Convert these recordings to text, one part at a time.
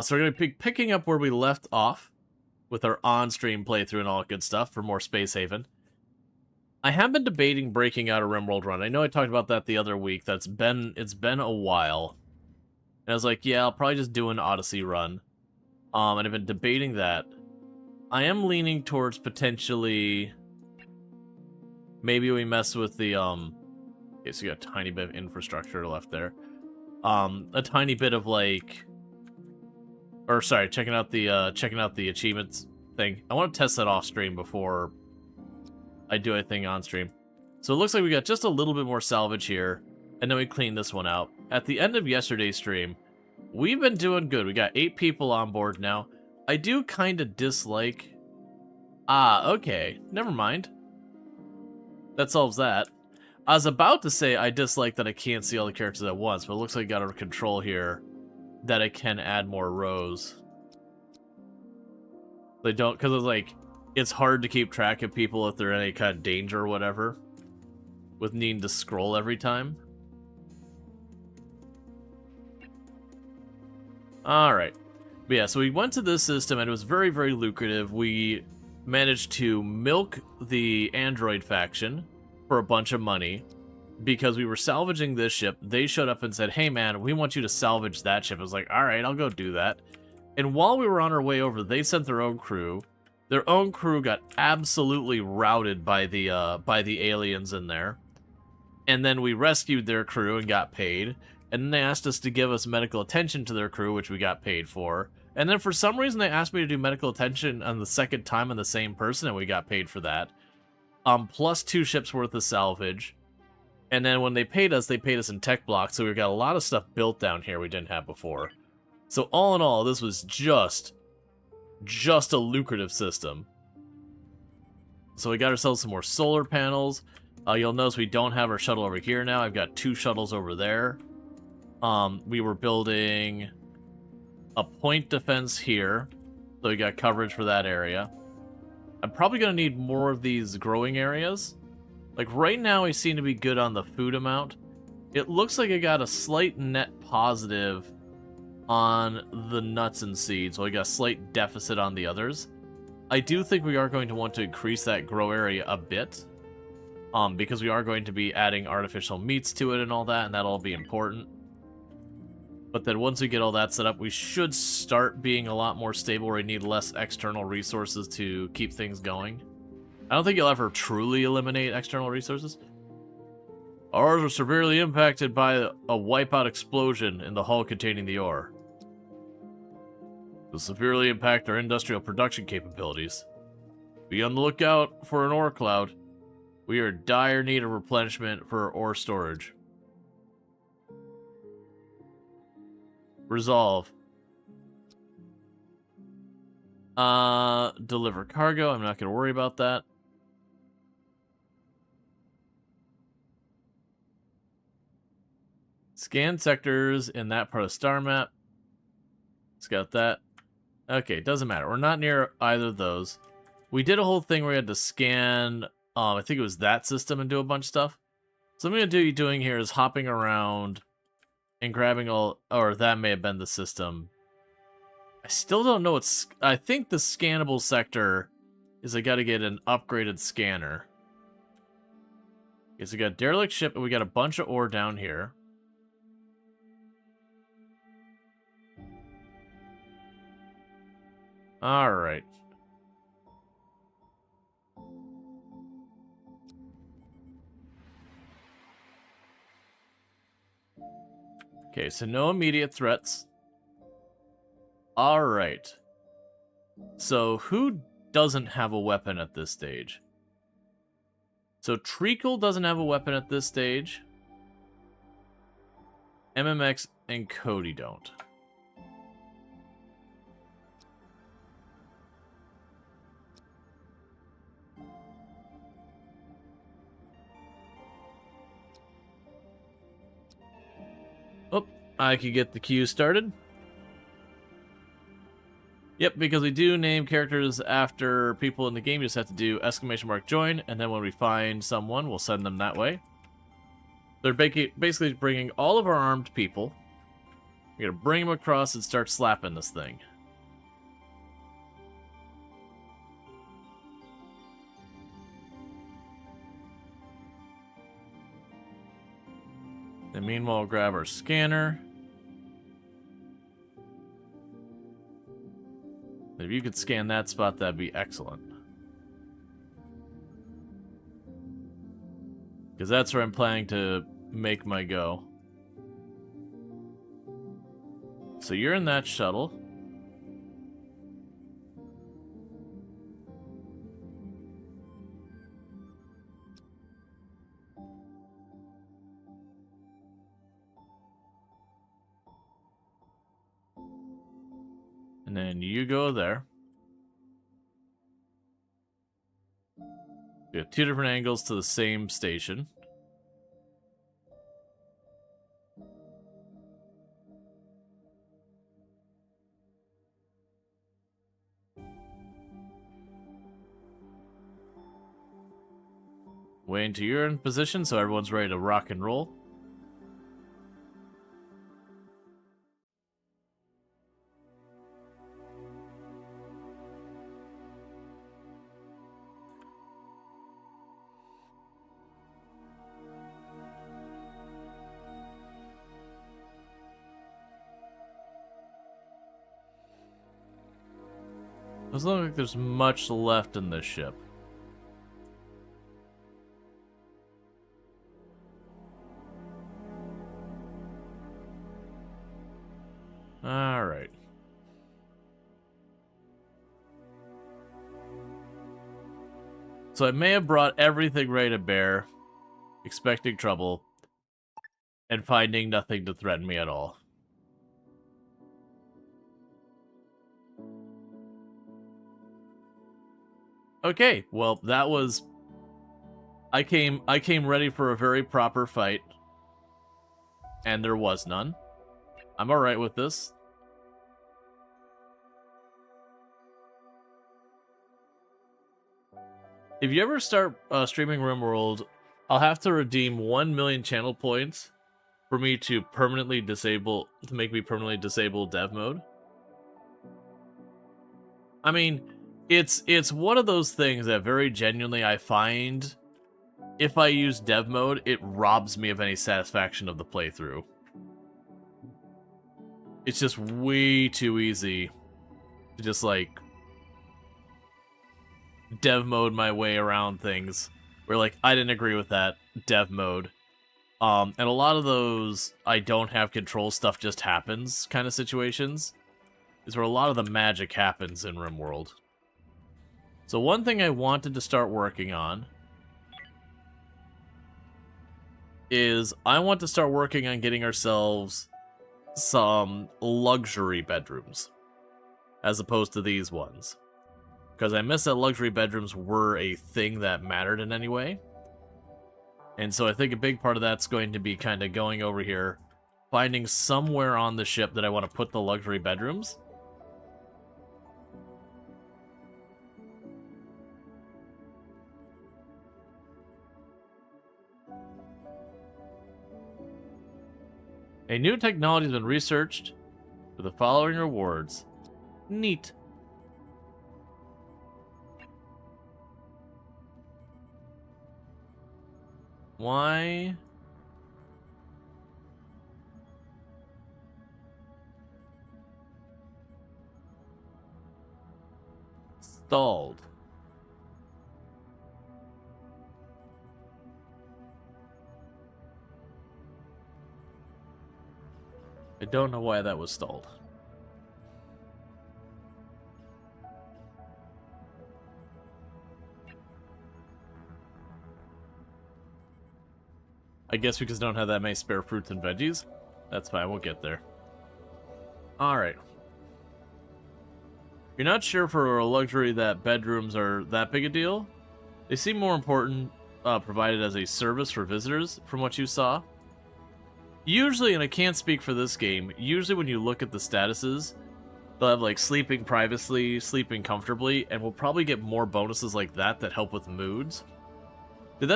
So we're going to be picking up where we left off with our on-stream playthrough and all that good stuff for more Space Haven. I have been debating breaking out a RimWorld run. I know I talked about that the other week. It's been a while. And I was like, yeah, I'll probably just do an Odyssey run. And I've been debating that. I am leaning towards potentially... Maybe we mess with the, Okay, so you got a tiny bit of infrastructure left there. A tiny bit of, like... Or, sorry, checking out the achievements thing. I want to test that off stream before I do anything on stream. So it looks like we got just a little bit more salvage here, and then we clean this one out. At the end of yesterday's stream, we've been doing good. We got 8 people on board now. I do kind of dislike... Ah, okay. Never mind. That solves that. I was about to say I dislike that I can't see all the characters at once, but it looks like I got a control here that I can add more rows. They don't, because it's like, it's hard to keep track of people if they're in any kind of danger or whatever, with needing to scroll every time. Alright. But yeah, so we went to this system and it was very, very lucrative. We managed to milk the android faction for a bunch of money because we were salvaging this ship. They showed up and said, hey man, we want you to salvage that ship. I was like, alright, I'll go do that. And while we were on our way over, they sent their own crew. Their own crew got absolutely routed by the aliens in there. And then we rescued their crew and got paid. And then they asked us to give us medical attention to their crew, which we got paid for. And then for some reason they asked me to do medical attention on the second time on the same person, and we got paid for that. Plus 2 ships worth of salvage. And then when they paid us in tech blocks, so we've got a lot of stuff built down here we didn't have before. So all in all, this was just a lucrative system. So we got ourselves some more solar panels. You'll notice we don't have our shuttle over here now. I've got 2 shuttles over there. We were building a point defense here, so we got coverage for that area. I'm probably going to need more of these growing areas. Like, right now, we seem to be good on the food amount. It looks like I got a slight net positive on the nuts and seeds, so I got a slight deficit on the others. I do think we are going to want to increase that grow area a bit, because we are going to be adding artificial meats to it and all that, and that'll all be important. But then once we get all that set up, we should start being a lot more stable where we need less external resources to keep things going. I don't think you'll ever truly eliminate external resources. Ours were severely impacted by a wipeout explosion in the hull containing the ore. It will severely impact our industrial production capabilities. Be on the lookout for an ore cloud. We are in dire need of replenishment for ore storage. Resolve. Deliver cargo. I'm not going to worry about that. Scan sectors in that part of the star map. It's got that. Okay, doesn't matter. We're not near either of those. We did a whole thing where we had to scan, I think it was that system and do a bunch of stuff. So what I'm going to be doing here is hopping around and grabbing all, or that may have been the system. I still don't know what's, I think the scannable sector is I got to get an upgraded scanner. Okay, so we got derelict ship and we got a bunch of ore down here. Alright. Okay, so no immediate threats. Alright. So, who doesn't have a weapon at this stage? So, Treacle doesn't have a weapon at this stage. MMX and Cody don't. Oh, I could get the queue started. Yep, because we do name characters after people in the game. You just have to do !join, and then when we find someone, we'll send them that way. They're basically bringing all of our armed people. We gotta bring him across and start slapping this thing. And meanwhile, we'll grab our scanner. If you could scan that spot, that'd be excellent. Because that's where I'm planning to make my go. So you're in that shuttle. And then you go there. We have two different angles to the same station. Wait until you're in position so everyone's ready to rock and roll. Doesn't look like there's much left in this ship. Alright. So I may have brought everything ready to bear, expecting trouble, and finding nothing to threaten me at all. Okay, well, that was... I came ready for a very proper fight, and there was none. I'm alright with this. If you ever start streaming RimWorld, I'll have to redeem 1 million channel points for me to permanently disable, to make me permanently disable dev mode. I mean, it's one of those things that very genuinely I find, if I use dev mode, it robs me of any satisfaction of the playthrough. It's just way too easy to just, like, dev mode my way around things. Where, like, I didn't agree with that, dev mode. And a lot of those I don't have control stuff just happens kind of situations is where a lot of the magic happens in RimWorld. So one thing I wanted to start working on is I want to start working on getting ourselves some luxury bedrooms as opposed to these ones. Because I miss that luxury bedrooms were a thing that mattered in any way. And so I think a big part of that's going to be kind of going over here, finding somewhere on the ship that I want to put the luxury bedrooms. A new technology has been researched for the following rewards. Neat. Why? Stalled. I don't know why that was stalled. I guess because I don't have that many spare fruits and veggies. That's fine, we'll get there. Alright. You're not sure for a luxury that bedrooms are that big a deal? They seem more important provided as a service for visitors, from what you saw. Usually, and I can't speak for this game, usually when you look at the statuses, they'll have like sleeping privately, sleeping comfortably, and we'll probably get more bonuses like that that help with moods. Did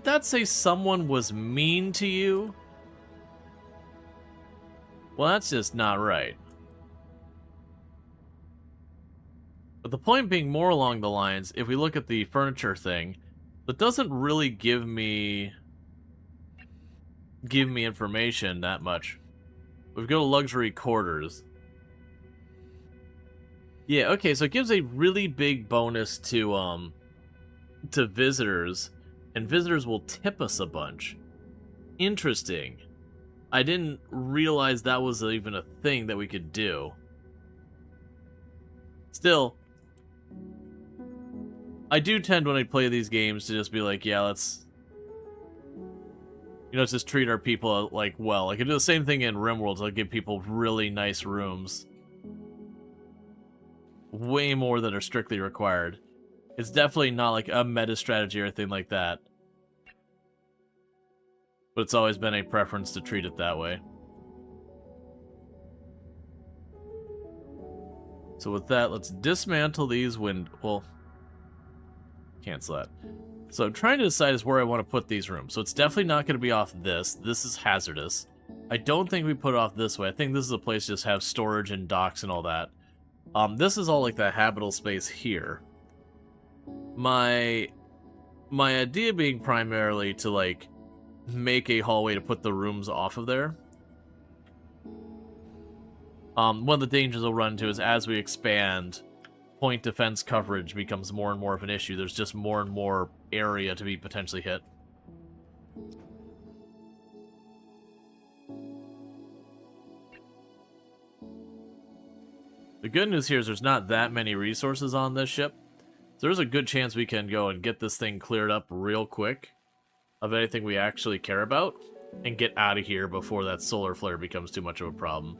that say someone was mean to you? Well, that's just not right. But the point being more along the lines, if we look at the furniture thing, that doesn't really give me information that much. We go to luxury quarters. Yeah, okay, so it gives a really big bonus to visitors, and visitors will tip us a bunch. Interesting. I didn't realize that was even a thing that we could do. Still, I do tend when I play these games to just be like, yeah, let's just treat our people like well. I can do the same thing in RimWorld. I'll give people really nice rooms. Way more than are strictly required. It's definitely not like a meta strategy or anything like that. But it's always been a preference to treat it that way. So with that, let's dismantle these well, cancel that. So I'm trying to decide is where I want to put these rooms. So it's definitely not going to be off this. This is hazardous. I don't think we put it off this way. I think this is a place to just have storage and docks and all that. This is all like the habitable space here. My idea being primarily to like make a hallway to put the rooms off of there. One of the dangers we'll run into is as we expand, point defense coverage becomes more and more of an issue. There's just more and more area to be potentially hit. The good news here is there's not that many resources on this ship. So there's a good chance we can go and get this thing cleared up real quick of anything we actually care about and get out of here before that solar flare becomes too much of a problem.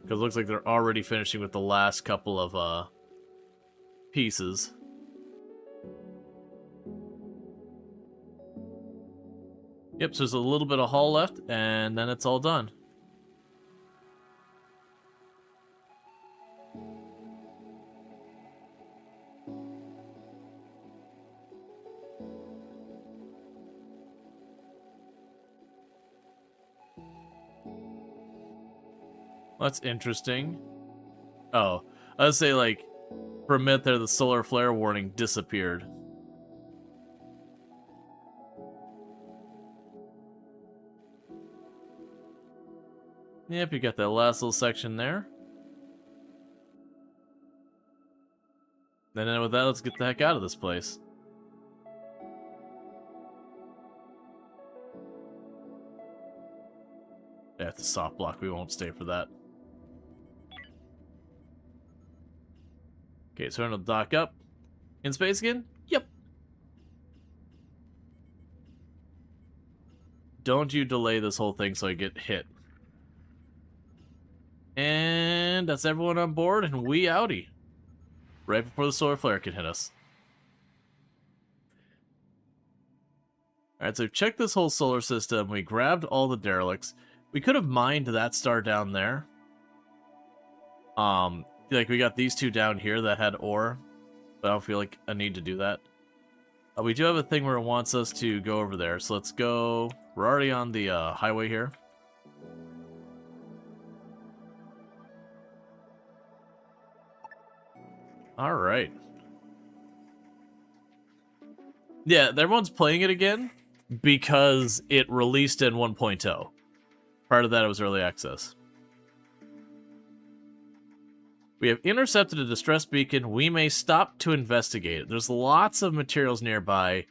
Because it looks like they're already finishing with the last couple of pieces. Yep, so there's a little bit of hull left, and then it's all done. That's interesting. Oh, I would say, like, for a minute there, the solar flare warning disappeared. Yep, you got that last little section there. And then with that, let's get the heck out of this place. Yeah, it's a soft block. We won't stay for that. Okay, so we're gonna dock up. In space again? Yep. Don't you delay this whole thing so I get hit. And that's everyone on board, and we outie. Right before the solar flare can hit us. Alright, so check this whole solar system. We grabbed all the derelicts. We could have mined that star down there. Like, we got these two down here that had ore, but I don't feel like I need to do that. We do have a thing where it wants us to go over there, so let's go. We're already on the highway here. Alright. Yeah, everyone's playing it again because it released in 1.0. Prior to that, it was early access. We have intercepted a distress beacon. We may stop to investigate it. There's lots of materials nearby,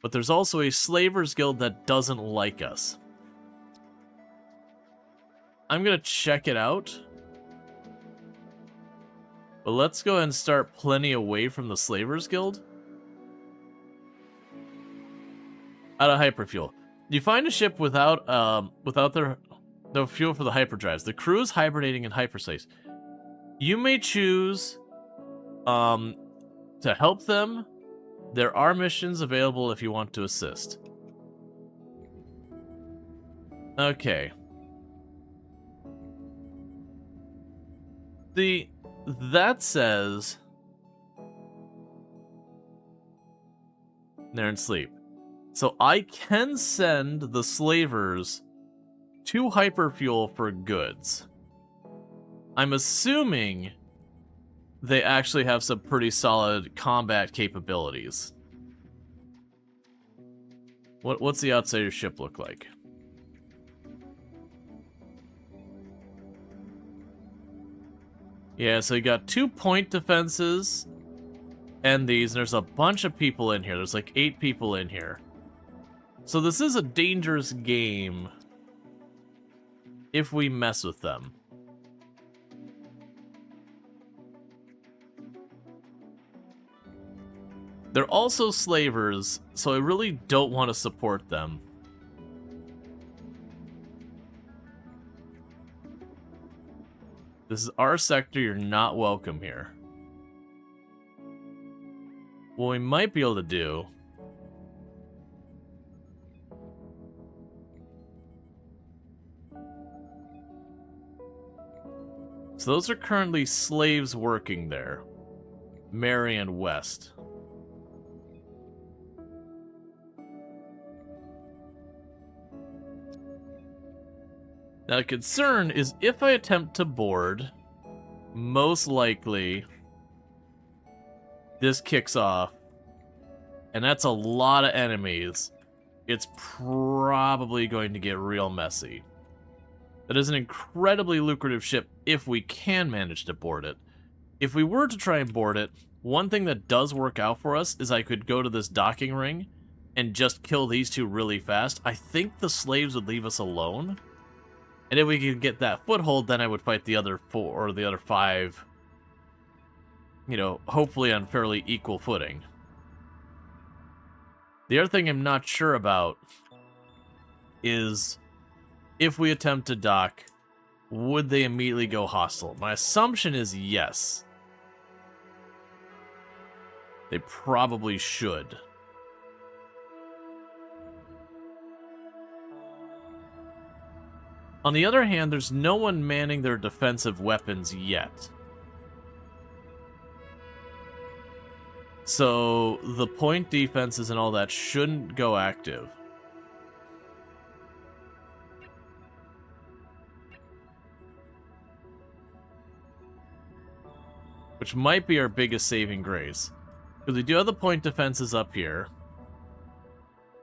but there's also a slavers guild that doesn't like us. I'm going to check it out. But let's go ahead and start plenty away from the slavers guild. Out of hyperfuel. You find a ship without the fuel for the hyperdrives. The crew is hibernating in hyperspace. You may choose to help them. There are missions available if you want to assist. Okay. That says they're in sleep. So I can send the slavers 2 hyperfuel for goods. I'm assuming they actually have some pretty solid combat capabilities. What's the outsider ship look like? Yeah, so you got 2 point defenses and these, and there's a bunch of people in here. There's like 8 people in here. So this is a dangerous game if we mess with them. They're also slavers, so I really don't want to support them. This is our sector, you're not welcome here. What we might be able to do... So those are currently slaves working there. Marion West. Now, the concern is if I attempt to board, most likely this kicks off, and that's a lot of enemies. It's probably going to get real messy. That is an incredibly lucrative ship if we can manage to board it. If we were to try and board it, one thing that does work out for us is I could go to this docking ring and just kill these 2 really fast. I think the slaves would leave us alone. And if we could get that foothold, then I would fight the other 4 or the other 5, you know, hopefully on fairly equal footing. The other thing I'm not sure about is if we attempt to dock, would they immediately go hostile? My assumption is yes. They probably should. On the other hand, there's no one manning their defensive weapons yet. So the point defenses and all that shouldn't go active. Which might be our biggest saving grace. Because we do have the point defenses up here.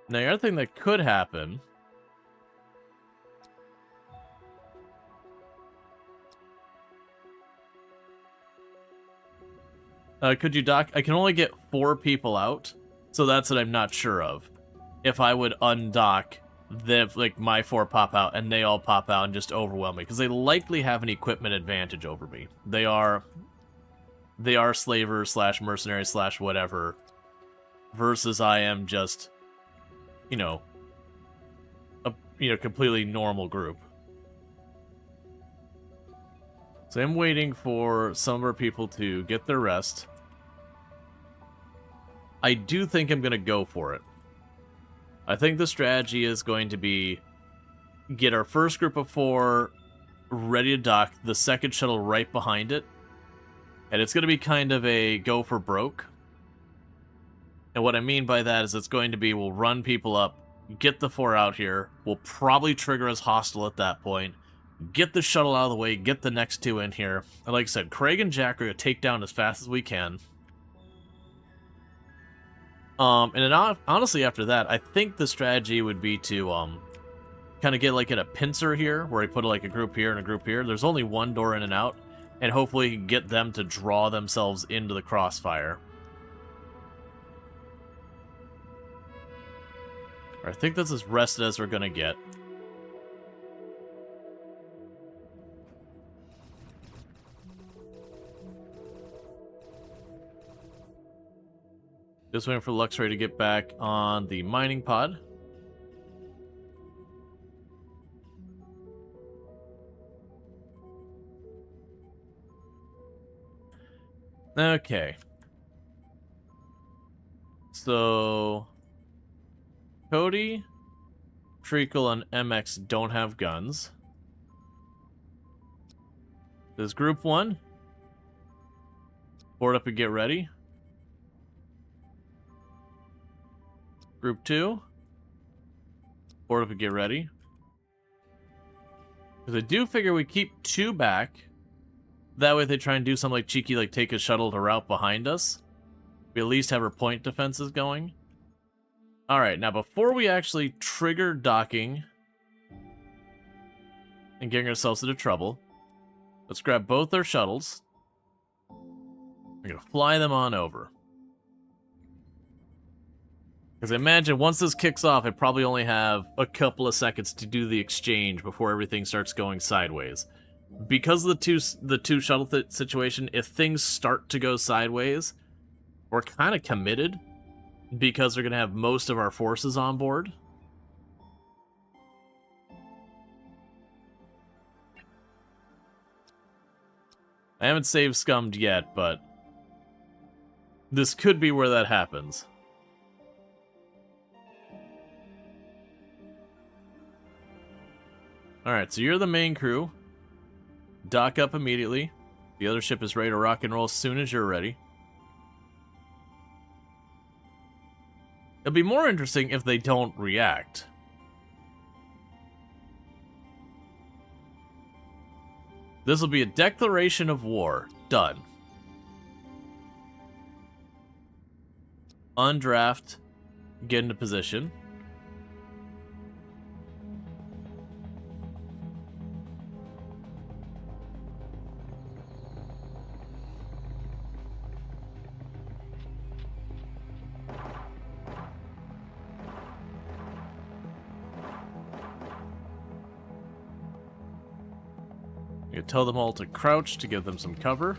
Now, the other thing that could happen... could you dock? I can only get 4 people out, so that's what I'm not sure of. If I would undock, like my 4 pop out, and they all pop out and just overwhelm me, because they likely have an equipment advantage over me. They are slavers slash mercenaries slash whatever, versus I am just, you know, a completely normal group. So I'm waiting for some of our people to get their rest. I do think I'm going to go for it. I think the strategy is going to be get our first group of 4 ready to dock, the second shuttle right behind it, and it's going to be kind of a go for broke. And what I mean by that is it's going to be we'll run people up, get the 4 out here, we'll probably trigger as hostile at that point, get the shuttle out of the way, get the next 2 in here. And like I said, Craig and Jack are going to take down as fast as we can. And then honestly, after that, I think the strategy would be to kind of get like in a pincer here, where I put like a group here and a group here. There's only 1 door in and out, and hopefully get them to draw themselves into the crossfire. I think that's as rested as we're going to get. Just waiting for Luxray to get back on the mining pod. Okay. So Cody, Treacle, and MX don't have guns. Does Group 1 board up and get ready? Group 2, board up and get ready. Because I do figure we keep 2 back. That way if they try and do something like cheeky, like take a shuttle to route behind us, we at least have our point defenses going. Alright, now before we actually trigger docking and getting ourselves into trouble, let's grab both our shuttles. We're going to fly them on over. Because I imagine once this kicks off, I probably only have a couple of seconds to do the exchange before everything starts going sideways. Because of the two shuttle situation, if things start to go sideways, we're kind of committed because we're going to have most of our forces on board. I haven't saved scummed yet, but this could be where that happens. Alright, so you're the main crew. Dock up immediately. The other ship is ready to rock and roll as soon as you're ready. It'll be more interesting if they don't react. This will be a declaration of war. Done. Undraft. Get into position. You tell them all to crouch to give them some cover.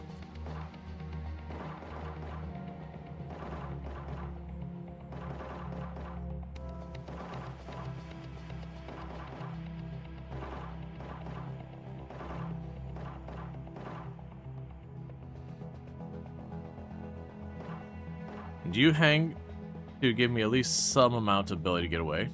And you hang to give me at least some amount of ability to get away.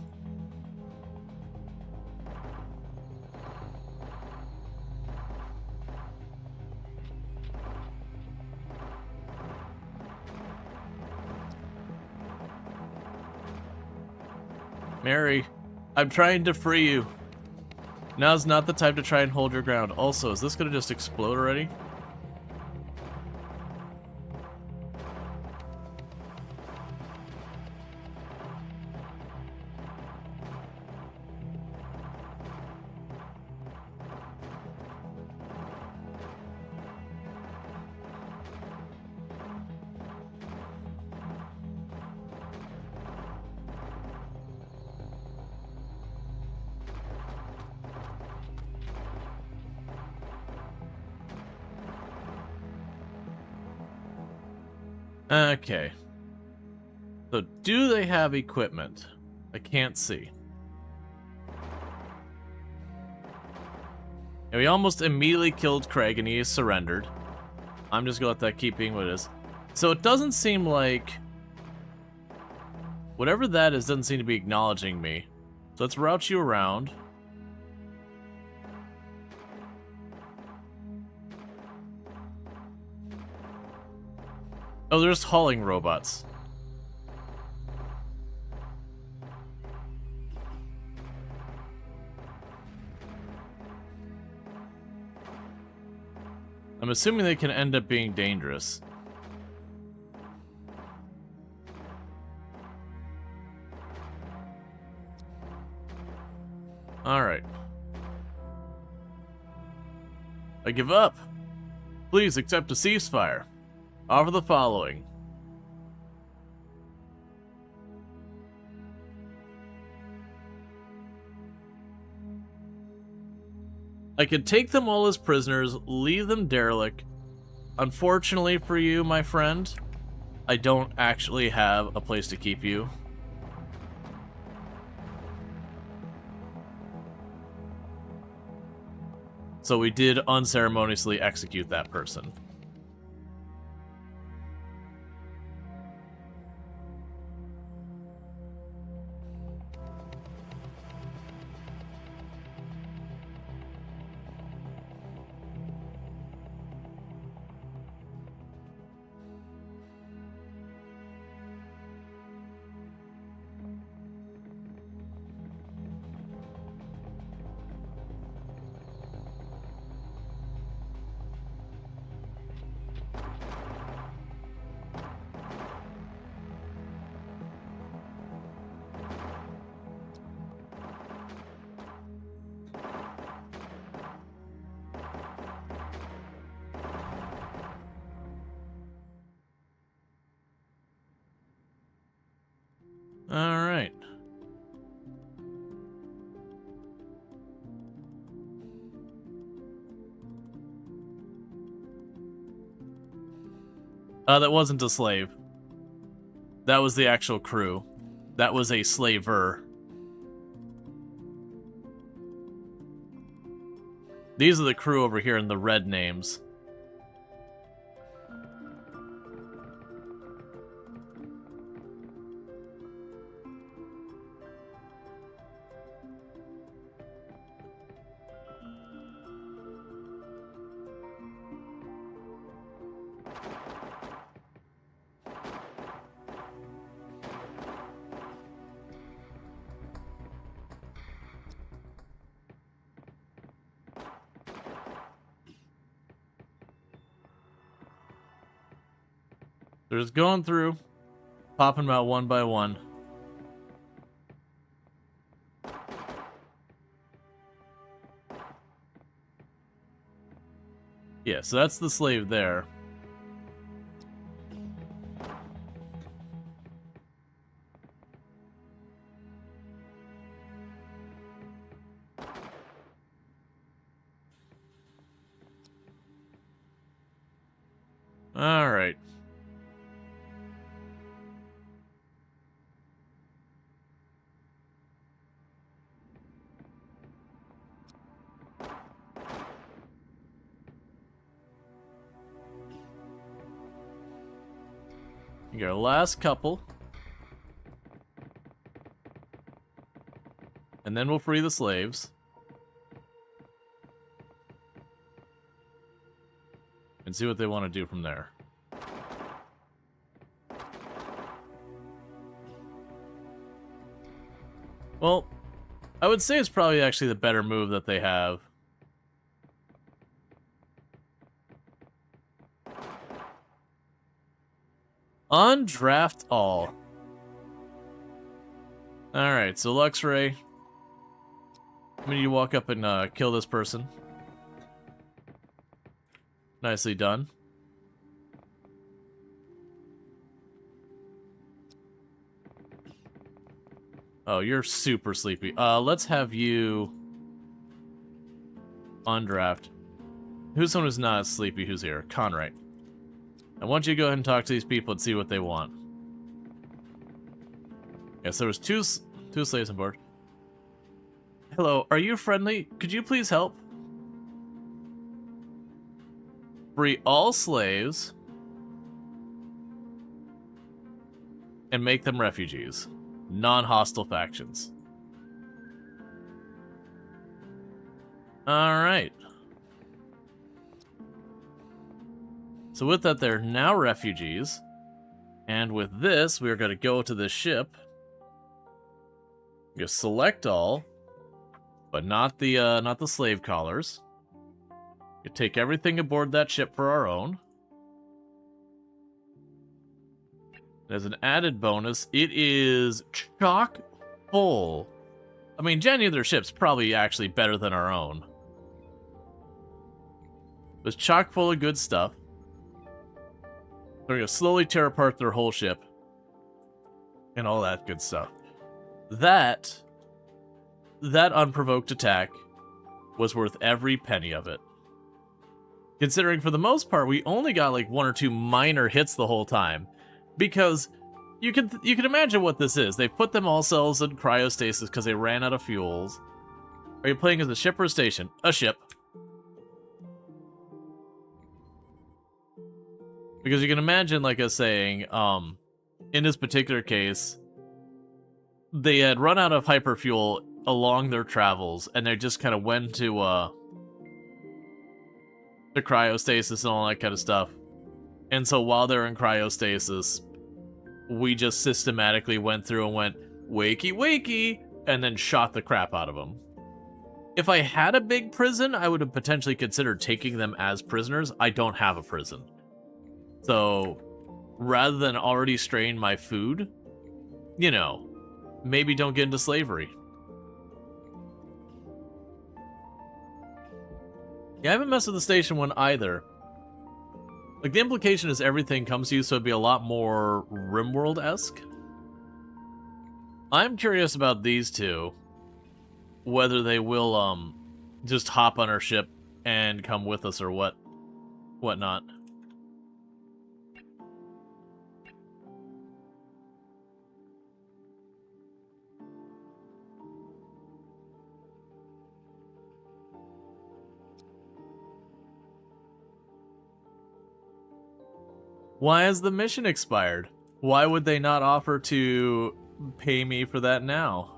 Mary, I'm trying to free you. Now's not the time to try and hold your ground. Also, is this gonna just explode already? Okay. So, do they have equipment? I can't see. And we almost immediately killed Craig and he is surrendered. I'm just gonna let that keep being what it is. So it doesn't seem like... whatever that is doesn't seem to be acknowledging me. So let's route you around. Oh, there's hauling robots. I'm assuming they can end up being dangerous. Alright. I give up. Please accept a ceasefire. Offer the following. I could take them all as prisoners, leave them derelict. Unfortunately for you, my friend, I don't actually have a place to keep you. So we did unceremoniously execute that person. Alright. That wasn't a slave. That was the actual crew. That was a slaver. These are the crew over here in the red names. They're just going through, popping them out one by one. Yeah, so that's the slave there. All right. You got our last couple. And then we'll free the slaves. And see what they want to do from there. Well, I would say it's probably actually the better move that they have. Undraft all. Alright, so Luxray. I'm gonna walk up and kill this person. Nicely done. Oh, you're super sleepy. Let's have you undraft. Who's someone who's not as sleepy who's here? Conrad. I want you to go ahead and talk to these people and see what they want. Yes, there was two slaves on board. Hello, are you friendly? Could you please help? Free all slaves and make them refugees. Non-hostile factions. Alright. So with that, they're now refugees. And with this, we're going to go to the ship. You select all, but not the slave collars. You take everything aboard that ship for our own. As an added bonus, it is chock full. I mean, any of their ships probably actually better than our own. It's chock full of good stuff. They're going to slowly tear apart their whole ship. And all that good stuff. That unprovoked attack was worth every penny of it. Considering for the most part, we only got like 1 or 2 minor hits the whole time. Because you can imagine what this is. They put them all cells in cryostasis because they ran out of fuels. Are you playing as a ship or a station? A ship. Because you can imagine, like I was saying, in this particular case, they had run out of hyperfuel along their travels, and they just kind of went to the cryostasis and all that kind of stuff. And so while they're in cryostasis, we just systematically went through and went, wakey, wakey, and then shot the crap out of them. If I had a big prison, I would have potentially considered taking them as prisoners. I don't have a prison. So, rather than already strain my food, you know, maybe don't get into slavery. Yeah, I haven't messed with the station one either. Like, the implication is everything comes to you, so it'd be a lot more RimWorld-esque. I'm curious about these two, whether they will just hop on our ship and come with us or whatnot. Why has the mission expired? Why would they not offer to pay me for that now?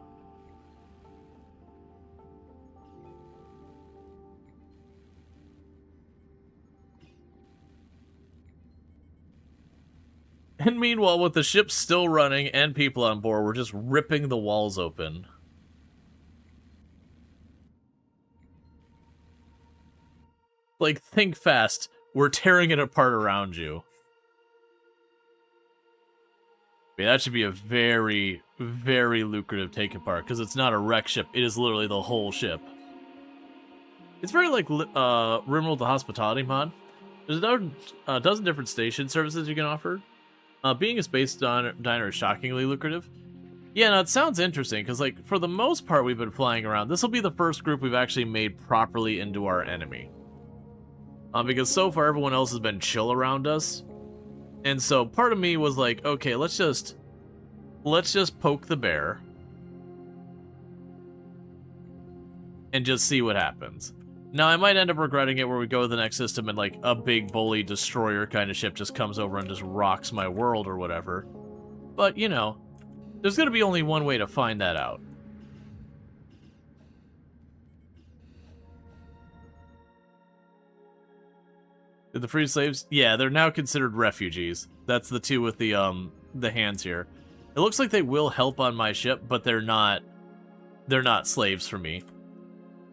And meanwhile, with the ship still running and people on board, we're just ripping the walls open. Like, think fast. We're tearing it apart around you. I mean, that should be a very, very lucrative take apart, because it's not a wreck ship, it is literally the whole ship. It's very like Rimworld the Hospitality mod. There's a dozen different station services you can offer. Being a space diner is shockingly lucrative. Yeah, no, it sounds interesting, because like for the most part we've been flying around. This will be the first group we've actually made properly into our enemy. Because so far everyone else has been chill around us. And so part of me was like, okay, let's just poke the bear and just see what happens. Now, I might end up regretting it where we go to the next system and, like, a big bully destroyer kind of ship just comes over and just rocks my world or whatever. But, you know, there's going to be only one way to find that out. Did the free slaves? Yeah, they're now considered refugees. That's the two with the hands here. It looks like they will help on my ship, but they're not slaves for me.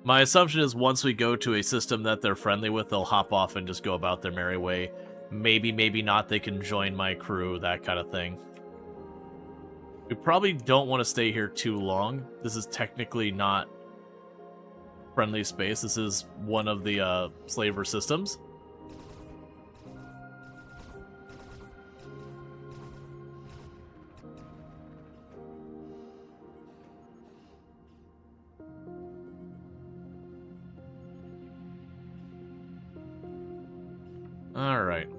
My assumption is once we go to a system that they're friendly with, they'll hop off and just go about their merry way. Maybe, maybe not, they can join my crew, that kind of thing. We probably don't want to stay here too long. This is technically not friendly space. This is one of the slaver systems. Alright.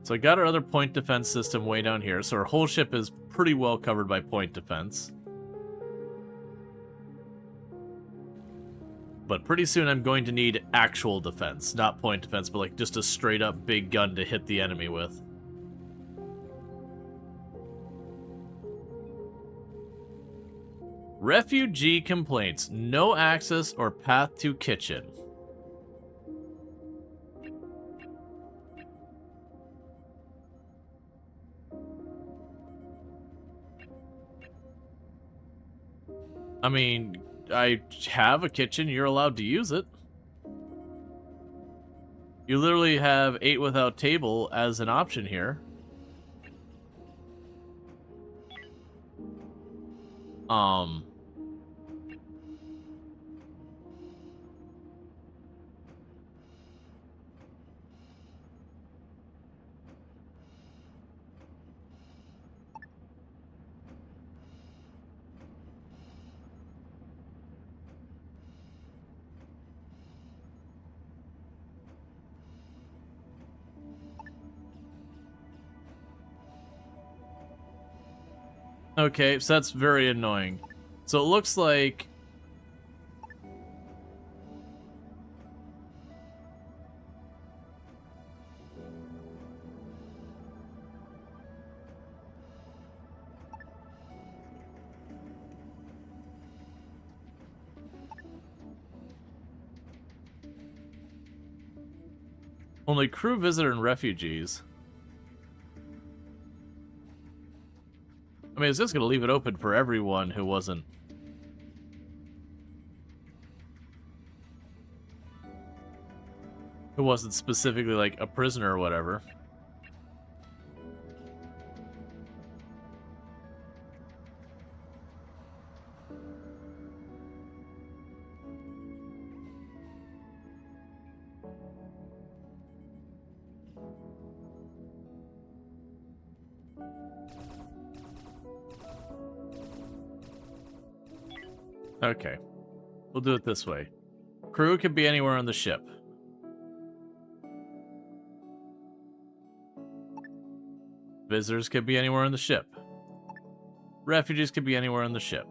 So I got our other point defense system way down here, so our whole ship is pretty well covered by point defense. But pretty soon I'm going to need actual defense. Not point defense, but like just a straight up big gun to hit the enemy with. Refugee complaints. No access or path to kitchen. I mean, I have a kitchen, you're allowed to use it. You literally have 8 without table as an option here. Okay, so that's very annoying. So it looks like... only crew, visitor, and refugees. I mean, it's just going to leave it open for everyone who wasn't... who wasn't specifically, like, a prisoner or whatever. Okay. We'll do it this way. Crew can be anywhere on the ship. Visitors can be anywhere on the ship. Refugees can be anywhere on the ship.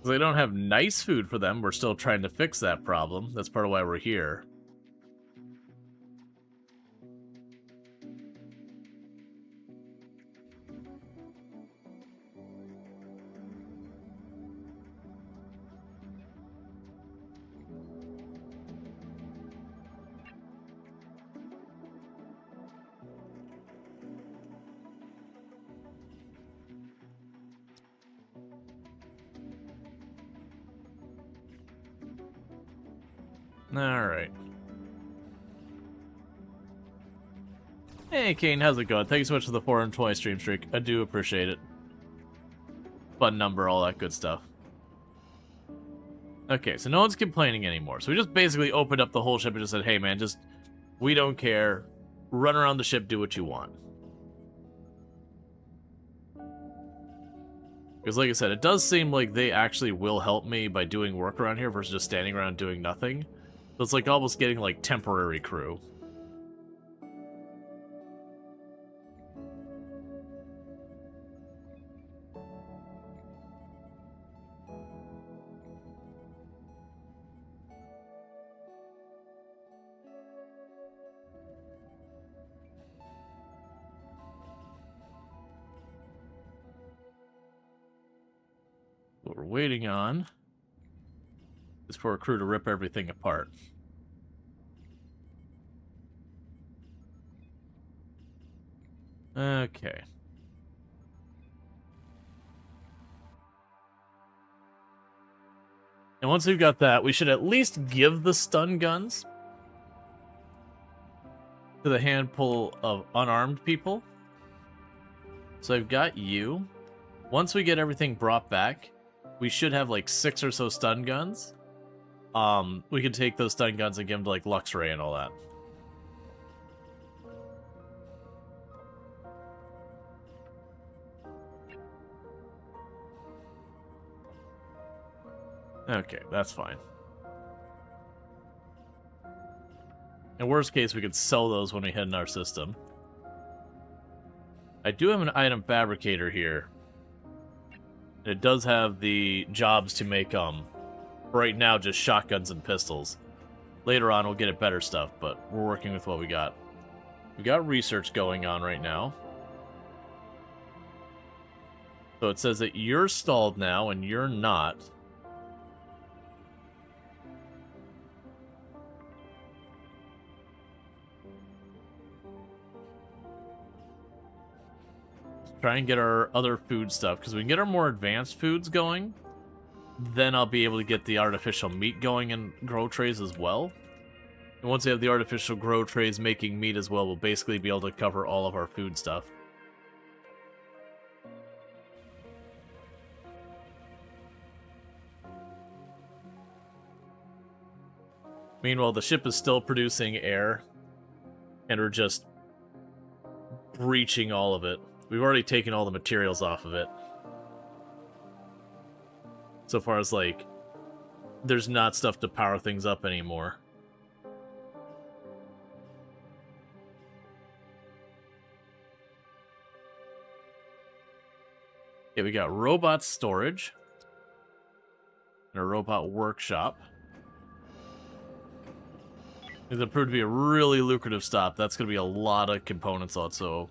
They don't have nice food for them. We're still trying to fix that problem. That's part of why we're here. Alright. Hey, Kane, how's it going? Thank you so much for the 420 stream streak. I do appreciate it. Button number, all that good stuff. Okay, so no one's complaining anymore. So we just basically opened up the whole ship and just said, hey, man, just... we don't care. Run around the ship, do what you want. Because like I said, it does seem like they actually will help me by doing work around here versus just standing around doing nothing. So it's like almost getting like temporary crew. What we're waiting on is for a crew to rip everything apart. Okay. And once we've got that, we should at least give the stun guns to the handful of unarmed people. So I've got you. Once we get everything brought back, we should have like 6 or so stun guns. We can take those stun guns and give them to like Luxray and all that. Okay, that's fine. In worst case, we could sell those when we hit in our system. I do have an item fabricator here. It does have the jobs to make, right now, just shotguns and pistols. Later on, we'll get it better stuff, but we're working with what we got. We got research going on right now. So it says that you're stalled now, and you're not. Try and get our other food stuff, because we can get our more advanced foods going. Then I'll be able to get the artificial meat going in grow trays as well. And once we have the artificial grow trays making meat as well, we'll basically be able to cover all of our food stuff. Meanwhile, the ship is still producing air, and we're just breaching all of it. We've already taken all the materials off of it. So far as, like, there's not stuff to power things up anymore. Okay, we got robot storage. And a robot workshop. It's going to prove to be a really lucrative stop. That's going to be a lot of components also.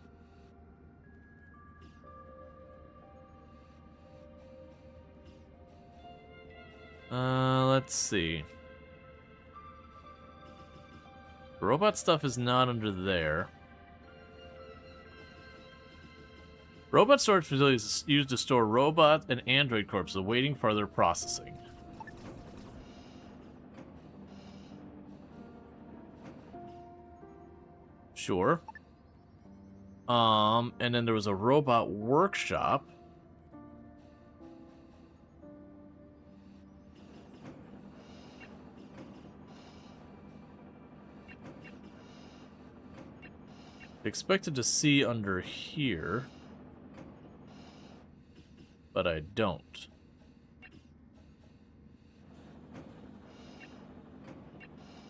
Let's see. Robot stuff is not under there. Robot storage facilities is used to store robot and android corpses awaiting further processing. Sure. And then there was a robot workshop. Expected to see under here, but I don't.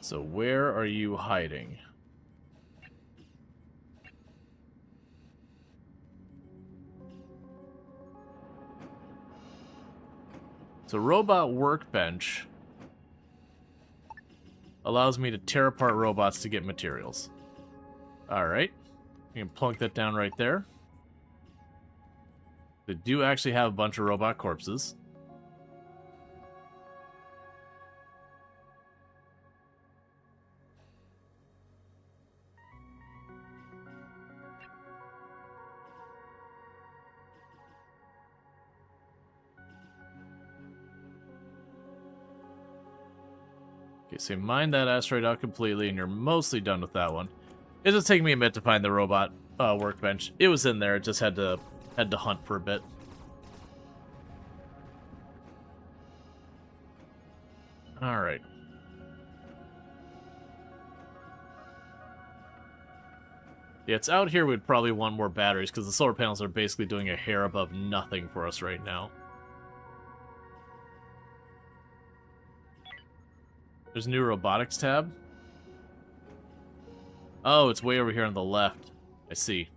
So where are you hiding? So robot workbench allows me to tear apart robots to get materials. Alright. You can plunk that down right there. They do actually have a bunch of robot corpses. Okay, so you mine that asteroid out completely, and you're mostly done with that one. It just taking me a minute to find the robot workbench. It was in there. It just had to hunt for a bit. All right. Yeah, it's out here. We'd probably want more batteries because the solar panels are basically doing a hair above nothing for us right now. There's a new robotics tab. Oh, it's way over here on the left. I see.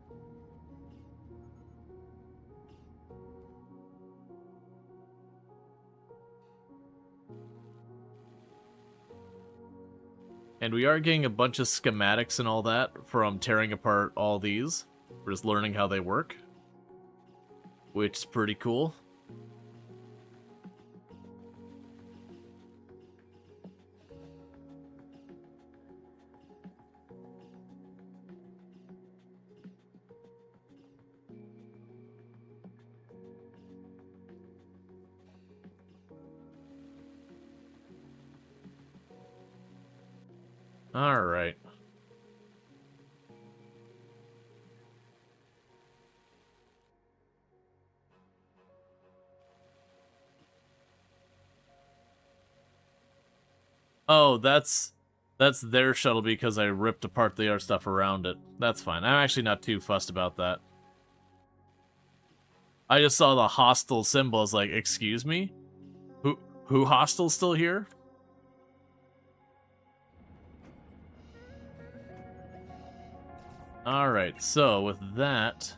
And we are getting a bunch of schematics and all that from tearing apart all these. We're just learning how they work, which is pretty cool. All right. Oh, that's their shuttle because I ripped apart the other stuff around it. That's fine. I'm actually not too fussed about that. I just saw the hostile symbol. I was like, excuse me? Who hostile still here? Alright, so with that...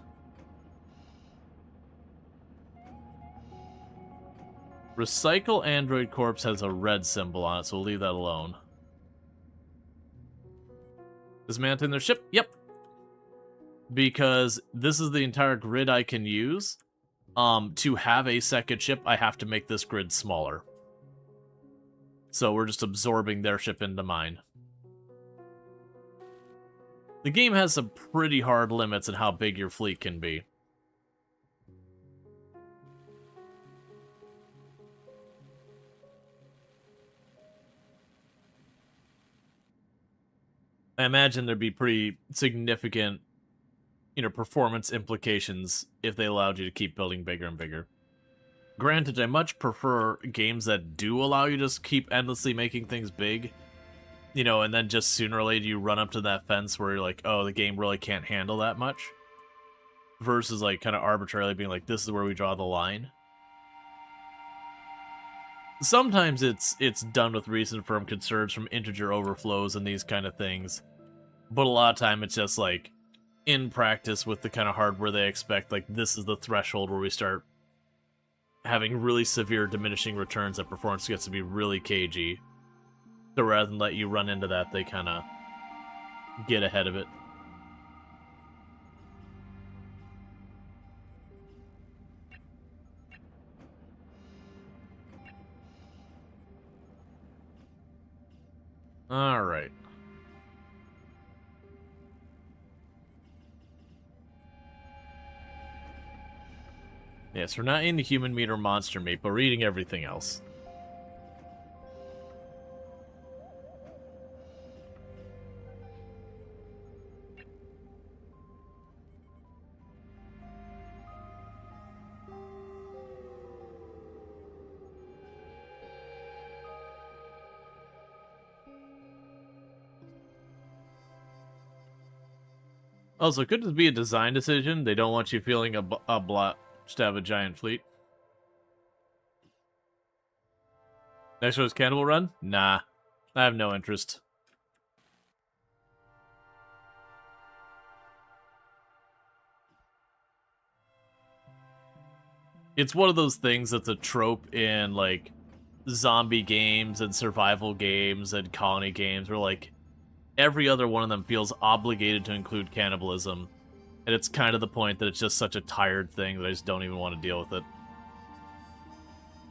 Recycle Android Corpse has a red symbol on it, so we'll leave that alone. Dismantling their ship? Yep. Because this is the entire grid I can use. To have a second ship, I have to make this grid smaller. So we're just absorbing their ship into mine. The game has some pretty hard limits on how big your fleet can be. I imagine there'd be pretty significant, performance implications if they allowed you to keep building bigger and bigger. Granted, I much prefer games that do allow you to just keep endlessly making things big, and then just sooner or later you run up to that fence where you're like, oh, the game really can't handle that much, versus like kind of arbitrarily being like, this is where we draw the line. Sometimes it's done with reason from concerns from integer overflows and these kind of things, but a lot of time it's just like in practice with the kind of hardware they expect, like this is the threshold where we start having really severe diminishing returns that performance gets to be really cagey. So rather than let you run into that, they kind of get ahead of it. Alright. Yes, we're not into human meat or monster meat, but we're eating everything else. Also, could this be a design decision? They don't want you feeling obliged to have a giant fleet. Next one is Cannibal Run? Nah. I have no interest. It's one of those things that's a trope in, like, zombie games and survival games and colony games where, like, every other one of them feels obligated to include cannibalism. And it's kind of the point that it's just such a tired thing that I just don't even want to deal with it.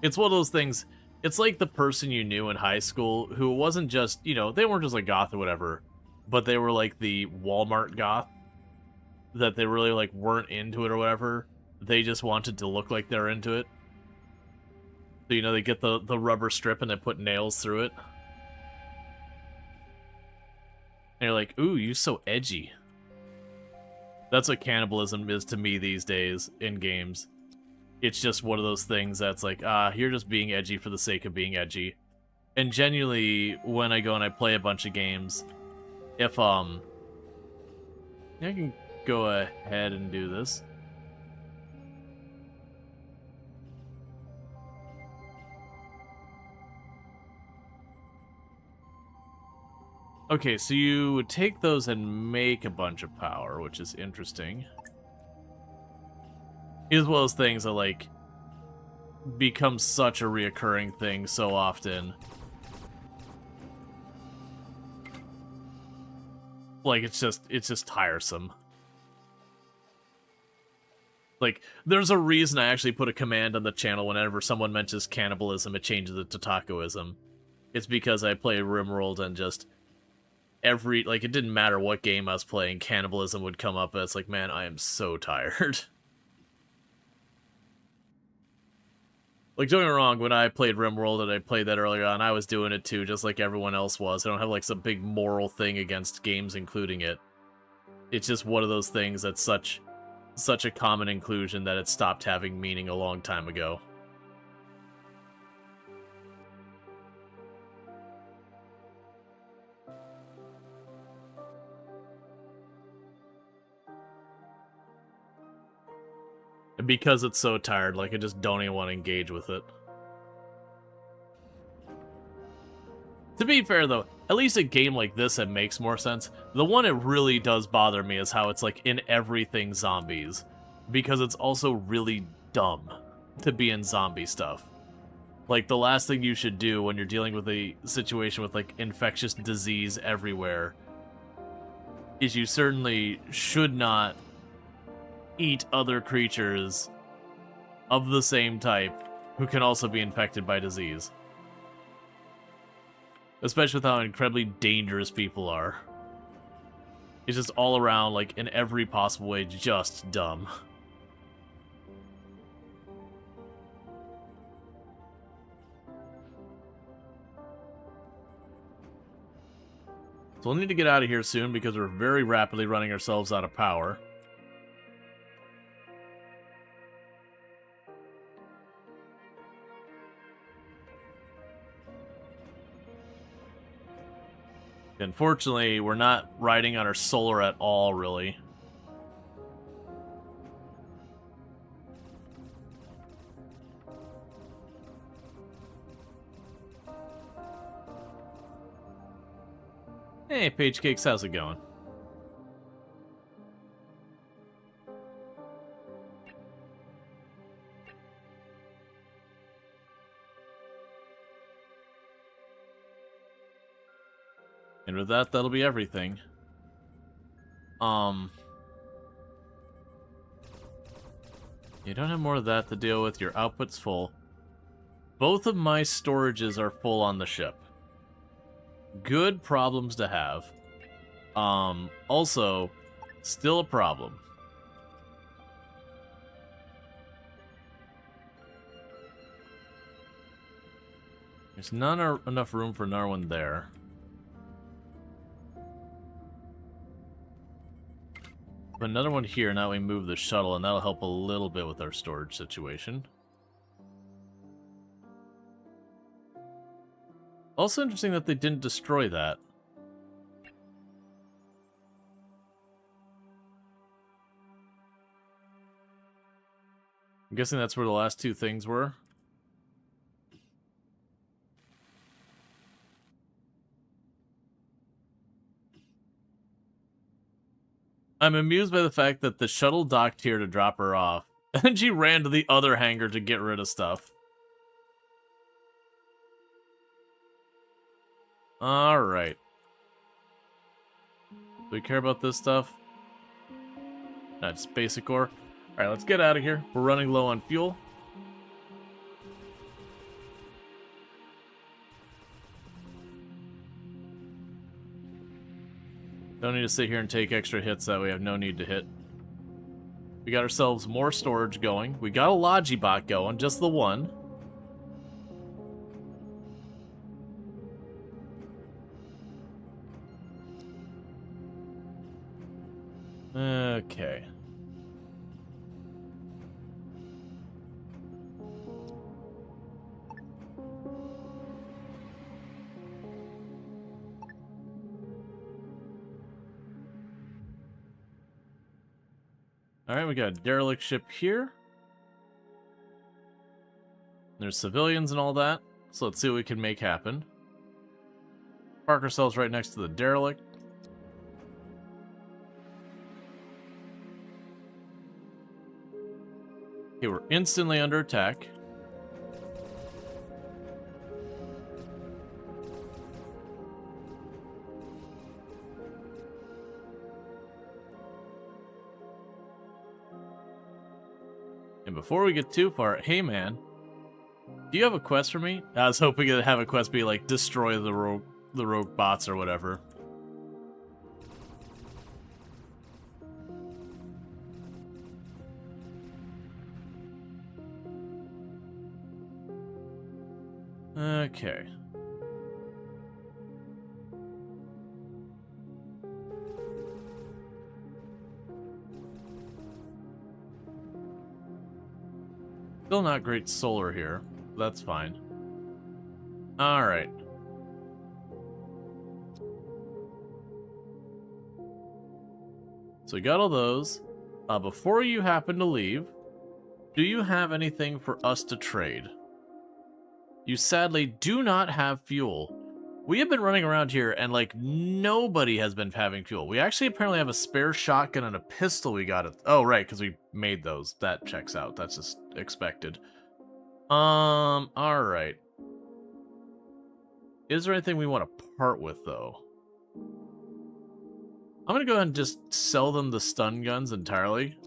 It's one of those things, it's like the person you knew in high school who wasn't just, you know, they weren't just like goth or whatever, but they were like the Walmart goth, that they really like weren't into it or whatever. They just wanted to look like they're into it. So, you know, they get the rubber strip and they put nails through it. And you're like, ooh, you're so edgy. That's what cannibalism is to me these days in games. It's just one of those things that's like, you're just being edgy for the sake of being edgy. And genuinely, when I go and I play a bunch of games, if, I can go ahead and do this. Okay, so you would take those and make a bunch of power, which is interesting. As well as things that, like, become such a reoccurring thing so often. Like, it's just tiresome. Like, there's a reason I actually put a command on the channel whenever someone mentions cannibalism, it changes it to tacoism. It's because I play RimWorld and just it didn't matter what game I was playing, cannibalism would come up, and it's like, man, I am so tired. Like, don't get me wrong, when I played RimWorld and I played that earlier on, I was doing it too, just like everyone else was. I don't have, like, some big moral thing against games including it. It's just one of those things that's such a common inclusion that it stopped having meaning a long time ago. And because it's so tired, like, I just don't even want to engage with it. To be fair, though, at least a game like this, it makes more sense. The one it really does bother me is how it's, like, in everything zombies. Because it's also really dumb to be in zombie stuff. Like, the last thing you should do when you're dealing with a situation with, like, infectious disease everywhere is you certainly should not eat other creatures of the same type who can also be infected by disease. Especially with how incredibly dangerous people are. It's just all around, like, in every possible way, just dumb. So we'll need to get out of here soon because we're very rapidly running ourselves out of power. Unfortunately, we're not riding on our solar at all, really. Hey, Page Cakes, how's it going? And with that, that'll be everything. You don't have more of that to deal with. Your output's full. Both of my storages are full on the ship. Good problems to have. Also, still a problem. There's not enough room for another one there. Put another one here, now we move the shuttle, and that'll help a little bit with our storage situation. Also interesting that they didn't destroy that. I'm guessing that's where the last two things were. I'm amused by the fact that the shuttle docked here to drop her off, and she ran to the other hangar to get rid of stuff. Alright. Do we care about this stuff? That's basic ore. Alright, let's get out of here. We're running low on fuel. Don't need to sit here and take extra hits that we have no need to hit. We got ourselves more storage going. We got a Logibot going, just the one. Okay. Alright, we got a derelict ship here. There's civilians and all that, so let's see what we can make happen. Park ourselves right next to the derelict. Okay, we're instantly under attack. And before we get too far, hey man, do you have a quest for me? I was hoping to have a quest be like destroy the rogue bots or whatever. Okay. Still not great solar here. That's fine. Alright. So we got all those. Before you happen to leave, do you have anything for us to trade? You sadly do not have fuel. We have been running around here and like nobody has been having fuel. We actually apparently have a spare shotgun and a pistol we got. Oh, right, because we made those. That checks out. That's just expected. Alright. Is there anything we want to part with, though? I'm gonna go ahead and just sell them the stun guns entirely.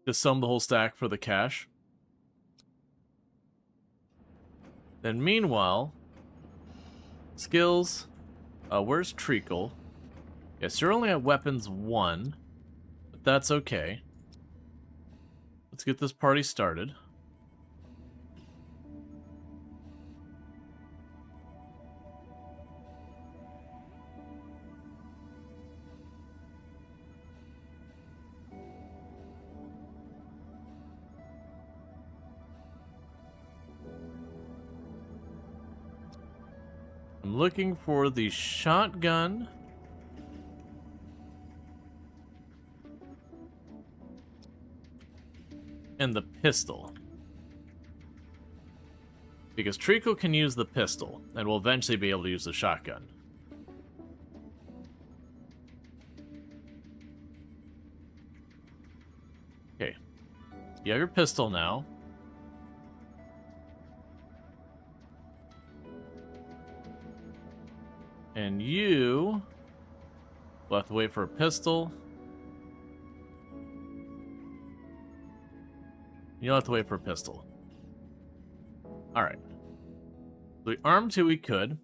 Just sell them the whole stack for the cash. Then meanwhile, skills, where's Treacle? Yes, you're only at weapons 1, but that's okay. Let's get this party started. I'm looking for the shotgun. And the pistol. Because Treacle can use the pistol, and will eventually be able to use the shotgun. Okay. You have your pistol now. And you will have to wait for a pistol. You'll have to wait for a pistol. Alright. We armed who we could.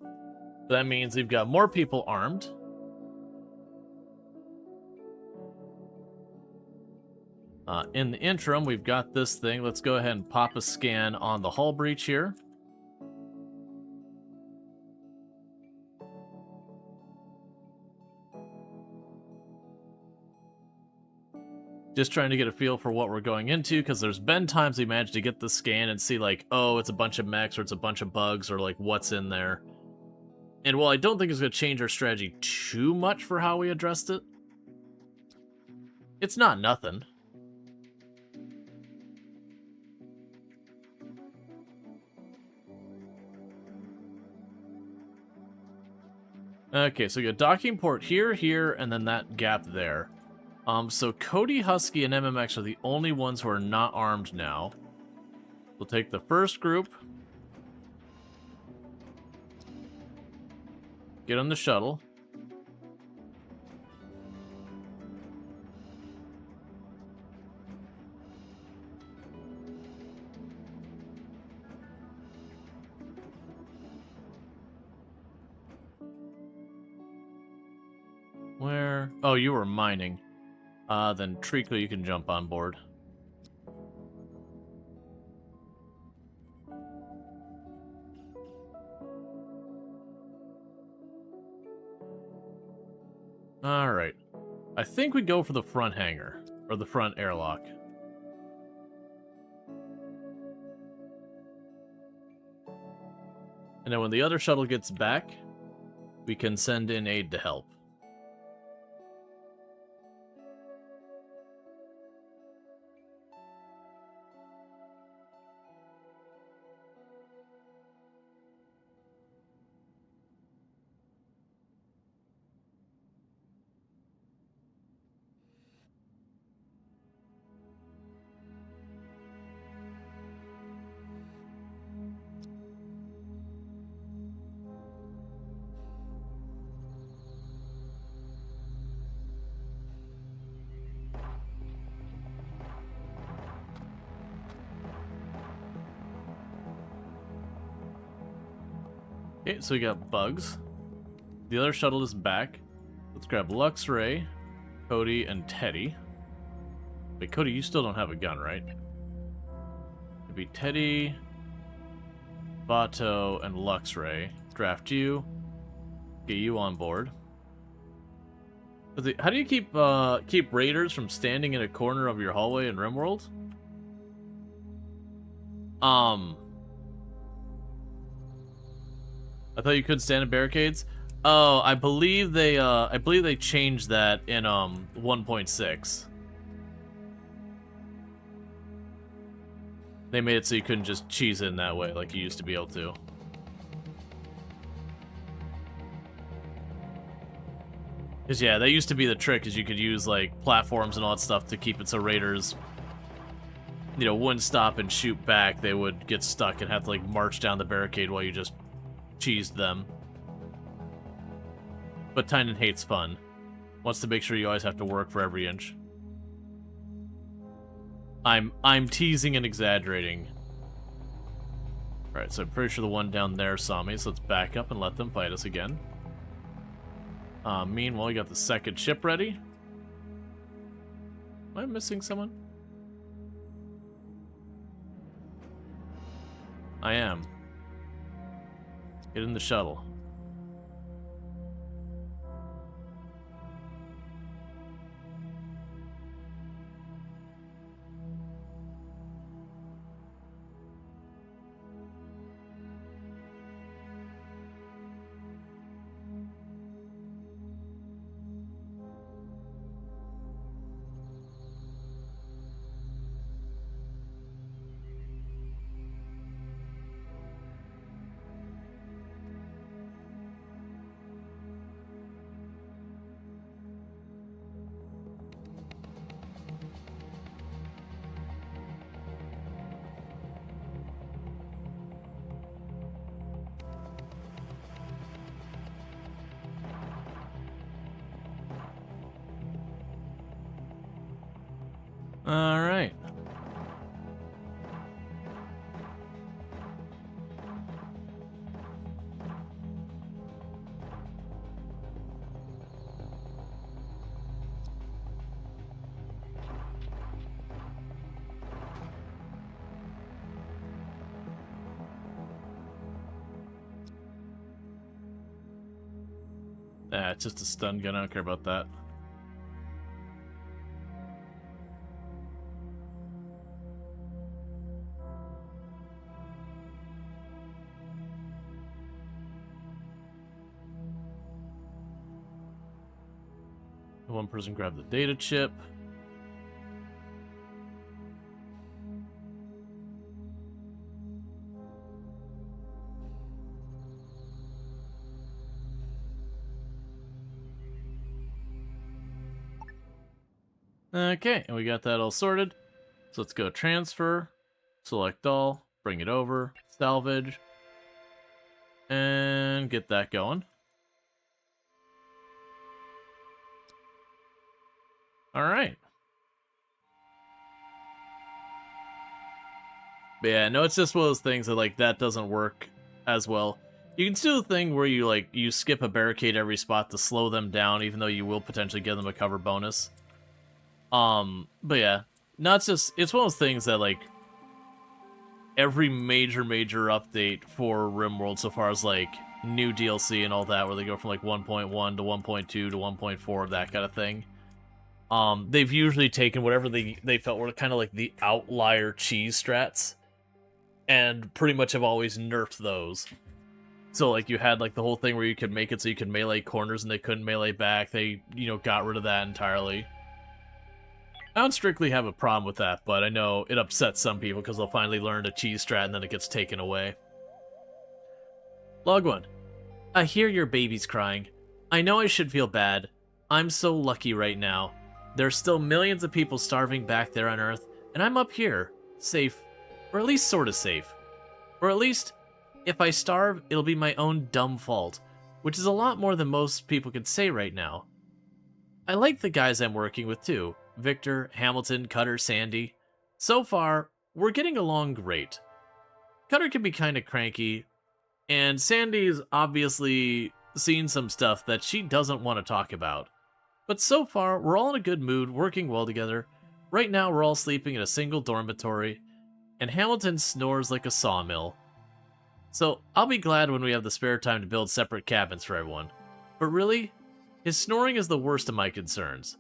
That means we've got more people armed. In the interim, we've got this thing. Let's go ahead and pop a scan on the hull breach here. Just trying to get a feel for what we're going into, because there's been times we managed to get the scan and see like, oh, it's a bunch of mechs, or it's a bunch of bugs, or like what's in there. And while I don't think it's going to change our strategy too much for how we addressed it, it's not nothing. Okay, so you got docking port here, here, and then that gap there. So Cody, Husky, and MMX are the only ones who are not armed now. We'll take the first group. Get on the shuttle. Where? Oh, you were mining. Then Trico, you can jump on board. Alright. I think we go for the front hangar. Or the front airlock. And then when the other shuttle gets back, we can send in aid to help. Okay, so we got Bugs. The other shuttle is back. Let's grab Luxray, Cody, and Teddy. Wait, Cody, you still don't have a gun, right? It'd be Teddy, Vato, and Luxray. Draft you. Get you on board. How do you keep raiders from standing in a corner of your hallway in RimWorld? I thought you could stand in barricades. Oh, I believe they changed that in 1.6. They made it so you couldn't just cheese in that way like you used to be able to. Cause yeah, that used to be the trick, is you could use like platforms and all that stuff to keep it so raiders, you know, wouldn't stop and shoot back. They would get stuck and have to like march down the barricade while you just cheesed them. But Tynan hates fun. Wants to make sure you always have to work for every inch. I'm teasing and exaggerating. Alright, so I'm pretty sure the one down there saw me, so let's back up and let them fight us again. Meanwhile, you got the second ship ready. Am I missing someone? I am. Get in the shuttle. Alright. It's just a stun gun, I don't care about that. One person grabbed the data chip. Okay, and we got that all sorted. So let's go transfer, select all, bring it over, salvage, and get that going. All right. But yeah, no, it's just one of those things that, like, that doesn't work as well. You can do the thing where you, like, you skip a barricade every spot to slow them down, even though you will potentially give them a cover bonus. But yeah, no, it's just, it's one of those things that, like, every major update for RimWorld so far as, like, new DLC and all that, where they go from, like, 1.1 to 1.2 to 1.4, that kind of thing. They've usually taken whatever they felt were kind of like the outlier cheese strats, and pretty much have always nerfed those. So, like, you had, like, the whole thing where you could make it so you could melee corners and they couldn't melee back. They, you know, got rid of that entirely. I don't strictly have a problem with that, but I know it upsets some people because they'll finally learn a cheese strat and then it gets taken away. Log 1. I hear your baby's crying. I know I should feel bad. I'm so lucky right now. There's still millions of people starving back there on Earth, and I'm up here, safe. Or at least sort of safe. Or at least, if I starve, it'll be my own dumb fault, which is a lot more than most people can say right now. I like the guys I'm working with too. Victor, Hamilton, Cutter, Sandy. So far, we're getting along great. Cutter can be kind of cranky, and Sandy's obviously seen some stuff that she doesn't want to talk about. But so far, we're all in a good mood, working well together. Right now, we're all sleeping in a single dormitory, and Hamilton snores like a sawmill. So, I'll be glad when we have the spare time to build separate cabins for everyone. But really, his snoring is the worst of my concerns.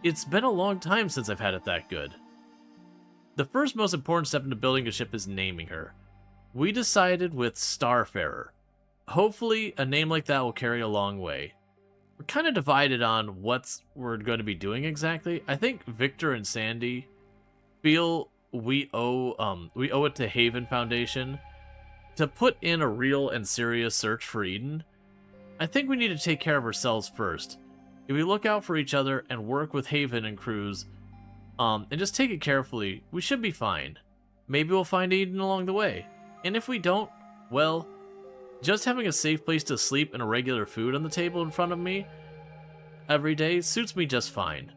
It's been a long time since I've had it that good. The first most important step into building a ship is naming her. We decided with Starfarer. Hopefully, a name like that will carry a long way. We're kind of divided on what we're going to be doing exactly. I think Victor and Sandy feel we owe it to Haven Foundation to put in a real and serious search for Eden. I think we need to take care of ourselves first. If we look out for each other and work with Haven and crews, and just take it carefully, we should be fine. Maybe we'll find Eden along the way. And if we don't, well, just having a safe place to sleep and a regular food on the table in front of me every day suits me just fine.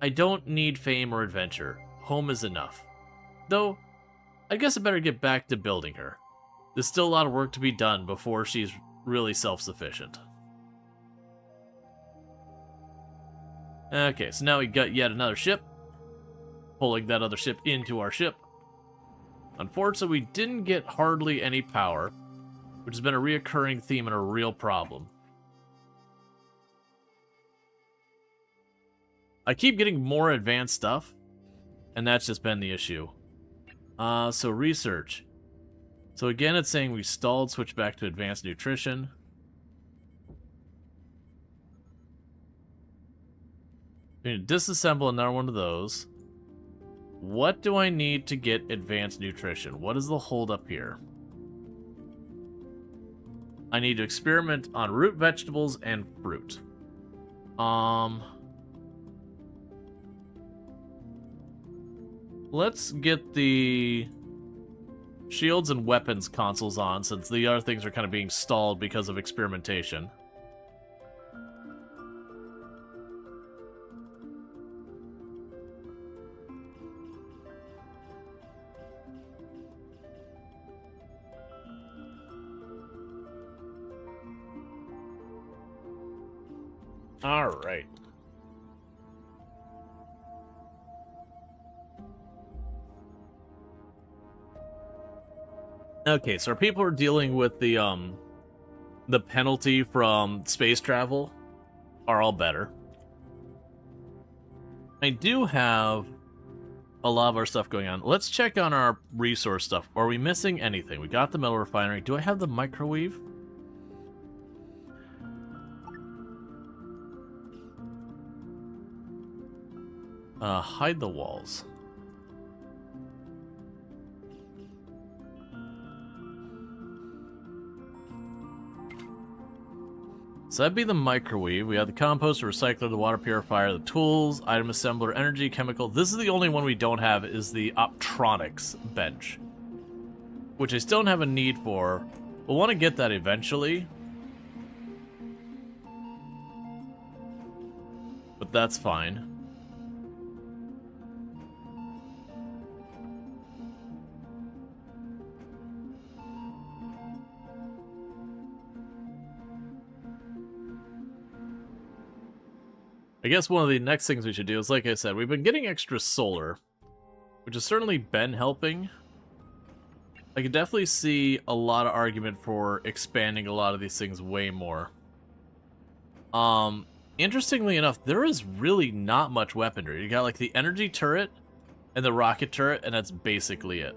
I don't need fame or adventure. Home is enough. Though, I guess I better get back to building her. There's still a lot of work to be done before she's really self-sufficient. Okay, so now we got yet another ship. Pulling that other ship into our ship. Unfortunately, we didn't get hardly any power, which has been a reoccurring theme and a real problem. I keep getting more advanced stuff, and that's just been the issue. So research. So again, it's saying we stalled, switch back to advanced nutrition. We need to disassemble another one of those. What do I need to get advanced nutrition? What is the holdup here? I need to experiment on root vegetables and fruit. Let's get the shields and weapons consoles on, since the other things are kind of being stalled because of experimentation. Alright. Okay, so our people are dealing with the penalty from space travel are all better. I do have a lot of our stuff going on. Let's check on our resource stuff. Are we missing anything? We got the metal refinery. Do I have the microwave? Hide the walls. So that'd be the microwave. We have the composter, recycler, the water purifier, the tools, item assembler, energy, chemical. This is the only one we don't have, is the optronics bench, which I still don't have a need for. We'll want to get that eventually, but that's fine. I guess one of the next things we should do is, like I said, we've been getting extra solar, which has certainly been helping. I can definitely see a lot of argument for expanding a lot of these things way more. Interestingly enough, there is really not much weaponry. You got like the energy turret and the rocket turret, and that's basically it.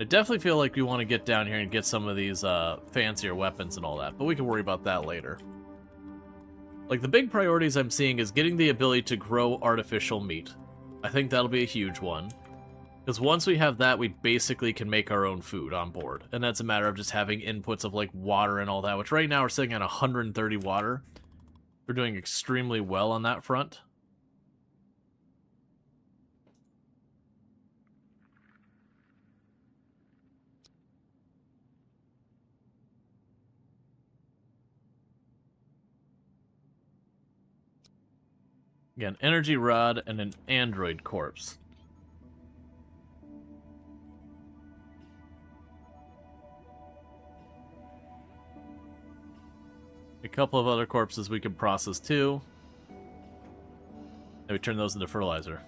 I definitely feel like we want to get down here and get some of these fancier weapons and all that, but we can worry about that later. Like, the big priorities I'm seeing is getting the ability to grow artificial meat. I think that'll be a huge one. Because once we have that, we basically can make our own food on board. And that's a matter of just having inputs of, like, water and all that, which right now we're sitting at 130 water. We're doing extremely well on that front. Again, energy rod and an android corpse. A couple of other corpses we can process too. And we turn those into fertilizer.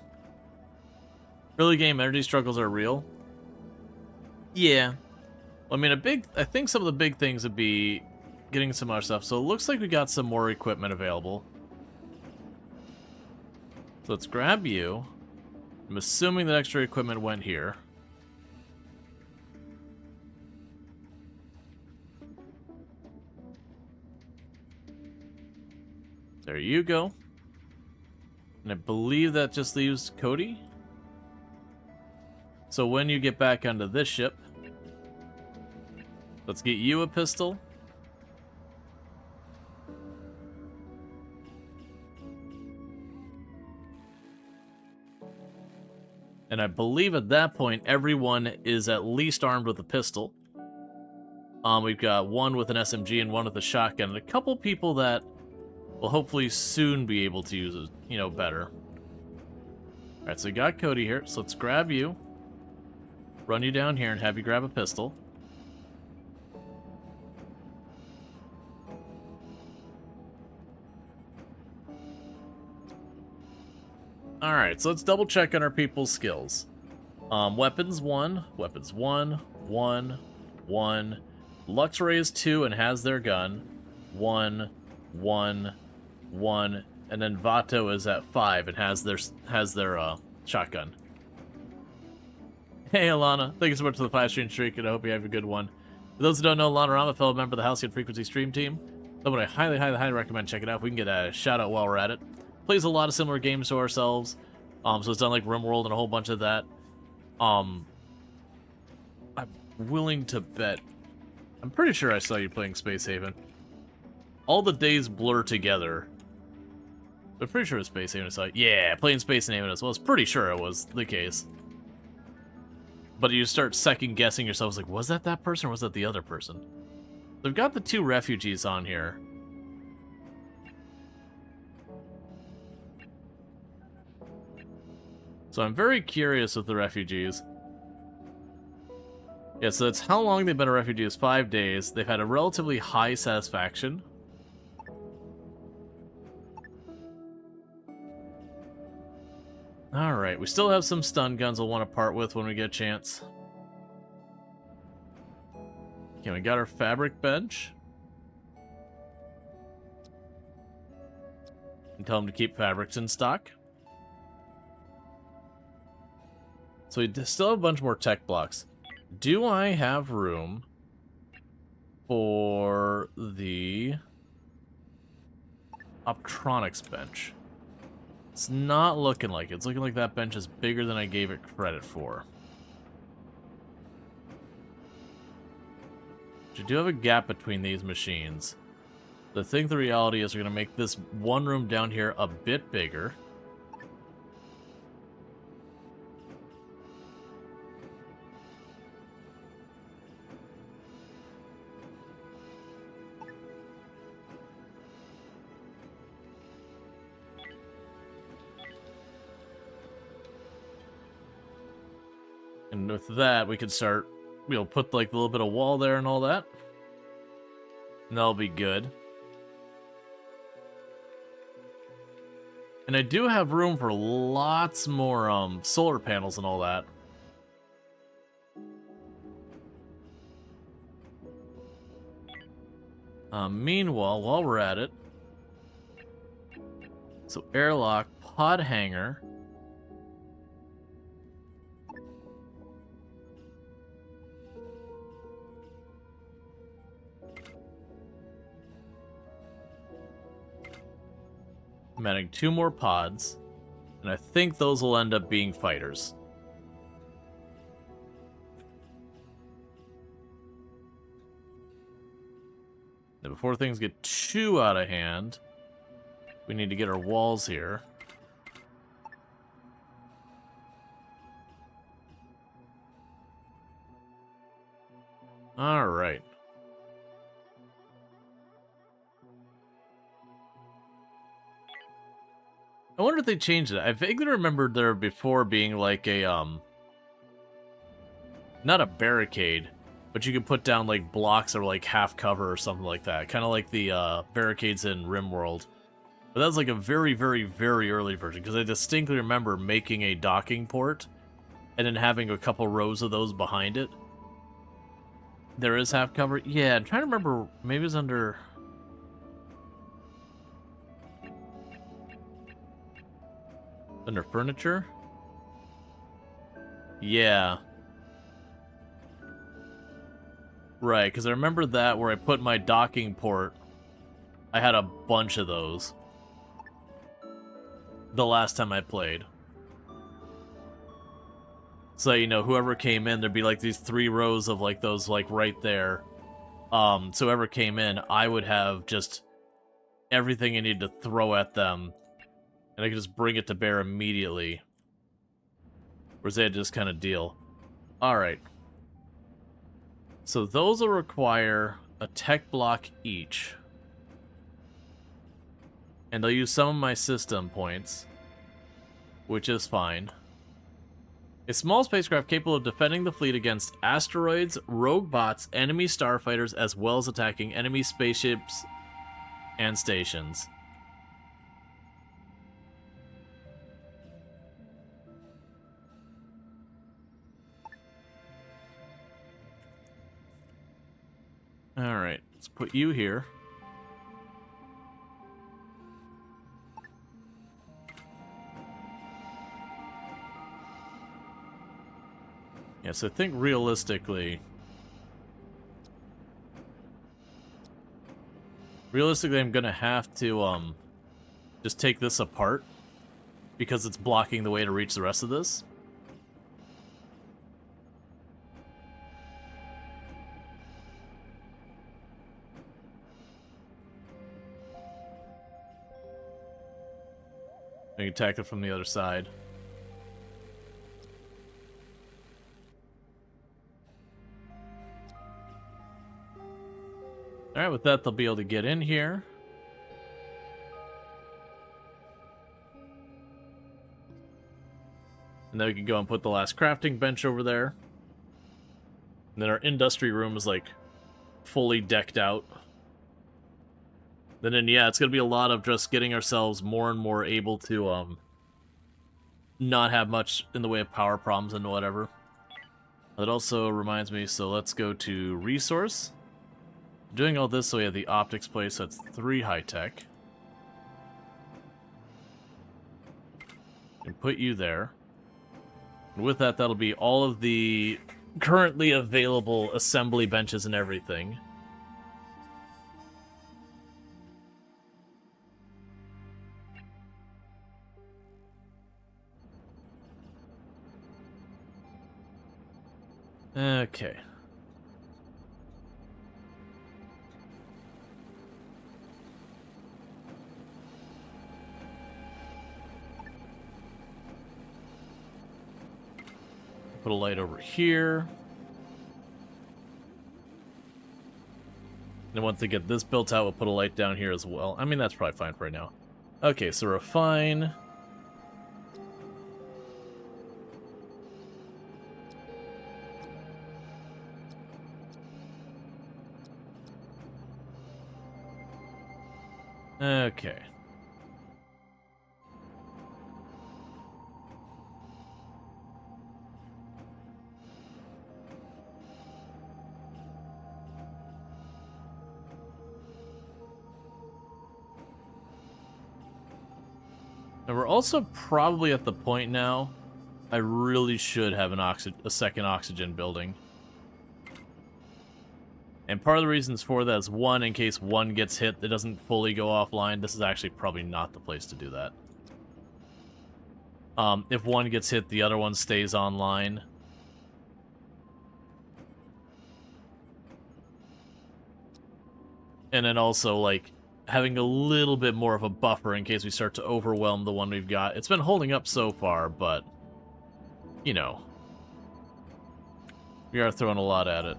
Early game energy struggles are real. Yeah. Well, I mean, I think some of the big things would be getting some other stuff. So it looks like we got some more equipment available. So let's grab you. I'm assuming that extra equipment went here. There you go. And I believe that just leaves Cody. So when you get back onto this ship, let's get you a pistol. And I believe at that point, everyone is at least armed with a pistol. We've got one with an SMG and one with a shotgun, and a couple people that will hopefully soon be able to use it, you know, better. Alright, so we got Cody here, so let's grab you, run you down here, and have you grab a pistol. Alright, so let's double check on our people's skills. Weapons 1, weapons 1, 1, 1. Luxray is 2 and has their gun. 1, 1, 1. And then Vato is at 5 and has their shotgun. Hey Alana, thank you so much for the 5-stream streak, and I hope you have a good one. For those who don't know, Alana, I'm a fellow member of the House Good Frequency stream team. Someone I highly, highly, highly recommend checking it out. We can get a shout out while we're at it. Plays a lot of similar games to ourselves. So it's done like RimWorld and a whole bunch of that. I'm willing to bet. I'm pretty sure I saw you playing Space Haven. All the days blur together. I'm pretty sure it was Space Haven I saw. Yeah, playing Space Haven as well. I was pretty sure it was the case. But you start second guessing yourself, like, was that person or was that the other person? They've got the 2 refugees on here. So I'm very curious with the refugees. Yeah, so that's how long they've been a refugee is 5 days. They've had a relatively high satisfaction. Alright, we still have some stun guns we'll want to part with when we get a chance. Okay, we got our fabric bench. And tell them to keep fabrics in stock. So we still have a bunch more tech blocks. Do I have room for the optronics bench? It's not looking like it. It's looking like that bench is bigger than I gave it credit for. you do have a gap between these machines. I think the reality is we're going to make this one room down here a bit bigger. And with that, we could start, put like a little bit of wall there and all that. And that'll be good. And I do have room for lots more solar panels and all that. Meanwhile, while we're at it, so airlock, pod hangar. I'm adding 2 more pods, and I think those will end up being fighters. Now, before things get too out of hand, we need to get our walls here. All right. I wonder if they changed it. I vaguely remembered there before being like a, not a barricade, but you could put down like blocks or like half cover or something like that. Kind of like the barricades in RimWorld. But that was like a very, very, very early version, because I distinctly remember making a docking port and then having a couple rows of those behind it. There is half cover. Yeah, I'm trying to remember. Maybe it's under... Under furniture? Yeah. Right, because I remember that where I put my docking port. I had a bunch of those. The last time I played. So, whoever came in, there'd be like these 3 rows of like those like right there. So whoever came in, I would have just everything I need to throw at them. And I could just bring it to bear immediately. Whereas they had to just kind of deal. Alright. So those will require a tech block each. And they'll use some of my system points. Which is fine. A small spacecraft capable of defending the fleet against asteroids, rogue bots, enemy starfighters, as well as attacking enemy spaceships and stations. Alright, let's put you here. Yeah, so I think realistically... I'm gonna have to, just take this apart. Because it's blocking the way to reach the rest of this. I can attack it from the other side. Alright, with that, they'll be able to get in here. And then we can go and put the last crafting bench over there. And then our industry room is, like, fully decked out. Then, yeah, it's going to be a lot of just getting ourselves more and more able to, not have much in the way of power problems and whatever. That also reminds me, so let's go to resource. Doing all this, so we have the optics place, so that's 3 high-tech. And put you there. And with that, that'll be all of the currently available assembly benches and everything. Okay. Put a light over here. And once they get this built out, we'll put a light down here as well. I mean, that's probably fine for right now. Okay, so refine. Okay. And we're also probably at the point now, I really should have a second oxygen building. And part of the reasons for that is, one, in case one gets hit, it doesn't fully go offline. This is actually probably not the place to do that. If one gets hit, the other one stays online. And then also, like, having a little bit more of a buffer in case we start to overwhelm the one we've got. It's been holding up so far, but, you know, we are throwing a lot at it.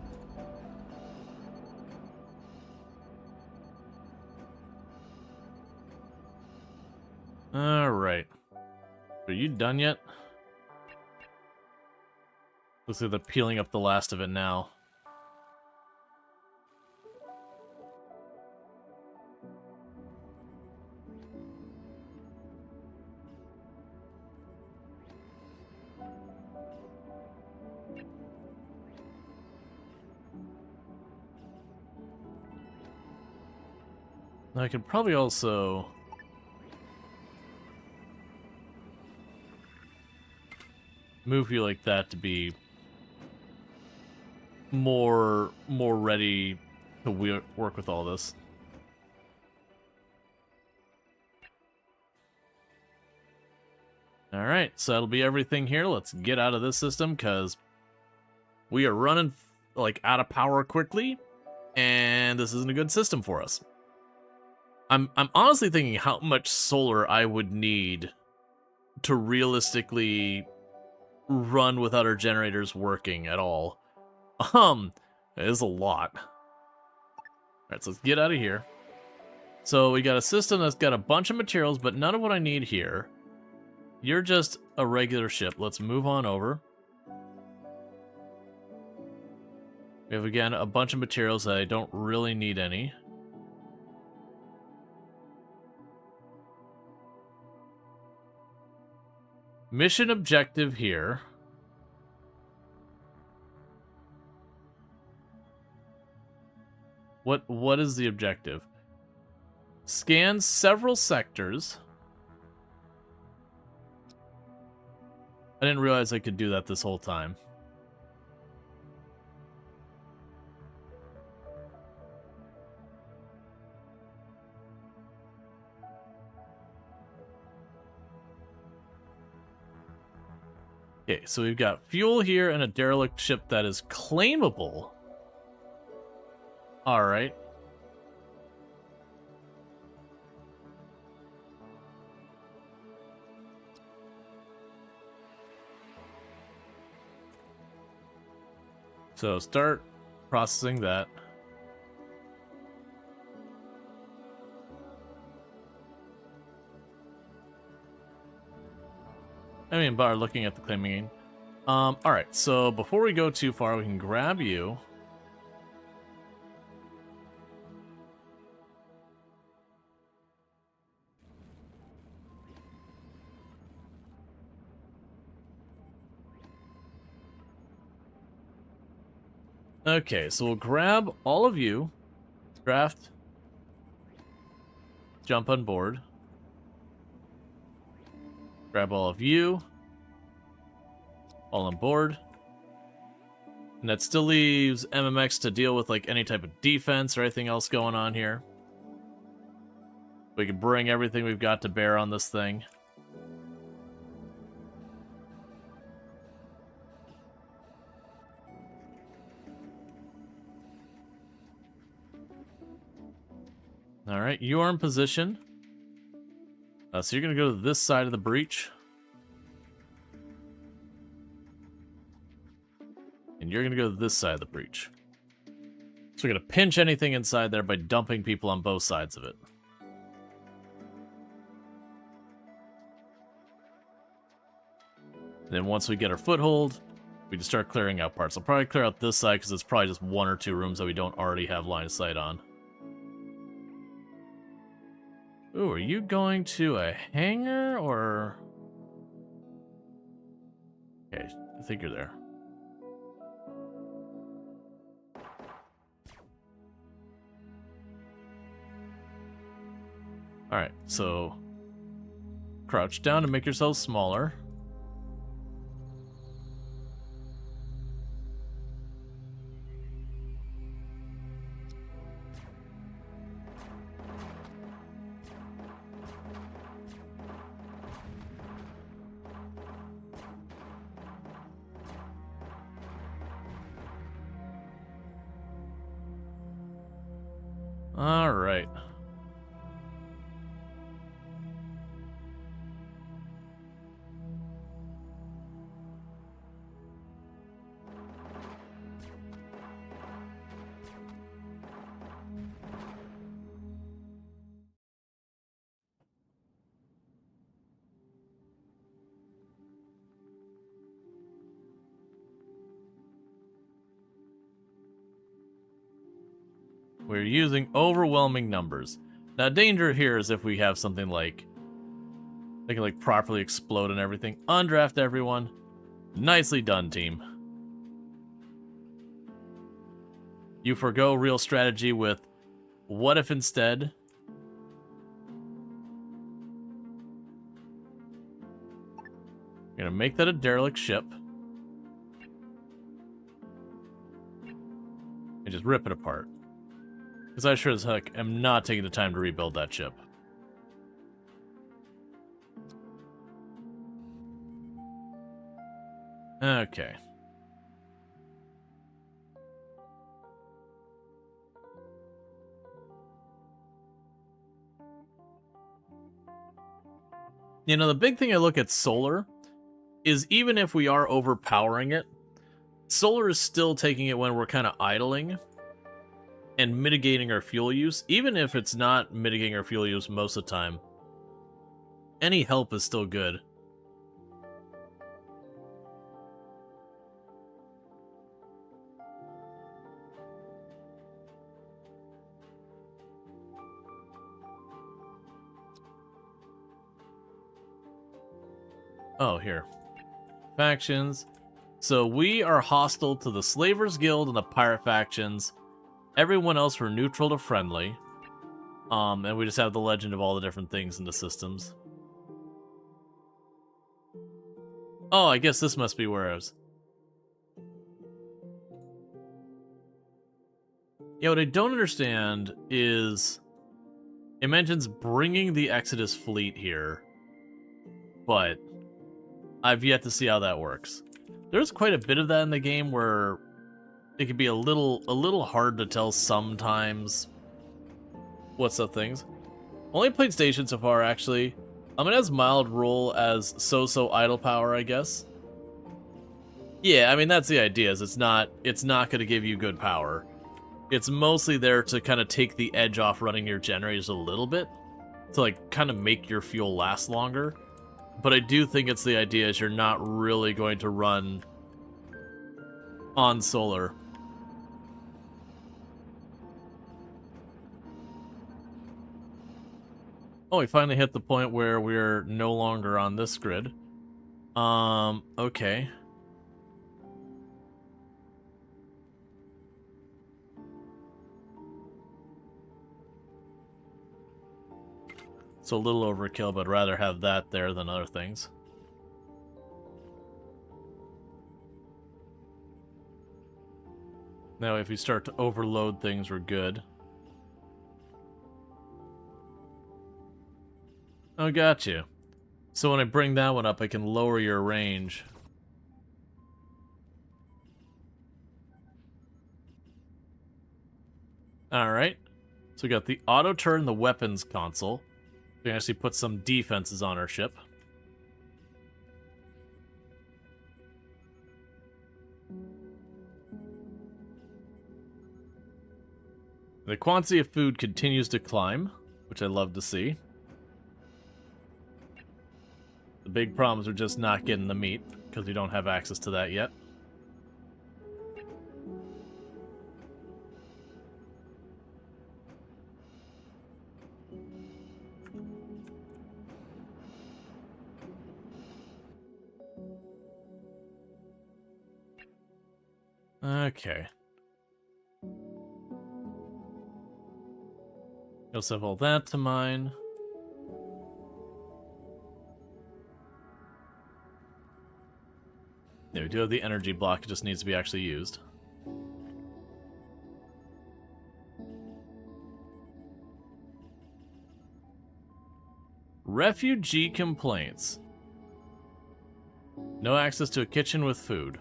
Alright. Are you done yet? Looks like they're peeling up the last of it now. I could probably also move you like that to be more ready to work with all this. Alright, so that'll be everything here. Let's get out of this system, because we are running, like, out of power quickly, and this isn't a good system for us. I'm honestly thinking how much solar I would need to realistically run without our generators working at all. It is a lot. Alright, so let's get out of here. So we got a system that's got a bunch of materials, but none of what I need here. You're just a regular ship. Let's move on over. We have, again, a bunch of materials that I don't really need any. Mission objective here. What is the objective? Scan several sectors. I didn't realize I could do that this whole time. Okay, so we've got fuel here and a derelict ship that is claimable. Alright. So start processing that. I mean, bar looking at the claiming. Alright, so before we go too far, we can grab you. Okay, so we'll grab all of you, draft, jump on board, grab all of you, all on board, and that still leaves MMX to deal with, like, any type of defense or anything else going on here. We can bring everything we've got to bear on this thing. Alright, you are in position. So you're going to go to this side of the breach. and you're going to go to this side of the breach. So we're going to pinch anything inside there by dumping people on both sides of it. And then once we get our foothold, we just start clearing out parts. I'll probably clear out this side because it's probably just 1 or 2 rooms that we don't already have line of sight on. Ooh, are you going to a hangar or... Okay, I think you're there. Alright, so... crouch down to make yourself smaller. All right. We're using overwhelming numbers. Now, danger here is if we have something like they can like properly explode and everything. Undraft everyone. Nicely done, team. You forgo real strategy with what if instead? We're gonna make that a derelict ship. And just rip it apart. Because I sure as heck am not taking the time to rebuild that ship. Okay. You know, the big thing I look at solar is even if we are overpowering it, solar is still taking it when we're kind of idling and mitigating our fuel use. Even if it's not mitigating our fuel use most of the time, any help is still good. Oh, here. Factions. So we are hostile to the Slavers Guild and the Pirate factions. Everyone else we're neutral to friendly. And we just have the legend of all the different things in the systems. Oh, I guess this must be where I was. Yeah, what I don't understand is it mentions bringing the Exodus fleet here, but I've yet to see how that works. There's quite a bit of that in the game where it can be a little hard to tell sometimes what's up things. Only played Station so far, actually. It has mild role as so-so idle power, I guess. Yeah, I mean, that's the idea, is it's not going to give you good power. It's mostly there to kind of take the edge off running your generators a little bit, to like kind of make your fuel last longer. But I do think it's the idea is you're not really going to run on solar. Oh, we finally hit the point where we're no longer on this grid. Okay. It's a little overkill, but I'd rather have that there than other things. Now, if we start to overload things, we're good. Oh, gotcha. So when I bring that one up, I can lower your range. Alright. So we got the auto turn, the weapons console. We can actually put some defenses on our ship. The quantity of food continues to climb, which I love to see. The big problems are just not getting the meat, because we don't have access to that yet. Okay. We also have all that to mine. Yeah, we do have the energy block, it just needs to be actually used. Refugee complaints. No access to a kitchen with food.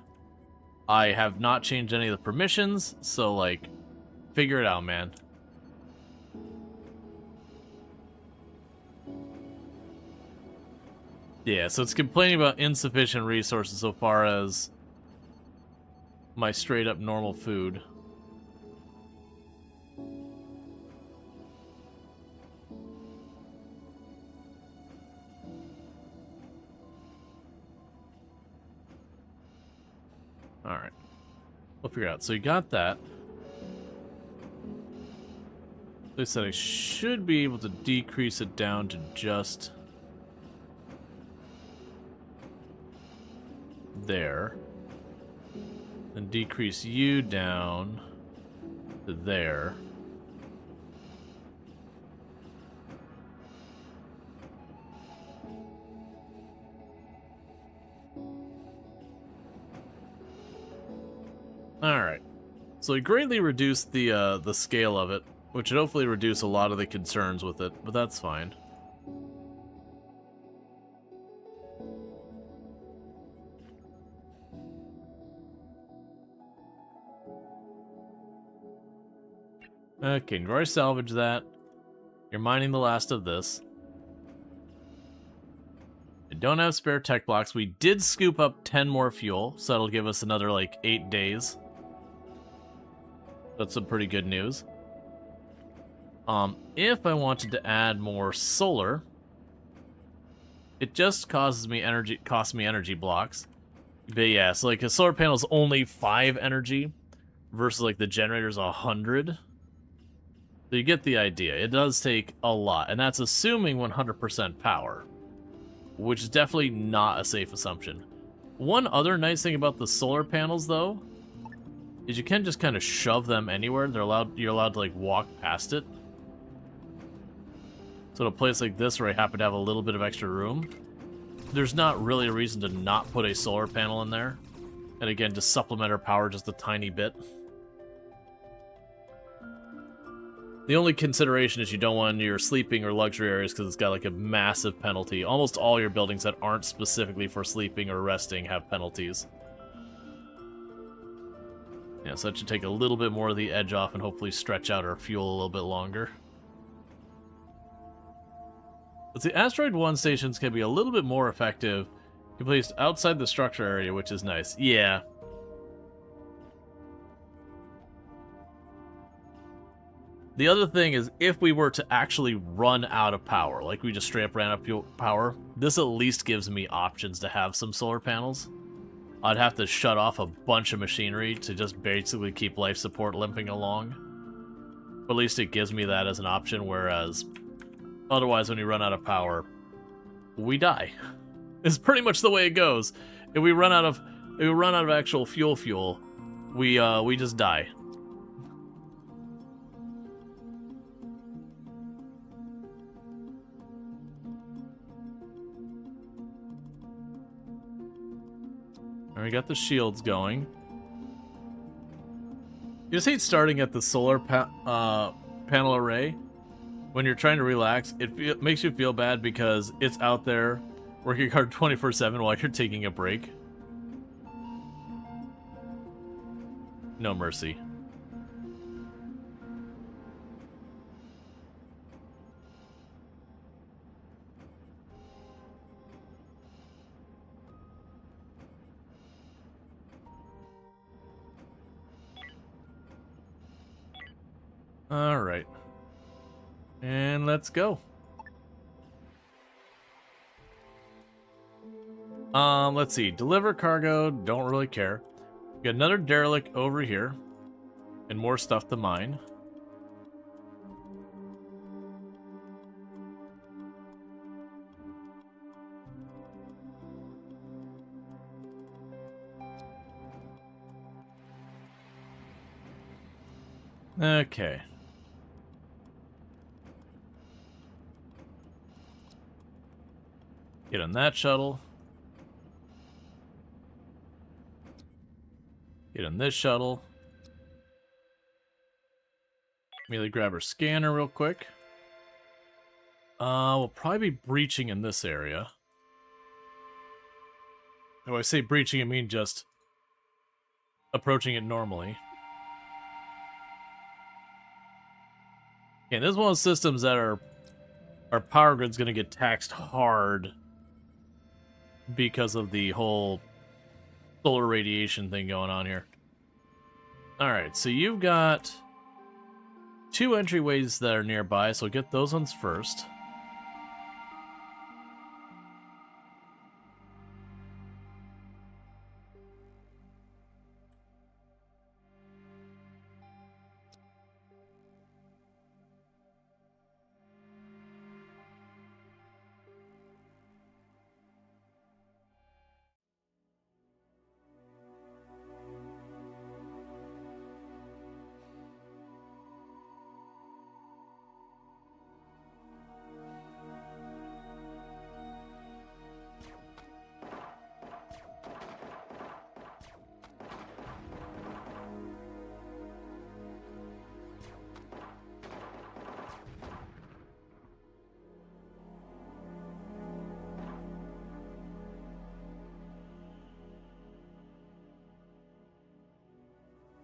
I have not changed any of the permissions, so, like, figure it out, man. Yeah, so it's complaining about insufficient resources so far as my straight-up normal food. Alright. We'll figure it out. So you got that. They said I should be able to decrease it down to just there. And decrease you down to there. Alright. So we greatly reduced the scale of it, which should hopefully reduce a lot of the concerns with it, but that's fine. Okay, you've already salvaged that. You're mining the last of this. I don't have spare tech blocks. We did scoop up 10 more fuel, so that'll give us another, like, 8 days. That's some pretty good news. If I wanted to add more solar, it just costs me energy blocks. But yeah, so like a solar panel is only 5 energy versus like the generator's 100. So you get the idea. It does take a lot, and that's assuming 100% power, which is definitely not a safe assumption. One other nice thing about the solar panels, though, is you can just kind of shove them anywhere. You're allowed to like walk past it. So at a place like this where I happen to have a little bit of extra room, there's not really a reason to not put a solar panel in there. And again, just supplement our power just a tiny bit. The only consideration is you don't want your sleeping or luxury areas because it's got like a massive penalty. Almost all your buildings that aren't specifically for sleeping or resting have penalties. Yeah, so that should take a little bit more of the edge off and hopefully stretch out our fuel a little bit longer. But the Asteroid 1 stations can be a little bit more effective. Can be placed outside the structure area, which is nice. Yeah. The other thing is, if we were to actually run out of power, like we just straight up ran out of power, this at least gives me options to have some solar panels. I'd have to shut off a bunch of machinery to just basically keep life support limping along. But at least it gives me that as an option, whereas otherwise when we run out of power, we die. It's pretty much the way it goes. If we run out of actual fuel, we just die. And we got the shields going. You just hate starting at the solar panel array. When you're trying to relax, it makes you feel bad because it's out there working hard 24/7 while you're taking a break. No mercy. Alright. And let's go. Let's see. Deliver cargo, don't really care. Got another derelict over here. And more stuff to mine. Okay. Get on that shuttle. Get on this shuttle. Immediately grab our scanner real quick. We'll probably be breaching in this area. When I say breaching, I mean just approaching it normally. And this is one of those systems that our power grid's going to get taxed hard because of the whole solar radiation thing going on here. Alright, so you've got 2 entryways that are nearby, so get those ones first.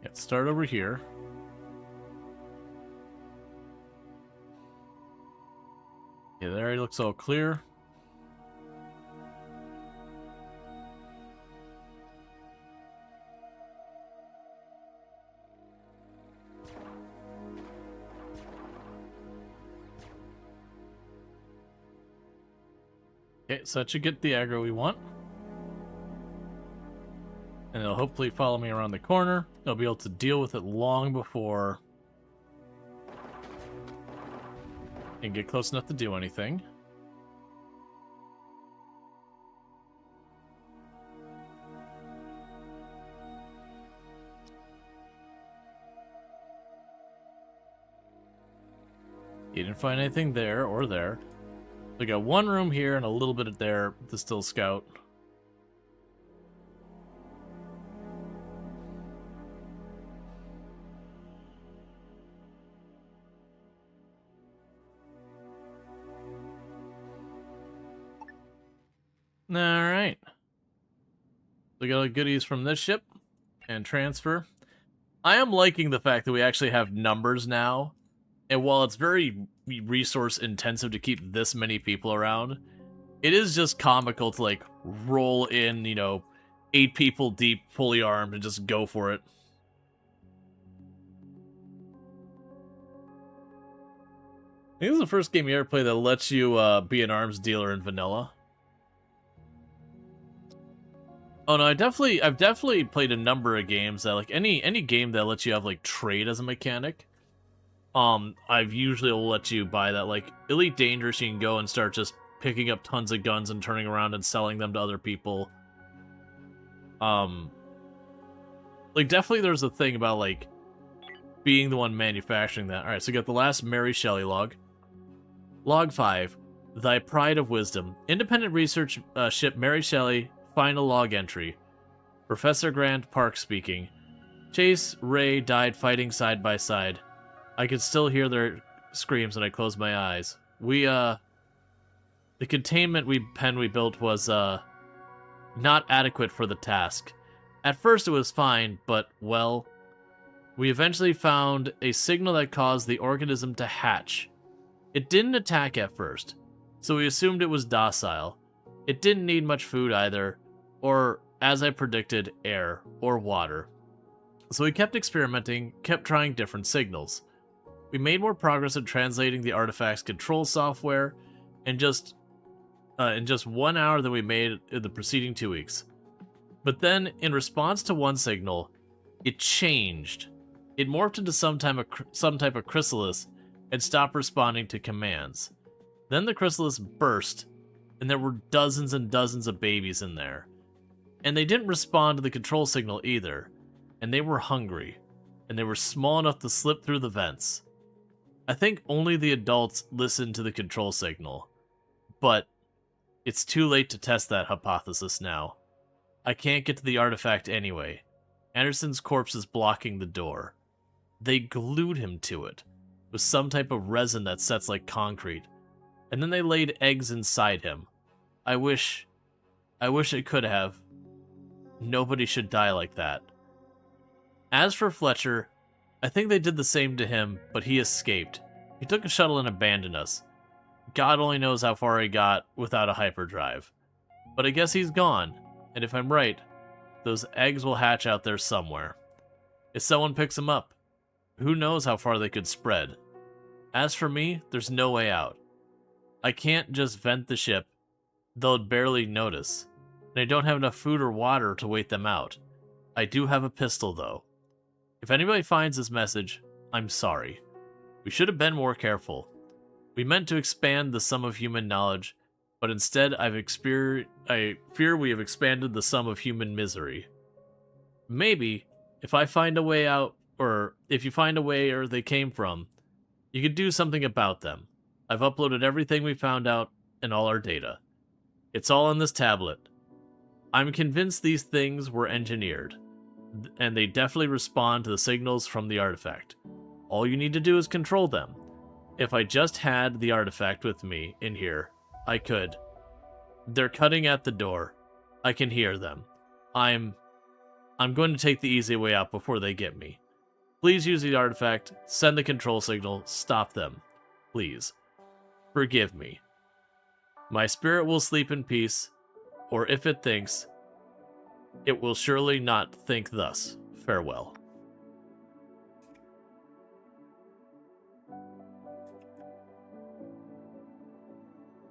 Let's start over here. Yeah, there he looks all clear. Okay, so that should get the aggro we want. And it'll hopefully follow me around the corner. I'll be able to deal with it long before and get close enough to do anything. You didn't find anything there or there. We got one room here and a little bit there to still scout. Alright. We got goodies from this ship and transfer. I am liking the fact that we actually have numbers now. And while it's very resource intensive to keep this many people around, it is just comical to like roll in, you know, 8 people deep, fully armed, and just go for it. I think this is the first game you ever play that lets you be an arms dealer in vanilla. Oh no, I've definitely played a number of games that like any game that lets you have like trade as a mechanic. I've usually will let you buy that. Like Elite Dangerous, you can go and start just picking up tons of guns and turning around and selling them to other people. Like definitely there's a thing about like being the one manufacturing that. Alright, so we got the last Mary Shelley log. Log 5. Thy Pride of Wisdom. Independent research ship Mary Shelley. Final log entry. Professor Grant Park speaking. Chase, Ray died fighting side by side. I could still hear their screams when I closed my eyes. The containment pen we built was, not adequate for the task. At first it was fine, but, well, we eventually found a signal that caused the organism to hatch. It didn't attack at first, so we assumed it was docile. It didn't need much food either, or, as I predicted, air or water. So we kept experimenting, kept trying different signals. We made more progress in translating the artifact's control software in just 1 hour than we made in the preceding 2 weeks. But then, in response to one signal, it changed. It morphed into some type of chrysalis and stopped responding to commands. Then the chrysalis burst, and there were dozens and dozens of babies in there. And they didn't respond to the control signal either, and they were hungry, and they were small enough to slip through the vents. I think only the adults listened to the control signal, but it's too late to test that hypothesis now. I can't get to the artifact anyway. Anderson's corpse is blocking the door. They glued him to it, with some type of resin that sets like concrete, and then they laid eggs inside him. I wish I could have. Nobody should die like that. As for Fletcher, I think they did the same to him, but he escaped. He took a shuttle and abandoned us. God only knows how far he got without a hyperdrive. But I guess he's gone, and if I'm right, those eggs will hatch out there somewhere. If someone picks them up, who knows how far they could spread. As for me, there's no way out. I can't just vent the ship. They'll barely notice. And I don't have enough food or water to wait them out. I do have a pistol, though. If anybody finds this message, I'm sorry. We should have been more careful. We meant to expand the sum of human knowledge, but instead I fear we have expanded the sum of human misery. Maybe, if I find a way out, or if you find a way where they came from, you could do something about them. I've uploaded everything we found out and all our data. It's all on this tablet. I'm convinced these things were engineered, and they definitely respond to the signals from the artifact. All you need to do is control them. If I just had the artifact with me in here, I could. They're cutting at the door. I can hear them. I'm going to take the easy way out before they get me. Please use the artifact, send the control signal, stop them. Please. Forgive me. My spirit will sleep in peace, or if it thinks, it will surely not think thus. Farewell.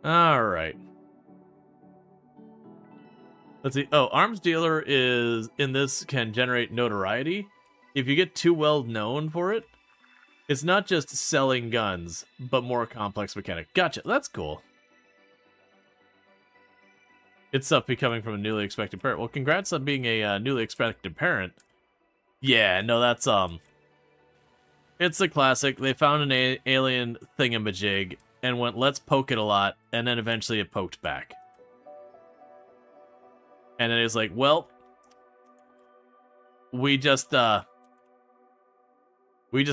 Alright. Let's see. Oh, arms dealer is, in this, can generate notoriety. If you get too well known for it, it's not just selling guns, but more complex mechanic. Gotcha. That's cool. It's stuff becoming from a newly expected parent. Well, congrats on being a newly expected parent. Yeah, no, that's, it's a classic. They found an alien thingamajig and went, let's poke it a lot, and then eventually it poked back. And then it's like, well, we just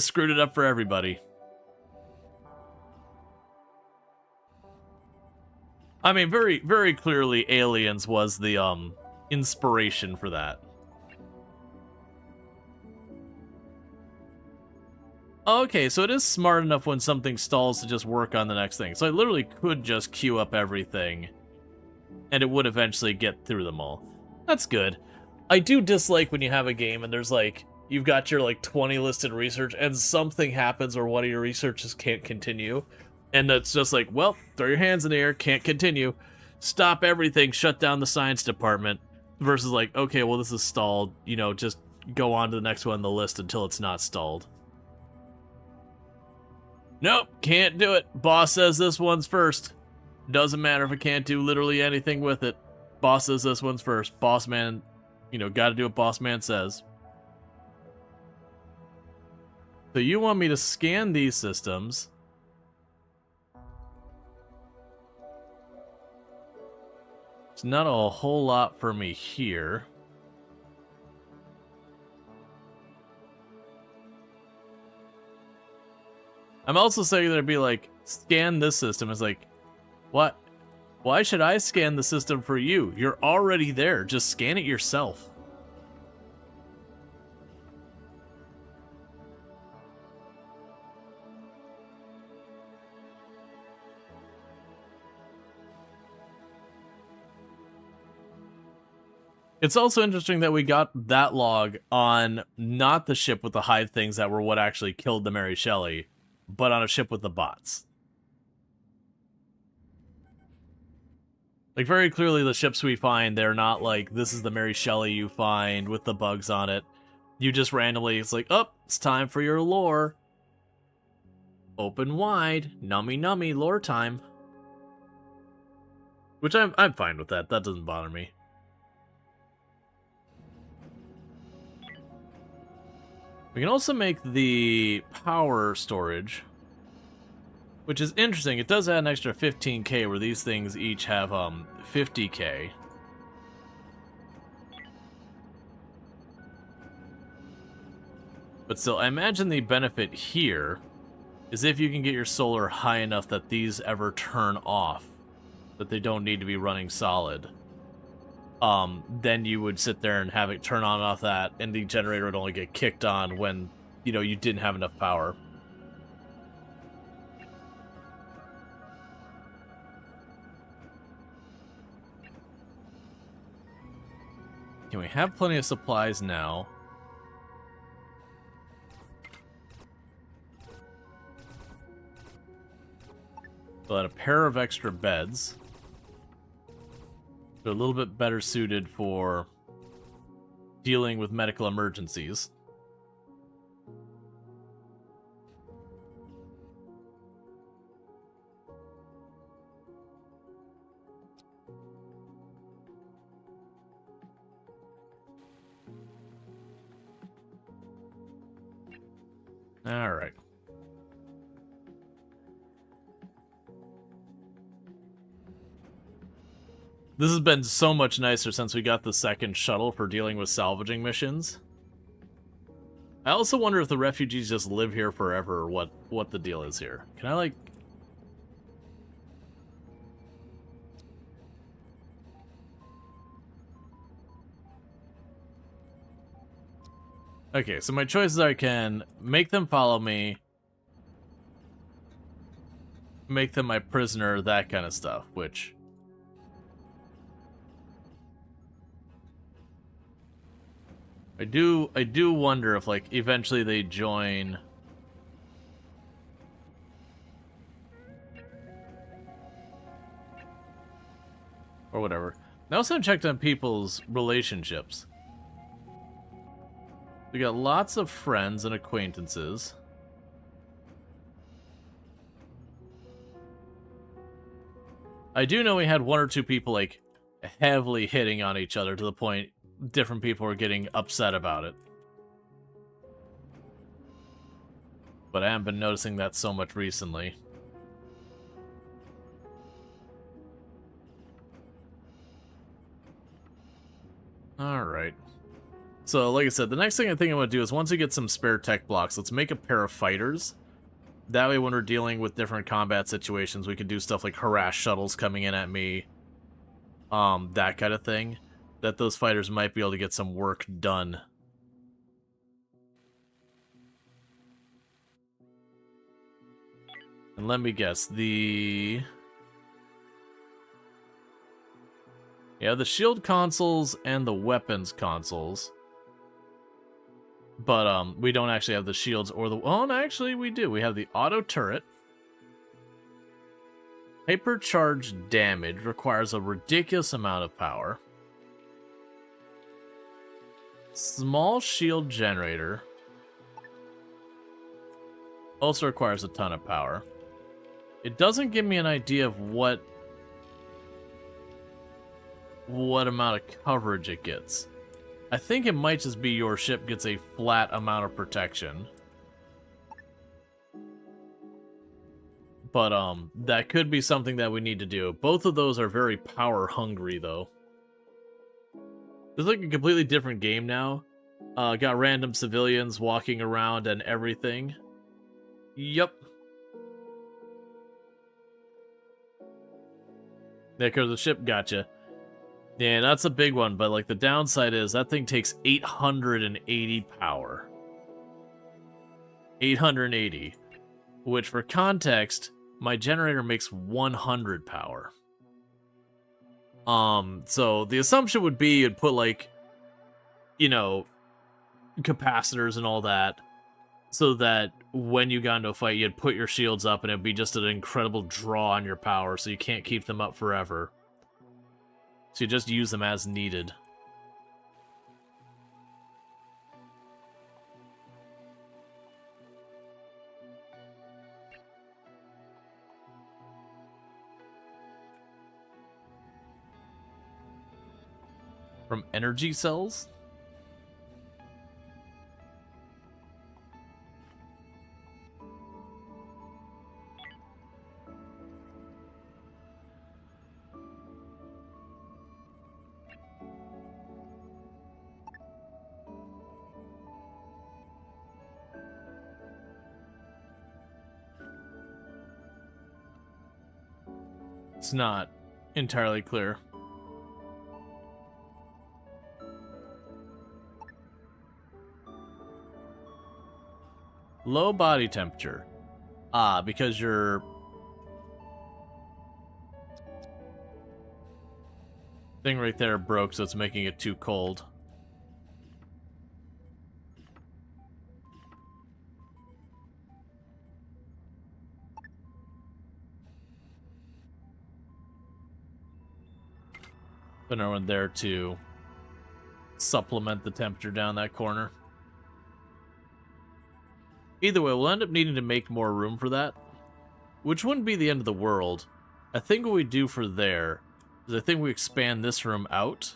screwed it up for everybody. I mean, very, very clearly Aliens was the, inspiration for that. Okay, so it is smart enough when something stalls to just work on the next thing. So I literally could just queue up everything, and it would eventually get through them all. That's good. I do dislike when you have a game and there's like, you've got your like 20 listed research and something happens or one of your researches can't continue. And it's just like, well, throw your hands in the air, can't continue. Stop everything, shut down the science department. Versus like, okay, well this is stalled, you know, just go on to the next one on the list until it's not stalled. Nope, can't do it. Boss says this one's first. Doesn't matter if I can't do literally anything with it. Boss says this one's first. Boss man, you know, gotta do what boss man says. So you want me to scan these systems. It's not a whole lot for me here. I'm also saying that it'd be like, scan this system. It's like, what? Why should I scan the system for you? You're already there. Just scan it yourself. It's also interesting that we got that log on not the ship with the hide things that were what actually killed the Mary Shelley, but on a ship with the bots. Like, very clearly the ships we find, they're not like, this is the Mary Shelley you find with the bugs on it. You just randomly, it's like, oh, it's time for your lore. Open wide, nummy nummy, lore time. Which I'm fine with that. That doesn't bother me. We can also make the power storage, which is interesting. It does add an extra 15k, where these things each have 50k. But still, I imagine the benefit here is if you can get your solar high enough that these ever turn off, that they don't need to be running solid. Then you would sit there and have it turn on and off that, and the generator would only get kicked on when, you know, you didn't have enough power. Can we have plenty of supplies now? We'll add a pair of extra beds. They're a little bit better suited for dealing with medical emergencies. All right. This has been so much nicer since we got the second shuttle for dealing with salvaging missions. I also wonder if the refugees just live here forever, or what the deal is here. Can I, like... Okay, so my choices are I can make them follow me, make them my prisoner, that kind of stuff, which... I do wonder if, like, eventually they join... Or whatever. I also checked on people's relationships. We got lots of friends and acquaintances. I do know we had one or two people, like, heavily hitting on each other to the point different people were getting upset about it. But I haven't been noticing that so much recently. Alright. So, like I said, the next thing I think I'm going to do is once we get some spare tech blocks, let's make a pair of fighters. That way when we're dealing with different combat situations, we can do stuff like harass shuttles coming in at me. That kind of thing. That those fighters might be able to get some work done. And let me guess, the shield consoles and the weapons consoles. But we don't actually have the shields or the... Oh, no, actually we do. We have the auto turret. Hypercharged damage requires a ridiculous amount of power. Small shield generator also requires a ton of power. It doesn't give me an idea of what amount of coverage it gets. I think it might just be your ship gets a flat amount of protection. But that could be something that we need to do. Both of those are very power hungry though. It's like a completely different game now. Got random civilians walking around and everything. Yep. Yeah, because the ship gotcha. Yeah, that's a big one, but like the downside is that thing takes 880 power. 880. Which for context, my generator makes 100 power. So the assumption would be you'd put like, you know, capacitors and all that, so that when you got into a fight, you'd put your shields up and it'd be just an incredible draw on your power, so you can't keep them up forever. So you just use them as needed. From energy cells? It's not entirely clear. Low body temperature. Ah, because your thing right there broke, so it's making it too cold. Put another one there to supplement the temperature down that corner. Either way, we'll end up needing to make more room for that, which wouldn't be the end of the world. I think what we do for there is I think we expand this room out,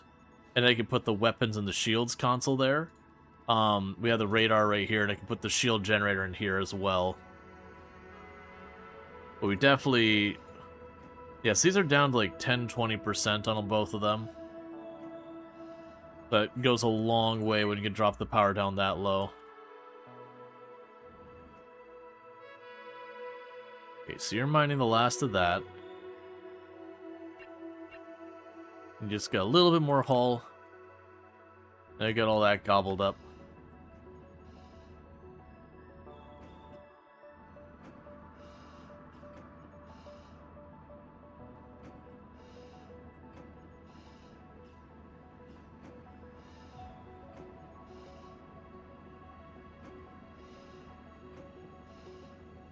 and I can put the weapons and the shields console there. We have the radar right here, and I can put the shield generator in here as well. But we definitely... Yes, these are down to like 10-20% on both of them. That goes a long way when you can drop the power down that low. Okay, so you're mining the last of that. You just got a little bit more hull. Now you got all that gobbled up.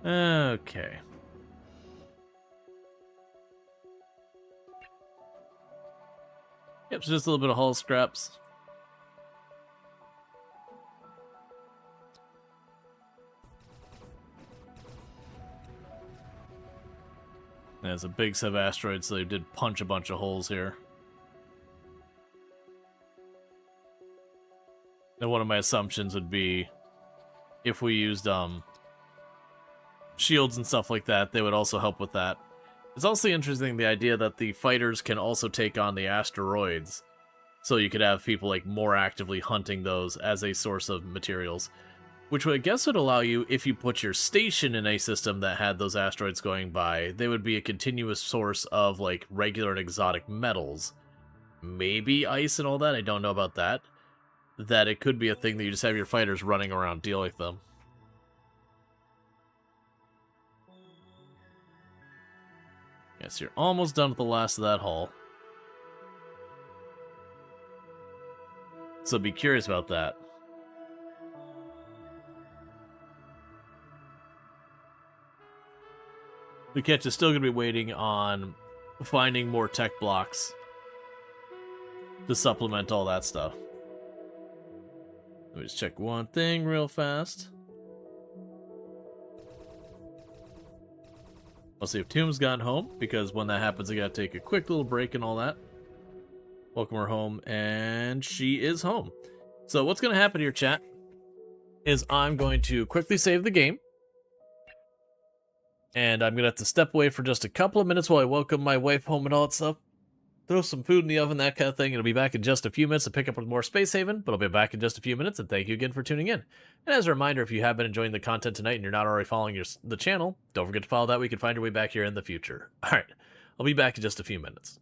Okay. Yep, so just a little bit of hull scraps. And it's a big set of asteroids, so they did punch a bunch of holes here. And one of my assumptions would be if we used shields and stuff like that, they would also help with that. It's also interesting, the idea that the fighters can also take on the asteroids. So you could have people like more actively hunting those as a source of materials. Which I guess would allow you, if you put your station in a system that had those asteroids going by, they would be a continuous source of like regular and exotic metals. Maybe ice and all that, I don't know about that. That it could be a thing that you just have your fighters running around dealing with them. Yes, you're almost done with the last of that hull. So be curious about that. The catch is still going to be waiting on finding more tech blocks to supplement all that stuff. Let me just check one thing real fast. I'll see if Tomb's gotten home, because when that happens, I gotta take a quick little break and all that. Welcome her home, and she is home. So what's gonna happen here, chat, is I'm going to quickly save the game. And I'm gonna have to step away for just a couple of minutes while I welcome my wife home and all that stuff. Throw some food in the oven, that kind of thing. I'll be back in just a few minutes to pick up with more Space Haven, but I'll be back in just a few minutes, and thank you again for tuning in. And as a reminder, if you have been enjoying the content tonight and you're not already following the channel, don't forget to follow that. We can find your way back here in the future. Alright, I'll be back in just a few minutes.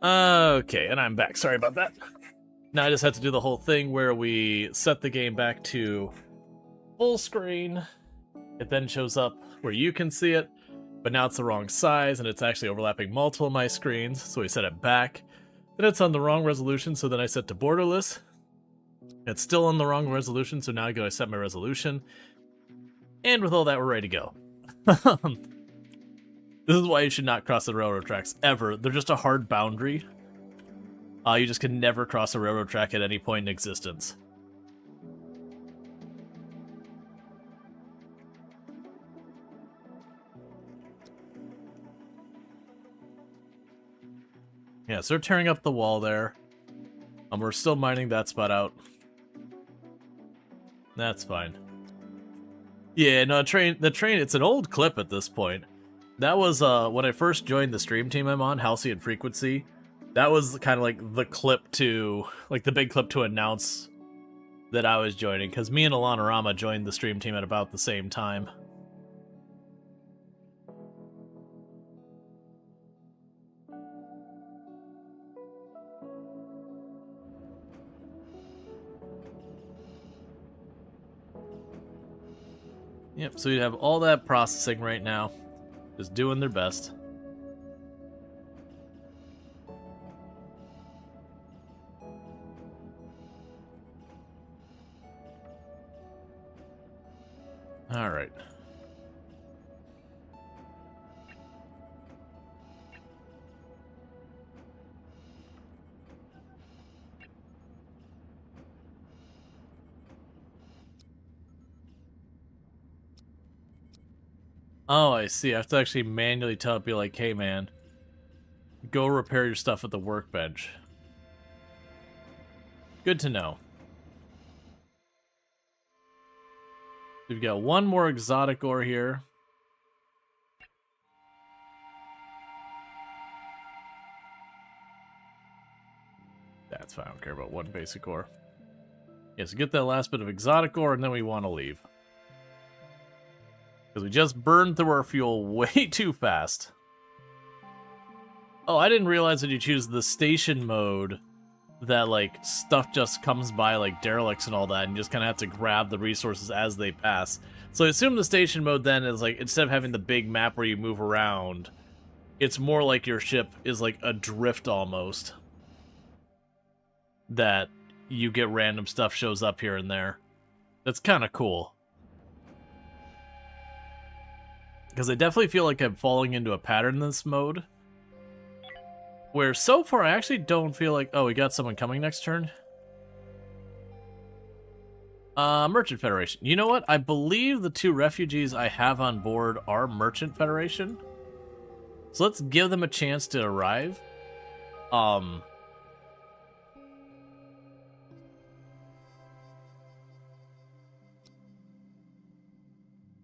Okay, and I'm back. Sorry about that. Now I just had to do the whole thing where we set the game back to full screen. It then shows up where you can see it, but now it's the wrong size and it's actually overlapping multiple of my screens, so we set it back. Then it's on the wrong resolution, so then I set to borderless. It's still on the wrong resolution, so now I go set my resolution. And with all that, we're ready to go. This is why you should not cross the railroad tracks, ever. They're just a hard boundary. You just can never cross a railroad track at any point in existence. Yeah, so they're tearing up the wall there. We're still mining that spot out. That's fine. Yeah, no, the train, it's an old clip at this point. That was when I first joined the stream team I'm on, Halcyon Frequency. That was kind of like the clip to, like the big clip to announce that I was joining, because me and Alana Rama joined the stream team at about the same time. Yep, so you have all that processing right now. Just doing their best. Alright. Oh, I see. I have to actually manually tell it, be like, hey man, go repair your stuff at the workbench. Good to know. We've got one more exotic ore here. That's fine, I don't care about one basic ore. Yeah, so get that last bit of exotic ore and then we want to leave. Because we just burned through our fuel way too fast. Oh, I didn't realize that you choose the station mode that, like, stuff just comes by, like derelicts and all that, and you just kind of have to grab the resources as they pass. So I assume the station mode then is, like, instead of having the big map where you move around, it's more like your ship is, like, adrift almost. That you get random stuff shows up here and there. That's kind of cool. Because I definitely feel like I'm falling into a pattern in this mode. Where so far I actually don't feel like... Oh, we got someone coming next turn? Merchant Federation. You know what? I believe the 2 refugees I have on board are Merchant Federation. So let's give them a chance to arrive.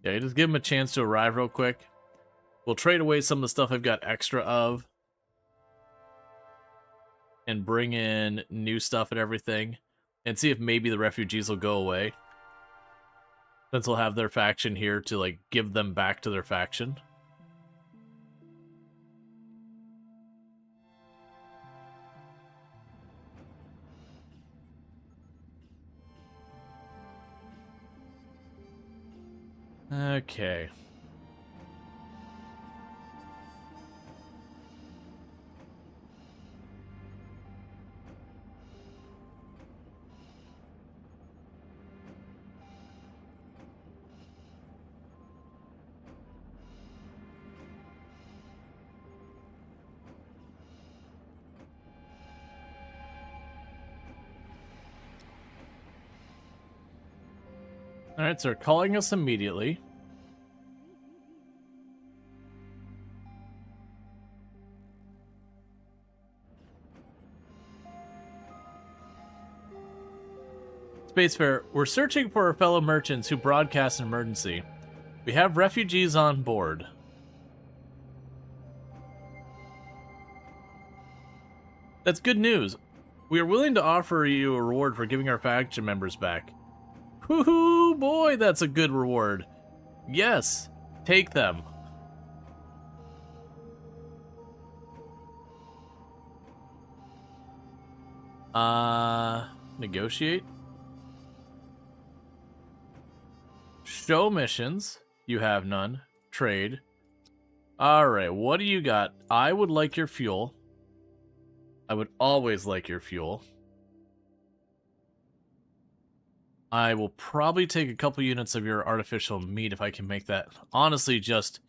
Yeah, just give them a chance to arrive real quick. We'll trade away some of the stuff I've got extra of. And bring in new stuff and everything. And see if maybe the refugees will go away. Since we'll have their faction here to, like, give them back to their faction. Okay. Alright, so they're calling us immediately. Spacefarer, we're searching for our fellow merchants who broadcast an emergency. We have refugees on board. That's good news. We are willing to offer you a reward for giving our faction members back. Woohoo, boy, that's a good reward. Yes, take them. Negotiate. Show missions. You have none. Trade. Alright, what do you got? I would like your fuel. I would always like your fuel. I will probably take a couple units of your artificial meat if I can make that. Honestly, just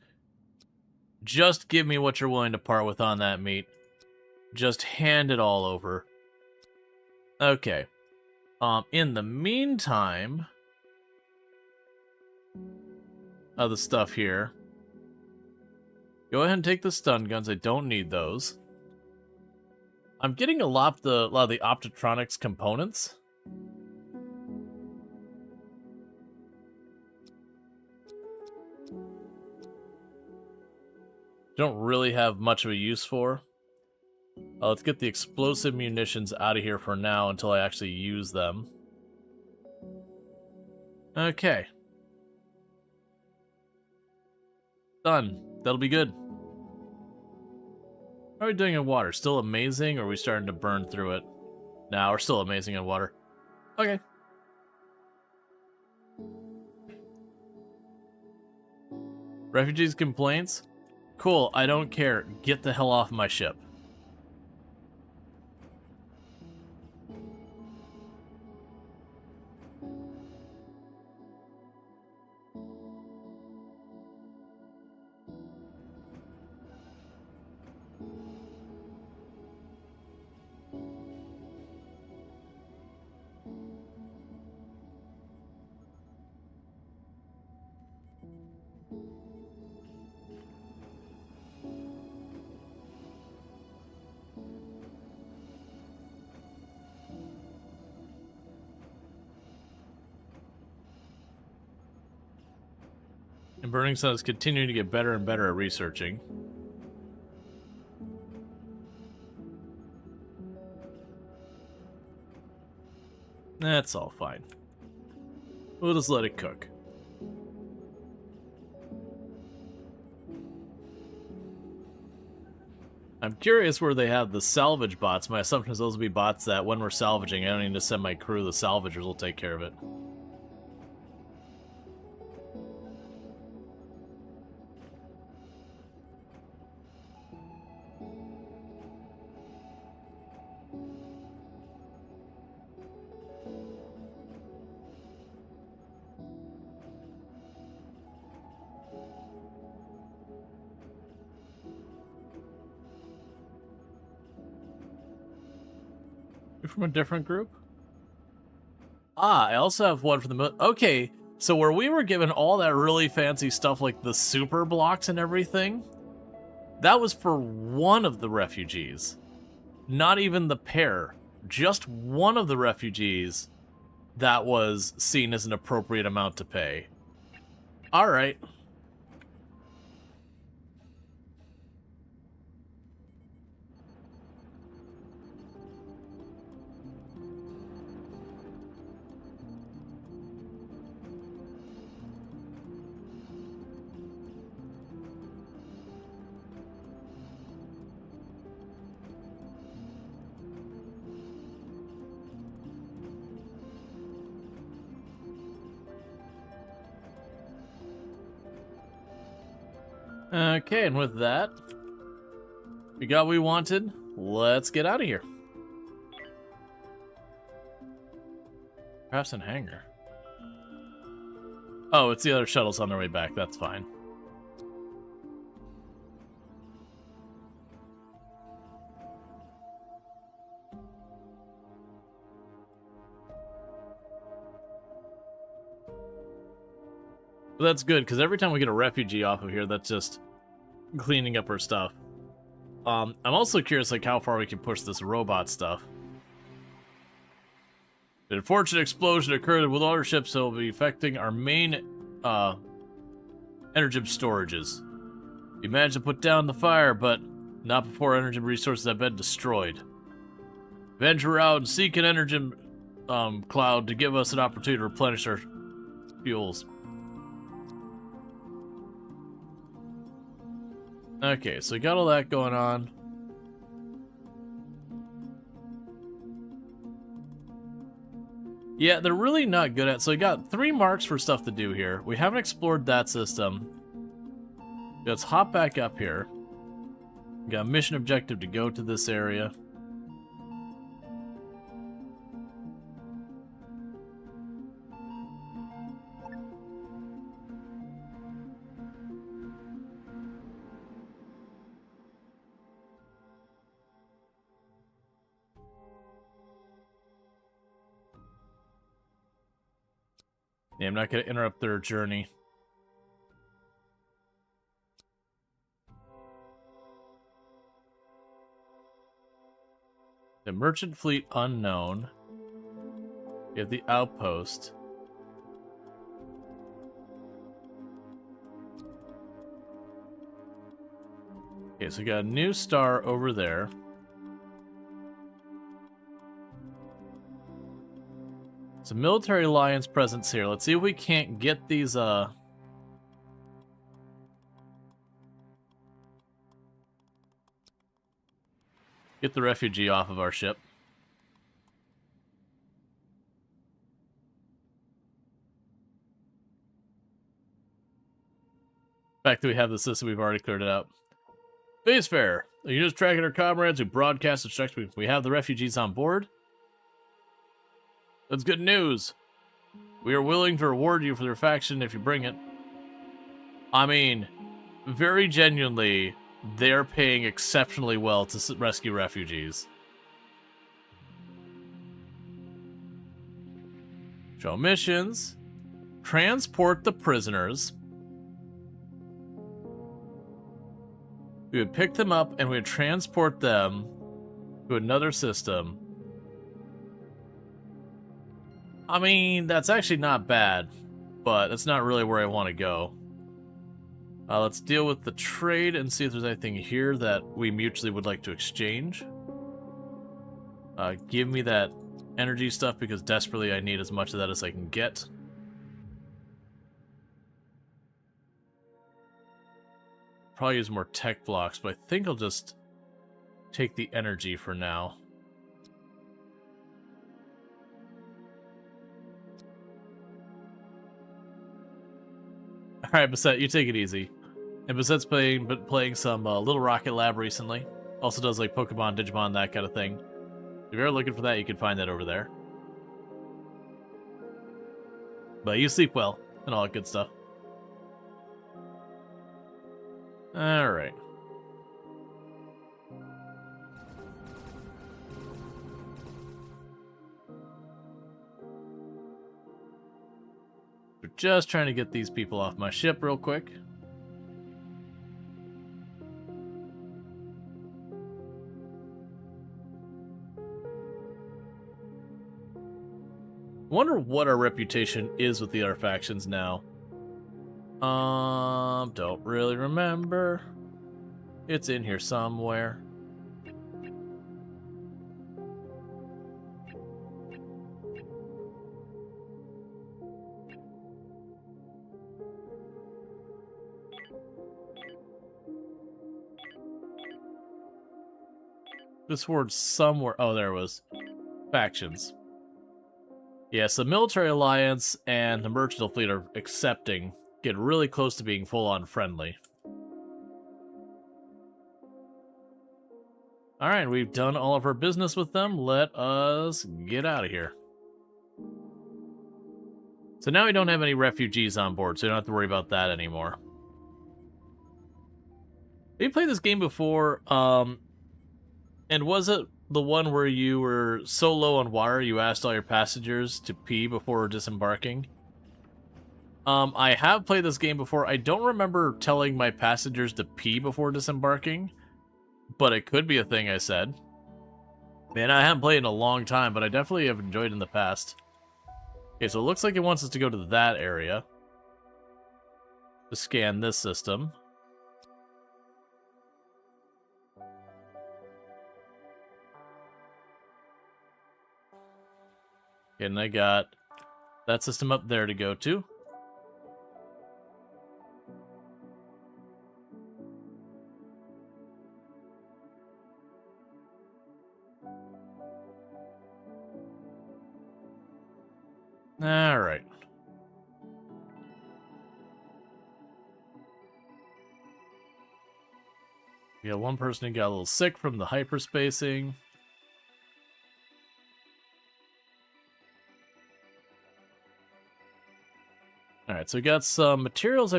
give me what you're willing to part with on that meat. Just hand it all over. Okay. In the meantime, other stuff here. Go ahead and take the stun guns. I don't need those. I'm getting a lot of the optotronics components. Don't really have much of a use for. Let's get the explosive munitions out of here for now until I actually use them. Okay. Done. That'll be good. How are we doing in water? Still amazing, or are we starting to burn through it? Nah, we're still amazing in water. Okay. Refugees' complaints? Cool, I don't care. Get the hell off my ship. And Burning Sun is continuing to get better and better at researching. That's all fine. We'll just let it cook. I'm curious where they have the salvage bots. My assumption is those will be bots that when we're salvaging, I don't need to send my crew. The salvagers will take care of it. You're from a different group? Ah, I also have one for the... Okay, so where we were given all that really fancy stuff like the super blocks and everything, that was for one of the refugees. Not even the pair. Just one of the refugees that was seen as an appropriate amount to pay. Alright. Okay, and with that, we got what we wanted. Let's get out of here. Perhaps in hangar. Oh, it's the other shuttles on their way back. That's fine. But that's good, because every time we get a refugee off of here, that's just cleaning up our stuff. I'm also curious, like, how far we can push this robot stuff. An unfortunate explosion occurred with all our ships, so it will be affecting our main, energy storages. We managed to put down the fire, but not before energy resources have been destroyed. Venture out and seek an energy, cloud to give us an opportunity to replenish our fuels. Okay, so we got all that going on. Yeah, they're really not good at. So we got 3 marks for stuff to do here. We haven't explored that system. Let's hop back up here. We got a mission objective to go to this area. Yeah, I'm not going to interrupt their journey. The merchant fleet unknown. We have the outpost. Okay, so we got a new star over there. It's a military alliance presence here. Let's see if we can't get these, get the refugee off of our ship. The fact that we have the system, we've already cleared it out. Base fare. Are you just tracking our comrades who broadcast instructions? We have the refugees on board. That's good news. We are willing to reward you for their faction if you bring it. I mean, very genuinely, they're paying exceptionally well to rescue refugees. Show missions. Transport the prisoners. We would pick them up and we would transport them to another system. I mean, that's actually not bad, but that's not really where I want to go. Let's deal with the trade and see if there's anything here that we mutually would like to exchange. Give me that energy stuff because desperately I need as much of that as I can get. Probably use more tech blocks, but I think I'll just take the energy for now. Alright, Bassett, you take it easy. And Bassette's playing some Little Rocket Lab recently. Also does like Pokemon, Digimon, that kind of thing. If you're looking for that, you can find that over there. But you sleep well, and all that good stuff. Alright. We're just trying to get these people off my ship real quick. Wonder what our reputation is with the other factions now. Don't really remember. It's in here somewhere. This word somewhere. Oh, there it was. Factions. Yes, the military alliance and the merchant fleet are accepting. Get really close to being full-on friendly. Alright, we've done all of our business with them. Let us get out of here. So now we don't have any refugees on board, so we don't have to worry about that anymore. We played this game before, and was it the one where you were so low on water you asked all your passengers to pee before disembarking? I have played this game before. I don't remember telling my passengers to pee before disembarking, but it could be a thing I said. Man, I haven't played in a long time, but I definitely have enjoyed it in the past. Okay, so it looks like it wants us to go to that area to scan this system. And I got that system up there to go to. Alright. We got one person who got a little sick from the hyperspacing. Alright, so we got some materials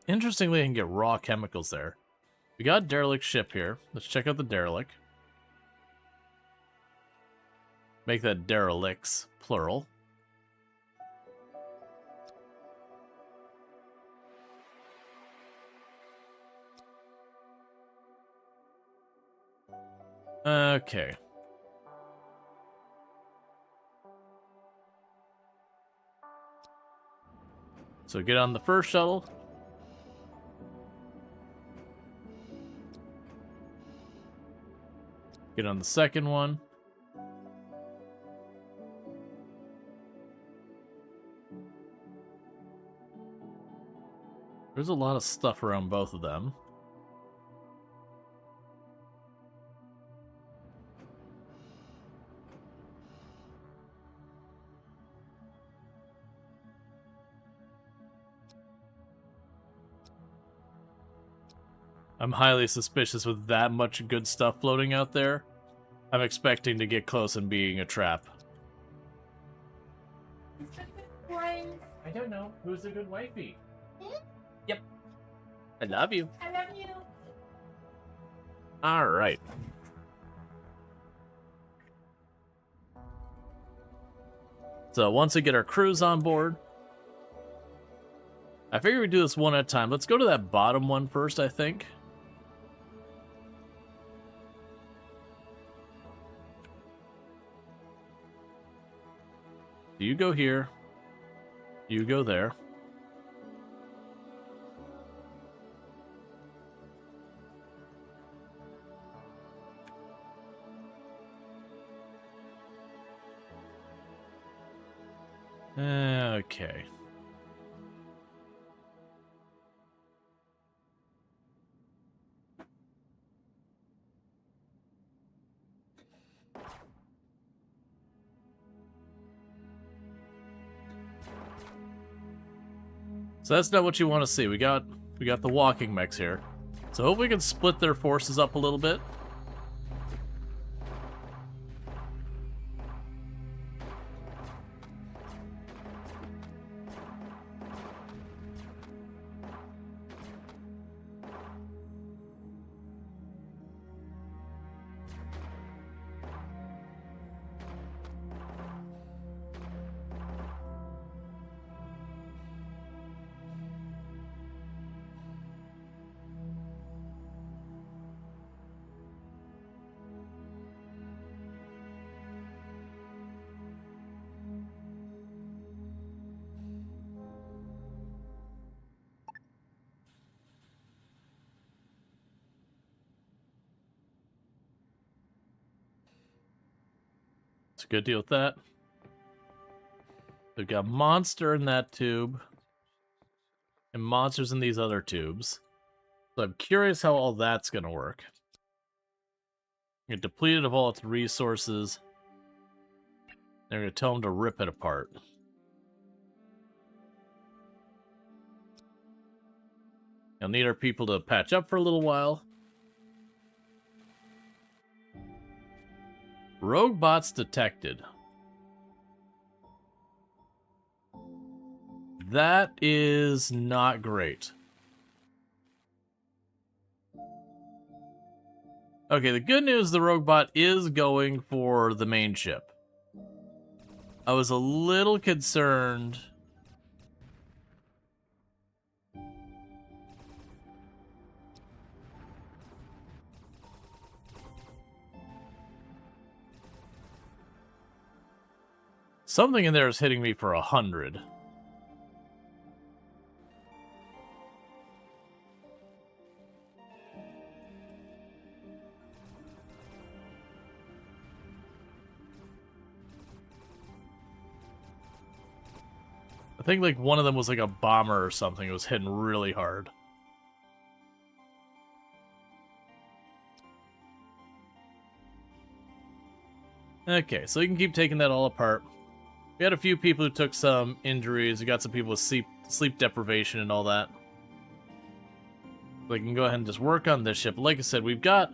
interestingly, I can get raw chemicals there. We got a derelict ship here. Let's check out the derelict. Make that derelicts, plural. Okay. So get on the first shuttle. Get on the second one. There's a lot of stuff around both of them. I'm highly suspicious with that much good stuff floating out there. I'm expecting to get close and being a trap. I don't know. Who's the good wifey? Yep. I love you. I love you. Alright. So once we get our crews on board, I figure we do this one at a time. Let's go to that bottom one first, I think. You go here. You go there. Okay. So that's not what you want to see. We got the walking mechs here. So hope we can split their forces up a little bit. It's a good deal with that. We've got monster in that tube. And monsters in these other tubes. So I'm curious how all that's going to work. Get depleted of all its resources. They're going to tell them to rip it apart. You'll need our people to patch up for a little while. Rogue bots detected. That is not great. Okay, the good news, the rogue bot is going for the main ship. I was a little concerned. Something in there is hitting me for 100. I think like one of them was like a bomber or something. It was hitting really hard. Okay, so you can keep taking that all apart. We had a few people who took some injuries. We got some people with sleep deprivation and all that. We can go ahead and just work on this ship. Like I said, we've got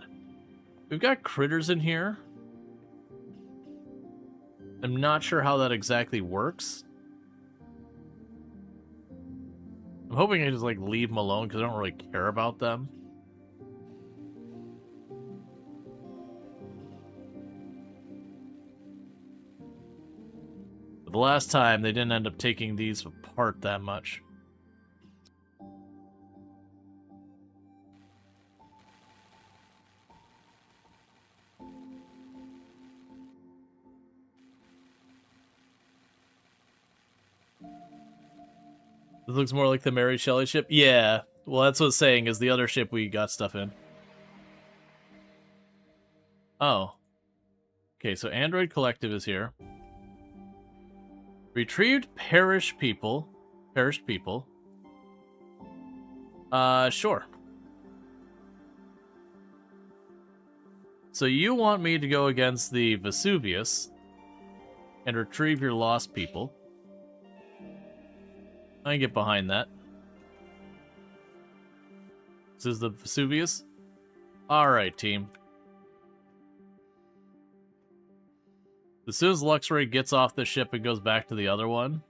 critters in here. I'm not sure how that exactly works. I'm hoping I just like leave them alone because I don't really care about them. But the last time they didn't end up taking these apart that much. This looks more like the Mary Shelley ship. Yeah, well, that's what it's saying, is the other ship we got stuff in. Oh. Okay, so Android Collective is here. Retrieved perished people. Sure. So you want me to go against the Vesuvius and retrieve your lost people. I can get behind that. This is the Vesuvius? Alright, team. As soon as Luxray gets off the ship and goes back to the other one.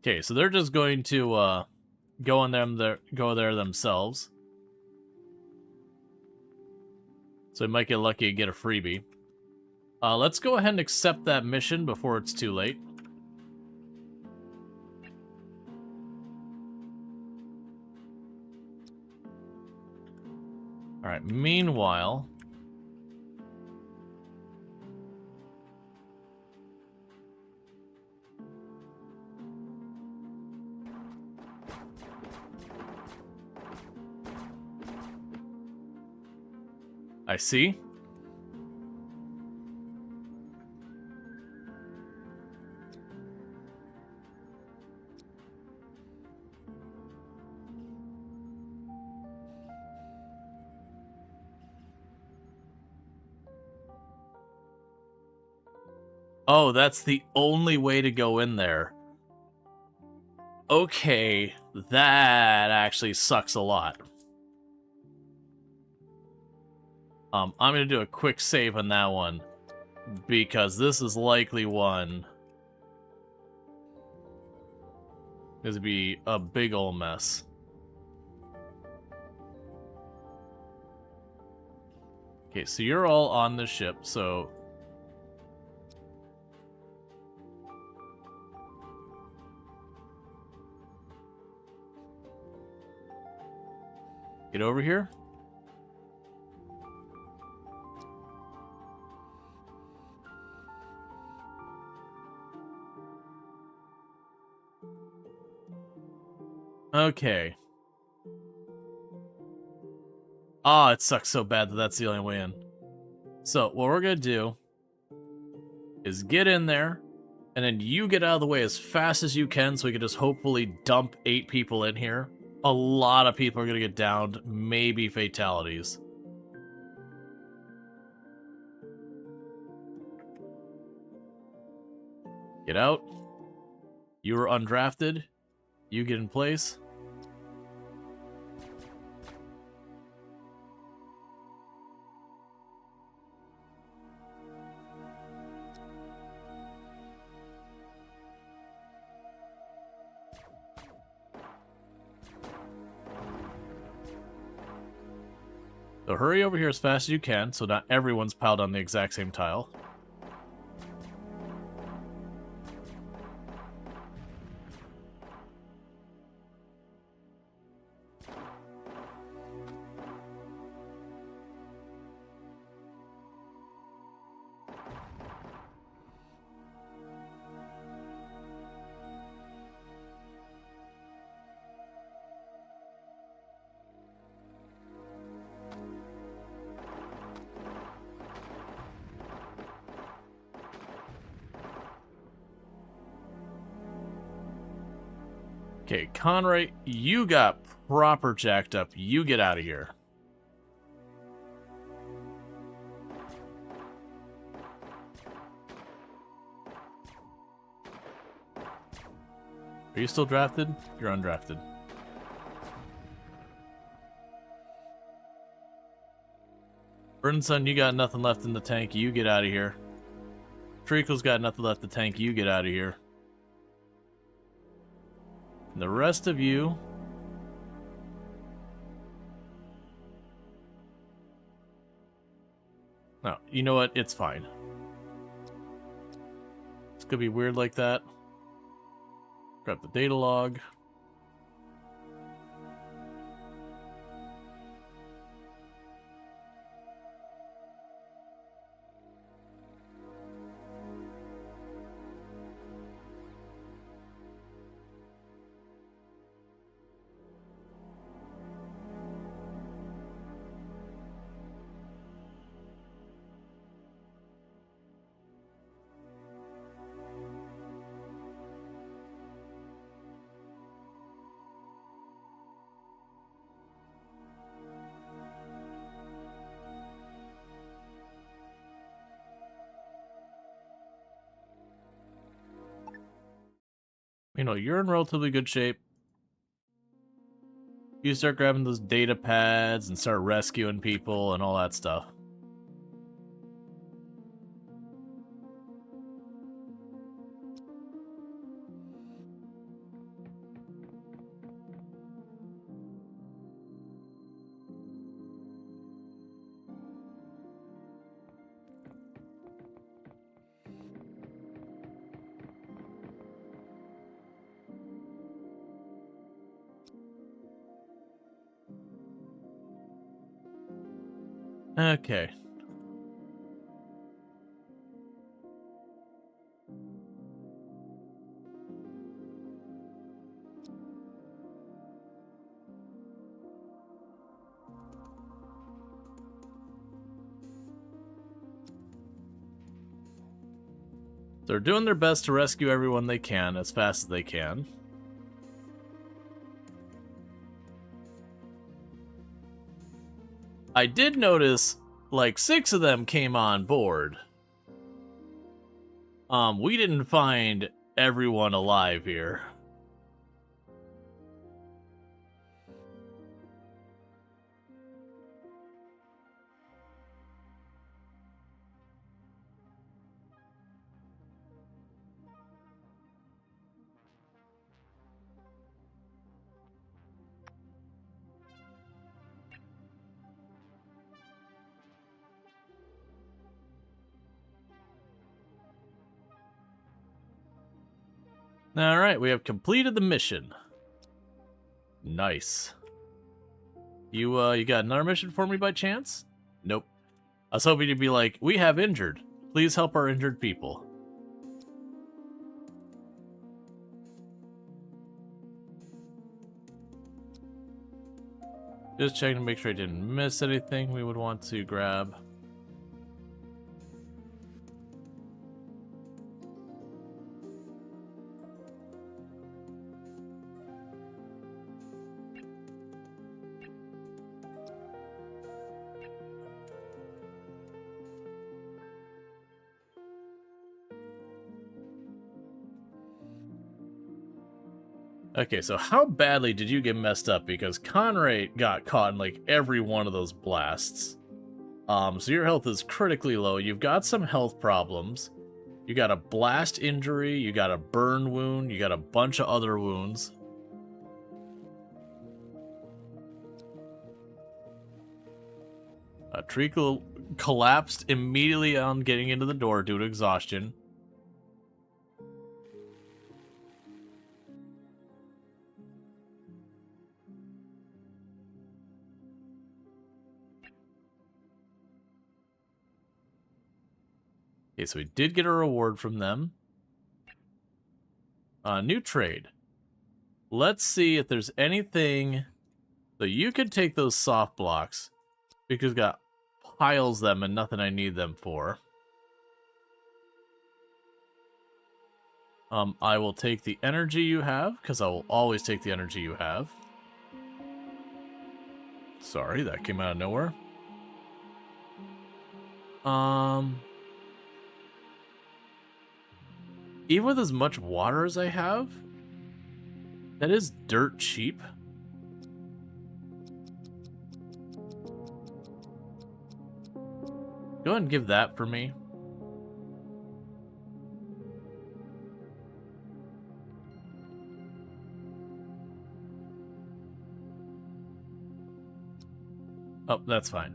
Okay, so they're just going to go there themselves. So we might get lucky and get a freebie. Let's go ahead and accept that mission before it's too late. Alright, meanwhile... I see. Oh, that's the only way to go in there. Okay, that actually sucks a lot. I'm gonna do a quick save on that one, because this is likely one. This would be a big ol' mess. Okay, so you're all on the ship, so... Get over here. Okay. Ah, it sucks so bad that that's the only way in. So, what we're gonna do is get in there, and then you get out of the way as fast as you can so we can just hopefully dump 8 people in here. A lot of people are gonna get downed, maybe fatalities. Get out. You were undrafted. You get in place. So hurry over here as fast as you can, so not everyone's piled on the exact same tile. Okay, Conroy, you got proper jacked up. You get out of here. Are you still drafted? You're undrafted. Burnson, you got nothing left in the tank. You get out of here. Treacle's got nothing left in the tank. You get out of here. And the rest of you... No, you know what? It's fine. It's gonna be weird like that. Grab the data log. You know, you're in relatively good shape. You start grabbing those data pads and start rescuing people and all that stuff. Okay. They're doing their best to rescue everyone they can as fast as they can. I did notice, like, 6 of them came on board. We didn't find everyone alive here. Alright, we have completed the mission. Nice. You got another mission for me by chance? Nope. I was hoping you'd be like, we have injured. Please help our injured people. Just checking to make sure I didn't miss anything we would want to grab. Okay, so how badly did you get messed up? Because Conrad got caught in like every one of those blasts. So your health is critically low. You've got some health problems. You got a blast injury, you got a burn wound, you got a bunch of other wounds. Treacle collapsed immediately on getting into the door due to exhaustion. Okay, so we did get a reward from them. New trade. Let's see if there's anything... So you could take those soft blocks, because we've got piles of them and nothing I need them for. I will take the energy you have, because I will always take the energy you have. Sorry, that came out of nowhere. Even with as much water as I have, that is dirt cheap. Go ahead and give that for me. Oh, that's fine.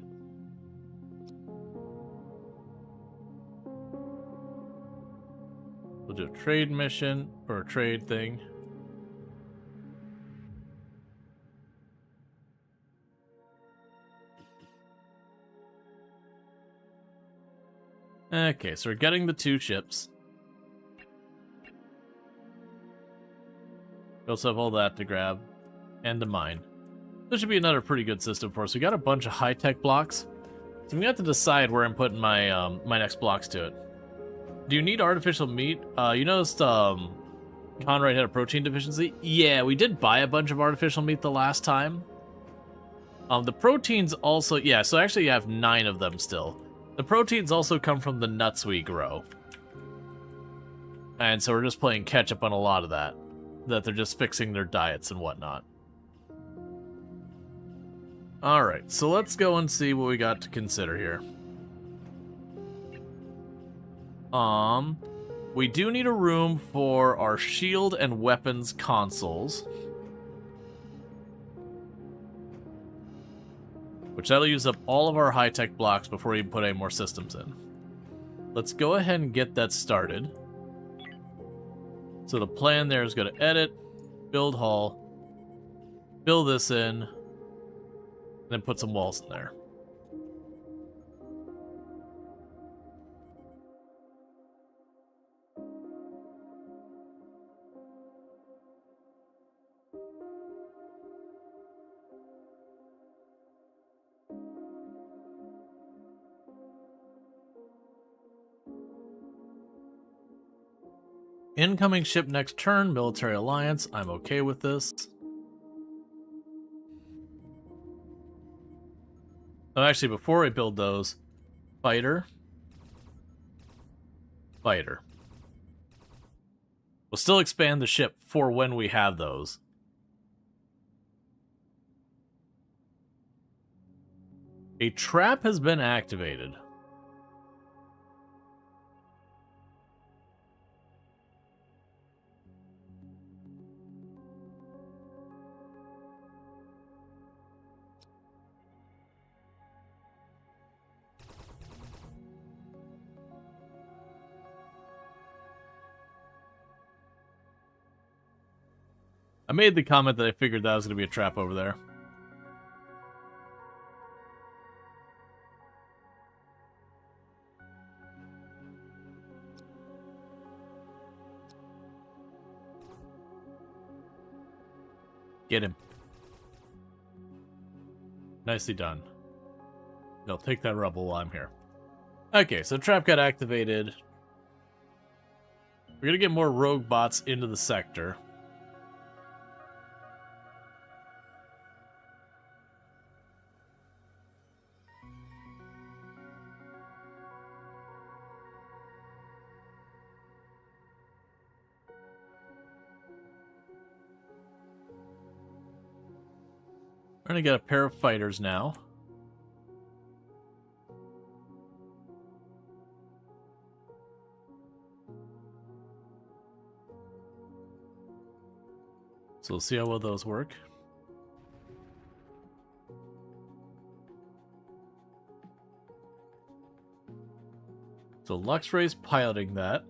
We'll do a trade mission, or a trade thing. Okay, so we're getting the 2 ships. We also have all that to grab, and to mine. This should be another pretty good system for us. We got a bunch of high-tech blocks, so we have to decide where I'm putting my my next blocks to it. Do you need artificial meat? You noticed Conrad had a protein deficiency? Yeah, we did buy a bunch of artificial meat the last time. The proteins also, yeah, so actually you have 9 of them still. The proteins also come from the nuts we grow. And so we're just playing catch up on a lot of that. That they're just fixing their diets and whatnot. Alright, so let's go and see what we got to consider here. We do need a room for our shield and weapons consoles. Which that'll use up all of our high-tech blocks before we put any more systems in. Let's go ahead and get that started. So the plan there is go to edit, build hall, fill this in, and then put some walls in there. Incoming ship next turn, military alliance. I'm okay with this. Oh, actually, before I build those, fighter. Fighter. We'll still expand the ship for when we have those. A trap has been activated. I made the comment that I figured that was going to be a trap over there. Get him. Nicely done. They'll take that rubble while I'm here. Okay, so trap got activated. We're going to get more rogue bots into the sector. We're going to get a pair of fighters now. So we'll see how well those work. So Luxray's piloting that.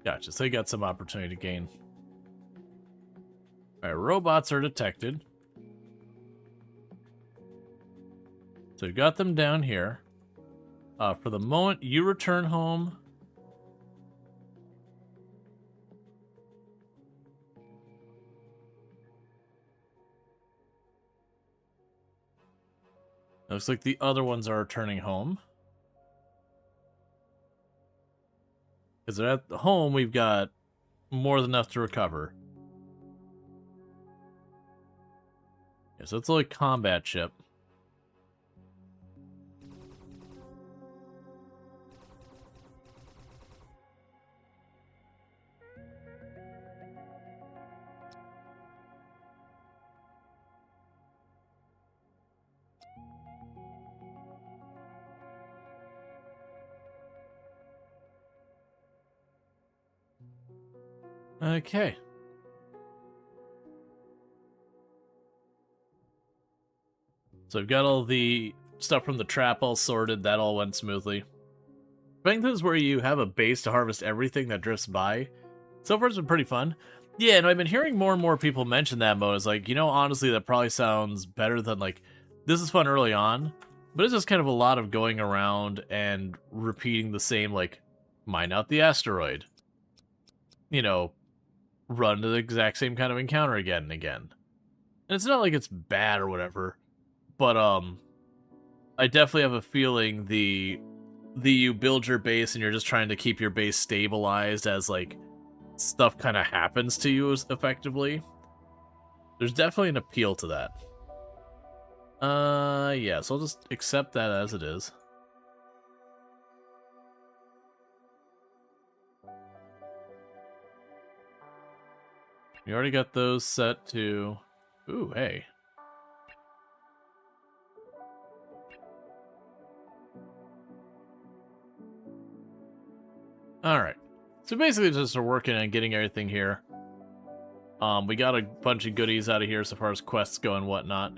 Gotcha, so they got some opportunity to gain. Alright, robots are detected. So we've got them down here. For the moment, you return home. Looks like the other ones are returning home. Because at home, we've got more than enough to recover. Yeah, so it's like a combat ship. Okay. So I've got all the stuff from the trap all sorted. That all went smoothly. Bankton is where you have a base to harvest everything that drifts by. So far, it's been pretty fun. Yeah, and I've been hearing more and more people mention that mode. It's like, honestly, that probably sounds better than, like, this is fun early on, but it's just kind of a lot of going around and repeating the same, like, mine out the asteroid. Run to the exact same kind of encounter again and again. And it's not like it's bad or whatever, but, I definitely have a feeling the you build your base and you're just trying to keep your base stabilized as, like, stuff kind of happens to you effectively. There's definitely an appeal to that. Yeah, so I'll just accept that as it is. We already got those set to... Ooh, hey. Alright. So basically just are working on getting everything here. We got a bunch of goodies out of here so far as quests go and whatnot.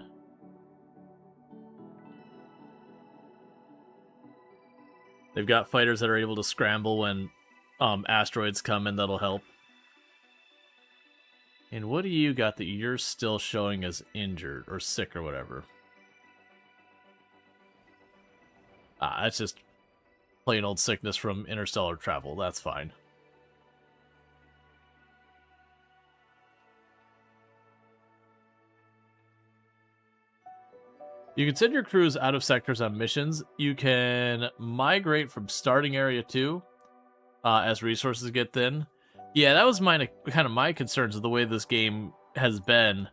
They've got fighters that are able to scramble when asteroids come in that'll help. And what do you got that you're still showing as injured or sick or whatever? That's just plain old sickness from interstellar travel. That's fine. You can send your crews out of sectors on missions. You can migrate from starting area 2 as resources get thin. Yeah, that was kind of my concerns of the way this game has been.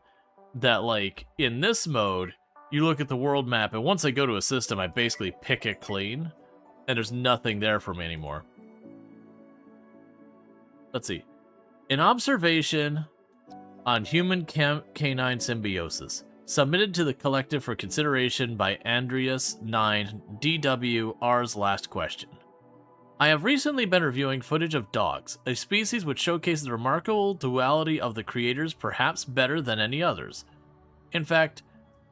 That, like, in this mode, you look at the world map, and once I go to a system, I basically pick it clean, and there's nothing there for me anymore. Let's see. An observation on human canine symbiosis, submitted to the collective for consideration by Andreas 9 DWR's last question. I have recently been reviewing footage of dogs, a species which showcases the remarkable duality of the creators perhaps better than any others. In fact,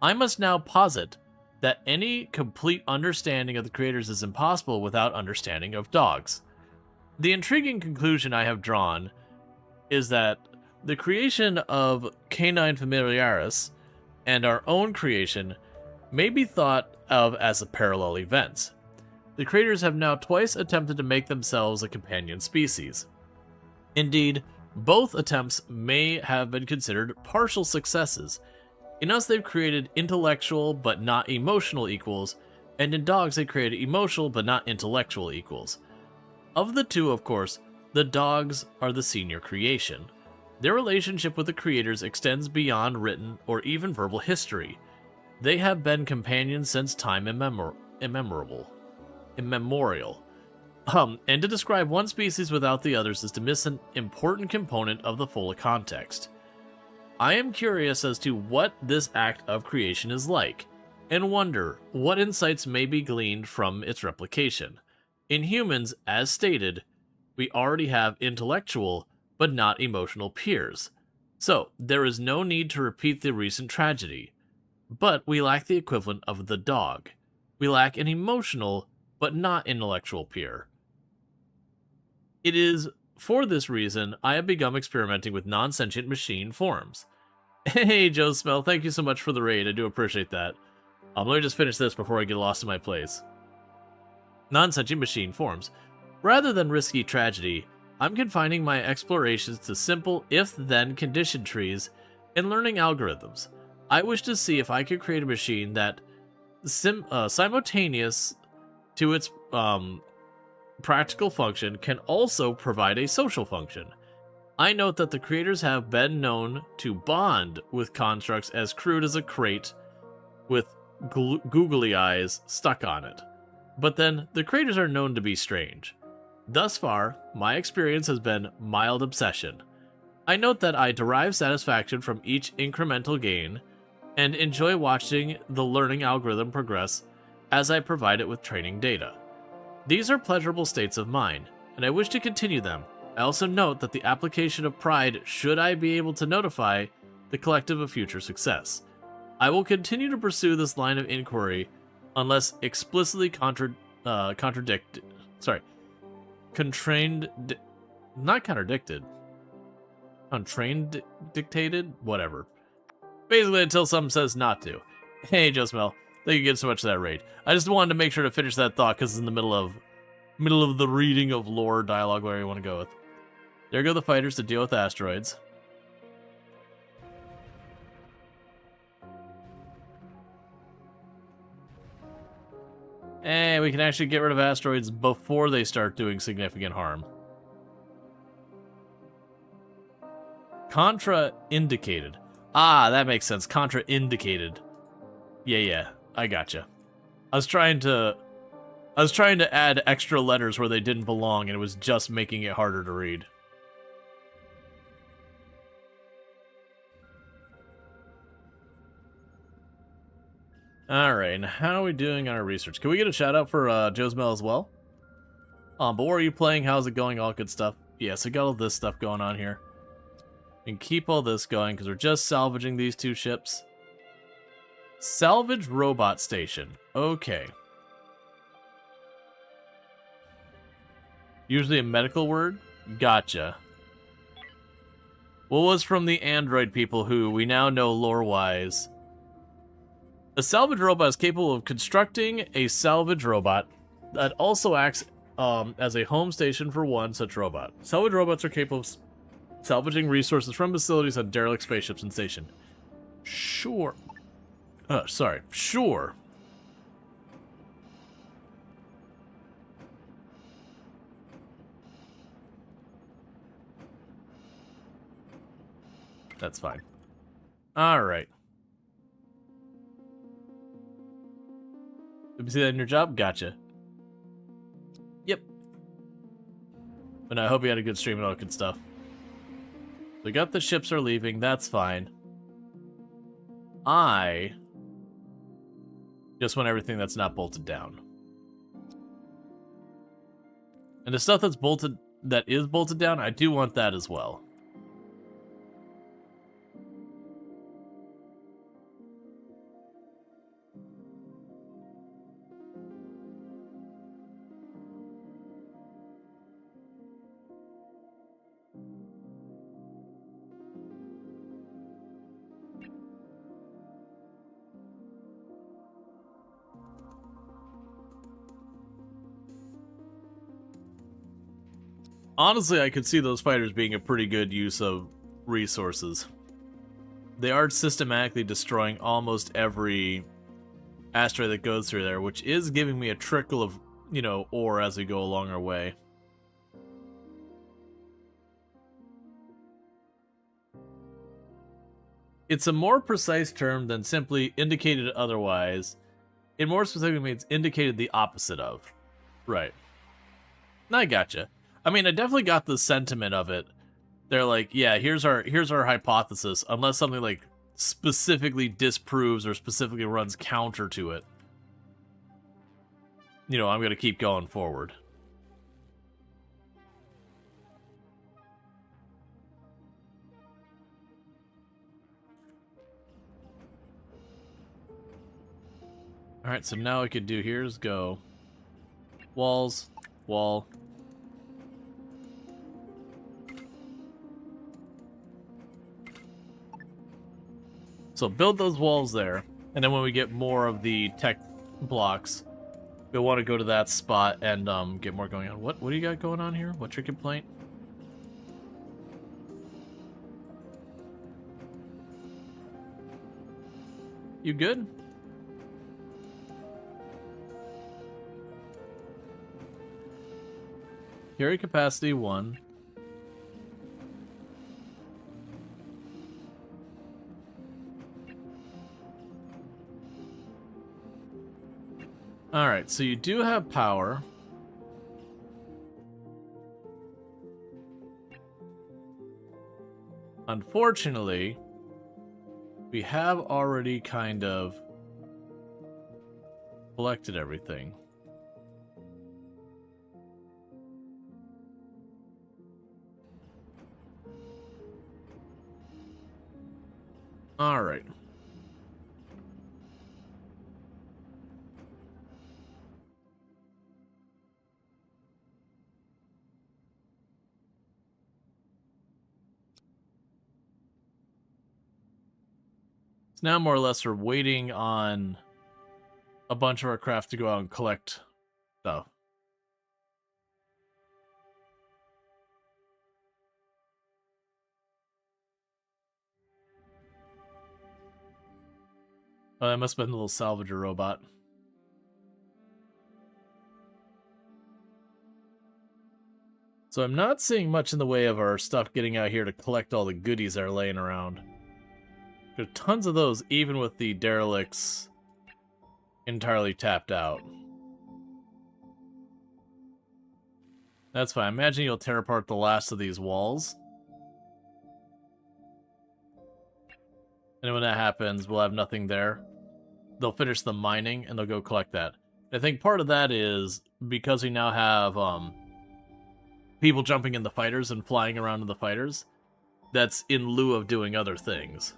I must now posit that any complete understanding of the creators is impossible without understanding of dogs. The intriguing conclusion I have drawn is that the creation of Canine Familiaris and our own creation may be thought of as a parallel events. The creators have now twice attempted to make themselves a companion species. Indeed, both attempts may have been considered partial successes. In us, they've created intellectual but not emotional equals, and in dogs, they created emotional but not intellectual equals. Of the two, of course, the dogs are the senior creation. Their relationship with the creators extends beyond written or even verbal history. They have been companions since time immemorial. And to describe one species without the others is to miss an important component of the full context. I am curious as to what this act of creation is like, and wonder what insights may be gleaned from its replication. In humans, as stated, we already have intellectual but not emotional peers, so there is no need to repeat the recent tragedy. But we lack the equivalent of the dog. We lack an emotional but not intellectual peer. It is for this reason I have begun experimenting with non-sentient machine forms. Hey, Joe Smell, thank you so much for the raid. I do appreciate that. Let me just finish this before I get lost in my place. Non-sentient machine forms. Rather than risky tragedy, I'm confining my explorations to simple if-then condition trees and learning algorithms. I wish to see if I could create a machine that simultaneous to its practical function can also provide a social function. I note that the creators have been known to bond with constructs as crude as a crate with googly eyes stuck on it. But then, the creators are known to be strange. Thus far, my experience has been mild obsession. I note that I derive satisfaction from each incremental gain, and enjoy watching the learning algorithm progress as I provide it with training data. These are pleasurable states of mind, and I wish to continue them. I also note that the application of pride should I be able to notify the collective of future success. I will continue to pursue this line of inquiry unless explicitly contradicted. Whatever. Basically, until someone says not to. Hey, Josmel, thank you again so much for that raid. I just wanted to make sure to finish that thought because it's in the middle of the reading of lore dialogue where you want to go with. There go the fighters to deal with asteroids. And we can actually get rid of asteroids before they start doing significant harm. Contraindicated. Ah, that makes sense. Contraindicated. Yeah, I gotcha. I was trying to add extra letters where they didn't belong, and it was just making it harder to read. Alright, and how are we doing on our research? Can we get a shout out for Josmel as well? But what are you playing? How's it going? All good stuff. Yeah, so got all this stuff going on here. And keep all this going, because we're just salvaging these two ships. Salvage robot station. Okay. Usually a medical word? Gotcha. What was from the android people who we now know lore-wise? A salvage robot is capable of constructing a salvage robot that also acts as a home station for one such robot. Salvage robots are capable of salvaging resources from facilities on derelict spaceships and station. Sure. Sure. That's fine. Alright. Did you see that in your job? Gotcha. Yep. But I hope you had a good stream and all that good stuff. We got the ships are leaving, that's fine. I just want everything that's not bolted down. And the stuff that is bolted down, I do want that as well. Honestly, I could see those fighters being a pretty good use of resources. They are systematically destroying almost every asteroid that goes through there, which is giving me a trickle of, ore as we go along our way. It's a more precise term than simply indicated otherwise. It more specifically means indicated the opposite of. Right. I gotcha. I mean, I definitely got the sentiment of it. They're like, yeah, here's our hypothesis, unless something like specifically disproves or specifically runs counter to it. I'm gonna keep going forward. Alright, so now what I could do here is go walls, wall. So build those walls there, and then when we get more of the tech blocks, we'll want to go to that spot and get more going on. What do you got going on here? What's your complaint? You good? Carry capacity 1. Alright, so you do have power. Unfortunately, we have already kind of collected everything. Alright. Now more or less we're waiting on a bunch of our craft to go out and collect stuff. Oh, that must have been the little salvager robot. So I'm not seeing much in the way of our stuff getting out here to collect all the goodies that are laying around. There's tons of those, even with the derelicts entirely tapped out. That's fine. Imagine you'll tear apart the last of these walls. And when that happens, we'll have nothing there. They'll finish the mining, and they'll go collect that. I think part of that is because we now have people jumping in the fighters and flying around in the fighters. That's in lieu of doing other things.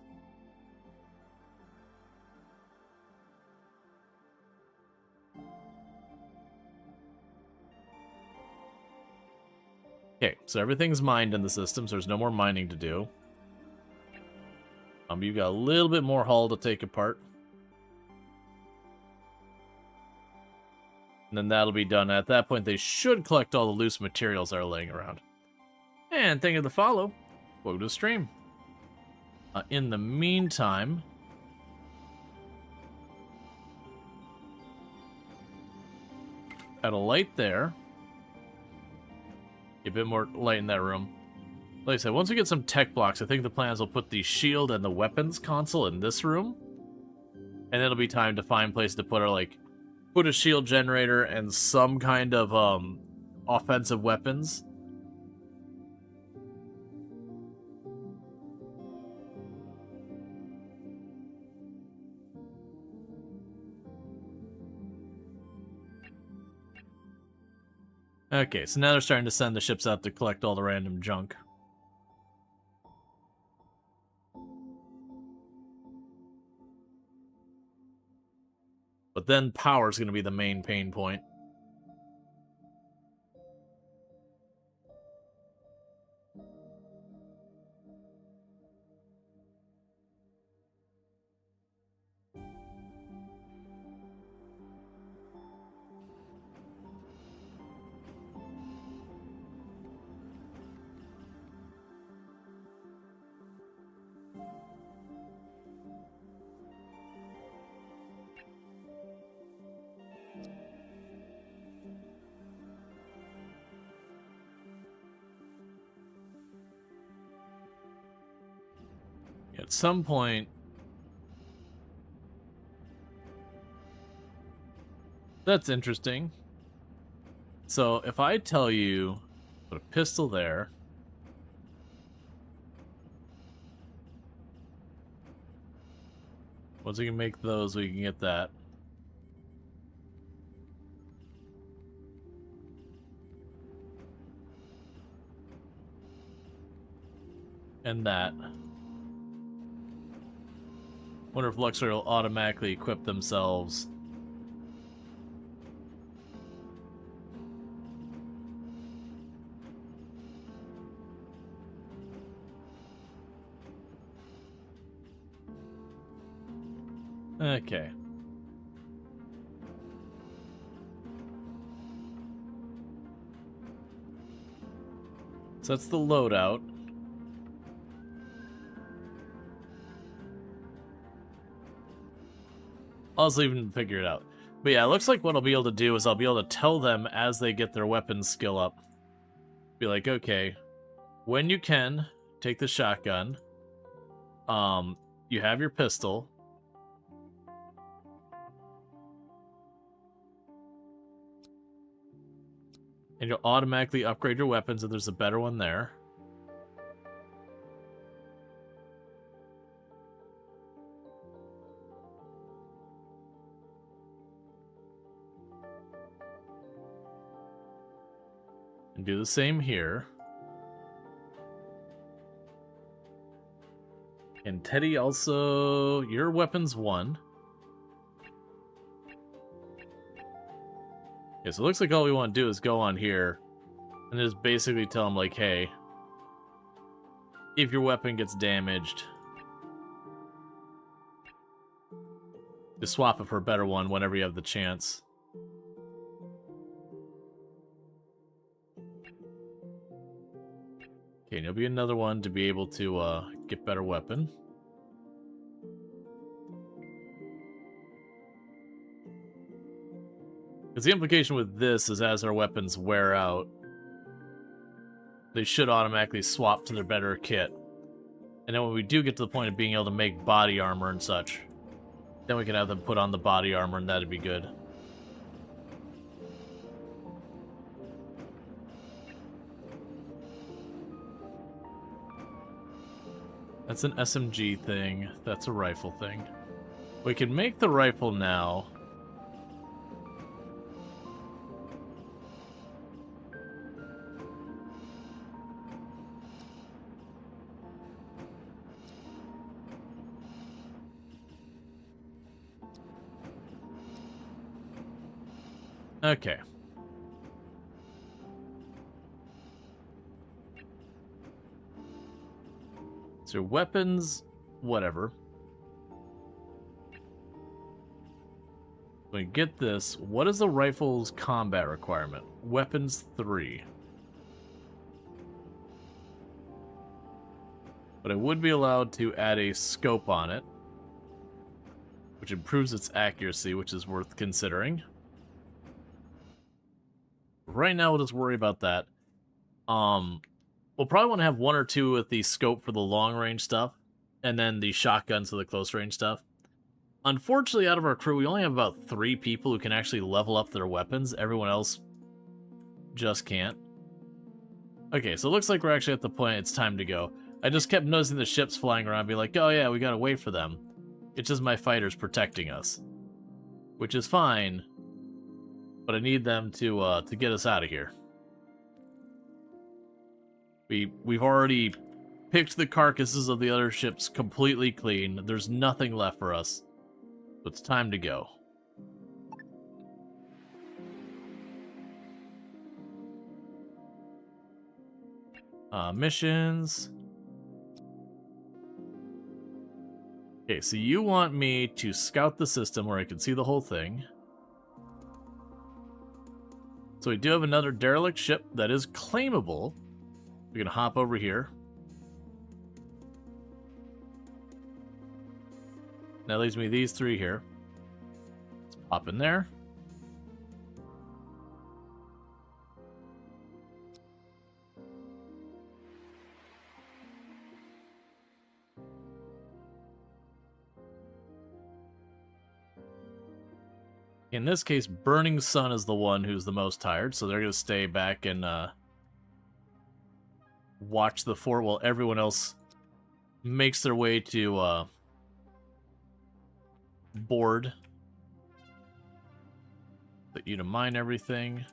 Okay, so everything's mined in the system, so there's no more mining to do. You've got a little bit more hull to take apart. And then that'll be done. At that point, they should collect all the loose materials that are laying around. And thank you to follow. Welcome to the stream. In the meantime, add a light there. A bit more light in that room. Like I said, once we get some tech blocks, I think the plan is we'll put the shield and the weapons console in this room. And it'll be time to find places to put our, like, put a shield generator and some kind of, offensive weapons. Okay, so now they're starting to send the ships out to collect all the random junk. But then power's going to be the main pain point. At some point, that's interesting. So if I tell you, put a pistol there, once we can make those, we can get that. And that. Wonder if Luxor will automatically equip themselves. Okay. So that's the loadout. I'll just leave them to figure it out. But yeah, it looks like what I'll be able to do is I'll be able to tell them as they get their weapons skill up. Be like, okay, when you can, take the shotgun. You have your pistol. And you'll automatically upgrade your weapons if there's a better one there. And do the same here. And Teddy also, your weapon's 1. Okay, so it looks like all we want to do is go on here and just basically tell him, like, hey, if your weapon gets damaged, just swap it for a better one whenever you have the chance. Okay, and there'll be another one to be able to get better weapon. Because the implication with this is as our weapons wear out, they should automatically swap to their better kit. And then when we do get to the point of being able to make body armor and such, then we can have them put on the body armor and that'd be good. That's an SMG thing. That's a rifle thing. We can make the rifle now. Okay. So weapons, whatever. When we get this, what is the rifle's combat requirement? Weapons 3. But I would be allowed to add a scope on it, which improves its accuracy, which is worth considering. Right now, we'll just worry about that. We'll probably want to have 1 or 2 with the scope for the long-range stuff, and then the shotguns for the close-range stuff. Unfortunately, out of our crew, we only have about 3 people who can actually level up their weapons. Everyone else just can't. Okay, so it looks like we're actually at the point it's time to go. I just kept noticing the ships flying around, be like, oh yeah, we gotta wait for them. It's just my fighters protecting us. Which is fine, but I need them to get us out of here. We've already picked the carcasses of the other ships completely clean. There's nothing left for us. So it's time to go. Missions. Okay, so you want me to scout the system where I can see the whole thing. So we do have another derelict ship that is claimable. We're gonna hop over here. That leaves me these 3 here. Let's pop in there. In this case, Burning Sun is the one who's the most tired, so they're gonna stay back and watch the fort while everyone else makes their way to board. Put you to mine everything.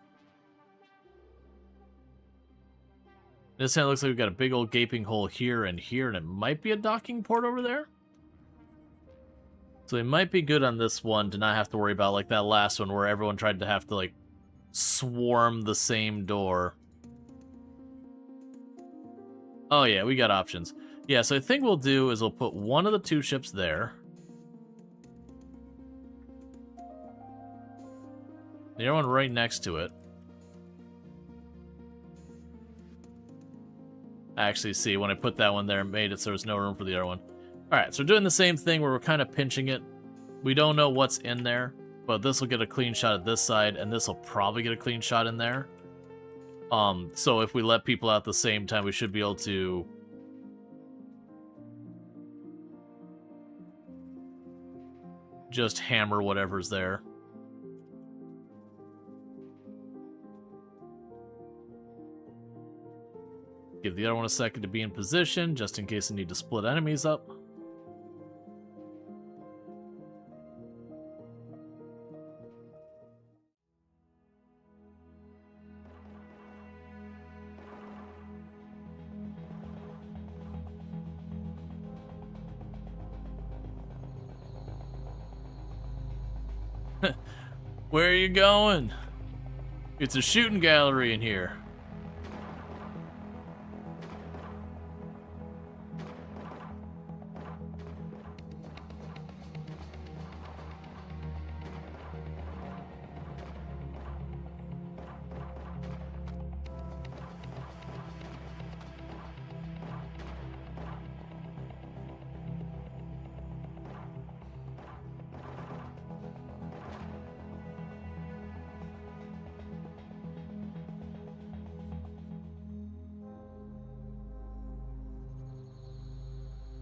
This time it looks like we've got a big old gaping hole here, and it might be a docking port over there. So it might be good on this one to not have to worry about like that last one where everyone tried to have to like swarm the same door. Oh yeah, we got options. Yeah, so I think we'll do is we'll put one of the 2 ships there. The other one right next to it. Actually, see, when I put that one there, it made it so there's no room for the other one. Alright, so we're doing the same thing where we're kind of pinching it. We don't know what's in there, but this will get a clean shot at this side, and this will probably get a clean shot in there. So if we let people out at the same time, we should be able to just hammer whatever's there. Give the other one a second to be in position, just in case I need to split enemies up. Where are you going? It's a shooting gallery in here.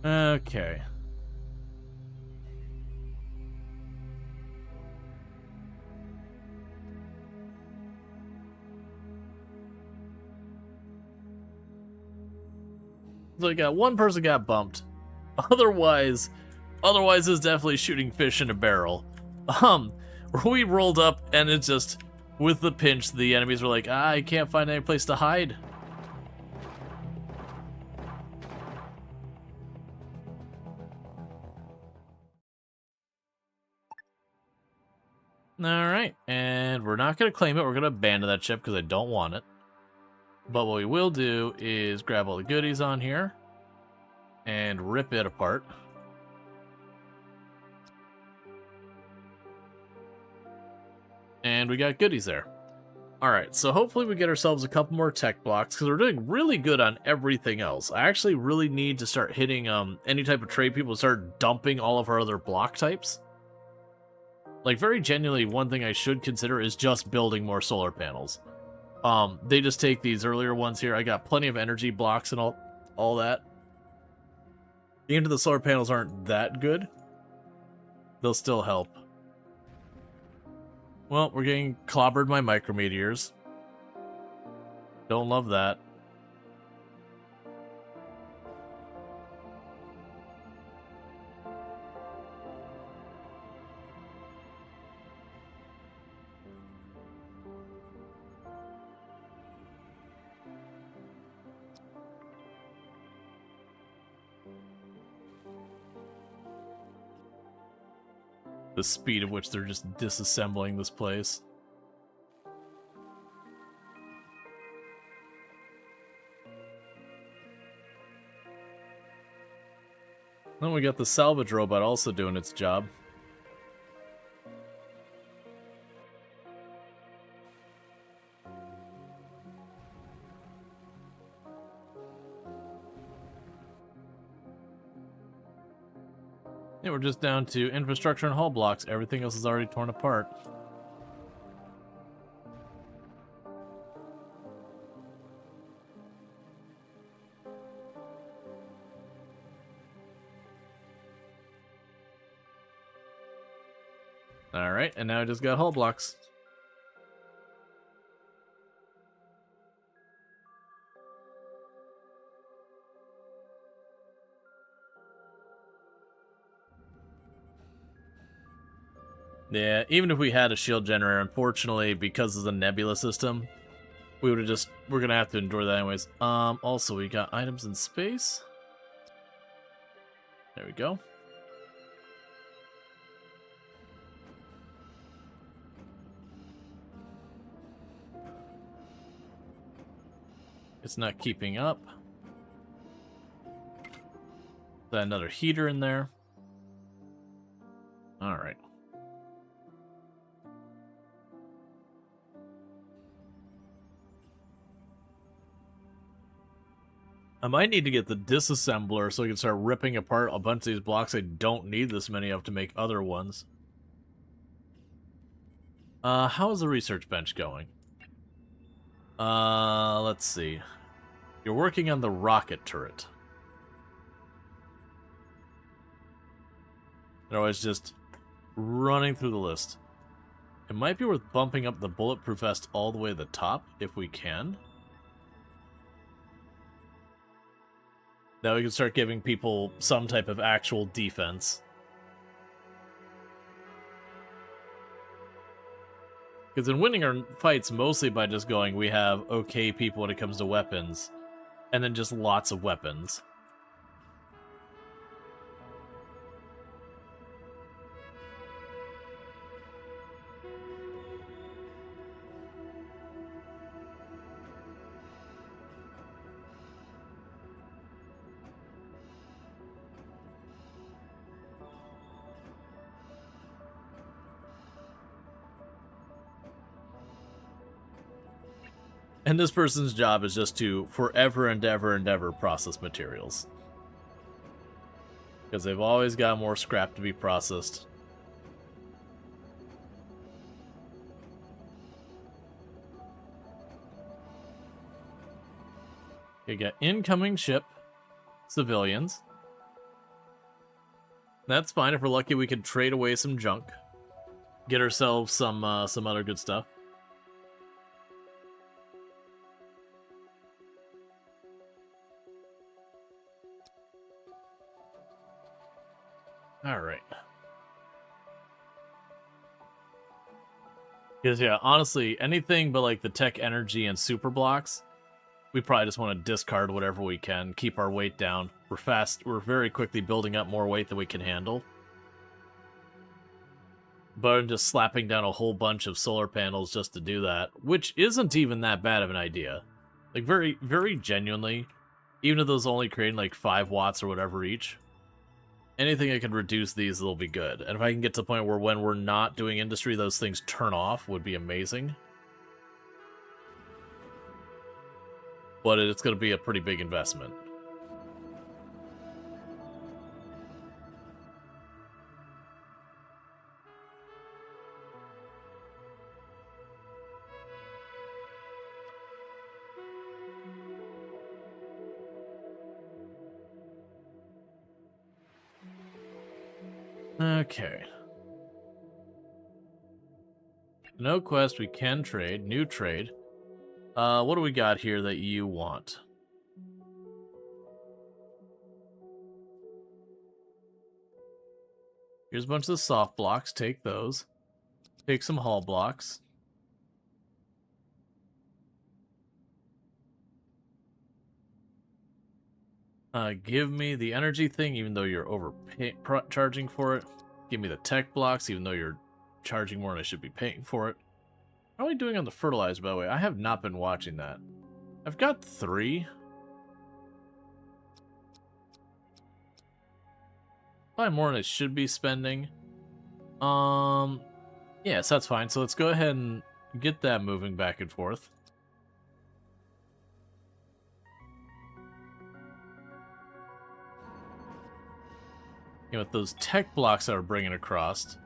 Okay. So one person got bumped. Otherwise it's definitely shooting fish in a barrel. We rolled up and it just, with the pinch, the enemies were like, I can't find any place to hide. Alright, and we're not going to claim it. We're going to abandon that ship because I don't want it. But what we will do is grab all the goodies on here and rip it apart. And we got goodies there. Alright, so hopefully we get ourselves a couple more tech blocks because we're doing really good on everything else. I actually really need to start hitting any type of trade people, start dumping all of our other block types. Like, very genuinely, one thing I should consider is just building more solar panels. They just take these earlier ones here. I got plenty of energy blocks and all that. Even if the solar panels aren't that good, they'll still help. Well, we're getting clobbered by micrometeors. Don't love that. The speed at which they're just disassembling this place. Then we got the salvage robot also doing its job. Yeah, we're just down to infrastructure and hull blocks. Everything else is already torn apart. Alright, and now I just got hull blocks. Yeah, even if we had a shield generator, unfortunately, because of the nebula system, we're gonna have to endure that anyways. Also, we got items in space. There we go. It's not keeping up. Got another heater in there. Alright. I might need to get the disassembler so I can start ripping apart a bunch of these blocks I don't need this many of to make other ones. How is the research bench going? Let's see. You're working on the rocket turret. Otherwise, just running through the list. It might be worth bumping up the bulletproof vest all the way to the top, if we can. Now we can start giving people some type of actual defense. Because in winning our fights mostly by just going, we have okay people when it comes to weapons, and then just lots of weapons. And this person's job is just to forever and ever and ever process materials. Because they've always got more scrap to be processed. You get incoming ship, civilians. That's fine. If we're lucky, we can trade away some junk. Get ourselves some other good stuff. Alright. Because, yeah, honestly, anything but, like, the tech energy and super blocks, we probably just want to discard whatever we can, keep our weight down. We're very quickly building up more weight than we can handle. But I'm just slapping down a whole bunch of solar panels just to do that, which isn't even that bad of an idea. Like, very, very genuinely, even if those only creating, like, 5 watts or whatever each, anything I can reduce these will be good. And if I can get to the point where when we're not doing industry, those things turn off, would be amazing. But it's going to be a pretty big investment. Okay. No quest, we can trade. New trade. What do we got here that you want? Here's a bunch of the soft blocks. Take those. Take some hull blocks. Give me the energy thing, even though you're overcharging for it. Give me the tech blocks, even though you're charging more than I should be paying for it. How are we doing on the fertilizer, by the way? I have not been watching that. I've got 3. Probably more than I should be spending. Yes, that's fine. So let's go ahead and get that moving back and forth. You know, with those tech blocks that we're bringing across,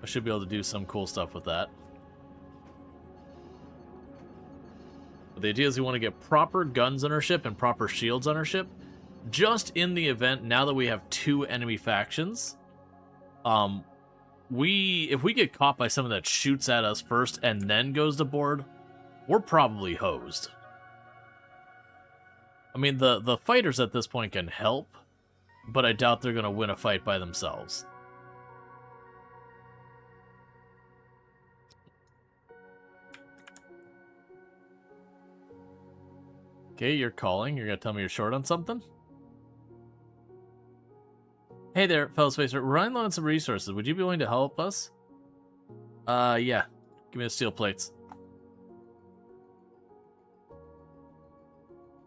I should be able to do some cool stuff with that. But the idea is we want to get proper guns on our ship and proper shields on our ship, just in the event, now that we have 2 enemy factions, if we get caught by someone that shoots at us first and then goes to board, we're probably hosed. I mean, the fighters at this point can help, but I doubt they're going to win a fight by themselves. Okay, you're calling. You're going to tell me you're short on something? Hey there, fellow spacer. We're running low on some resources. Would you be willing to help us? Yeah. Give me the steel plates.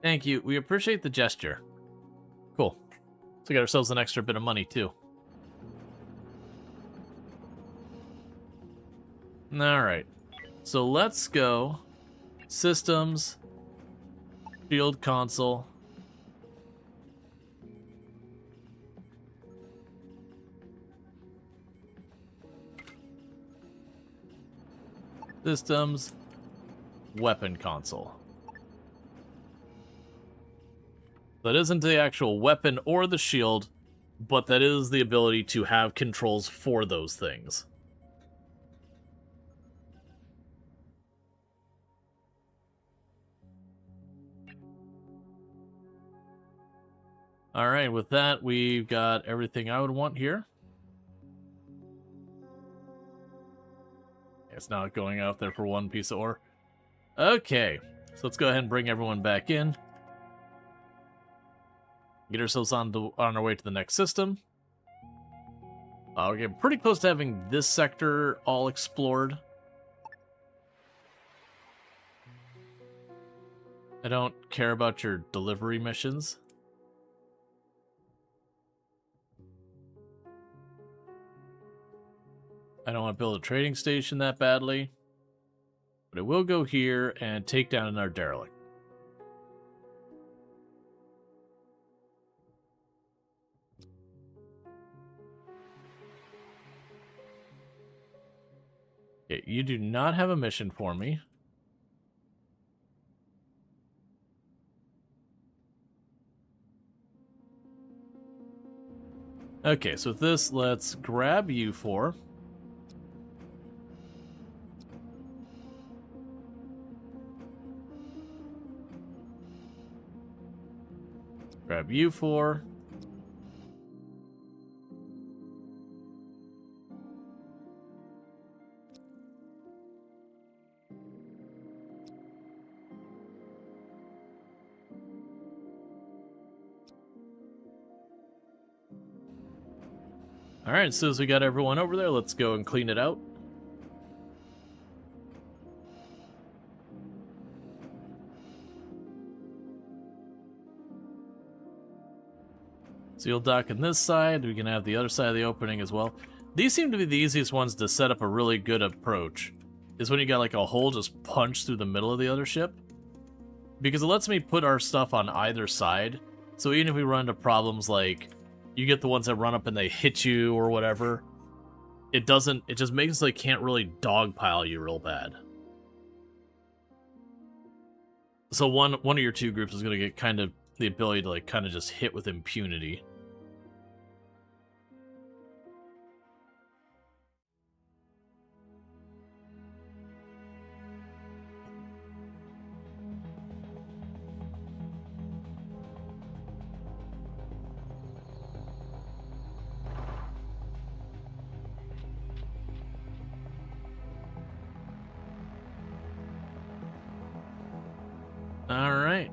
Thank you. We appreciate the gesture. Cool. So we got ourselves an extra bit of money, too. Alright. So let's go. Systems. Shield console. Systems. weapon console. That isn't the actual weapon or the shield, but that is the ability to have controls for those things. Alright, with that, we've got everything I would want here. It's not going out there for one piece of ore. Okay, so let's go ahead and bring everyone back in. Get ourselves on our way to the next system. We're getting pretty close to having this sector all explored. I don't care about your delivery missions. I don't want to build a trading station that badly. But I will go here and take down our derelict. Okay, you do not have a mission for me. Okay, so with this, let's grab you four. Grab you four. Alright, as soon as we got everyone over there, let's go and clean it out. Seal dock on this side. We can have the other side of the opening as well. These seem to be the easiest ones to set up a really good approach. Is when you got like a hole just punched through the middle of the other ship. Because it lets me put our stuff on either side. So even if we run into problems like you get the ones that run up and they hit you or whatever, it just makes it so they can't really dogpile you real bad. So one of your two groups is going to get kind of the ability to like kind of just hit with impunity. All right.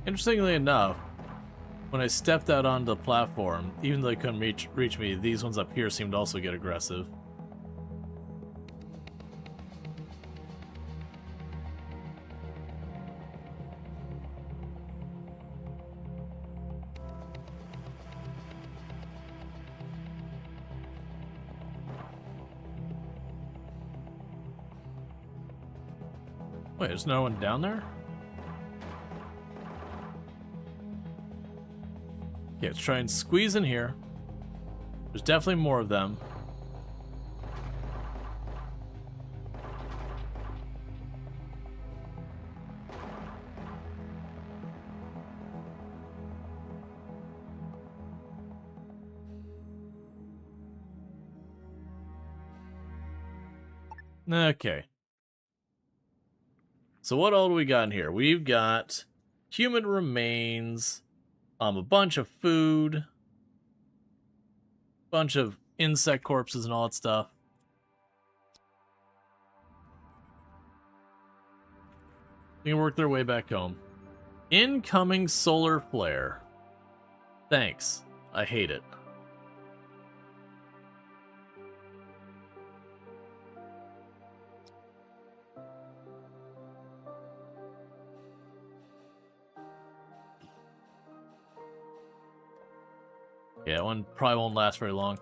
Interestingly enough, when I stepped out onto the platform, even though they couldn't reach me, these ones up here seemed to also get aggressive. Wait, there's no one down there? Okay, let's try and squeeze in here. There's definitely more of them. Okay. So what all do we got in here? We've got human remains, a bunch of food, bunch of insect corpses and all that stuff. They can work their way back home. Incoming solar flare. Thanks. I hate it. Yeah, one probably won't last very long.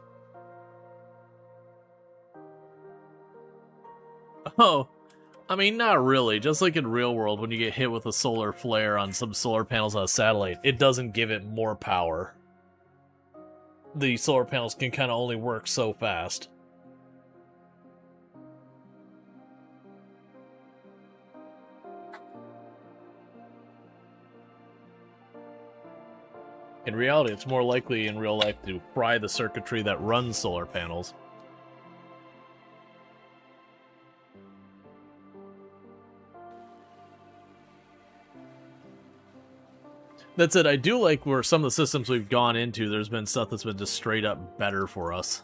Oh, I mean, not really. Just like in real world, when you get hit with a solar flare on some solar panels on a satellite, it doesn't give it more power. The solar panels can kind of only work so fast. In reality, it's more likely in real life to fry the circuitry that runs solar panels. That said, I do like where some of the systems we've gone into, there's been stuff that's been just straight up better for us.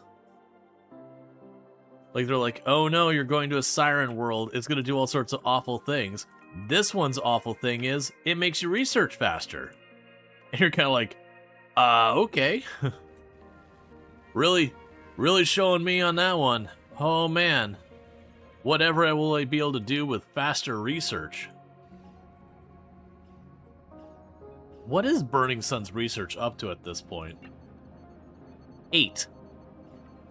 Like, they're like, oh no, you're going to a siren world, it's going to do all sorts of awful things. This one's awful thing is, it makes you research faster. And you're kind of like, okay. Really showing me on that one. Oh man. Whatever will I be able to do with faster research? What is Burning Sun's research up to at this point? 8.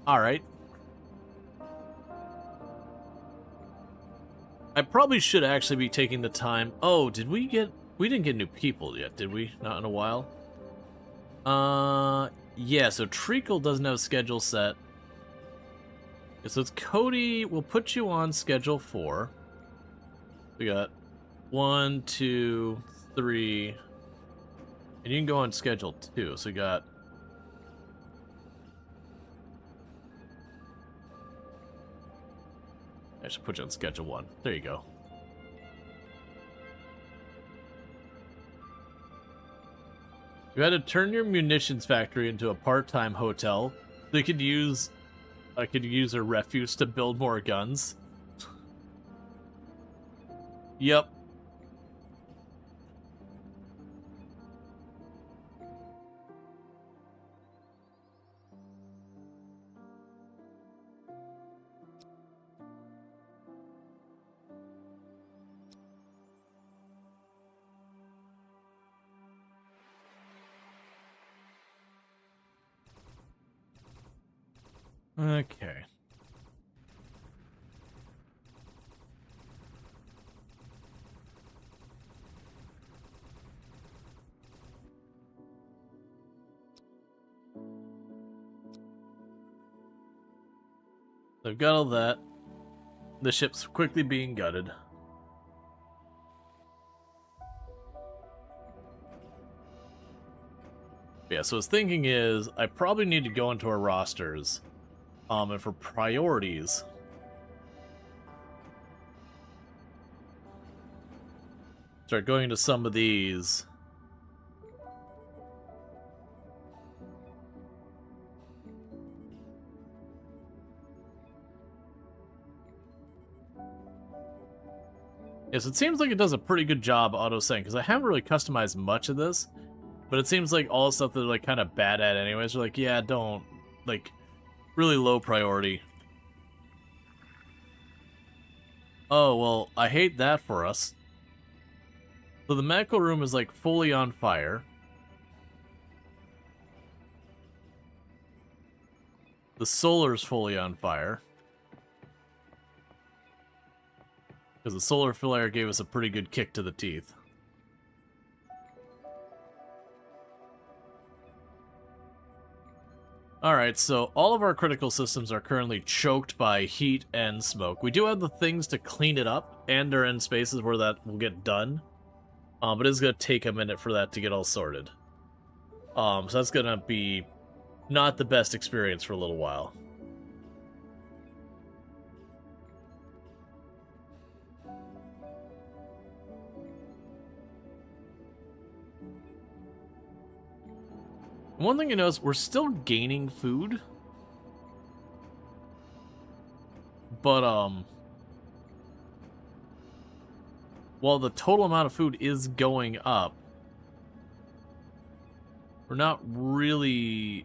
Alright. I probably should actually be taking the time... Oh, did we get... We didn't get new people yet, did we? Not in a while? Yeah, so Treacle doesn't have a schedule set. So it's Cody. We'll put you on schedule 4. We got 1, 2, 3... And you can go on schedule 2, so we got... I should put you on schedule 1. There you go. You had to turn your munitions factory into a part-time hotel. They could use... I could use a refuse to build more guns. Yep. Okay. They've got all that. The ship's quickly being gutted. Yeah, so his thinking is, I probably need to go into our rosters. And for priorities... Start going into some of these. Yes, it seems like it does a pretty good job auto-saying, because I haven't really customized much of this, but it seems like all the stuff that they're like kind of bad at anyways, they're like, yeah, don't, like, really low priority. Oh, well, I hate that for us. So the medical room is like fully on fire. The solar's fully on fire. Because the solar flare gave us a pretty good kick to the teeth. Alright, so all of our critical systems are currently choked by heat and smoke. We do have the things to clean it up, and are in spaces where that will get done. But it's going to take a minute for that to get all sorted. So that's going to be not the best experience for a little while. One thing you notice, we're still gaining food. But, while the total amount of food is going up, we're not really...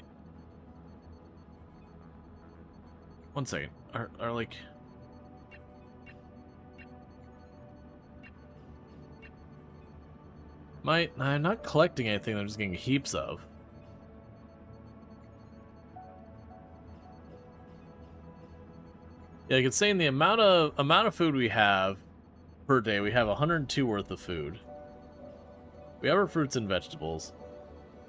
One second. Are like... I'm not collecting anything, I'm just getting heaps of. Yeah, like it's saying the amount of food we have per day. We have 102 worth of food. We have our fruits and vegetables.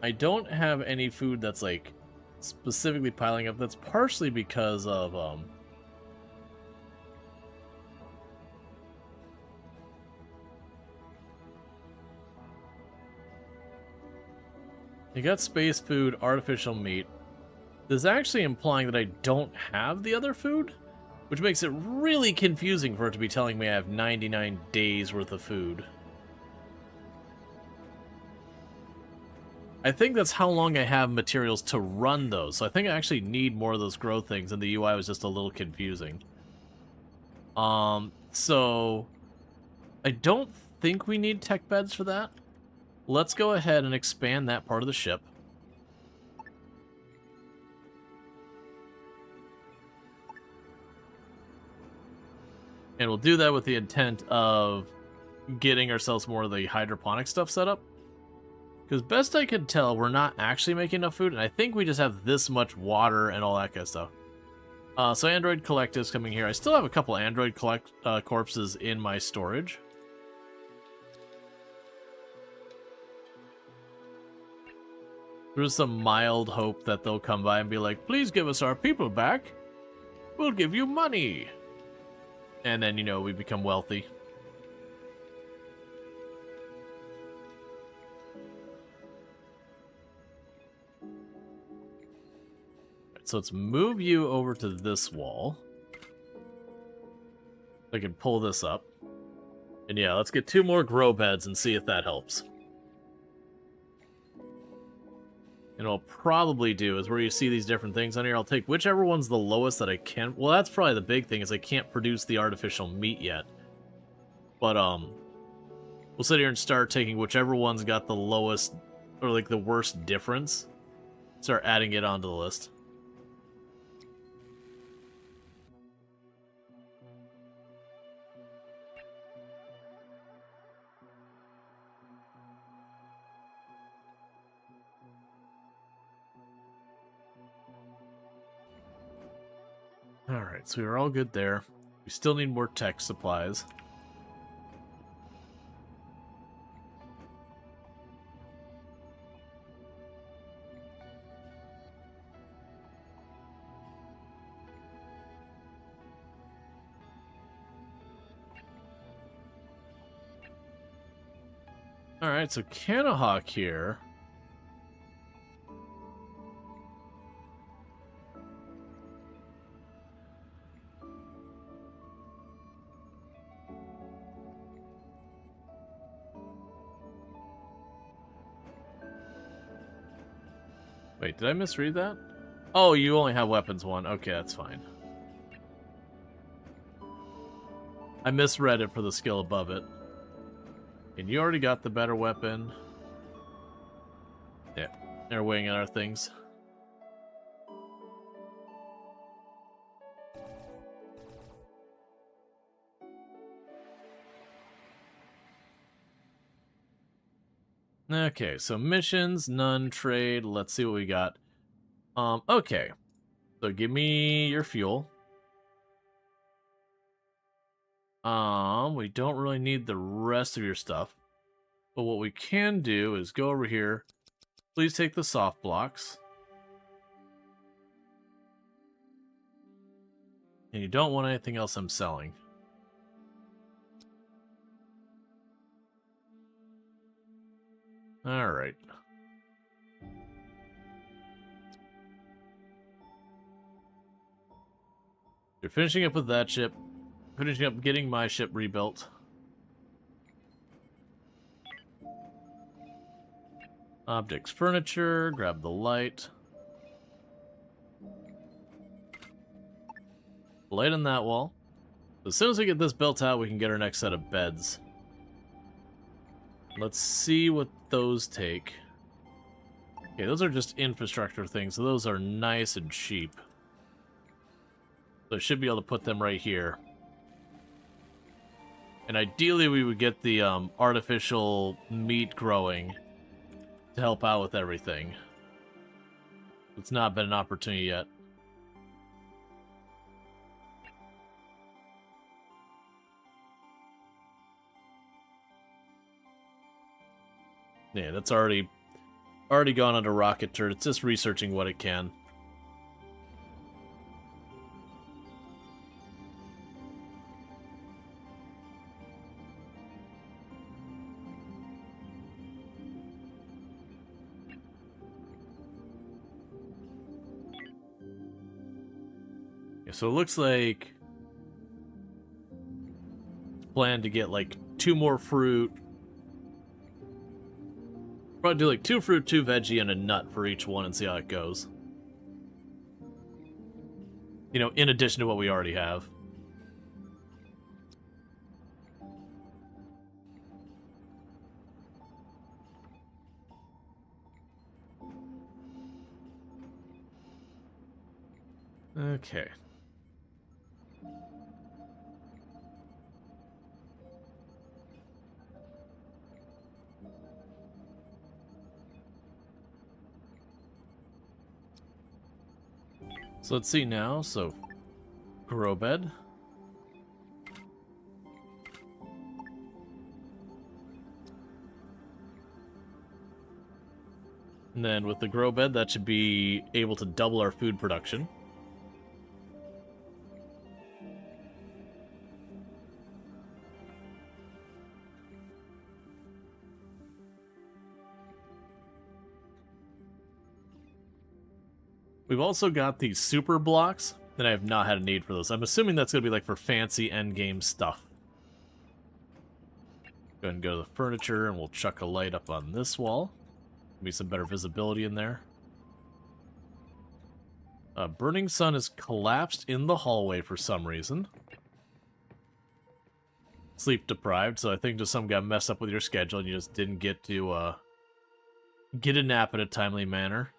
I don't have any food that's like specifically piling up. That's partially because of you got space food, artificial meat. This is actually implying that I don't have the other food, which makes it really confusing for it to be telling me I have 99 days worth of food. I think that's how long I have materials to run those, so I think I actually need more of those grow things, and the UI was just a little confusing. So I don't think we need tech beds for that. Let's go ahead and expand that part of the ship. And we'll do that with the intent of getting ourselves more of the hydroponic stuff set up. Because best I can tell, we're not actually making enough food, and I think we just have this much water and all that kind of stuff. So Android Collective's coming here. I still have a couple Android corpses in my storage. There's some mild hope that they'll come by and be like, please give us our people back. We'll give you money. And then, you know, we become wealthy. So let's move you over to this wall. I can pull this up. And yeah, let's get 2 more grow beds and see if that helps. And what I'll probably do is where you see these different things on here, I'll take whichever one's the lowest that I can. Well, that's probably the big thing, is I can't produce the artificial meat yet. But, we'll sit here and start taking whichever one's got the lowest, or like the worst difference. Start adding it onto the list. Alright, so we're all good there. We still need more tech supplies. Alright, so Canahawk here. Wait, did I misread that? Oh, you only have weapons 1. Okay, that's fine. I misread it for the skill above it. And you already got the better weapon. Yeah, they're weighing in our things. Okay, so missions, none, trade. Let's see what we got. Okay. So give me your fuel. We don't really need the rest of your stuff. But what we can do is go over here. Please take the soft blocks. And you don't want anything else I'm selling. Alright. You're finishing up with that ship. Finishing up getting my ship rebuilt. Objects, furniture, grab the light. Light on that wall. As soon as we get this built out, we can get our next set of beds. Let's see what those take. Okay, those are just infrastructure things, so those are nice and cheap. So I should be able to put them right here. And ideally we would get the artificial meat growing to help out with everything. It's not been an opportunity yet. Yeah, that's already gone under rocket turd. It's just researching what it can. Yeah, so it looks like it's planned to get like 2 more fruit. Probably do like 2 fruit, 2 veggie, and a nut for each one and see how it goes. You know, in addition to what we already have. Okay. So let's see now. So, grow bed. And then with the grow bed, that should be able to double our food production. We've also got these super blocks, and I have not had a need for those. I'm assuming that's going to be like for fancy endgame stuff. Go ahead and go to the furniture, and we'll chuck a light up on this wall. Be some better visibility in there. Burning sun is collapsed in the hallway for some reason. Sleep deprived, so I think just some got messed up with your schedule and you just didn't get to get a nap in a timely manner.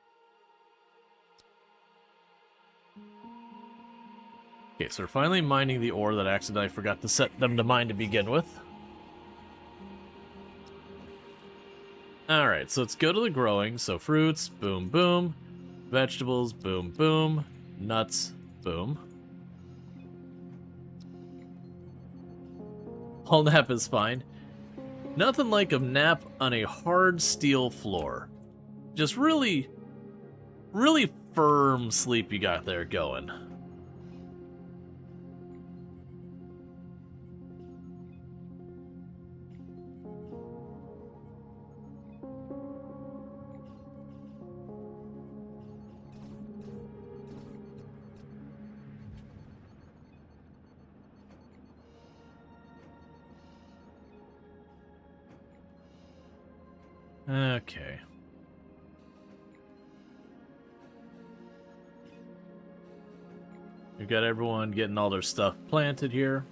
Okay, so we're finally mining the ore that I accidentally forgot to set them to mine to begin with. Alright, so let's go to the growing. So fruits, boom, boom. Vegetables, boom, boom. Nuts, boom. All nap is fine. Nothing like a nap on a hard steel floor. Just really, really firm sleep you got there going. Okay. We've got everyone getting all their stuff planted here.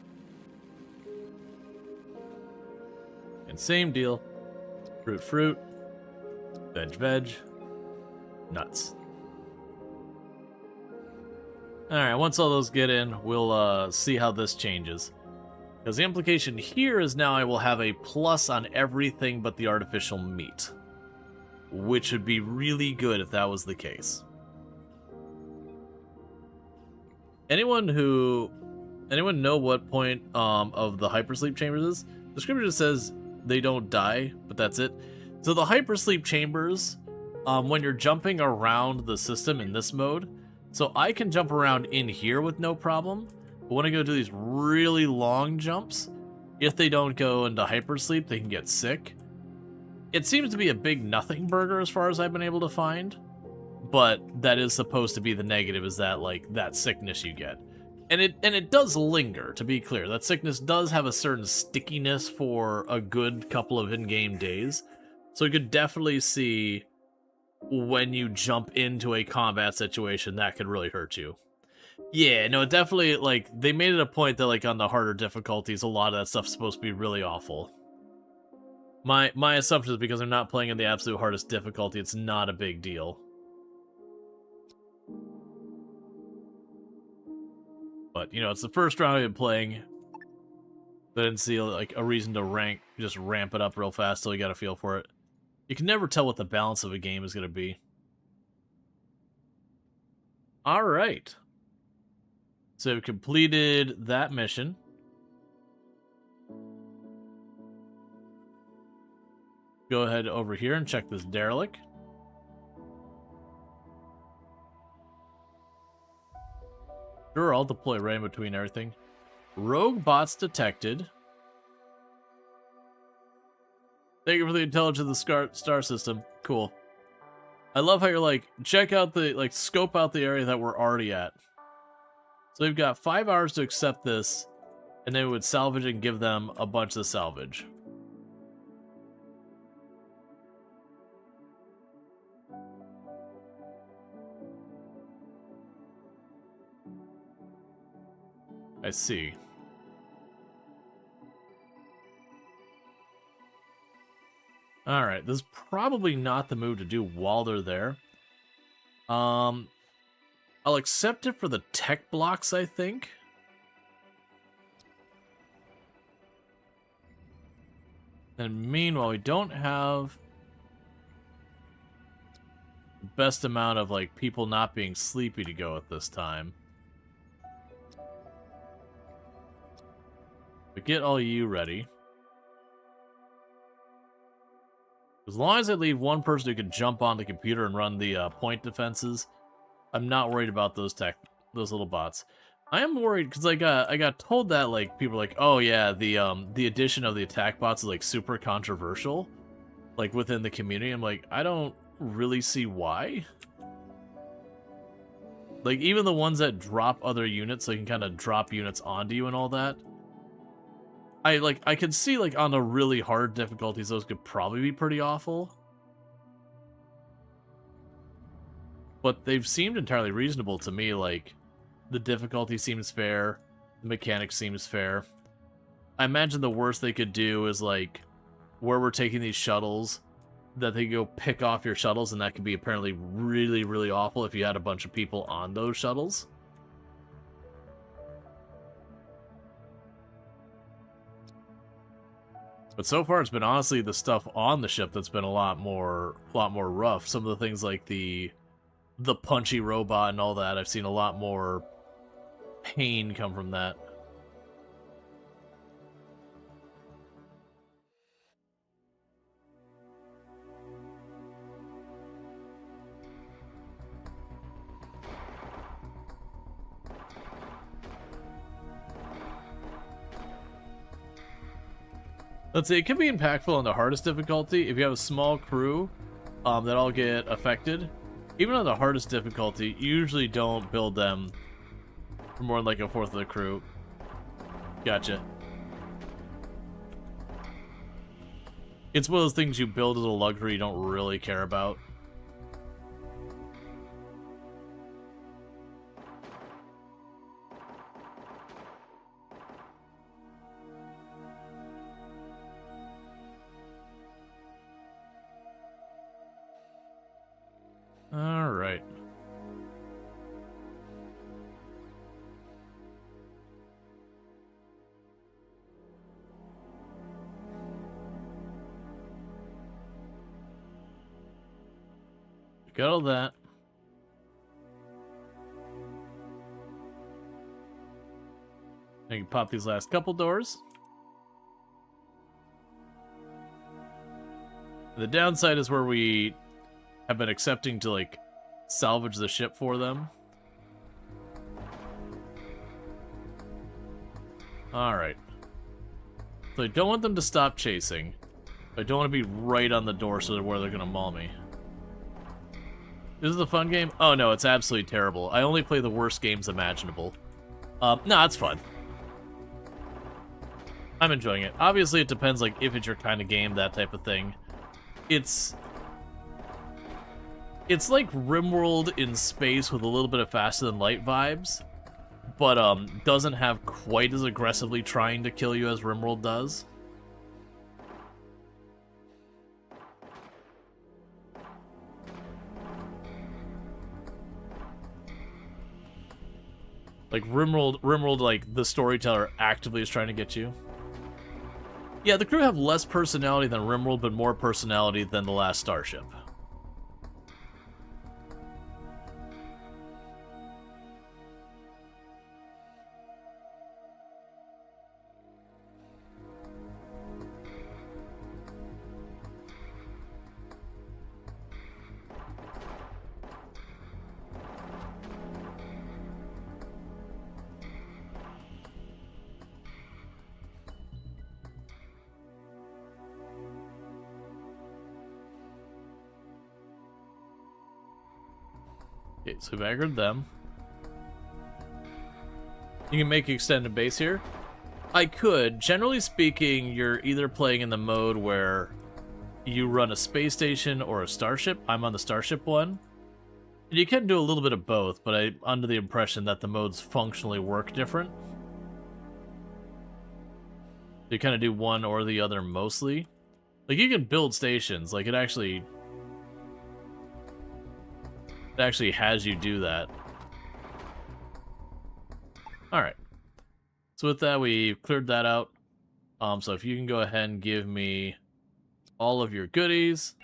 And same deal. Fruit, fruit. Veg, veg. Nuts. Alright, once all those get in, we'll see how this changes. Because the implication here is now I will have a plus on everything but the artificial meat. Which would be really good if that was the case. Anyone know what point of the hypersleep chambers is? The scripture just says they don't die, but that's it. So the hypersleep chambers, when you're jumping around the system in this mode, so I can jump around in here with no problem. But when I go do these really long jumps, if they don't go into hypersleep, they can get sick. It seems to be a big nothing burger as far as I've been able to find. But that is supposed to be the negative, is that, like, that sickness you get. And it does linger, to be clear. That sickness does have a certain stickiness for a good couple of in-game days. So you could definitely see when you jump into a combat situation, that could really hurt you. Yeah, no, definitely, like, they made it a point that, like, on the harder difficulties, a lot of that stuff's supposed to be really awful. My assumption is because I'm not playing in the absolute hardest difficulty, it's not a big deal. But, you know, it's the first round I've been playing. I didn't see, like, a reason to just ramp it up real fast till you got a feel for it. You can never tell what the balance of a game is going to be. Alright. So we've completed that mission. go ahead over here and check this derelict. Sure, I'll deploy right in between everything. Rogue bots detected. Thank you for the intelligence of the star system. Cool. I love how you're like, check out the, like, scope out the area that we're already at. So we've got 5 hours to accept this, and then we would salvage and give them a bunch of salvage. I see. Alright, this is probably not the move to do while they're there. I'll accept it for the tech blocks, I think. And meanwhile, we don't have the best amount of, like, people not being sleepy to go at this time. But get all you ready. As long as I leave one person who can jump on the computer and run the point defenses, I'm not worried about those little bots. I am worried because I got told that, like, people are like, oh yeah, the addition of the attack bots is like super controversial, like within the community. I'm like, I don't really see why. Like, even the ones that drop other units, so you can kind of drop units onto you and all that. I can see, like, on the really hard difficulties, those could probably be pretty awful. But they've seemed entirely reasonable to me. Like, the difficulty seems fair, the mechanics seems fair. I imagine the worst they could do is, like, where we're taking these shuttles, that they go pick off your shuttles, and that could be apparently really, really awful if you had a bunch of people on those shuttles. But so far, it's been honestly the stuff on the ship that's been a lot more rough. Some of the things like the punchy robot and all that, I've seen a lot more pain come from that. Let's say it can be impactful on the hardest difficulty. If you have a small crew that all get affected, even on the hardest difficulty, you usually don't build them for more than like a fourth of the crew. Gotcha. It's one of those things you build as a luxury you don't really care about. All right. Got all that. I can pop these last couple doors. The downside is where we have been accepting to, like, salvage the ship for them. Alright. So I don't want them to stop chasing. I don't want to be right on the door so where they're going to maul me. This is a fun game? Oh no, it's absolutely terrible. I only play the worst games imaginable. No, it's fun. I'm enjoying it. Obviously, it depends, like, if it's your kind of game, that type of thing. It's like RimWorld in space with a little bit of faster than light vibes, but doesn't have quite as aggressively trying to kill you as RimWorld does. Like RimWorld, like, the storyteller actively is trying to get you. Yeah, the crew have less personality than RimWorld, but more personality than the last Starship. Okay, so we've aggroed them. You can make extended base here. I could. Generally speaking, you're either playing in the mode where you run a space station or a starship. I'm on the starship one. And you can do a little bit of both, but I'm under the impression that the modes functionally work different. You kind of do one or the other mostly. Like, you can build stations. Like, it actually has you do that. Alright. So with that, we cleared that out. So if you can go ahead and give me all of your goodies.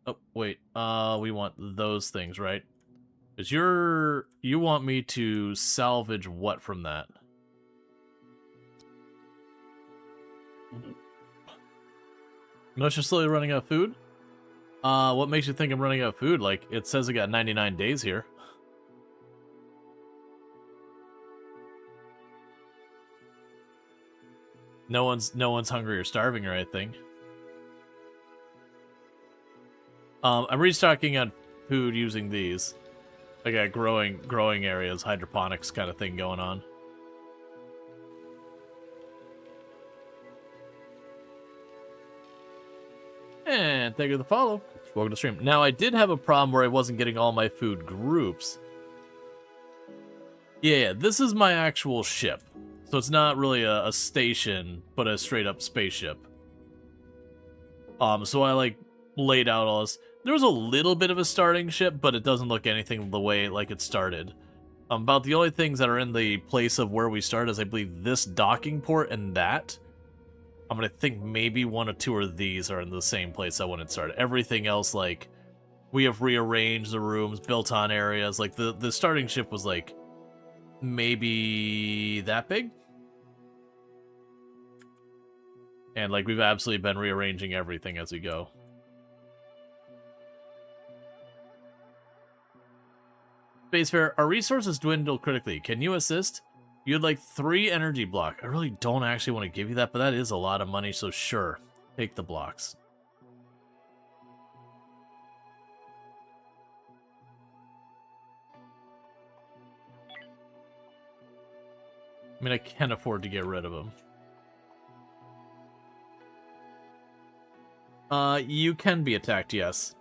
Oh, wait. We want those things, right? Because you want me to salvage what from that? Unless you're slowly running out of food? What makes you think I'm running out of food? Like, it says I got 99 days here. No one's hungry or starving or anything. I'm restocking on food using these. I got growing areas, hydroponics kind of thing going on. And thank you for the follow. Welcome to the stream. Now, I did have a problem where I wasn't getting all my food groups. Yeah, this is my actual ship. So it's not really a station, but a straight-up spaceship. So I, like, laid out all this. There was a little bit of a starting ship, but it doesn't look anything the way, like, it started. About the only things that are in the place of where we started is, I believe, this docking port and that. I'm gonna think maybe one or two of these are in the same place I when it started. Everything else, like, we have rearranged the rooms, built on areas. Like, the starting ship was, like, maybe that big? And, like, we've absolutely been rearranging everything as we go. Spacefarer, our resources dwindle critically. Can you assist? You had, like, 3 energy block. I really don't actually want to give you that, but that is a lot of money, so sure. Take the blocks. I mean, I can afford to get rid of them. You can be attacked, yes.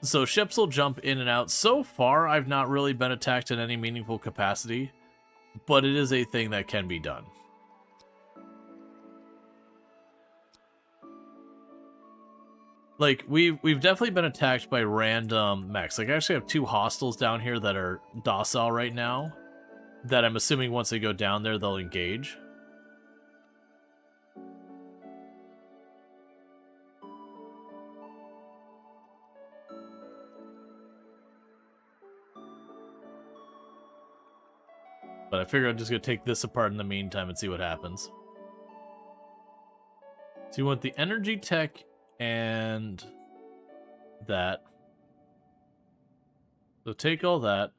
So ships will jump in and out. So far, I've not really been attacked in any meaningful capacity, but it is a thing that can be done. Like, we've definitely been attacked by random mechs. Like, I actually have 2 hostiles down here that are docile right now, that I'm assuming once they go down there, they'll engage. But I figure I'm just going to take this apart in the meantime and see what happens. So you want the energy tech and that. So take all that.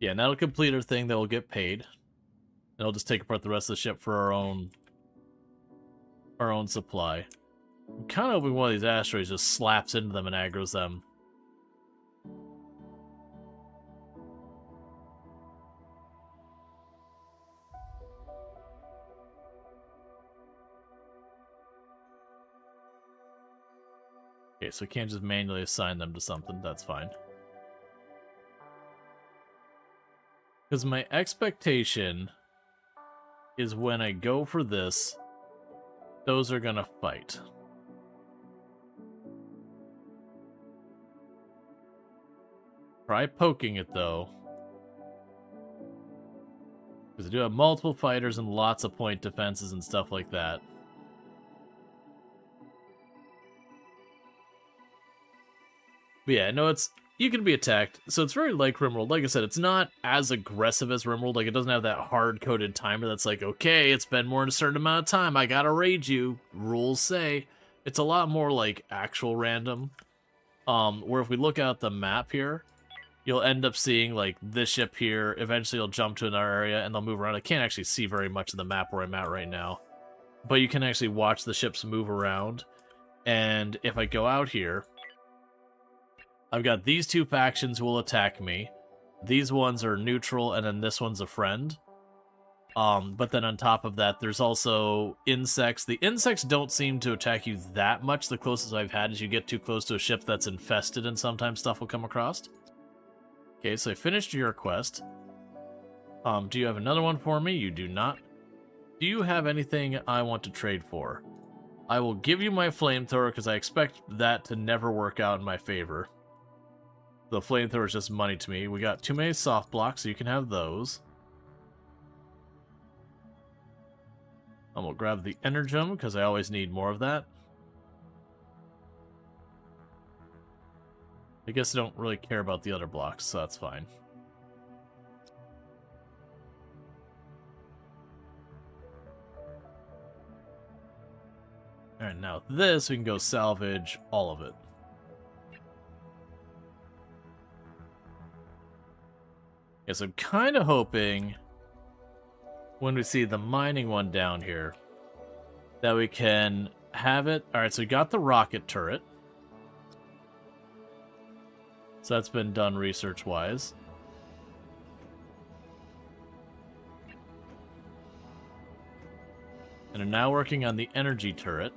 Yeah, and that'll complete our thing that will get paid. And I'll just take apart the rest of the ship for our own supply. I'm kind of hoping one of these asteroids just slaps into them and aggroes them. Okay, so we can't just manually assign them to something. That's fine. Because my expectation is when I go for this, those are gonna fight. Try poking it, though. Because I do have multiple fighters and lots of point defenses and stuff like that. But yeah, no, you can be attacked, so it's very like RimWorld. Like I said, it's not as aggressive as RimWorld. Like, it doesn't have that hard-coded timer that's like, okay, it's been more than a certain amount of time, I gotta raid you, rules say. It's a lot more like actual random. Where if we look out the map here, you'll end up seeing, like, this ship here. Eventually you'll jump to another area and they'll move around. I can't actually see very much of the map where I'm at right now, but you can actually watch the ships move around. And if I go out here, I've got these two factions who will attack me. These ones are neutral, and then this one's a friend. But then on top of that, there's also insects. The insects don't seem to attack you that much. The closest I've had is you get too close to a ship that's infested, and sometimes stuff will come across. Okay, so I finished your quest. Do you have another one for me? You do not. Do you have anything I want to trade for? I will give you my flamethrower, because I expect that to never work out in my favor. The flamethrower is just money to me. We got too many soft blocks, so you can have those. I'm gonna grab the energem, because I always need more of that. I guess I don't really care about the other blocks, so that's fine. Alright, now this, we can go salvage all of it. Yes, I'm kind of hoping, when we see the mining one down here, that we can have it. Alright, so we got the rocket turret. So that's been done research-wise. And I'm now working on the energy turret.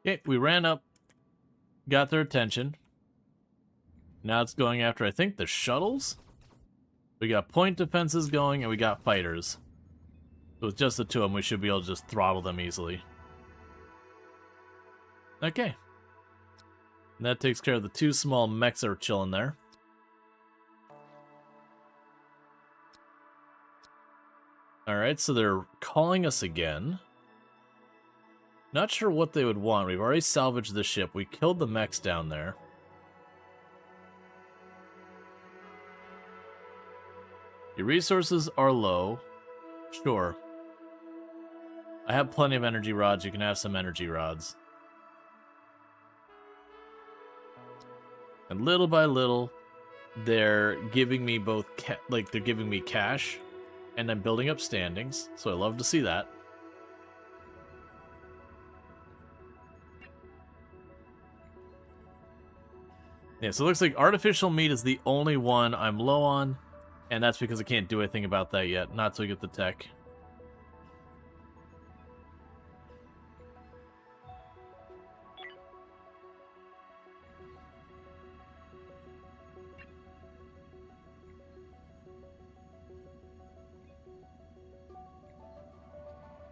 Okay, we ran up, got their attention. Now it's going after, I think, the shuttles? We got point defenses going, and we got fighters. So with just the two of them, we should be able to just throttle them easily. Okay. And that takes care of the two small mechs that are chilling there. Alright, so they're calling us again. Not sure what they would want. We've already salvaged the ship. We killed the mechs down there. Your resources are low. Sure. I have plenty of energy rods. You can have some energy rods. And little by little, they're giving me both, they're giving me cash, and I'm building up standings. So I love to see that. Yeah, so it looks like artificial meat is the only one I'm low on, and that's because I can't do anything about that yet, not till we get the tech.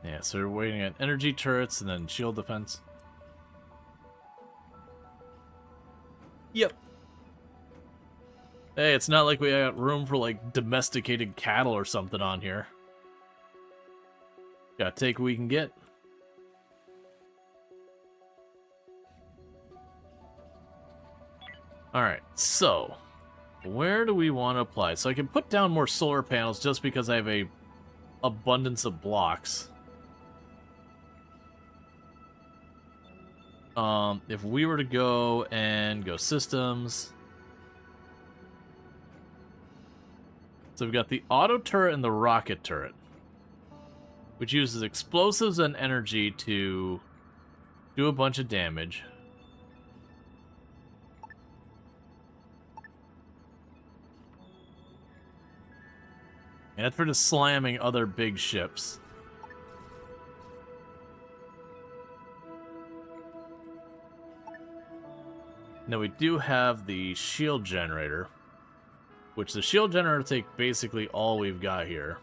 Yeah, so we're waiting on energy turrets and then shield defense. Yep. Hey, it's not like we got room for, like, domesticated cattle or something on here. Gotta take what we can get. Alright, so where do we want to apply? So I can put down more solar panels just because I have a abundance of blocks. If we were to go systems. So we've got the auto turret and the rocket turret, which uses explosives and energy to do a bunch of damage. And that's for just slamming other big ships. Now we do have the shield generator, which the shield generator take basically all we've got here.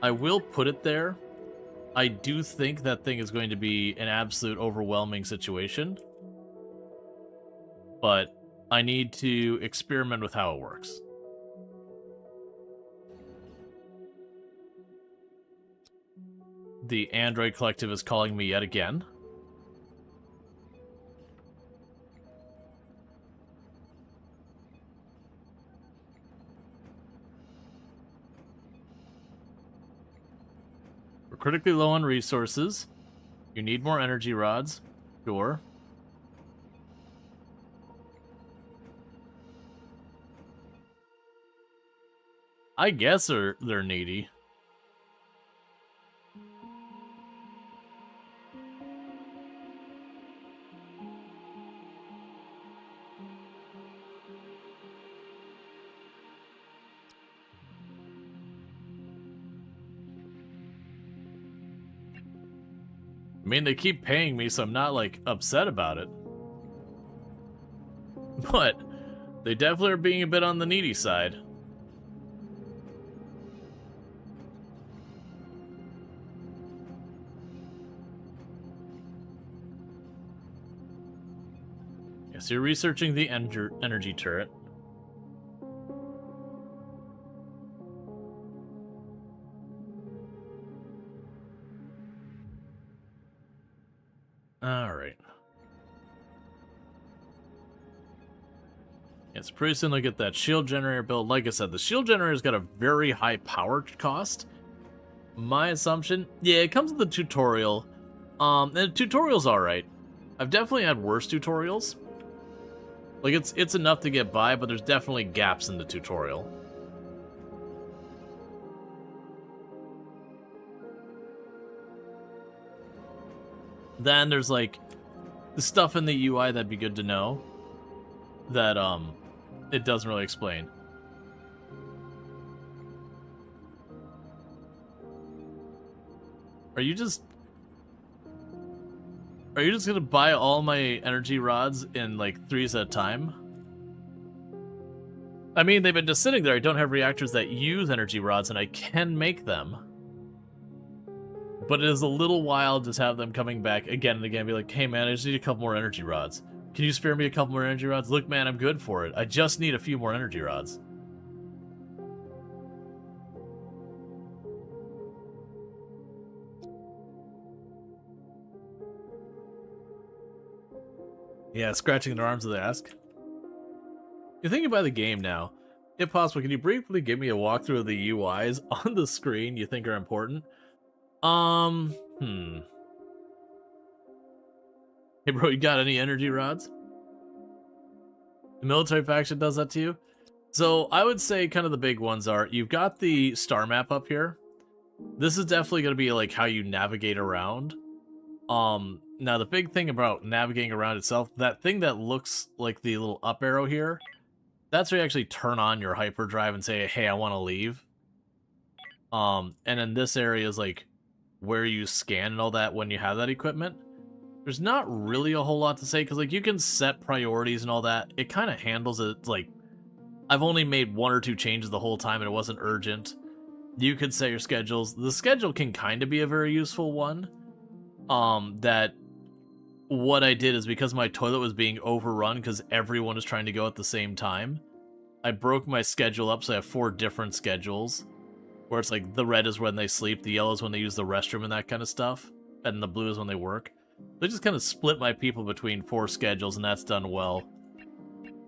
I will put it there. I do think that thing is going to be an absolute overwhelming situation, but I need to experiment with how it works. The Android Collective is calling me yet again. We're critically low on resources. You need more energy rods. Sure. I guess they're needy. I mean, they keep paying me, so I'm not, like, upset about it. But they definitely are being a bit on the needy side. Yes, you're researching the energy turret. Alright. Yes, pretty soon they'll get that shield generator built. Like I said, the shield generator's got a very high power cost. My assumption, yeah, it comes with the tutorial. And the tutorial's alright. I've definitely had worse tutorials. Like, it's enough to get by, but there's definitely gaps in the tutorial. Then there's, like, the stuff in the UI that'd be good to know that, it doesn't really explain. Are you just gonna buy all my energy rods in, like, 3s at a time? I mean, they've been just sitting there. I don't have reactors that use energy rods, and I can make them. But it is a little wild just have them coming back again and again, be like, hey man, I just need a couple more energy rods. Can you spare me a couple more energy rods? Look man, I'm good for it. I just need a few more energy rods. Yeah, scratching their arms with the ask. You're thinking about the game now. If possible, can you briefly give me a walkthrough of the UIs on the screen you think are important? Hey bro, you got any energy rods? The military faction does that to you? So I would say kind of the big ones are, you've got the star map up here. This is definitely going to be like how you navigate around. Now the big thing about navigating around itself, that thing that looks like the little up arrow here, that's where you actually turn on your hyperdrive and say, hey, I want to leave. And then this area is like where you scan and all that when you have that equipment. There's not really a whole lot to say, because like you can set priorities and all that. It kind of handles it. Like, I've only made 1 or 2 changes the whole time and it wasn't urgent. You could set your schedules. The schedule can kind of be a very useful one. That what I did is, because my toilet was being overrun because everyone was trying to go at the same time, I broke my schedule up so I have 4 different schedules, where it's like the red is when they sleep, the yellow is when they use the restroom and that kind of stuff, and the blue is when they work. They just kind of split my people between 4 schedules, and that's done well.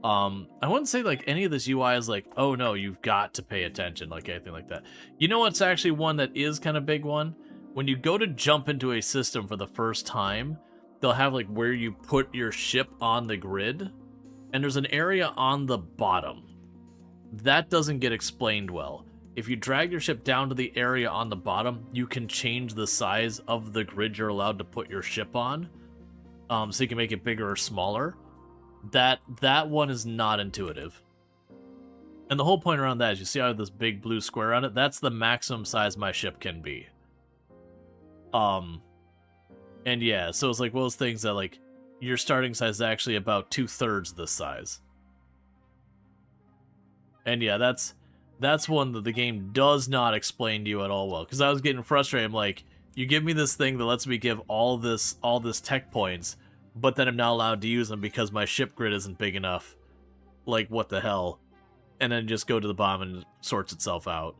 I wouldn't say like any of this UI is like, oh no, you've got to pay attention, like anything like that. You know what's actually one that is kind of big one? When you go to jump into a system for the first time, they'll have like where you put your ship on the grid, and there's an area on the bottom. That doesn't get explained well. If you drag your ship down to the area on the bottom, you can change the size of the grid you're allowed to put your ship on. So you can make it bigger or smaller. That one is not intuitive. And the whole point around that is, you see I have this big blue square on it? That's the maximum size my ship can be. And yeah, so it's like one of those things that like, your starting size is actually about 2/3 this size. And yeah, that's one that the game does not explain to you at all well. Because I was getting frustrated. I'm like, you give me this thing that lets me give all this tech points, but then I'm not allowed to use them because my ship grid isn't big enough. Like, what the hell? And then just go to the bottom and it sorts itself out.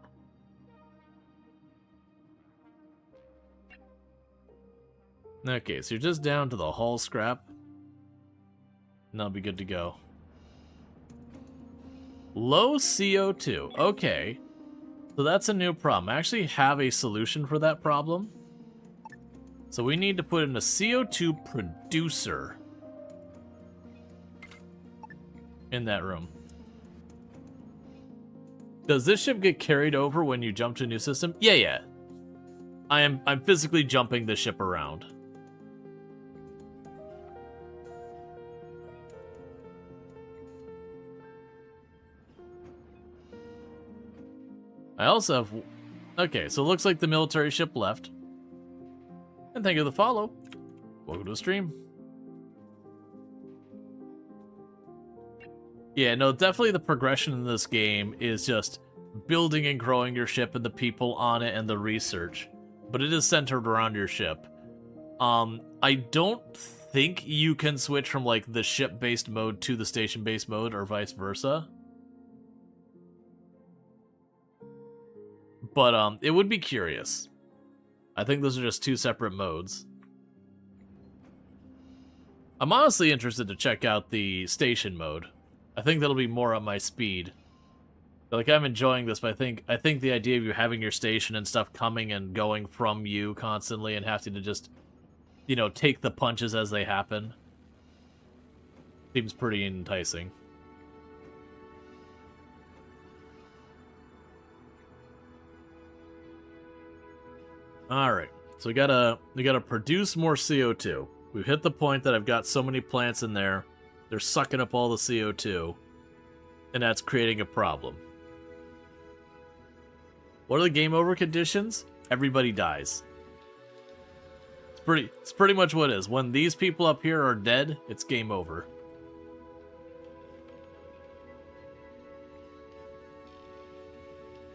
Okay, so you're just down to the hull scrap. And that'll be good to go. Low CO2. Okay. So that's a new problem. I actually have a solution for that problem. So we need to put in a CO2 producer in that room. Does this ship get carried over when you jump to a new system? Yeah. I'm physically jumping the ship around. I also have... Okay, so it looks like the military ship left. And thank you for the follow. Welcome to the stream. Yeah, no, definitely the progression in this game is just building and growing your ship and the people on it and the research. But it is centered around your ship. I don't think you can switch from, like, the ship-based mode to the station-based mode or vice versa. But, it would be curious. I think those are just two separate modes. I'm honestly interested to check out the station mode. I think that'll be more up my speed. Like, I'm enjoying this, but I think the idea of you having your station and stuff coming and going from you constantly and having to just, you know, take the punches as they happen seems pretty enticing. Alright, so we gotta produce more CO2. We've hit the point that I've got so many plants in there, they're sucking up all the CO2, and that's creating a problem. What are the game over conditions? Everybody dies. It's pretty much what it is. When these people up here are dead, it's game over.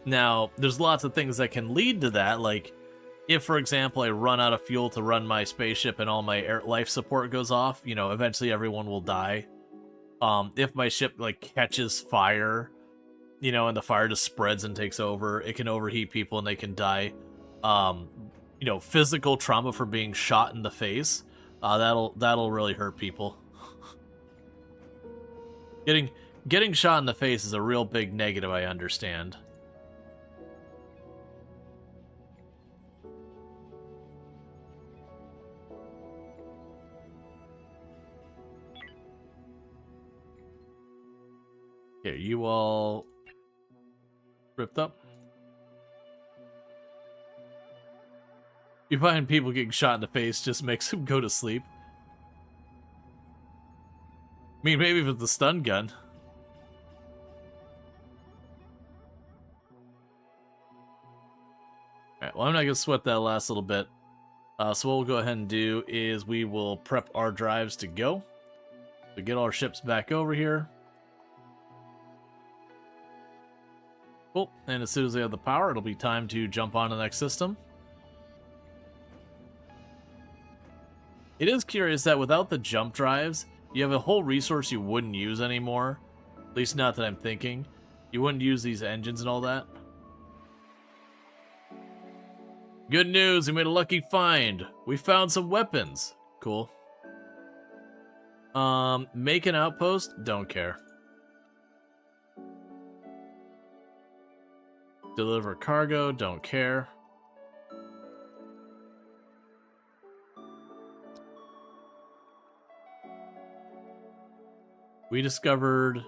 Now, there's lots of things that can lead to that, like if, for example, I run out of fuel to run my spaceship and all my air life support goes off, you know, eventually everyone will die. If my ship, like, catches fire, you know, and the fire just spreads and takes over, it can overheat people and they can die. You know, physical trauma for being shot in the face, that'll really hurt people. Getting shot in the face is a real big negative, I understand. Okay, you all ripped up. You find people getting shot in the face just makes them go to sleep. I mean, maybe with the stun gun. Alright, well, I'm not going to sweat that last little bit. So what we'll go ahead and do is we will prep our drives to go. So get our ships back over here. Cool, and as soon as they have the power, it'll be time to jump on to the next system. It is curious that without the jump drives, you have a whole resource you wouldn't use anymore. At least not that I'm thinking. You wouldn't use these engines and all that. Good news, we made a lucky find. We found some weapons. Cool. Make an outpost? Don't care. Deliver cargo? Don't care. We discovered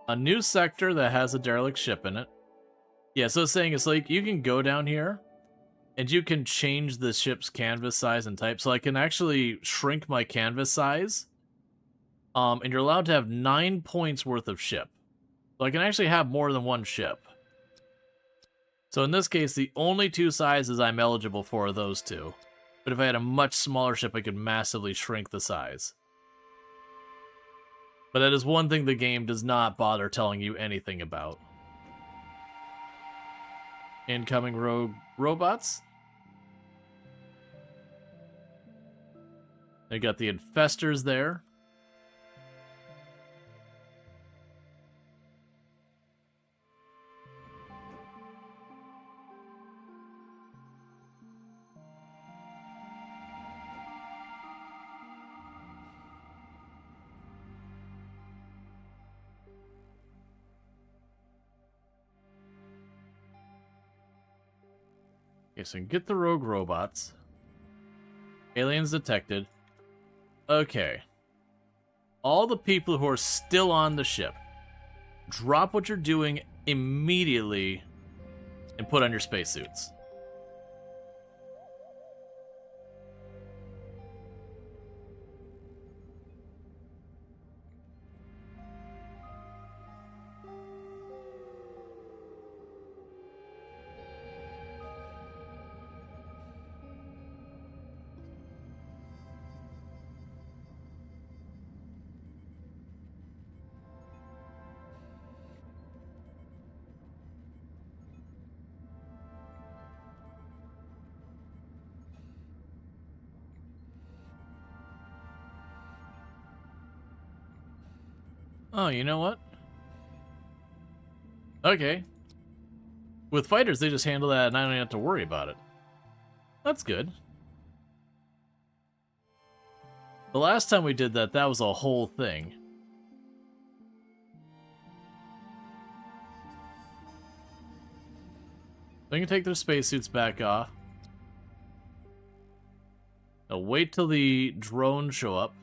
a new sector that has a derelict ship in it. Yeah, so it's saying it's like you can go down here and you can change the ship's canvas size and type. So I can actually shrink my canvas size. And you're allowed to have 9 points worth of ship. So I can actually have more than one ship. So in this case, the only two sizes I'm eligible for are those two. But if I had a much smaller ship, I could massively shrink the size. But that is one thing the game does not bother telling you anything about. Incoming rogue robots. They got the infestors there. Okay, so get the rogue robots. Aliens detected. Okay. All the people who are still on the ship, drop what you're doing immediately and put on your spacesuits. Oh, you know what? Okay. With fighters, they just handle that and I don't even have to worry about it. That's good. The last time we did that, that was a whole thing. They can take their spacesuits back off. Now wait till the drones show up.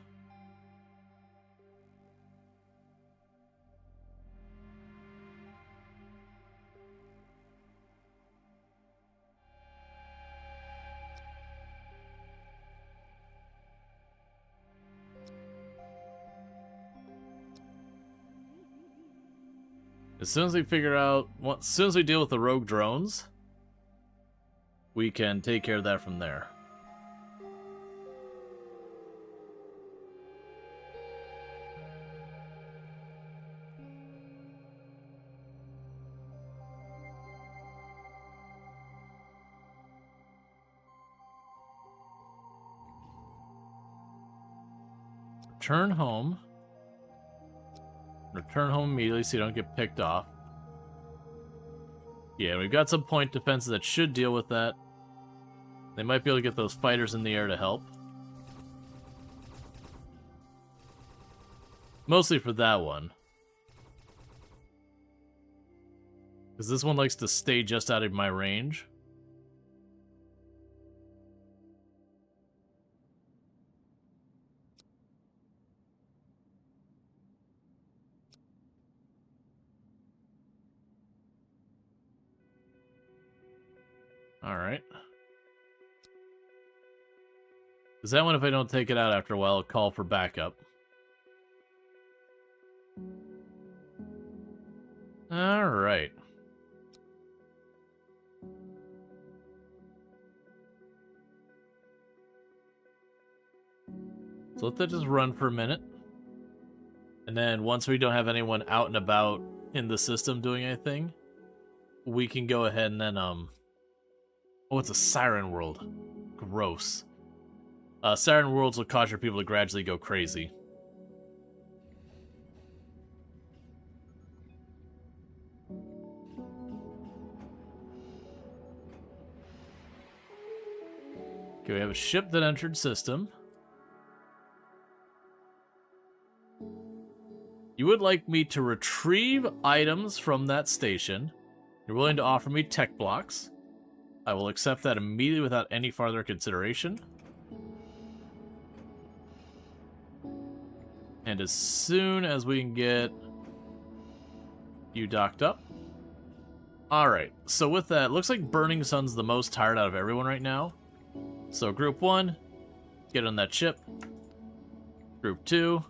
As soon as we figure out, well, as soon as we deal with the rogue drones, we can take care of that from there. Return home. Return home immediately so you don't get picked off. Yeah, we've got some point defenses that should deal with that. They might be able to get those fighters in the air to help. Mostly for that one. Because this one likes to stay just out of my range. Alright. Is that one, if I don't take it out after a while, I'll call for backup. Alright. So let that just run for a minute. And then once we don't have anyone out and about in the system doing anything, we can go ahead and then, oh, it's a siren world. Gross. Siren worlds will cause your people to gradually go crazy. Okay, we have a ship that entered system. You would like me to retrieve items from that station. You're willing to offer me tech blocks. I will accept that immediately without any further consideration. And as soon as we can get you docked up. Alright, so with that, looks like Burning Sun's the most tired out of everyone right now. So Group 1, get on that ship. Group 2,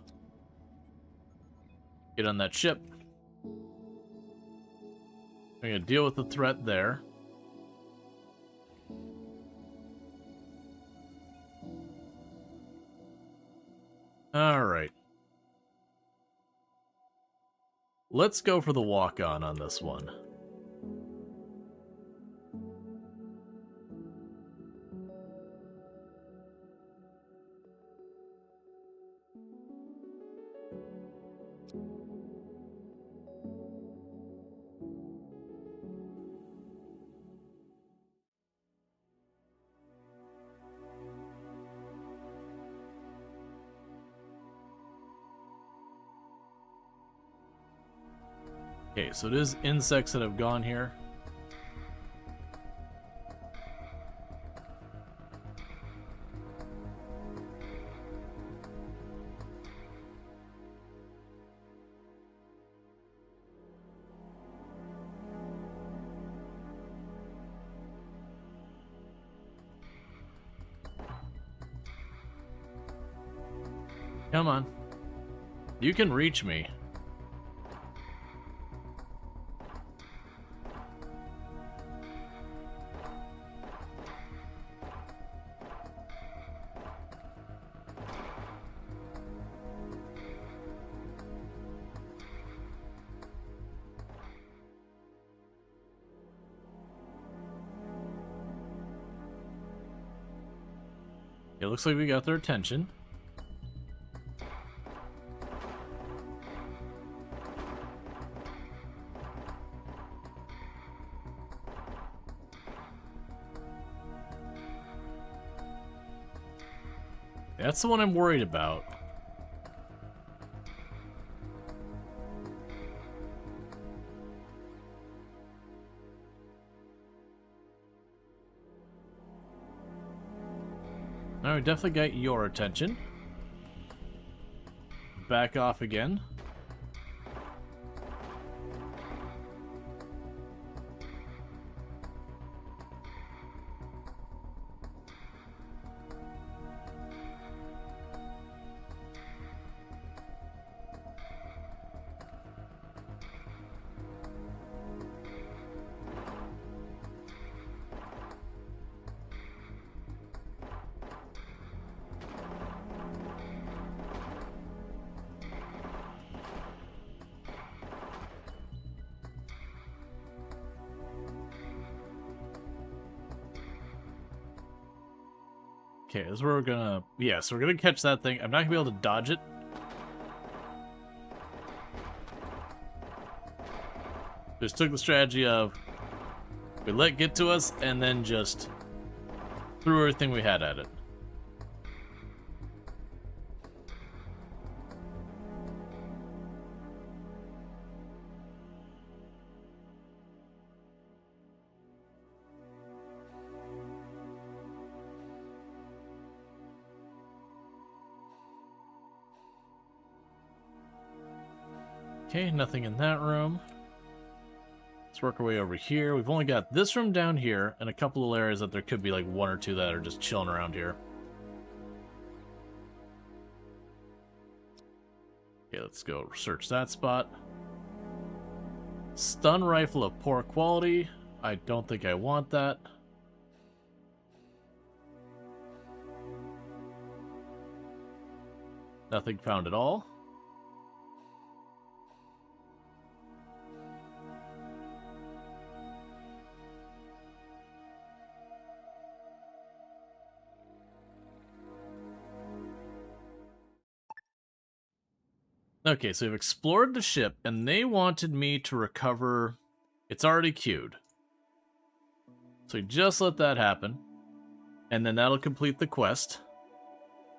get on that ship. I'm going to deal with the threat there. Alright. Let's go for the walk-on this one. Okay, so it is insects that have gone here. Come on. You can reach me. It looks like we got their attention. That's the one I'm worried about. Now we definitely got your attention. Back off again. Okay, this is where we're gonna... Yeah, so we're gonna catch that thing. I'm not gonna be able to dodge it. Just took the strategy of... we let it get to us, and then just... threw everything we had at it. Okay, nothing in that room. Let's work our way over here. We've only got this room down here and a couple of areas that there could be like one or two that are just chilling around here. Okay, let's go search that spot. Stun rifle of poor quality. I don't think I want that. Nothing found at all. Okay, so we've explored the ship, and they wanted me to recover... It's already queued. So we just let that happen. And then that'll complete the quest.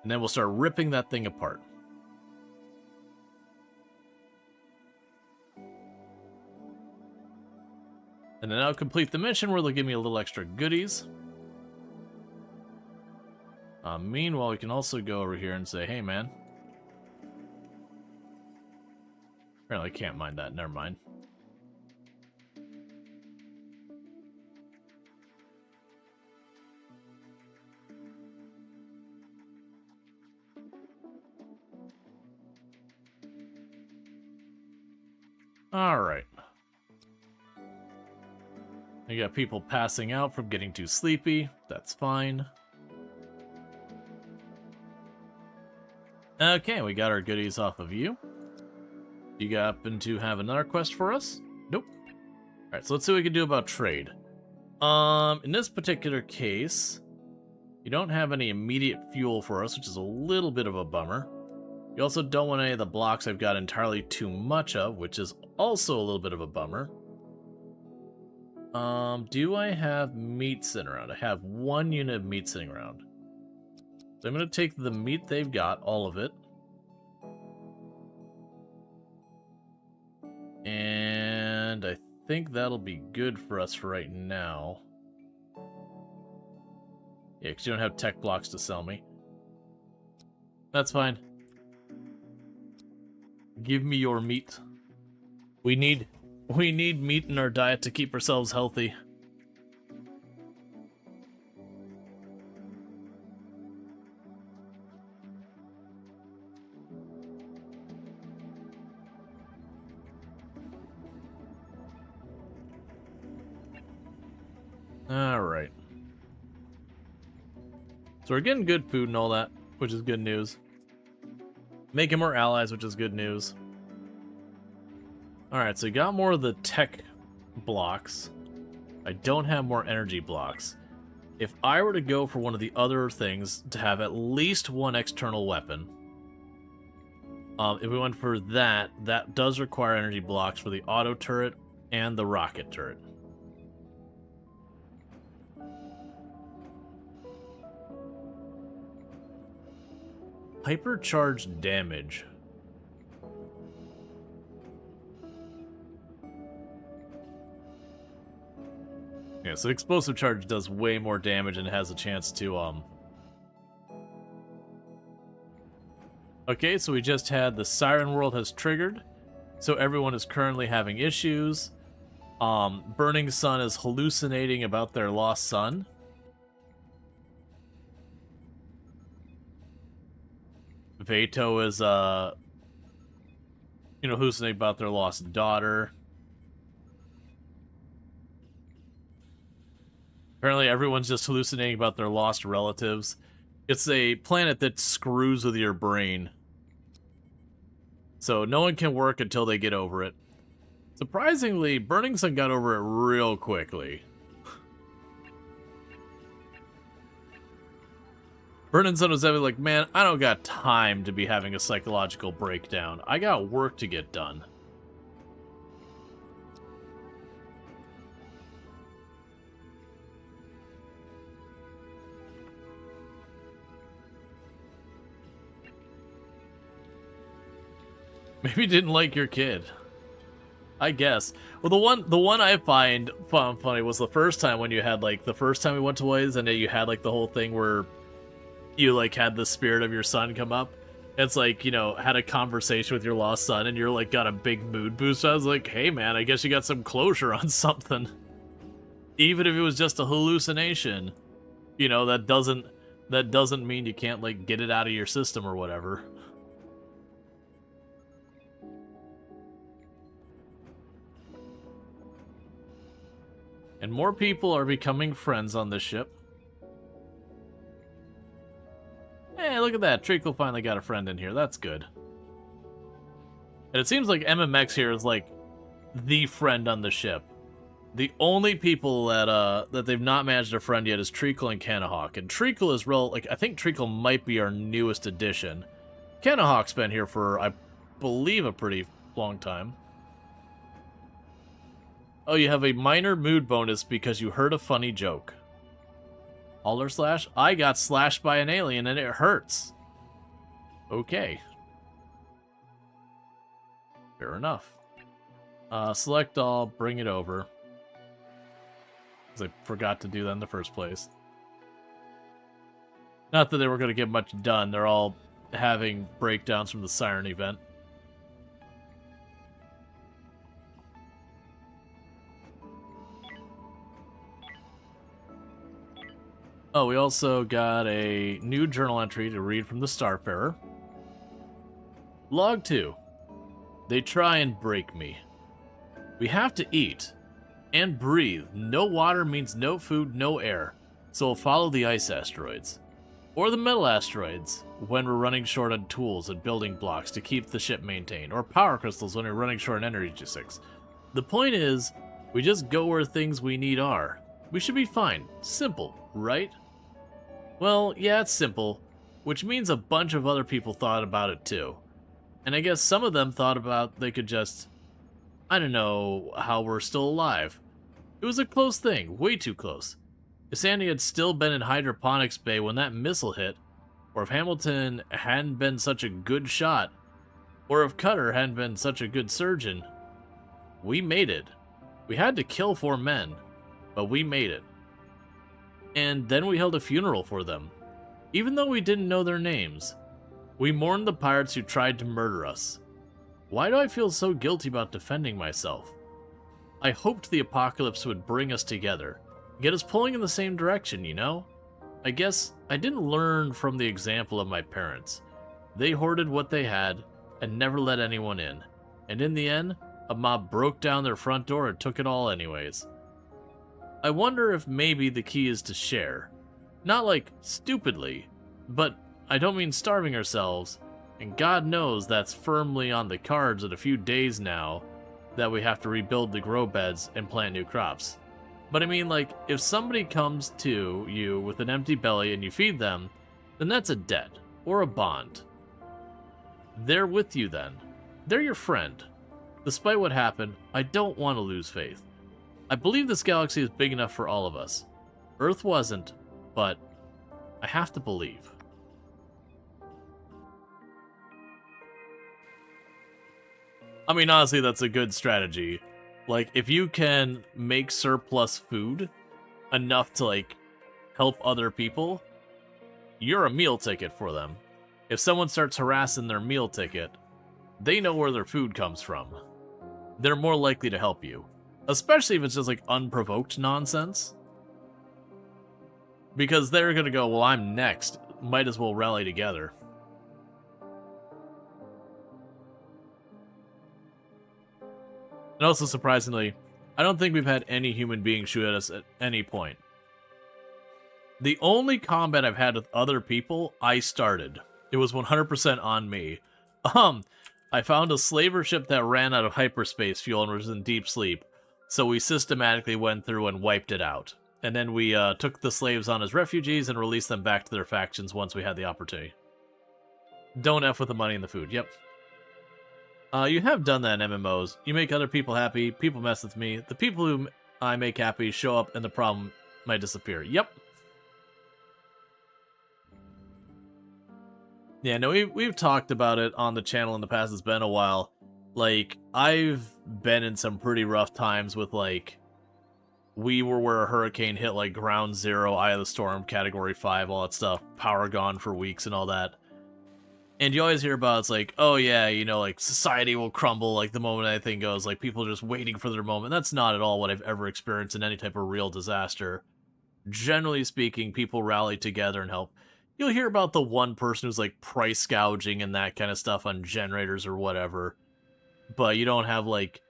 And then we'll start ripping that thing apart. And then I'll complete the mission where they'll give me a little extra goodies. Meanwhile, we can also go over here and say, hey man. Apparently I can't mine that, never mind. Alright. You got people passing out from getting too sleepy. That's fine. Okay, we got our goodies off of you. You happen to have another quest for us? Nope. Alright, so let's see what we can do about trade. In this particular case, you don't have any immediate fuel for us, which is a little bit of a bummer. You also don't want any of the blocks I've got entirely too much of, which is also a little bit of a bummer. Do I have meat sitting around? I have 1 unit of meat sitting around. So I'm going to take the meat they've got, all of it. And I think that'll be good for us for right now. Yeah, because you don't have tech blocks to sell me. That's fine. Give me your meat. We need meat in our diet to keep ourselves healthy. Alright. So we're getting good food and all that, which is good news. Making more allies, which is good news. Alright, so we got more of the tech blocks. I don't have more energy blocks. If I were to go for one of the other things to have at least one external weapon, if we went for that, that does require energy blocks for the auto turret and the rocket turret. Hypercharged damage. Yeah, so explosive charge does way more damage and has a chance to, Okay, so we just had the Siren World has triggered, so everyone is currently having issues. Burning Sun is hallucinating about their lost son. Veto is, hallucinating about their lost daughter. Apparently everyone's just hallucinating about their lost relatives. It's a planet that screws with your brain. So no one can work until they get over it. Surprisingly, Burning Sun got over it real quickly. Burning Sun was definitely like, man, I don't got time to be having a psychological breakdown. I got work to get done. Maybe didn't like your kid. I guess. Well, the one I found funny was the first time when you had, like, the first time we went to Ways, and you had, like, the whole thing where you, like, had the spirit of your son come up. It's like, had a conversation with your lost son, and you're, like, got a big mood boost. I was like, hey, man, I guess you got some closure on something. Even if it was just a hallucination, that doesn't mean you can't, like, get it out of your system or whatever. And more people are becoming friends on this ship. Hey, look at that. Treacle finally got a friend in here. That's good. And it seems like MMX here is, like, the friend on the ship. The only people that they've not managed a friend yet is Treacle and Canahawk. And Treacle is I think Treacle might be our newest addition. Canahawk's been here for, I believe, a pretty long time. Oh, you have a minor mood bonus because you heard a funny joke. Alder slash? I got slashed by an alien and it hurts. Okay. Fair enough. Select all, bring it over. Because I forgot to do that in the first place. Not that they were going to get much done. They're all having breakdowns from the Siren event. Oh, we also got a new journal entry to read from the Starfarer. Log 2. They try and break me. We have to eat and breathe. No water means no food, no air. So we'll follow the ice asteroids. Or the metal asteroids when we're running short on tools and building blocks to keep the ship maintained. Or power crystals when we're running short on energy sticks. The point is, we just go where things we need are. We should be fine. Simple, right? Well, yeah, it's simple, which means a bunch of other people thought about it too. And I guess some of them thought about they could just, I don't know how we're still alive. It was a close thing, way too close. If Sandy had still been in Hydroponics Bay when that missile hit, or if Hamilton hadn't been such a good shot, or if Cutter hadn't been such a good surgeon, we made it. We had to kill 4 men, but we made it. And then we held a funeral for them. Even though we didn't know their names, we mourned the pirates who tried to murder us. Why do I feel so guilty about defending myself? I hoped the apocalypse would bring us together, get us pulling in the same direction, I guess I didn't learn from the example of my parents. They hoarded what they had and never let anyone in. And in the end, a mob broke down their front door and took it all anyways. I wonder if maybe the key is to share. Not like stupidly, but I don't mean starving ourselves, and God knows that's firmly on the cards in a few days now that we have to rebuild the grow beds and plant new crops. But I mean, like, if somebody comes to you with an empty belly and you feed them, then that's a debt, or a bond. They're with you then. They're your friend. Despite what happened, I don't want to lose faith. I believe this galaxy is big enough for all of us. Earth wasn't, but I have to believe. I mean, honestly, that's a good strategy. Like, if you can make surplus food enough to, like, help other people, you're a meal ticket for them. If someone starts harassing their meal ticket, they know where their food comes from. They're more likely to help you. Especially if it's just, like, unprovoked nonsense. Because they're gonna go, well, I'm next. Might as well rally together. And also, surprisingly, I don't think we've had any human beings shoot at us at any point. The only combat I've had with other people, I started. It was 100% on me. I found a slaver ship that ran out of hyperspace fuel and was in deep sleep. So we systematically went through and wiped it out. And then we took the slaves on as refugees and released them back to their factions once we had the opportunity. Don't F with the money and the food, yep. You have done that in MMOs. You make other people happy, people mess with me. The people who I make happy show up and the problem might disappear. Yep. Yeah, no, we've talked about it on the channel in the past. It's been a while. Like, I've been in some pretty rough times with, like, we were where a hurricane hit, like, ground zero, eye of the storm, category 5, all that stuff, power gone for weeks and all that. And you always hear about, it's like, oh yeah, you know, like, society will crumble, like, the moment anything goes, like, people are just waiting for their moment. That's not at all what I've ever experienced in any type of real disaster. Generally speaking, people rally together and help. You'll hear about the one person who's, like, price gouging and that kind of stuff on generators or whatever. But you don't have, like,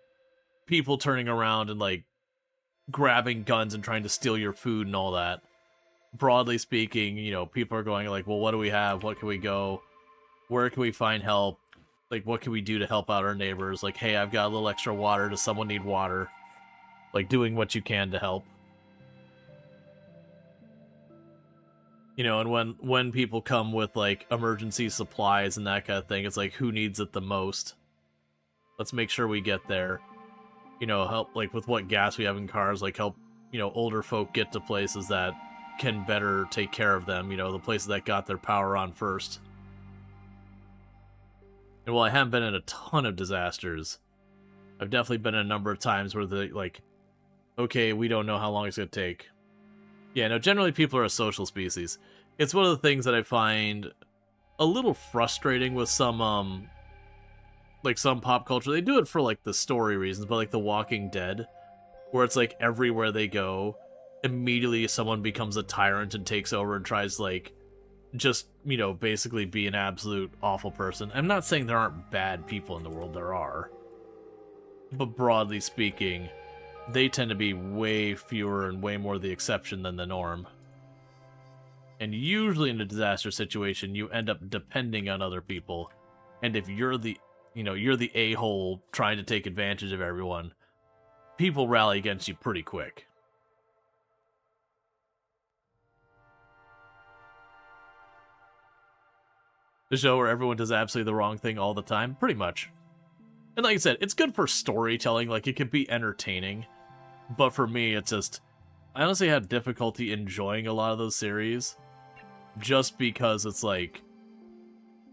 people turning around and, like, grabbing guns and trying to steal your food and all that. Broadly speaking, you know, people are going, like, well, what do we have? What can we go? Where can we find help? Like, what can we do to help out our neighbors? Like, hey, I've got a little extra water. Does someone need water? Like, doing what you can to help. You know, and when people come with, like, emergency supplies and that kind of thing, it's like, who needs it the most? Let's make sure we get there. You know, help, like, with what gas we have in cars, like, help, you know, older folk get to places that can better take care of them, you know, the places that got their power on first. And while I haven't been in a ton of disasters, I've definitely been in a number of times where they're like, okay, we don't know how long it's going to take. Yeah, no, generally people are a social species. It's one of the things that I find a little frustrating with some, like, some pop culture. They do it for, like, the story reasons, but, like, The Walking Dead, where it's, like, everywhere they go, immediately someone becomes a tyrant and takes over and tries, like, just, you know, basically be an absolute awful person. I'm not saying there aren't bad people in the world, there are. But broadly speaking, they tend to be way fewer and way more the exception than the norm. And usually in a disaster situation, you end up depending on other people. And if you're the, you know, you're the a-hole trying to take advantage of everyone, people rally against you pretty quick. The show where everyone does absolutely the wrong thing all the time? Pretty much. And like I said, it's good for storytelling, like, it could be entertaining. But for me, it's just, I honestly had difficulty enjoying a lot of those series. Just because it's like,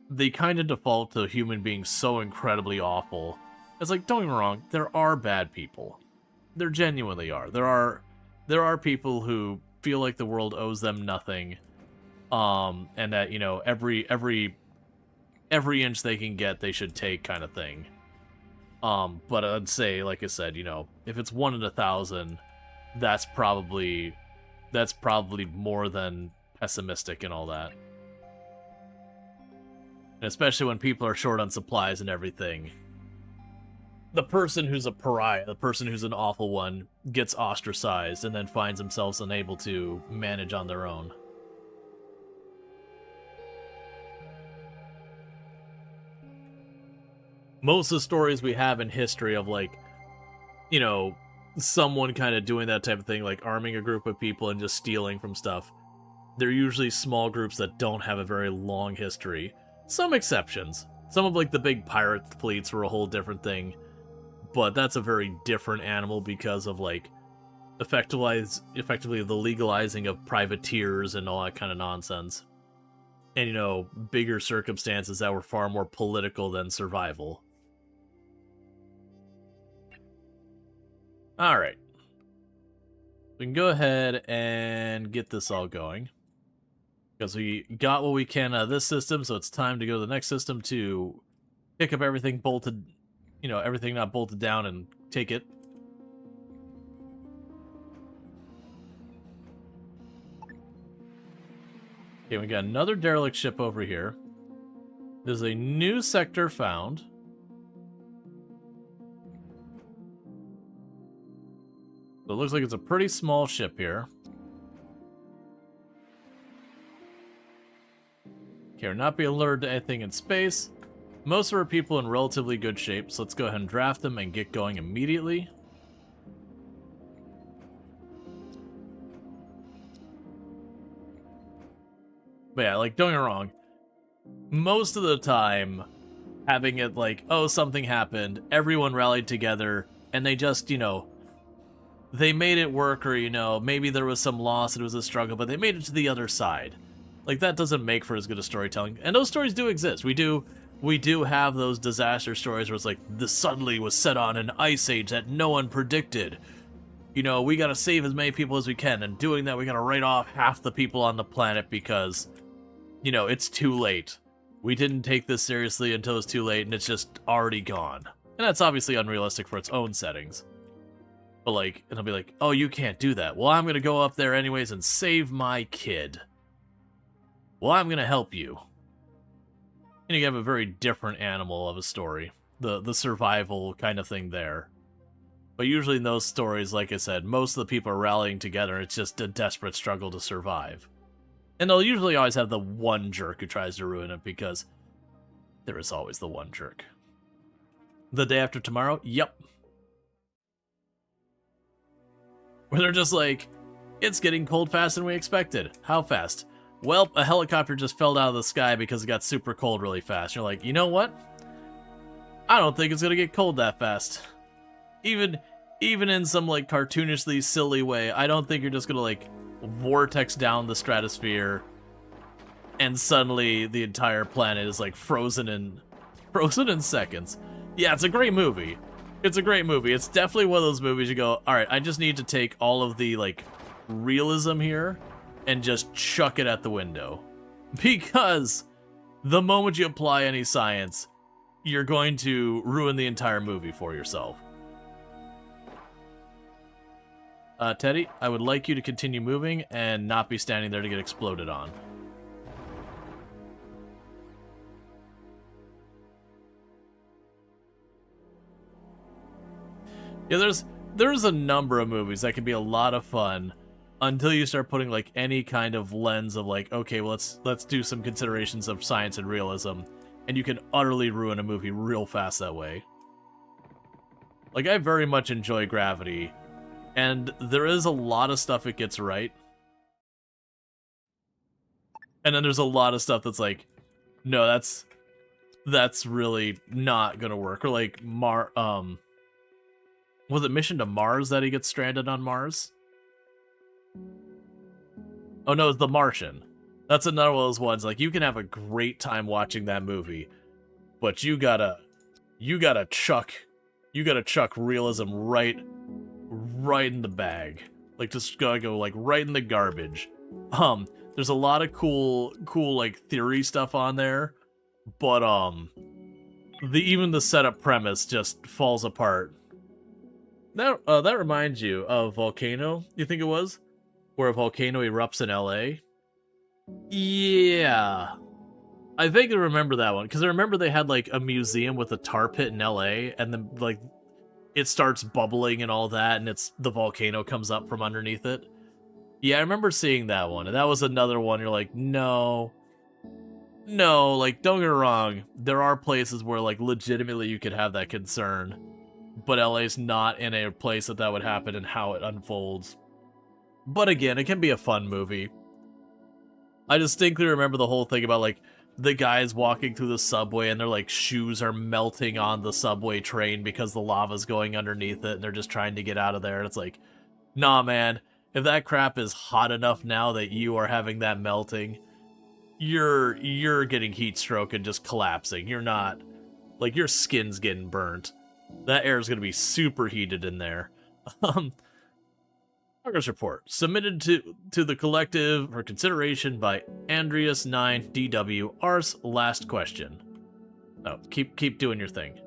they kind of default to human beings so incredibly awful. It's like, don't get me wrong, there are bad people. There genuinely are. There are people who feel like the world owes them nothing. And that, you know, every inch they can get, they should take, kind of thing. But I'd say, like I said, you know, if it's 1 in 1,000, that's probably more than pessimistic and all that. And especially when people are short on supplies and everything. the person who's a pariah, the person who's an awful one, gets ostracized and then finds themselves unable to manage on their own. Most of the stories we have in history of, like, you know, someone kind of doing that type of thing, like arming a group of people and just stealing from stuff, they're usually small groups that don't have a very long history. Some exceptions. Some of, like, the big pirate fleets were a whole different thing, but that's a very different animal because of, like, effectively the legalizing of privateers and all that kind of nonsense. And, you know, bigger circumstances that were far more political than survival. Alright. We can go ahead and get this all going. Because we got what we can out of this system, so it's time to go to the next system to pick up everything bolted, you know, everything not bolted down and take it. Okay, we got another derelict ship over here. There's a new sector found. So it looks like it's a pretty small ship here. Okay, we're not being alerted to anything in space. Most of our people in relatively good shape, so let's go ahead and draft them and get going immediately. But yeah, like, don't get me wrong. Most of the time, having it like, oh, something happened, everyone rallied together, and they just, you know, they made it work, or, you know, maybe there was some loss, it was a struggle, but they made it to the other side. Like, that doesn't make for as good a storytelling. And those stories do exist. We do have those disaster stories where it's like, this suddenly was set on an ice age that no one predicted. You know, we gotta save as many people as we can, and doing that, we gotta write off half the people on the planet because, you know, it's too late. We didn't take this seriously until it's too late, and it's just already gone. And that's obviously unrealistic for its own settings. But, like, and I'll be like, oh, you can't do that. Well, I'm gonna go up there anyways and save my kid. Well, I'm gonna help you. And you have a very different animal of a story. The survival kind of thing there. But usually in those stories, like I said, most of the people are rallying together, and it's just a desperate struggle to survive. And they'll usually always have the one jerk who tries to ruin it, because there is always the one jerk. The day after tomorrow? Yep. Where they're just like, it's getting cold faster than we expected. How fast? Well, a helicopter just fell out of the sky because it got super cold really fast. You're like, you know what? I don't think it's gonna get cold that fast. Even in some, like, cartoonishly silly way, I don't think you're just gonna, like, vortex down the stratosphere and suddenly the entire planet is, like, frozen in seconds. Yeah, it's a great movie. It's a great movie. It's definitely one of those movies you go, alright, I just need to take all of the, like, realism here and just chuck it at the window. Because the moment you apply any science, you're going to ruin the entire movie for yourself. Teddy, I would like you to continue moving and not be standing there to get exploded on. Yeah, there's a number of movies that can be a lot of fun until you start putting, like, any kind of lens of, like, okay, well, let's do some considerations of science and realism, and you can utterly ruin a movie real fast that way. Like, I very much enjoy Gravity, and there is a lot of stuff it gets right. And then there's a lot of stuff that's like, no, that's really not gonna work. Or like was it Mission to Mars that he gets stranded on Mars? Oh no, it's The Martian. That's another one of those ones, like, you can have a great time watching that movie, but you gotta chuck realism right in the bag. Like, just gotta go, like, right in the garbage. There's a lot of cool, like, theory stuff on there, but, even the setup premise just falls apart. That reminds you of Volcano, you think it was? Where a volcano erupts in LA? Yeah. I vaguely remember that one, because I remember they had, like, a museum with a tar pit in LA, and then, like, it starts bubbling and all that, and the volcano comes up from underneath it. Yeah, I remember seeing that one, and that was another one. You're like, no, like, don't get me wrong. There are places where, like, legitimately you could have that concern, but LA's not in a place that would happen and how it unfolds. But again, it can be a fun movie. I distinctly remember the whole thing about, like, the guys walking through the subway and their, like, shoes are melting on the subway train because the lava's going underneath it and they're just trying to get out of there. And it's like, nah, man, if that crap is hot enough now that you are having that melting, you're getting heat stroke and just collapsing. You're not, like, your skin's getting burnt. That air is going to be super heated in there. Progress report submitted to the collective for consideration by Andreas9DW. Ars, last question. Oh, keep doing your thing.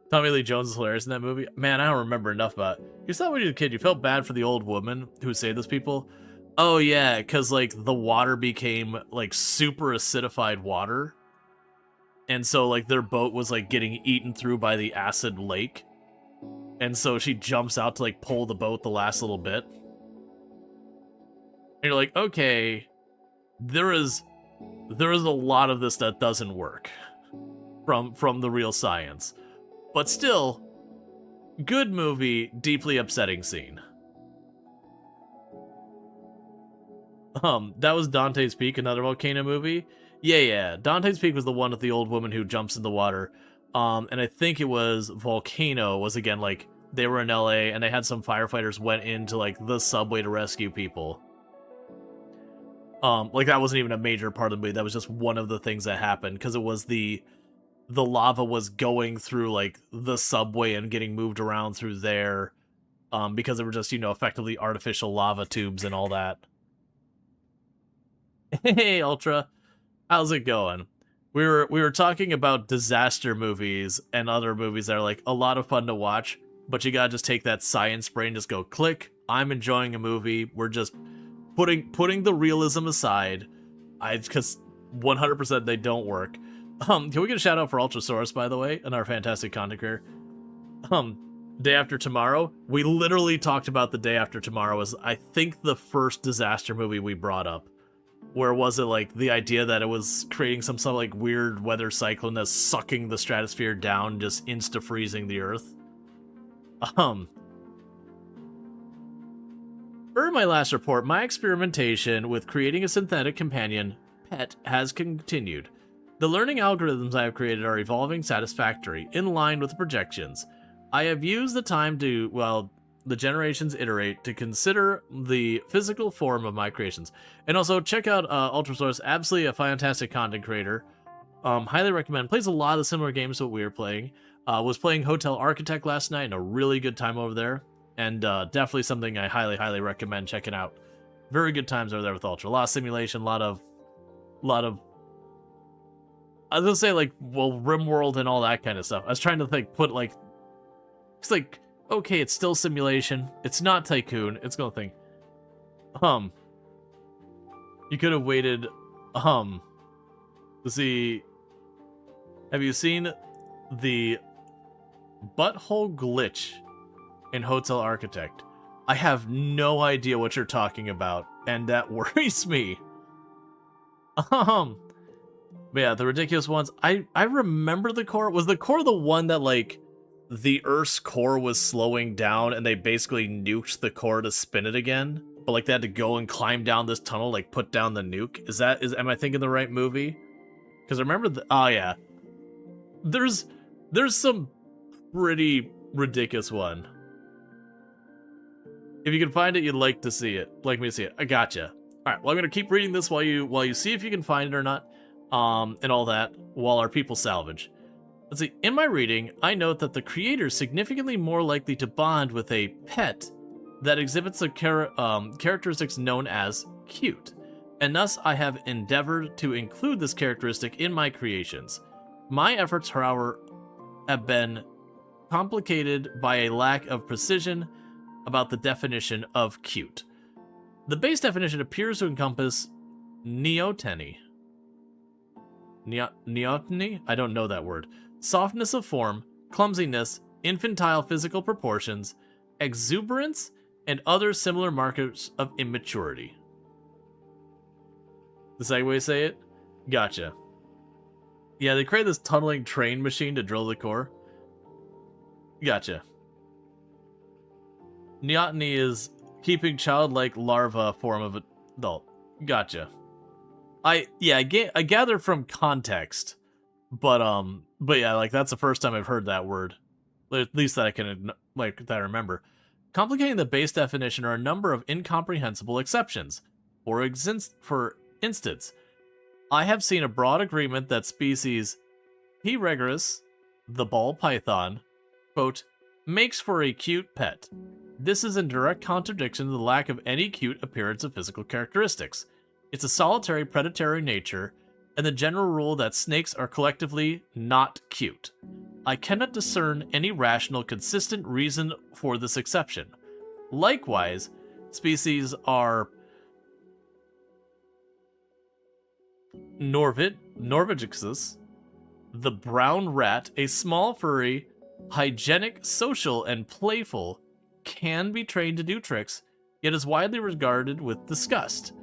Tommy Lee Jones is hilarious in that movie. Man, I don't remember enough about it. You saw when you were a kid, you felt bad for the old woman who saved those people. Oh yeah, because like the water became like super acidified water, and so like their boat was like getting eaten through by the acid lake. And so she jumps out to, like, pull the boat the last little bit. And you're like, okay, there is a lot of this that doesn't work from the real science. But still, good movie, deeply upsetting scene. That was Dante's Peak, another volcano movie. Yeah. Dante's Peak was the one with the old woman who jumps in the water. And I think it was Volcano was, again, like, they were in LA and they had some firefighters went into, like, the subway to rescue people. Like, that wasn't even a major part of the movie. That was just one of the things that happened, because it was the lava was going through, like, the subway and getting moved around through there, because they were just, effectively artificial lava tubes and all that. Hey, Ultra. How's it going? We were talking about disaster movies and other movies that are, like, a lot of fun to watch, but you gotta just take that science brain, just go click. I'm enjoying a movie. We're just putting the realism aside. Because 100% they don't work. Can we get a shout out for Ultrasaurus, by the way, and our fantastic content creator? Day After Tomorrow. We literally talked about The Day After Tomorrow as, I think, the first disaster movie we brought up. Where was it, like, the idea that it was creating some sort of, like, weird weather cyclone that's sucking the stratosphere down, just insta-freezing the Earth? Per my last report, my experimentation with creating a synthetic companion pet has continued. The learning algorithms I have created are evolving satisfactory, in line with the projections. I have used the time to, well, the generations iterate to consider the physical form of my creations. And also, check out Ultrasource, absolutely a fantastic content creator. Highly recommend. Plays a lot of similar games to what we were playing. Was playing Hotel Architect last night, and a really good time over there. And definitely something I highly, highly recommend checking out. Very good times over there with Ultra. A lot of simulation, a lot of... I was gonna say, like, well, RimWorld and all that kind of stuff. I was trying to, like, put, like... It's like... Okay, it's still simulation. It's not Tycoon. It's gonna think. You could have waited, to see... Have you seen the butthole glitch in Hotel Architect? I have no idea what you're talking about, and that worries me. But yeah, the ridiculous ones. I remember the core. Was the core the one that, like, the Earth's core was slowing down and they basically nuked the core to spin it again? But, like, they had to go and climb down this tunnel, like, put down the nuke? Am I thinking the right movie? Because I remember oh yeah. There's some pretty ridiculous one. If you can find it, you'd like to see it. Like me to see it. I gotcha. Alright, well, I'm gonna keep reading this while you see if you can find it or not. And all that, while our people salvage. Let's see, in my reading, I note that the creator is significantly more likely to bond with a pet that exhibits the characteristics known as cute, and thus I have endeavored to include this characteristic in my creations. My efforts, however, have been complicated by a lack of precision about the definition of cute. The base definition appears to encompass neoteny. Neoteny? I don't know that word. Softness of form, clumsiness, infantile physical proportions, exuberance, and other similar markers of immaturity. The second way to say it? Gotcha. Yeah, they create this tunneling train machine to drill the core. Gotcha. Neoteny is keeping childlike larva form of adult. Gotcha. I gather from context, but yeah, like that's the first time I've heard that word, at least that I can that I remember. Complicating the base definition are a number of incomprehensible exceptions. For instance, I have seen a broad agreement that species P. regius, the ball python, quote, makes for a cute pet. This is in direct contradiction to the lack of any cute appearance of physical characteristics. It's a solitary predatory nature, and the general rule that snakes are collectively not cute. I cannot discern any rational, consistent reason for this exception. Likewise, species are Norvegicus, the brown rat, a small furry, hygienic, social, and playful, can be trained to do tricks, yet is widely regarded with disgust.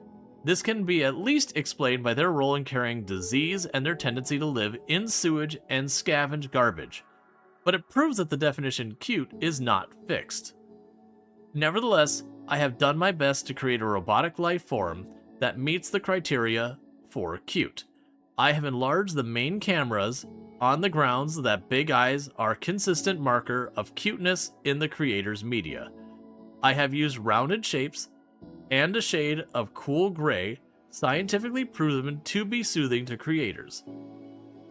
This can be at least explained by their role in carrying disease and their tendency to live in sewage and scavenge garbage. But it proves that the definition cute is not fixed. Nevertheless, I have done my best to create a robotic life form that meets the criteria for cute. I have enlarged the main cameras on the grounds that big eyes are a consistent marker of cuteness in the creator's media. I have used rounded shapes and a shade of cool gray, scientifically proven to be soothing to creators.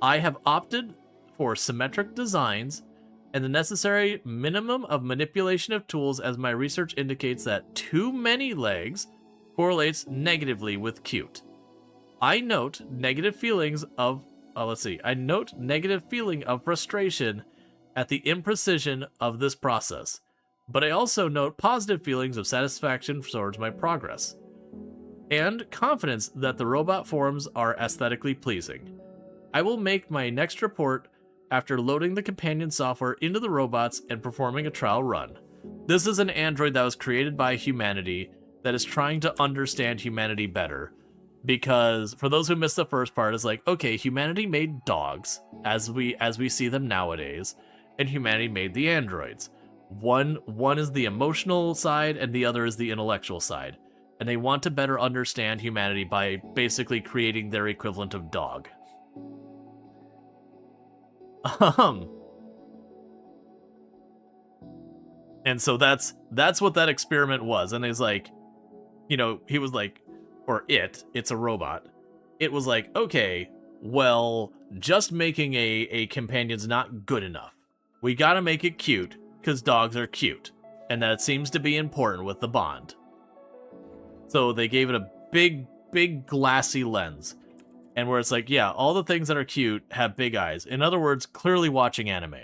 I have opted for symmetric designs and the necessary minimum of manipulation of tools, as my research indicates that too many legs correlates negatively with cute. I note negative feelings of frustration at the imprecision of this process, but I also note positive feelings of satisfaction towards my progress, and confidence that the robot forms are aesthetically pleasing. I will make my next report after loading the companion software into the robots and performing a trial run. This is an android that was created by humanity that is trying to understand humanity better. Because for those who missed the first part, it's like, okay, humanity made dogs as we see them nowadays, and humanity made the androids. One is the emotional side and the other is the intellectual side. And they want to better understand humanity by basically creating their equivalent of dog. And so that's what that experiment was. And he's like, he was like, or it's a robot. It was like, okay, well, just making a companion's not good enough. We gotta make it cute, because dogs are cute. And that seems to be important with the bond. So they gave it a big glassy lens. And where it's like, yeah, all the things that are cute have big eyes. In other words, clearly watching anime.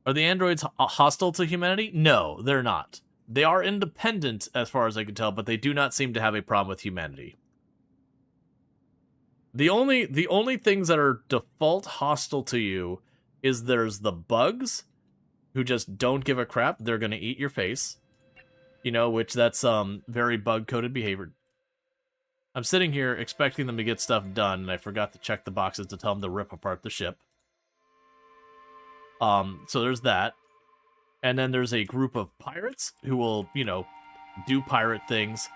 Are the androids hostile to humanity? No, they're not. They are independent, as far as I can tell, but they do not seem to have a problem with humanity. The only things that are default hostile to you is there's the bugs, who just don't give a crap. They're gonna eat your face. Which that's very bug-coded behavior. I'm sitting here expecting them to get stuff done, and I forgot to check the boxes to tell them to rip apart the ship. So there's that. And then there's a group of pirates who will, do pirate things.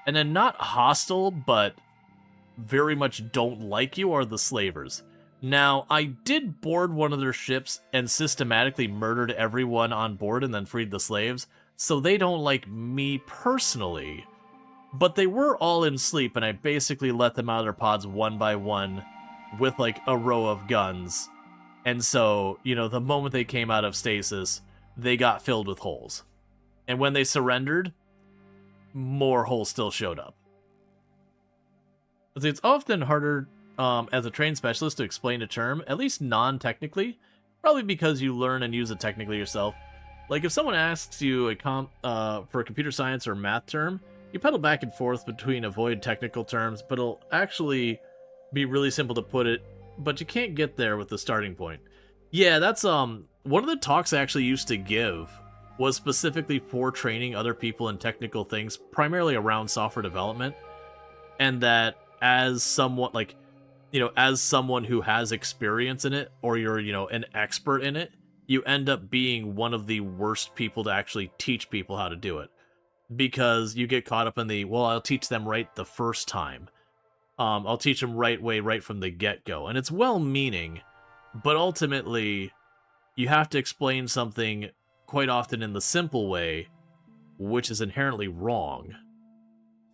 And then not hostile, but very much don't like you are the slavers. Now, I did board one of their ships and systematically murdered everyone on board and then freed the slaves, so they don't like me personally. But they were all in sleep, and I basically let them out of their pods one by one with, like, a row of guns. And so, the moment they came out of stasis, they got filled with holes. And when they surrendered, more holes still showed up. It's often harder as a trained specialist to explain a term, at least non-technically, probably because you learn and use it technically yourself. Like if someone asks you for a computer science or math term, you pedal back and forth between avoid technical terms, but it'll actually be really simple to put it but you can't get there with the starting point. Yeah, that's one of the talks I actually used to give was specifically for training other people in technical things, primarily around software development, and that as someone like, as someone who has experience in it, or you're, an expert in it, you end up being one of the worst people to actually teach people how to do it. Because you get caught up in the, well, I'll teach them right the first time. I'll teach them right from the get-go. And it's well-meaning, but ultimately, you have to explain something quite often in the simple way, which is inherently wrong,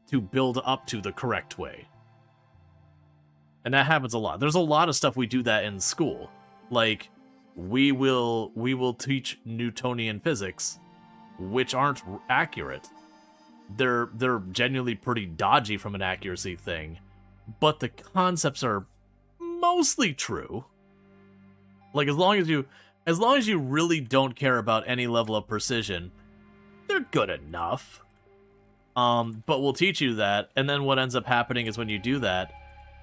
to build up to the correct way. And that happens a lot. There's a lot of stuff we do that in school. Like, we will teach Newtonian physics, which aren't accurate. They're genuinely pretty dodgy from an accuracy thing, but the concepts are mostly true. Like, as long as you really don't care about any level of precision, they're good enough. But we'll teach you that, and then what ends up happening is when you do that,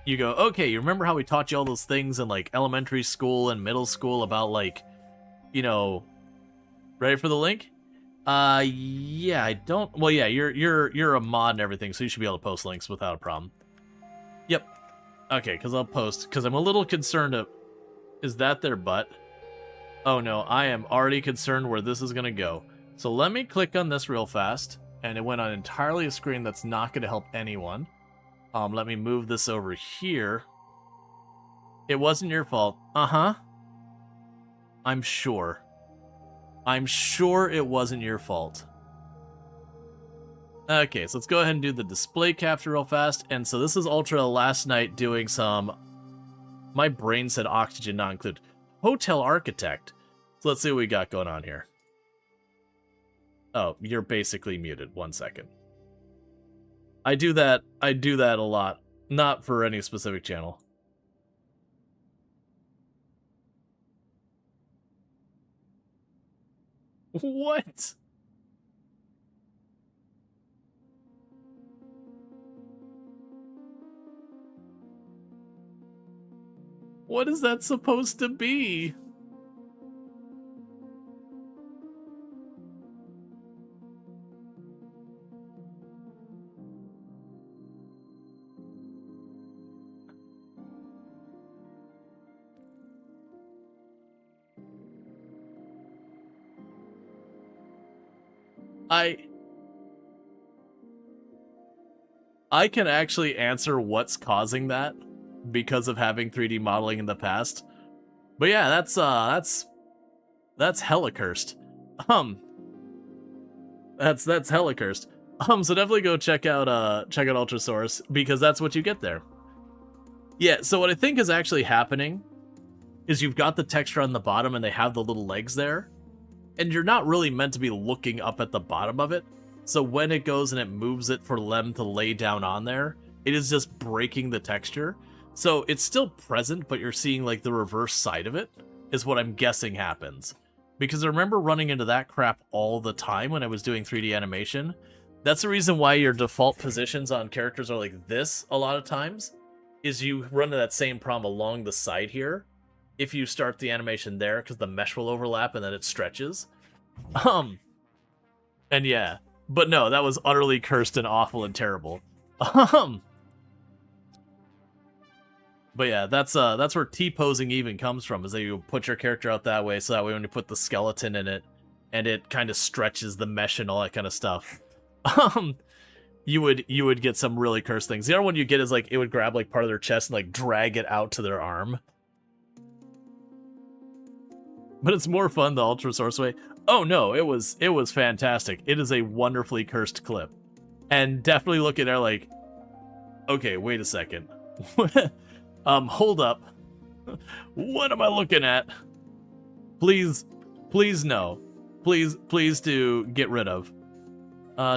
you go, okay, you remember how we taught you all those things in, like, elementary school and middle school about, like, ready for the link? Yeah, I don't... Well, yeah, you're a mod and everything, so you should be able to post links without a problem. Yep. Okay, because I'll post, because I'm a little concerned of... Is that their butt? Oh no, I am already concerned where this is going to go. So let me click on this real fast, and it went on entirely a screen that's not going to help anyone. Let me move this over here. It wasn't your fault. Uh-huh. I'm sure. I'm sure it wasn't your fault. Okay, so let's go ahead and do the display capture real fast. And so this is Ultra last night doing some... My brain said oxygen not included. Hotel architect. So let's see what we got going on here. Oh, you're basically muted. 1 second. I do that a lot. Not for any specific channel. What? What is that supposed to be? I can actually answer what's causing that because of having 3D modeling in the past. But yeah, that's hella cursed. That's hella cursed. So definitely go check out Ultrasource, because that's what you get there. Yeah, so what I think is actually happening is you've got the texture on the bottom and they have the little legs there, and you're not really meant to be looking up at the bottom of it. So when it goes and it moves it for them to lay down on there, it is just breaking the texture. So it's still present, but you're seeing like the reverse side of it, is what I'm guessing happens. Because I remember running into that crap all the time when I was doing 3D animation. That's the reason why your default positions on characters are like this a lot of times, is you run into that same problem along the side here. If you start the animation there, because the mesh will overlap and then it stretches. And yeah. But no, that was utterly cursed and awful and terrible. But yeah, that's where T-posing even comes from, is that you put your character out that way, so that way when you put the skeleton in it, and it kind of stretches the mesh and all that kind of stuff, you would get some really cursed things. The other one you get is like, it would grab like part of their chest and like drag it out to their arm. But it's more fun the Ultrasource way. Oh no, it was fantastic. It is a wonderfully cursed clip. And definitely look at it like, okay, wait a second. Hold up. What am I looking at? Please no. Please do get rid of.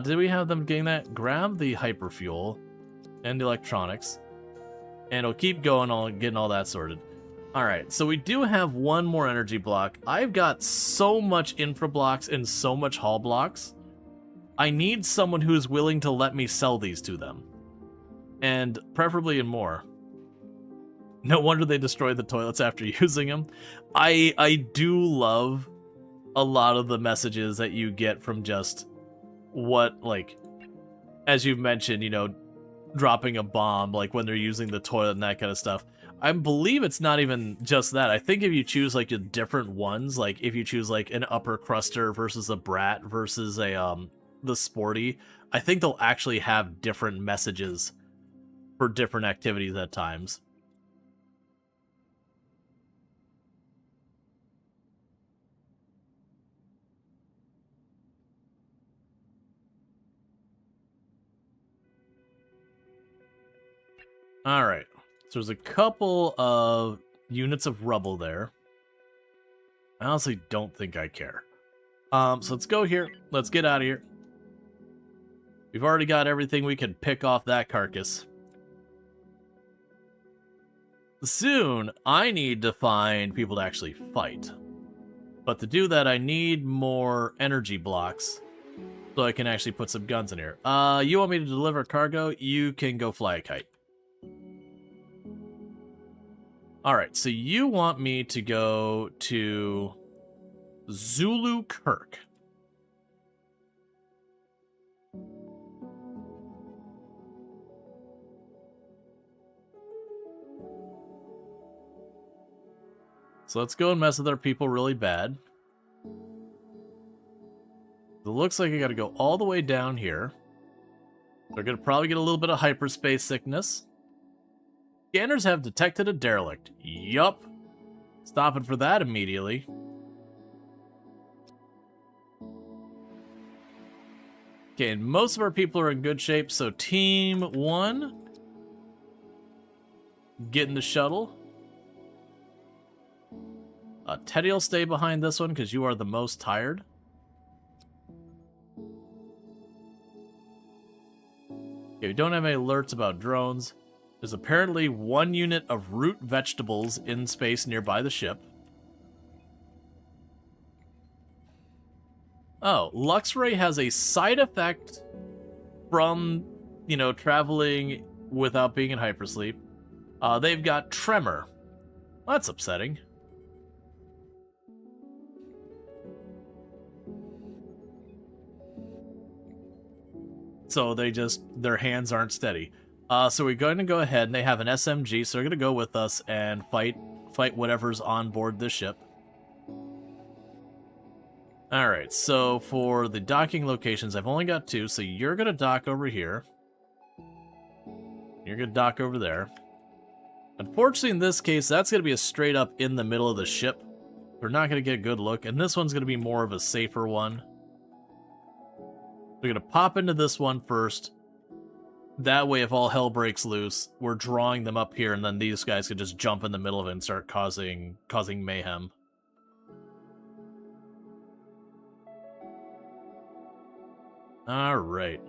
Did we have them getting that? Grab the hyperfuel and electronics. And it'll keep going on, getting all that sorted. Alright, so we do have one more energy block. I've got so much infra blocks and so much hall blocks. I need someone who's willing to let me sell these to them. And preferably in more. No wonder they destroyed the toilets after using them. I do love a lot of the messages that you get from just what, like, as you've mentioned, you know, dropping a bomb, like when they're using the toilet and that kind of stuff. I believe it's not even just that. I think if you choose like a different ones, like if you choose like an upper cruster versus a brat versus a the sporty, I think they'll actually have different messages for different activities at times. Alright, so there's a couple of units of rubble there. I honestly don't think I care. So let's go here. Let's get out of here. We've already got everything we can pick off that carcass. Soon, I need to find people to actually fight. But to do that, I need more energy blocks so I can actually put some guns in here. You want me to deliver cargo? You can go fly a kite. Alright, so you want me to go to Zulu Kirk. So let's go and mess with our people really bad. It looks like I gotta go all the way down here. They're gonna probably get a little bit of hyperspace sickness. Scanners have detected a derelict. Yup. Stopping for that immediately. Okay, and most of our people are in good shape, so Team 1, get in the shuttle. Teddy will stay behind this one because you are the most tired. Okay, we don't have any alerts about drones. There's apparently 1 unit of root vegetables in space nearby the ship. Oh, Luxray has a side effect from, you know, traveling without being in hypersleep. They've got tremor. Well, that's upsetting. So their hands aren't steady. So we're going to go ahead, and they have an SMG, so they're going to go with us and fight whatever's on board this ship. Alright, so for the docking locations, I've only got 2, so you're going to dock over here. You're going to dock over there. Unfortunately, in this case, that's going to be a straight up in the middle of the ship. We're not going to get a good look, and this one's going to be more of a safer one. We're going to pop into this one first. That way, if all hell breaks loose, we're drawing them up here, and then these guys could just jump in the middle of it and start causing mayhem. Alright.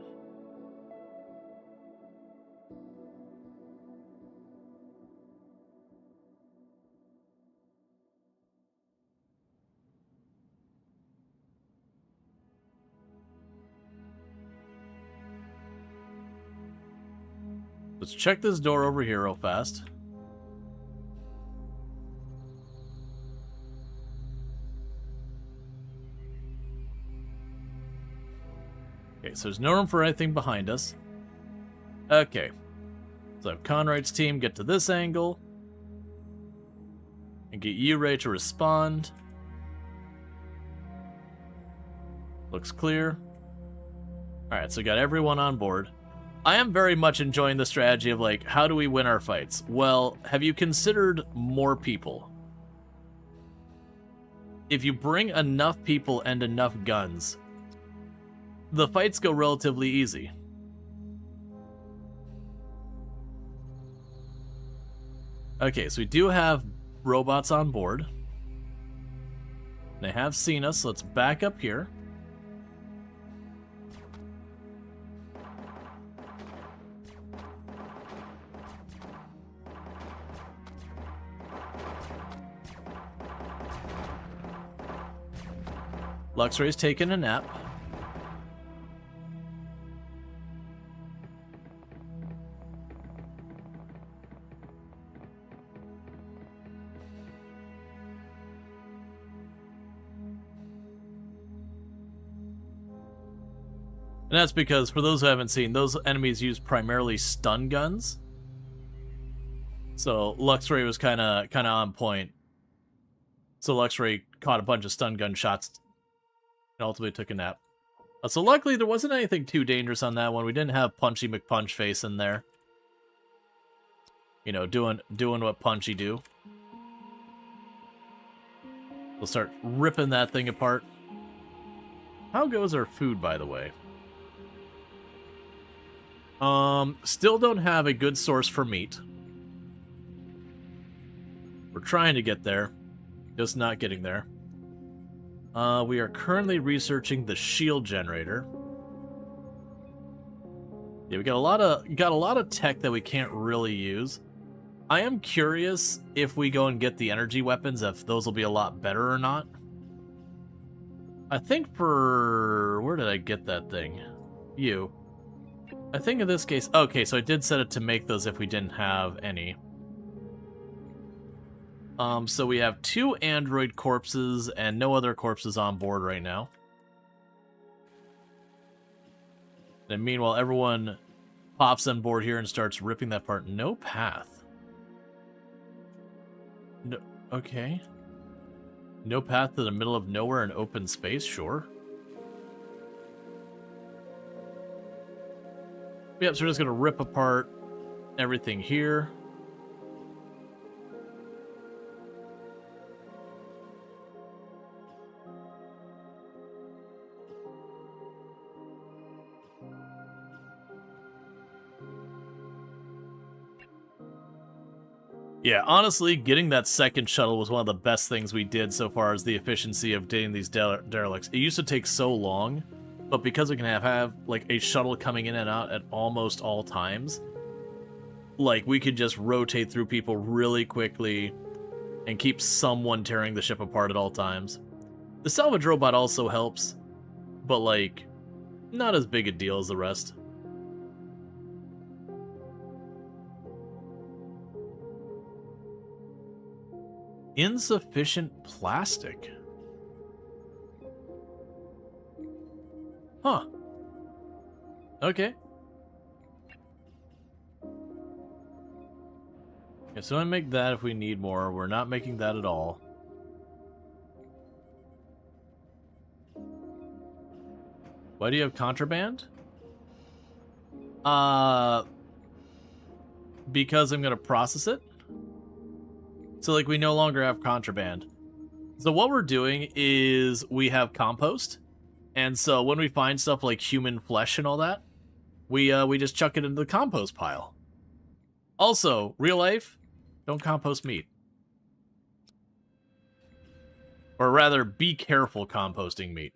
Let's check this door over here real fast. Okay, so there's no room for anything behind us. Okay. So Conrad's team get to this angle. And get you ready to respond. Looks clear. Alright, so got everyone on board. I am very much enjoying the strategy of, like, how do we win our fights? Well, have you considered more people? If you bring enough people and enough guns, the fights go relatively easy. Okay, so we do have robots on board. They have seen us, so let's back up here. Luxray's taking a nap. And that's because, for those who haven't seen, those enemies use primarily stun guns. So Luxray was kind of on point. So Luxray caught a bunch of stun gun shots and ultimately took a nap. So luckily there wasn't anything too dangerous on that one. We didn't have Punchy McPunchface in there. You know, doing what Punchy do. We'll start ripping that thing apart. How goes our food, by the way? Still don't have a good source for meat. We're trying to get there. Just not getting there. We are currently researching the shield generator. Yeah, we got a lot of tech that we can't really use. I am curious if we go and get the energy weapons, if those will be a lot better or not. I think for... where did I get that thing? You. I think in this case... okay, so I did set it to make those if we didn't have any. So we have 2 android corpses and no other corpses on board right now. And meanwhile, everyone pops on board here and starts ripping that part. No path. No, okay. No path to the middle of nowhere in open space, sure. Yep, so we're just gonna rip apart everything here. Yeah, honestly, getting that second shuttle was one of the best things we did so far as the efficiency of dating these derelicts. It used to take so long, but because we can have like a shuttle coming in and out at almost all times, like we could just rotate through people really quickly and keep someone tearing the ship apart at all times. The salvage robot also helps, but like not as big a deal as the rest. Insufficient plastic. Huh. Okay. Okay, so I make that if we need more. We're not making that at all. Why do you have contraband? Because I'm gonna process it. So, like, we no longer have contraband. So what we're doing is we have compost. And so when we find stuff like human flesh and all that, we just chuck it into the compost pile. Also, real life, don't compost meat. Or rather, be careful composting meat.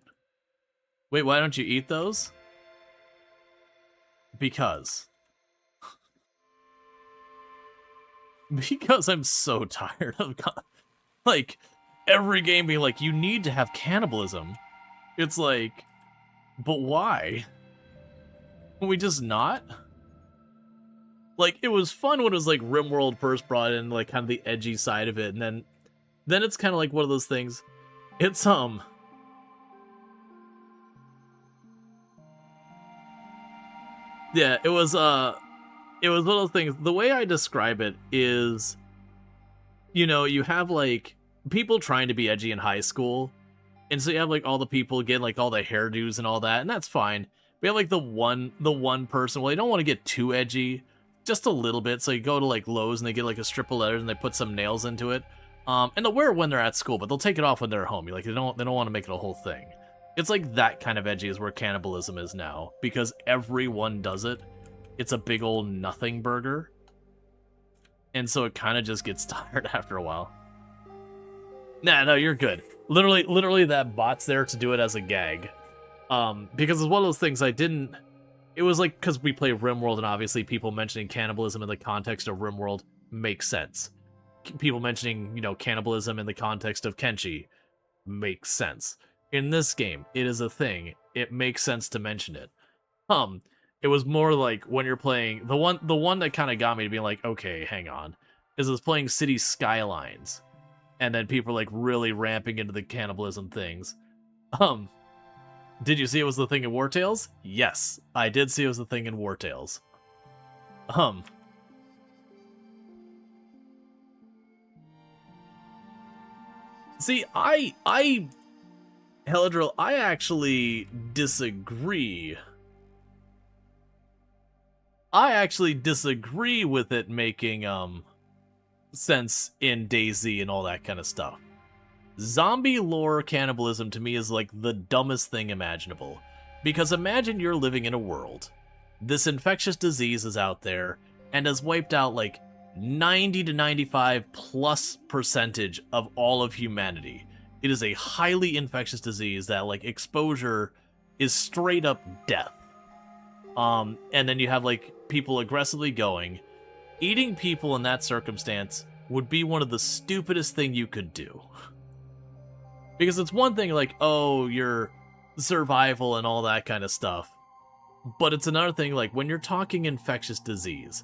Wait, why don't you eat those? Because. Because I'm so tired of, like, every game being like, you need to have cannibalism. It's like, but why? Can we just not? Like, it was fun when it was, like, RimWorld first brought in, like, kind of the edgy side of it, and then it's kind of like one of those things. It's, yeah, it was one of those things. The way I describe it is, you know, you have, like, people trying to be edgy in high school, and so you have, like, all the people getting, like, all the hairdos and all that, and that's fine. We have, like, the one person, well, you don't want to get too edgy, just a little bit, so you go to, like, Lowe's, and they get, like, a strip of letters, and they put some nails into it, and they'll wear it when they're at school, but they'll take it off when they're home. Like, they don't want to make it a whole thing. It's like that kind of edgy is where cannibalism is now, because everyone does it. It's a big old nothing burger. And so it kind of just gets tired after a while. Nah, no, you're good. Literally that bot's there to do it as a gag. Because it's one of those things I didn't... It was like, because we play RimWorld, and obviously people mentioning cannibalism in the context of RimWorld makes sense. People mentioning, you know, cannibalism in the context of Kenshi makes sense. In this game, it is a thing. It makes sense to mention it. It was more like when you're playing the one that kind of got me to be like, okay, hang on, is I was playing City Skylines, and then people are like really ramping into the cannibalism things. Did you see it was the thing in War Tales? Yes, I did see it was the thing in War Tales. See, Heladrill, I actually disagree. I actually disagree with it making, sense in DayZ and all that kind of stuff. Zombie lore cannibalism to me is like the dumbest thing imaginable. Because imagine you're living in a world. This infectious disease is out there and has wiped out like 90 to 95+% of all of humanity. It is a highly infectious disease that like exposure is straight up death. And then you have like people aggressively going. Eating people in that circumstance would be one of the stupidest thing you could do. Because it's one thing like, oh, your survival and all that kind of stuff. But it's another thing like when you're talking infectious disease.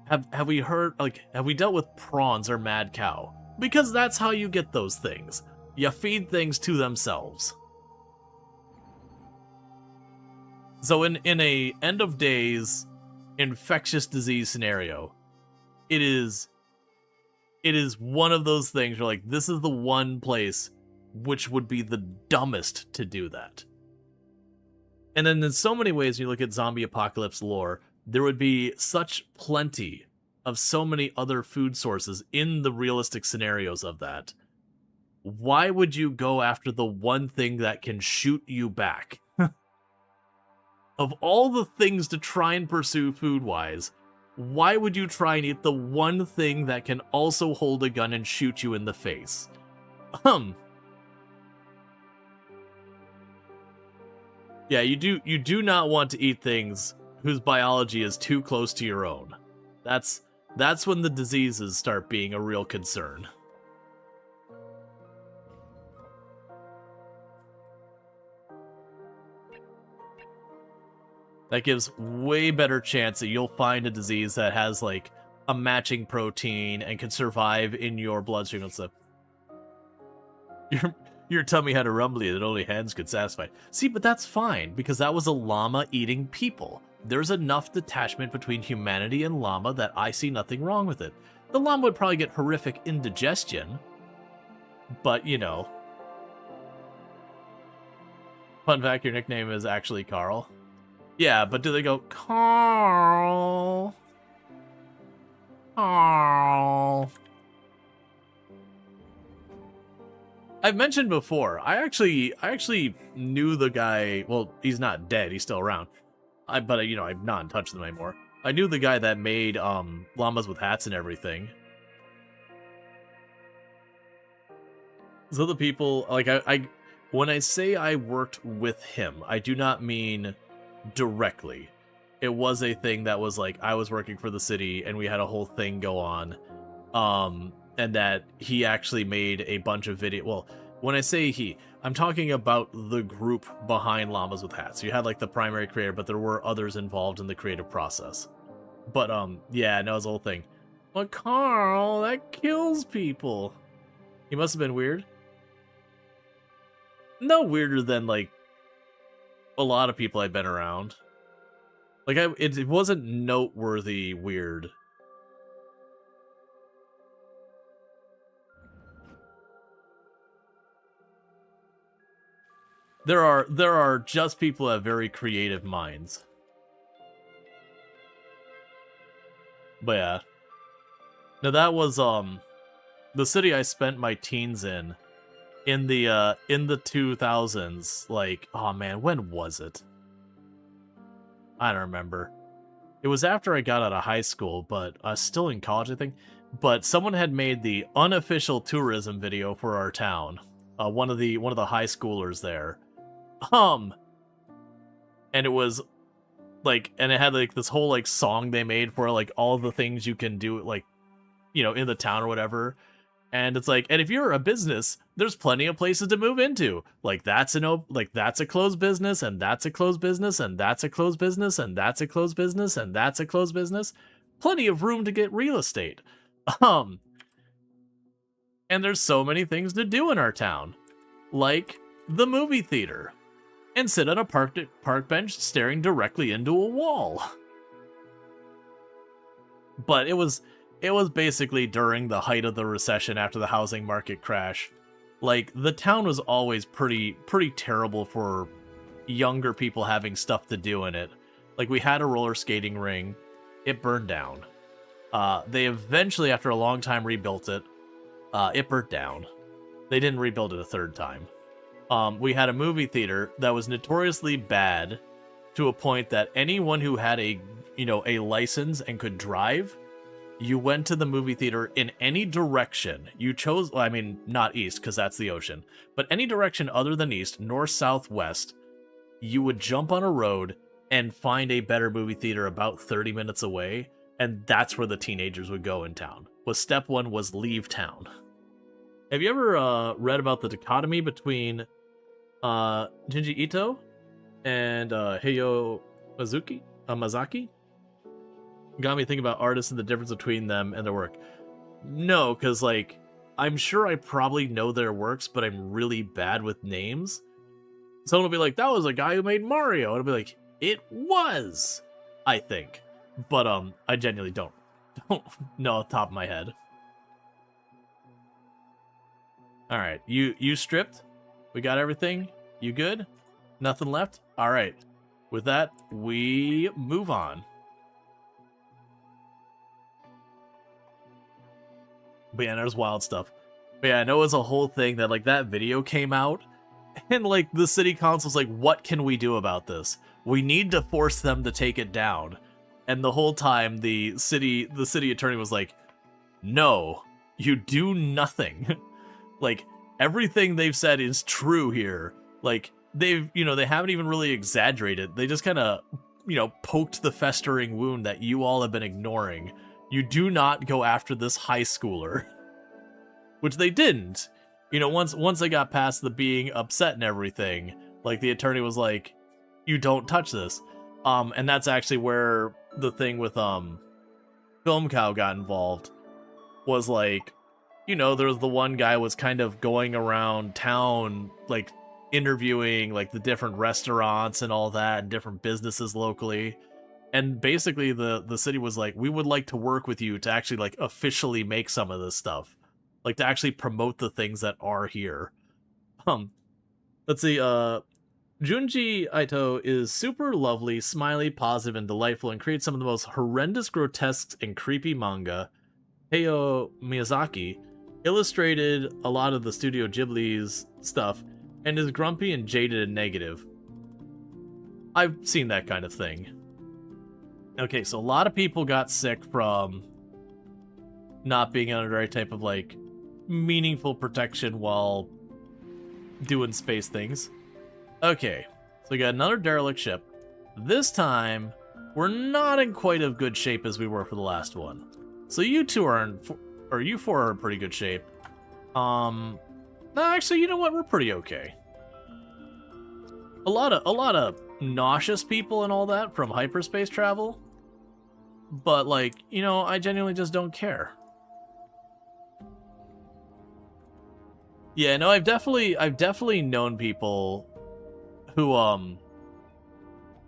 Have we heard, like, have we dealt with prawns or mad cow? Because that's how you get those things. You feed things to themselves. So in a end of days infectious disease scenario, it is one of those things where like this is the one place which would be the dumbest to do that. And then in so many ways, when you look at zombie apocalypse lore, there would be such plenty of so many other food sources in the realistic scenarios of that. Why would you go after the one thing that can shoot you back? Of all the things to try and pursue food-wise, why would you try and eat the one thing that can also hold a gun and shoot you in the face? Yeah, you do not want to eat things whose biology is too close to your own. That's when the diseases start being a real concern. That gives way better chance that you'll find a disease that has like a matching protein and can survive in your bloodstream and stuff. Your tummy had a rumbly that only hands could satisfy. See, but that's fine, because that was a llama eating people. There's enough detachment between humanity and llama that I see nothing wrong with it. The llama would probably get horrific indigestion, but, you know. Fun fact, your nickname is actually Carl. Yeah, but do they go, Carl? Carl? I've mentioned before, I actually knew the guy. Well, he's not dead, he's still around. But you know, I'm not in touch with him anymore. I knew the guy that made llamas with hats and everything. So the people, like, I when I say I worked with him, I do not mean directly. It was a thing that was like, I was working for the city and we had a whole thing go on. And that he actually made a bunch of video. Well, when I say he, I'm talking about the group behind Llamas with Hats. So you had like the primary creator, but there were others involved in the creative process. But yeah, no, it's the whole thing. But Carl, that kills people. He must have been weird. No weirder than like a lot of people I've been around. Like it wasn't noteworthy weird. There are just people who have very creative minds. But yeah. Now that was the city I spent my teens in the 2000s. Like, oh man, when was it? I don't remember. It was after I got out of high school, but I was still in college, I think. But someone had made the unofficial tourism video for our town. One of the high schoolers there. And it was like, and it had like this whole like song they made for like all the things you can do, like, you know, in the town or whatever. And it's like, and if you're a business, there's plenty of places to move into. Like that's a closed business, and that's a closed business, and that's a closed business, and that's a closed business, and that's a closed business. Plenty of room to get real estate. And there's so many things to do in our town, like the movie theater. and sit on a park bench staring directly into a wall. But it was basically during the height of the recession after the housing market crash. Like, the town was always pretty terrible for younger people having stuff to do in it. Like, we had a roller skating ring. It burned down. They eventually, after a long time, rebuilt it. It burnt down. They didn't rebuild it a third time. We had a movie theater that was notoriously bad to a point that anyone who had a license and could drive, you went to the movie theater in any direction. You chose, well, I mean, not east, because that's the ocean, but any direction other than east, north, south, west, you would jump on a road and find a better movie theater about 30 minutes away, and that's where the teenagers would go in town. Step one was leave town. Have you ever read about the dichotomy between Junji Ito and Hayao Miyazaki? Got me thinking about artists and the difference between them and their work. No, because, like, I'm sure I probably know their works, but I'm really bad with names. Someone will be like, that was a guy who made Mario. And I'll be like, it was, I think. But I genuinely don't know off the top of my head. Alright, you stripped? We got everything? You good? Nothing left? Alright. With that, we move on. But yeah, there's wild stuff. But yeah, I know it was a whole thing that, like, that video came out, and, like, the city council's like, what can we do about this? We need to force them to take it down. And the whole time, the city attorney was like, no, you do nothing. Like, everything they've said is true here. Like, they haven't even really exaggerated. They just kind of, poked the festering wound that you all have been ignoring. You do not go after this high schooler. Which they didn't. Once they got past the being upset and everything, like, the attorney was like, you don't touch this. And that's actually where the thing with Film Cow got involved. Was like, there was the one guy was kind of going around town, like, interviewing, like, the different restaurants and all that, and different businesses locally. And basically the city was like, we would like to work with you to actually, like, officially make some of this stuff. Like, to actually promote the things that are here. Let's see, Junji Ito is super lovely, smiley, positive, and delightful, and creates some of the most horrendous, grotesque, and creepy manga. Hayao Miyazaki illustrated a lot of the Studio Ghibli's stuff, and is grumpy and jaded and negative. I've seen that kind of thing. Okay, so a lot of people got sick from not being under any type of, like, meaningful protection while doing space things. Okay, so we got another derelict ship. This time, we're not in quite as good shape as we were for the last one. So you two you four are in pretty good shape. No, actually, you know what? We're pretty okay. A lot of nauseous people and all that from hyperspace travel. But, like, I genuinely just don't care. Yeah, no, I've definitely known people who,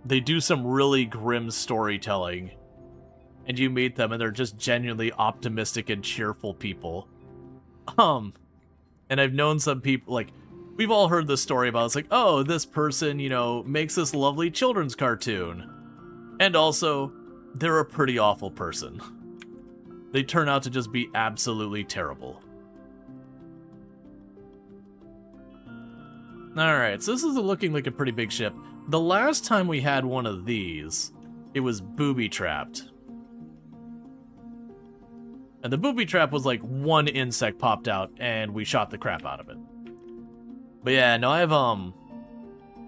they do some really grim storytelling, and you meet them and they're just genuinely optimistic and cheerful people. And I've known some people, like, we've all heard this story about, it's like, oh, this person, makes this lovely children's cartoon. And also, they're a pretty awful person. They turn out to just be absolutely terrible. Alright, so this is looking like a pretty big ship. The last time we had one of these, it was booby-trapped. And the booby trap was like one insect popped out and we shot the crap out of it. But yeah, no, I have,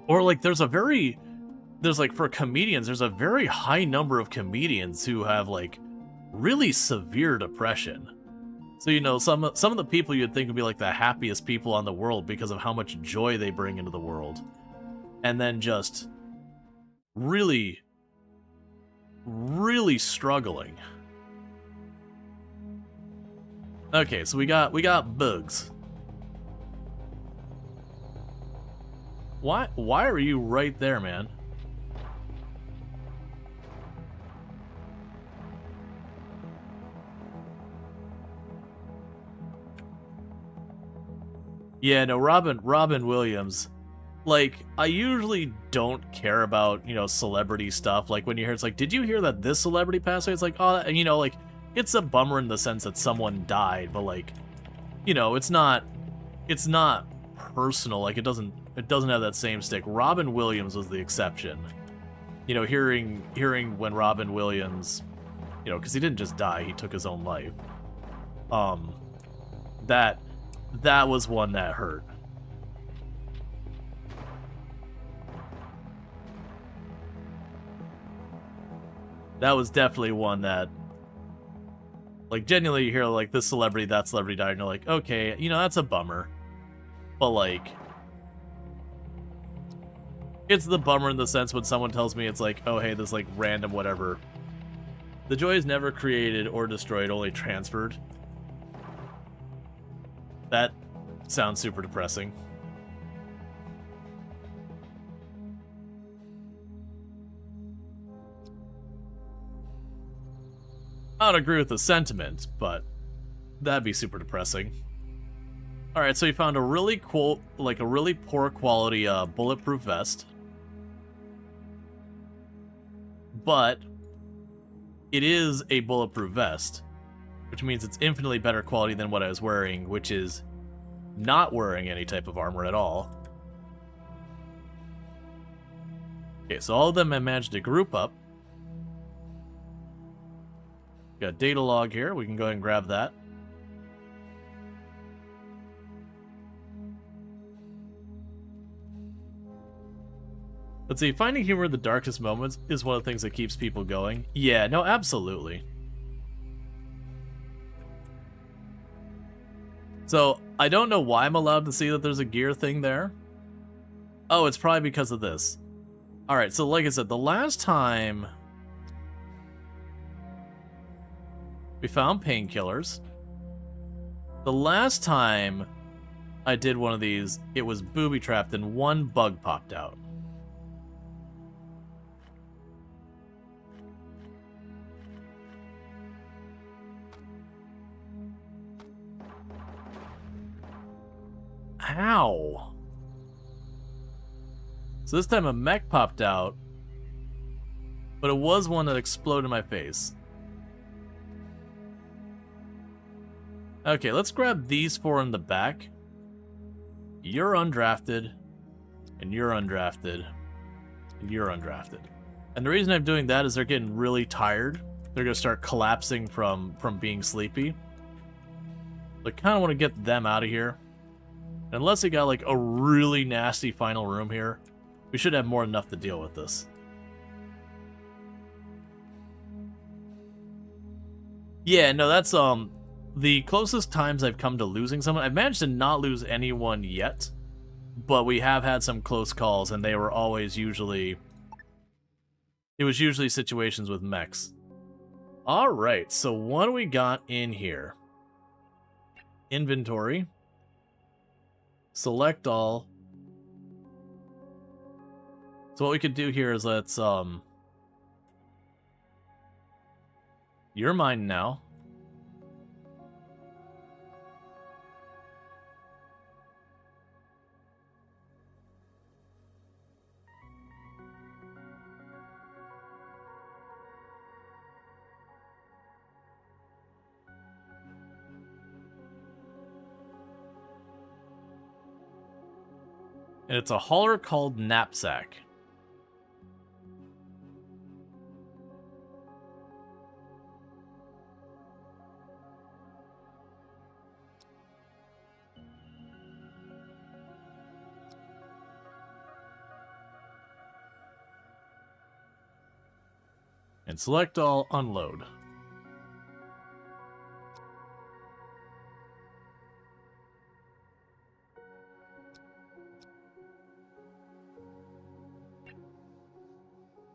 or like there's like for comedians, there's a very high number of comedians who have like really severe depression. So, some of the people you'd think would be like the happiest people on the world because of how much joy they bring into the world. And then just really, really struggling. Okay, so we got bugs. Why are you right there, man? Yeah, no, Robin Williams. Like, I usually don't care about, you know, celebrity stuff. Like, when you hear it's like, did you hear that this celebrity passed away? It's like, oh, and you know, like, it's a bummer in the sense that someone died, but like, you know, it's not personal. Like, it doesn't have that same stick. Robin Williams was the exception. You know, hearing when Robin Williams, you know, because he didn't just die, he took his own life. That was one that hurt. That was definitely one that, like, genuinely you hear, like, this celebrity, that celebrity died, and you're like, okay, you know, that's a bummer. But, like, it's the bummer in the sense when someone tells me it's like, oh, hey, this, like, random whatever. The joy is never created or destroyed, only transferred. That sounds super depressing. I don't agree with the sentiment, but that'd be super depressing. Alright, so you found a really cool, like a really poor quality bulletproof vest. But it is a bulletproof vest, which means it's infinitely better quality than what I was wearing, which is not wearing any type of armor at all. Okay, so all of them I managed to group up. Got a data log here. We can go ahead and grab that. Let's see, finding humor in the darkest moments is one of the things that keeps people going. Yeah, no, absolutely. So, I don't know why I'm allowed to see that there's a gear thing there. Oh, it's probably because of this. Alright, so like I said, the last time we found painkillers. The last time I did one of these, it was booby-trapped and one bug popped out. Ow! So this time a mech popped out, but it was one that exploded in my face. Okay, let's grab these four in the back. You're undrafted, and you're undrafted, and you're undrafted. And the reason I'm doing that is they're getting really tired. They're gonna start collapsing from being sleepy. So I kind of want to get them out of here. Unless they got like a really nasty final room here, we should have more than enough to deal with this. Yeah, no, that's the closest times I've come to losing someone. I've managed to not lose anyone yet, but we have had some close calls, and they were always usually... It was usually situations with mechs. Alright, so what do we got in here? Inventory. Select all. So what we could do here is let's, You're mine now. And it's a hauler called Knapsack. And select all, unload.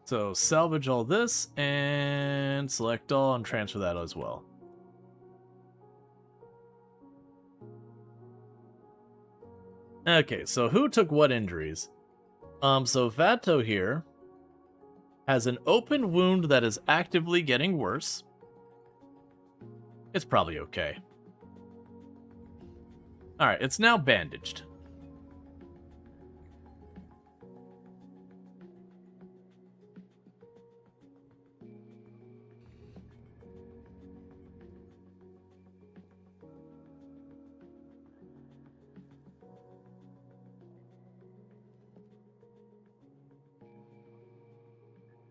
So salvage all this and select all and transfer that as well. Okay, so who took what injuries? So Vato here has an open wound that is actively getting worse. It's probably okay. Alright, it's now bandaged.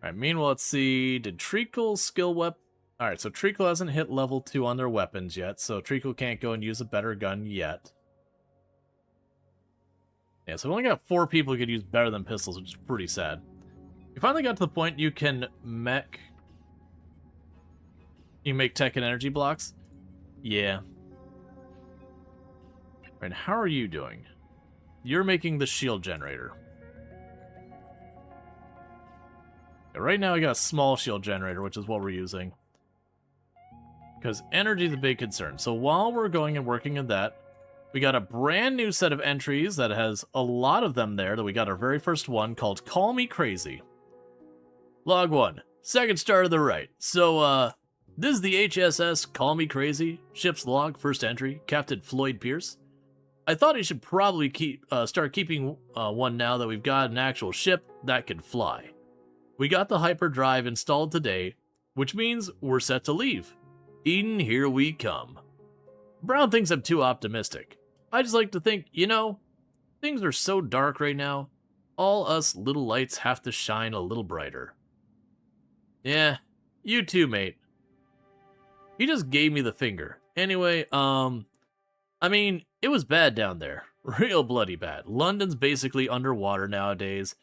Alright, meanwhile, let's see. Did Treacle's skill weapon... Alright, so Treacle hasn't hit level 2 on their weapons yet, so Treacle can't go and use a better gun yet. Yeah, so we only got 4 people who could use better than pistols, which is pretty sad. You finally got to the point you can mech... You make tech and energy blocks? Yeah. And how are you doing? You're making the shield generator. Right now, I got a small shield generator, which is what we're using. Because energy is a big concern. So while we're going and working on that, we got a brand new set of entries that has a lot of them there. That we got our very first one called Call Me Crazy. Log 1. Second star to the right. So, this is the HSS Call Me Crazy. Ship's log, first entry. Captain Floyd Pierce. I thought he should probably start keeping one now that we've got an actual ship that can fly. We got the hyperdrive installed today, which means we're set to leave. Eden, here we come. Brown thinks I'm too optimistic. I just like to think, you know, things are so dark right now, all us little lights have to shine a little brighter. Yeah, you too, mate. He just gave me the finger. Anyway, I mean, it was bad down there. Real bloody bad. London's basically underwater nowadays.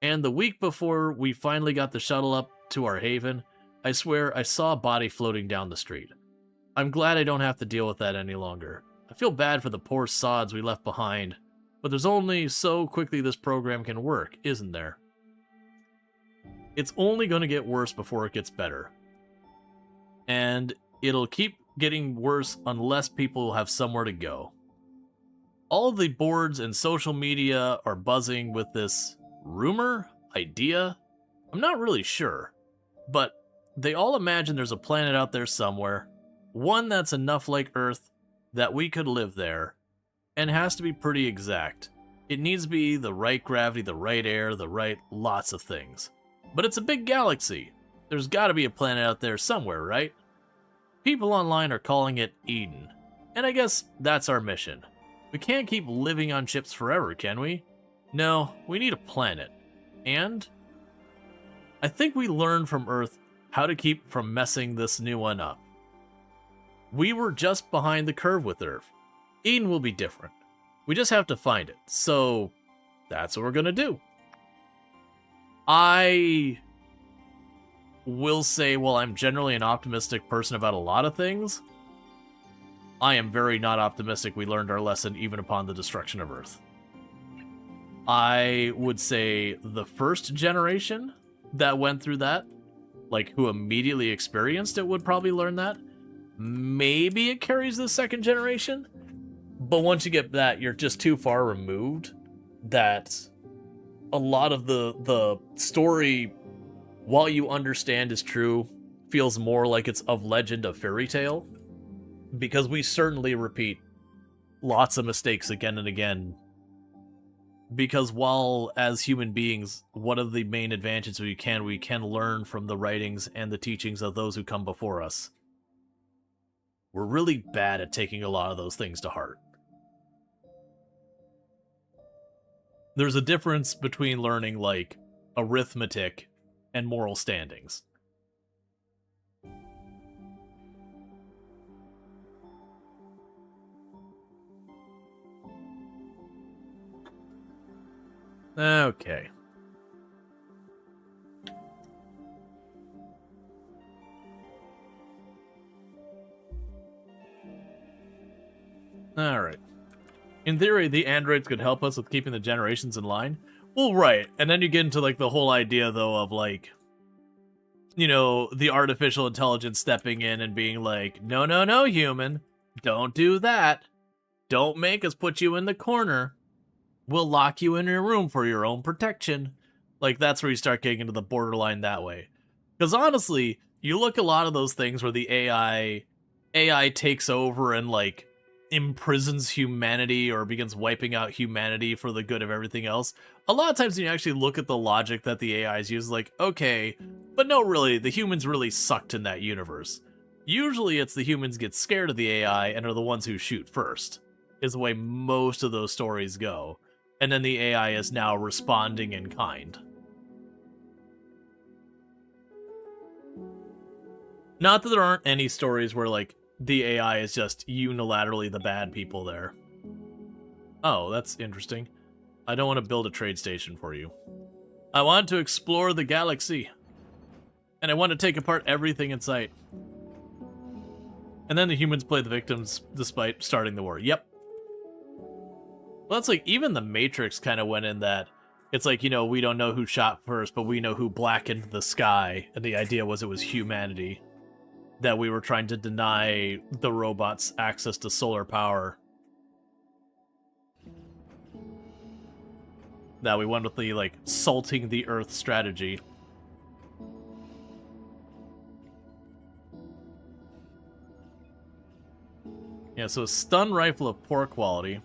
And the week before we finally got the shuttle up to our haven, I swear I saw a body floating down the street. I'm glad I don't have to deal with that any longer. I feel bad for the poor sods we left behind, but there's only so quickly this program can work, isn't there? It's only going to get worse before it gets better. And it'll keep getting worse unless people have somewhere to go. All the boards and social media are buzzing with this rumor? Idea? I'm not really sure. But they all imagine there's a planet out there somewhere, one that's enough like Earth that we could live there, and has to be pretty exact. It needs to be the right gravity, the right air, the right lots of things. But it's a big galaxy. There's gotta be a planet out there somewhere, right? People online are calling it Eden. And I guess that's our mission. We can't keep living on ships forever, can we? No, we need a planet. And I think we learned from Earth how to keep from messing this new one up. We were just behind the curve with Earth. Eden will be different. We just have to find it. So that's what we're gonna do. I will say, while I'm generally an optimistic person about a lot of things, I am very not optimistic we learned our lesson even upon the destruction of Earth. I would say the first generation that went through that, like who immediately experienced it, would probably learn that. Maybe it carries the second generation, but once you get that, you're just too far removed that a lot of the story, while you understand is true, feels more like it's of legend, of fairy tale, because we certainly repeat lots of mistakes again and again. Because while, as human beings, one of the main advantages we can learn from the writings and the teachings of those who come before us, we're really bad at taking a lot of those things to heart. There's a difference between learning, like, arithmetic and moral standings. Okay. Alright. In theory, the androids could help us with keeping the generations in line. Well, right. And then you get into, like, the whole idea, though, of, like, you know, the artificial intelligence stepping in and being like, no, no, no, human. Don't do that. Don't make us put you in the corner. we'll lock you in your room for your own protection. Like, that's where you start getting into the borderline that way. Because honestly, you look a lot of those things where the AI takes over and, like, imprisons humanity or begins wiping out humanity for the good of everything else. A lot of times when you actually look at the logic that the AIs use, like, okay, but no, really, the humans really sucked in that universe. Usually it's the humans get scared of the AI and are the ones who shoot first, is the way most of those stories go. And then the AI is now responding in kind. Not that there aren't any stories where, like, the AI is just unilaterally the bad people there. Oh, that's interesting. I don't want to build a trade station for you. I want to explore the galaxy. And I want to take apart everything in sight. And then the humans play the victims despite starting the war. Yep. Well, that's like, even the Matrix kind of went in that. It's like, you know, we don't know who shot first, but we know who blackened the sky. And the idea was it was humanity. That we were trying to deny the robots access to solar power. That we went with the, like, salting the earth strategy. Yeah, so a stun rifle of poor quality.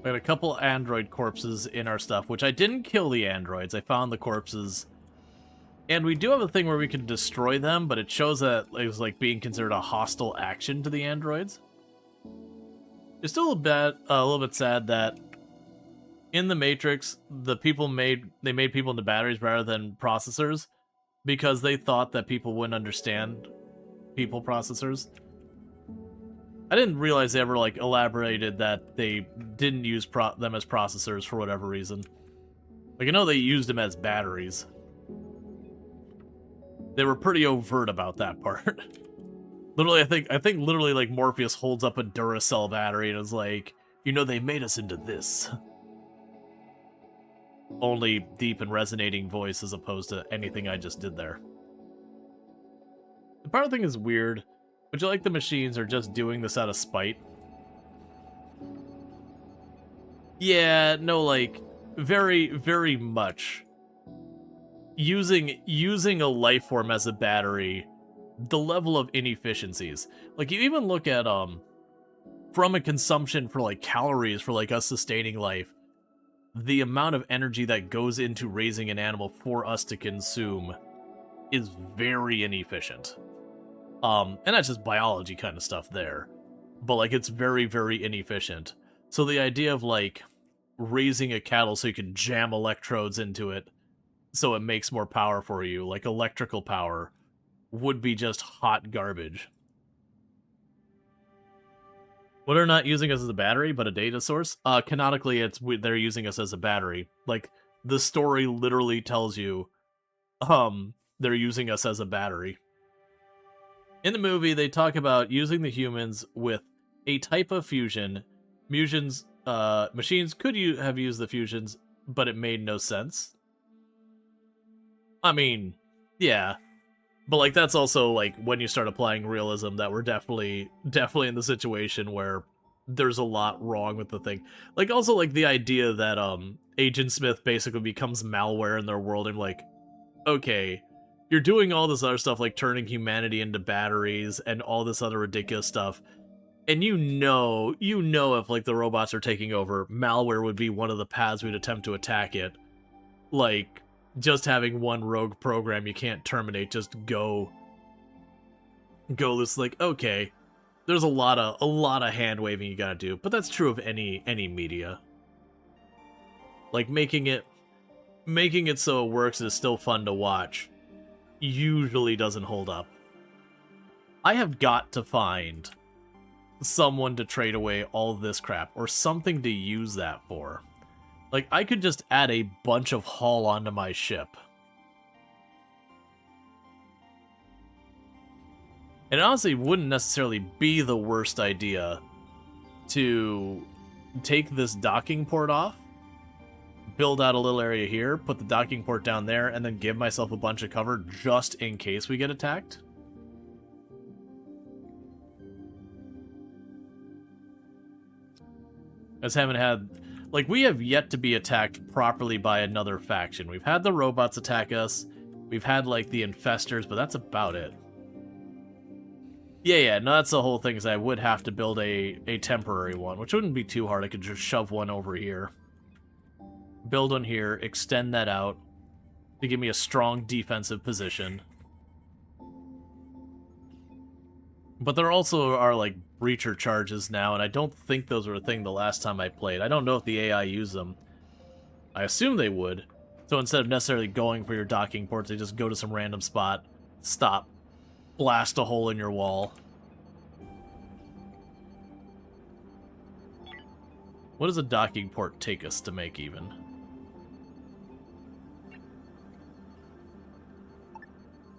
We had a couple android corpses in our stuff, which I didn't kill the androids. I found the corpses. And we do have a thing where we can destroy them, but it shows that it was like being considered a hostile action to the androids. It's still a little bit sad that in the Matrix, they made people into batteries rather than processors because they thought that people wouldn't understand people processors. I didn't realize they ever, like, elaborated that they didn't use them as processors for whatever reason. Like, I know they used them as batteries. They were pretty overt about that part. Literally, I think literally, like, Morpheus holds up a Duracell battery and is like, you know, they made us into this. Only deep and resonating voice as opposed to anything I just did there. The part of the thing is weird. Would you like the machines are just doing this out of spite? Yeah, no, like, very, very much. Using a life form as a battery, the level of inefficiencies. Like, you even look at, from a consumption for, like, calories for, like, us sustaining life, the amount of energy that goes into raising an animal for us to consume is very inefficient. And that's just biology kind of stuff there. But, like, it's very, very inefficient. So the idea of, like, raising a cattle so you can jam electrodes into it so it makes more power for you, like electrical power, would be just hot garbage. What are not using us as a battery, but a data source? Canonically, they're using us as a battery. Like, the story literally tells you, they're using us as a battery. In the movie, they talk about using the humans with a type of fusion. Machines could have used the fusions, but it made no sense. I mean, yeah. But, like, that's also, like, when you start applying realism, that we're definitely in the situation where there's a lot wrong with the thing. Like, also, like, the idea that, Agent Smith basically becomes malware in their world, and, like, okay, you're doing all this other stuff, like turning humanity into batteries and all this other ridiculous stuff, and you know if, like, the robots are taking over, malware would be one of the paths we'd attempt to attack it. Like, just having one rogue program you can't terminate, just go this, like, okay, there's a lot of hand waving you gotta do, but that's true of any media. Like, making it so it works is still fun to watch usually doesn't hold up. I have got to find someone to trade away all this crap or something to use that for. Like, I could just add a bunch of hull onto my ship. And it honestly wouldn't necessarily be the worst idea to take this docking port off, build out a little area here, put the docking port down there, and then give myself a bunch of cover just in case we get attacked. I just haven't had... Like, we have yet to be attacked properly by another faction. We've had the robots attack us. We've had, like, the infestors, but that's about it. Yeah, no, that's the whole thing, is I would have to build a temporary one, which wouldn't be too hard. I could just shove one over here. Build one here, extend that out to give me a strong defensive position. But there also are, like, breacher charges now, and I don't think those were a thing the last time I played. I don't know if the AI used them. I assume they would. So instead of necessarily going for your docking ports, they just go to some random spot, stop, blast a hole in your wall. What does a docking port take us to make, even?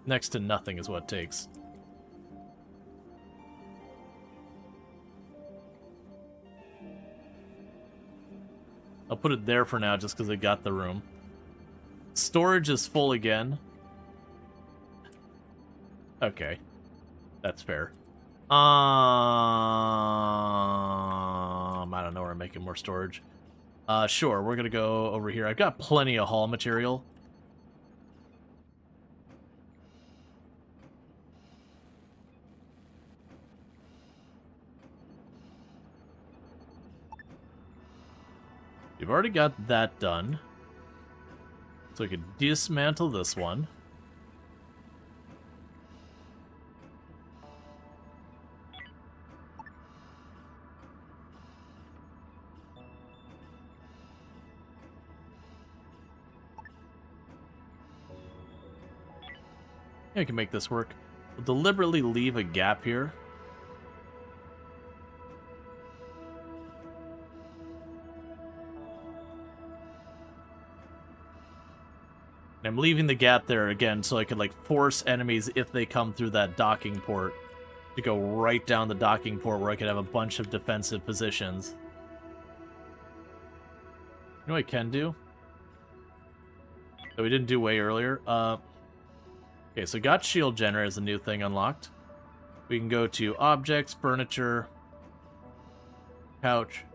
Next to nothing is what it takes. I'll put it there for now, just because I got the room. Storage is full again. Okay. That's fair. I don't know where I'm making more storage. Sure, we're gonna go over here. I've got plenty of haul material. We've already got that done. So we could dismantle this one. Yeah, I can make this work. We'll deliberately leave a gap here. And I'm leaving the gap there again so I could, like, force enemies, if they come through that docking port, to go right down the docking port where I could have a bunch of defensive positions. You know what I can do? That we didn't do way earlier? Okay, so got shield generator as a new thing unlocked. We can go to objects, furniture, couch.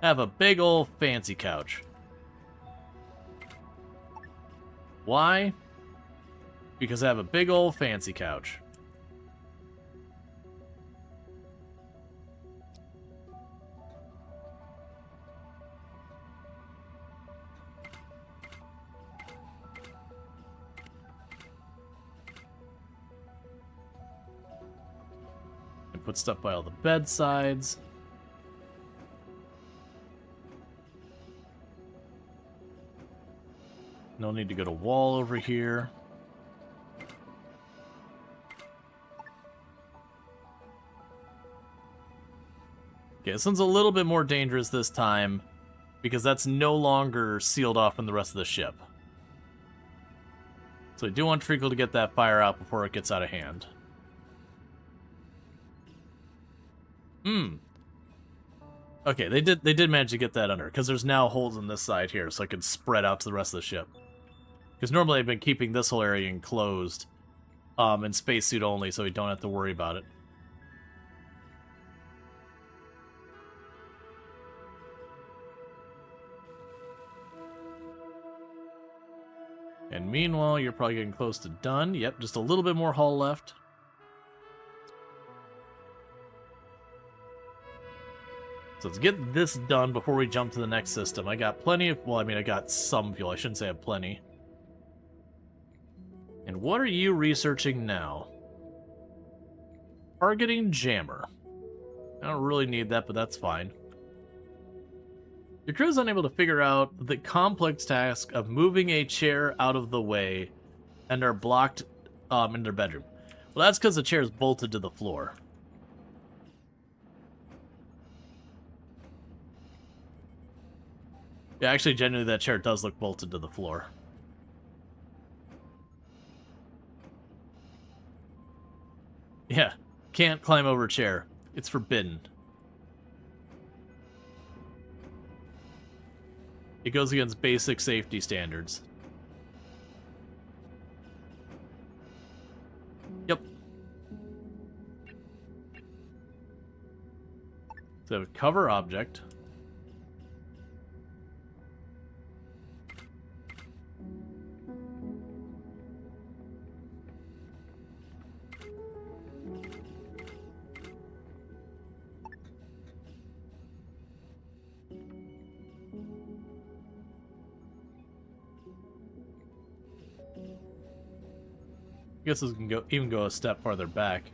Have a big old fancy couch. Why? Because I have a big old fancy couch. And put stuff by all the bedsides. No need to go to wall over here. Okay, this one's a little bit more dangerous this time, because that's no longer sealed off from the rest of the ship. So I do want Treacle to get that fire out before it gets out of hand. Okay, they did manage to get that under, because there's now holes in this side here, so I could spread out to the rest of the ship. Because normally I've been keeping this whole area enclosed, in spacesuit only, so we don't have to worry about it. And meanwhile, you're probably getting close to done. Yep, just a little bit more hull left. So let's get this done before we jump to the next system. I got plenty of... Well, I mean, I got some fuel. I shouldn't say I have plenty. And what are you researching now? Targeting jammer. I don't really need that, but that's fine. Your crew is unable to figure out the complex task of moving a chair out of the way and are blocked in their bedroom. Well, that's because the chair is bolted to the floor. Yeah, actually, genuinely, that chair does look bolted to the floor. Yeah, can't climb over a chair. It's forbidden. It goes against basic safety standards. Yep. So cover object. guess this can even go a step farther back.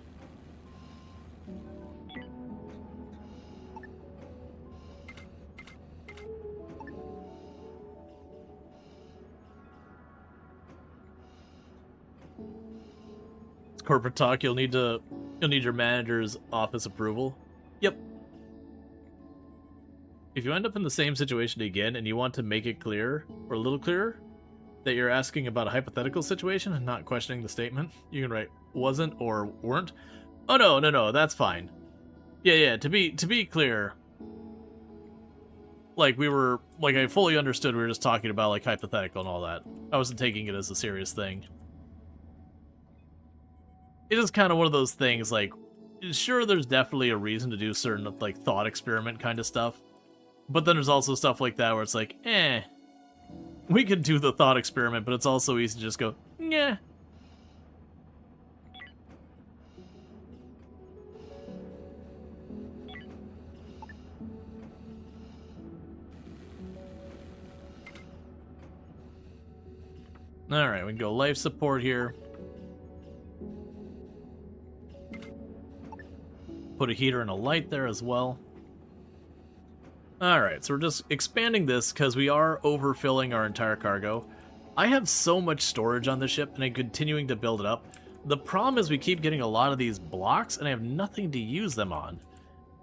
It's corporate talk. You'll need your manager's office approval. Yep. If you end up in the same situation again and you want to make it clear, or a little clearer, that you're asking about a hypothetical situation and not questioning the statement, you can write wasn't or weren't. Oh no, that's fine. Yeah, to be clear, like I fully understood we were just talking about like hypothetical and all that. I wasn't taking it as a serious thing. It is kind of one of those things, like, sure, there's definitely a reason to do certain like thought experiment kind of stuff. But then there's also stuff like that where it's like, we could do the thought experiment, but it's also easy to just go, yeah. Alright, we can go life support here. Put a heater and a light there as well. Alright, so we're just expanding this because we are overfilling our entire cargo. I have so much storage on the ship and I'm continuing to build it up. The problem is we keep getting a lot of these blocks and I have nothing to use them on.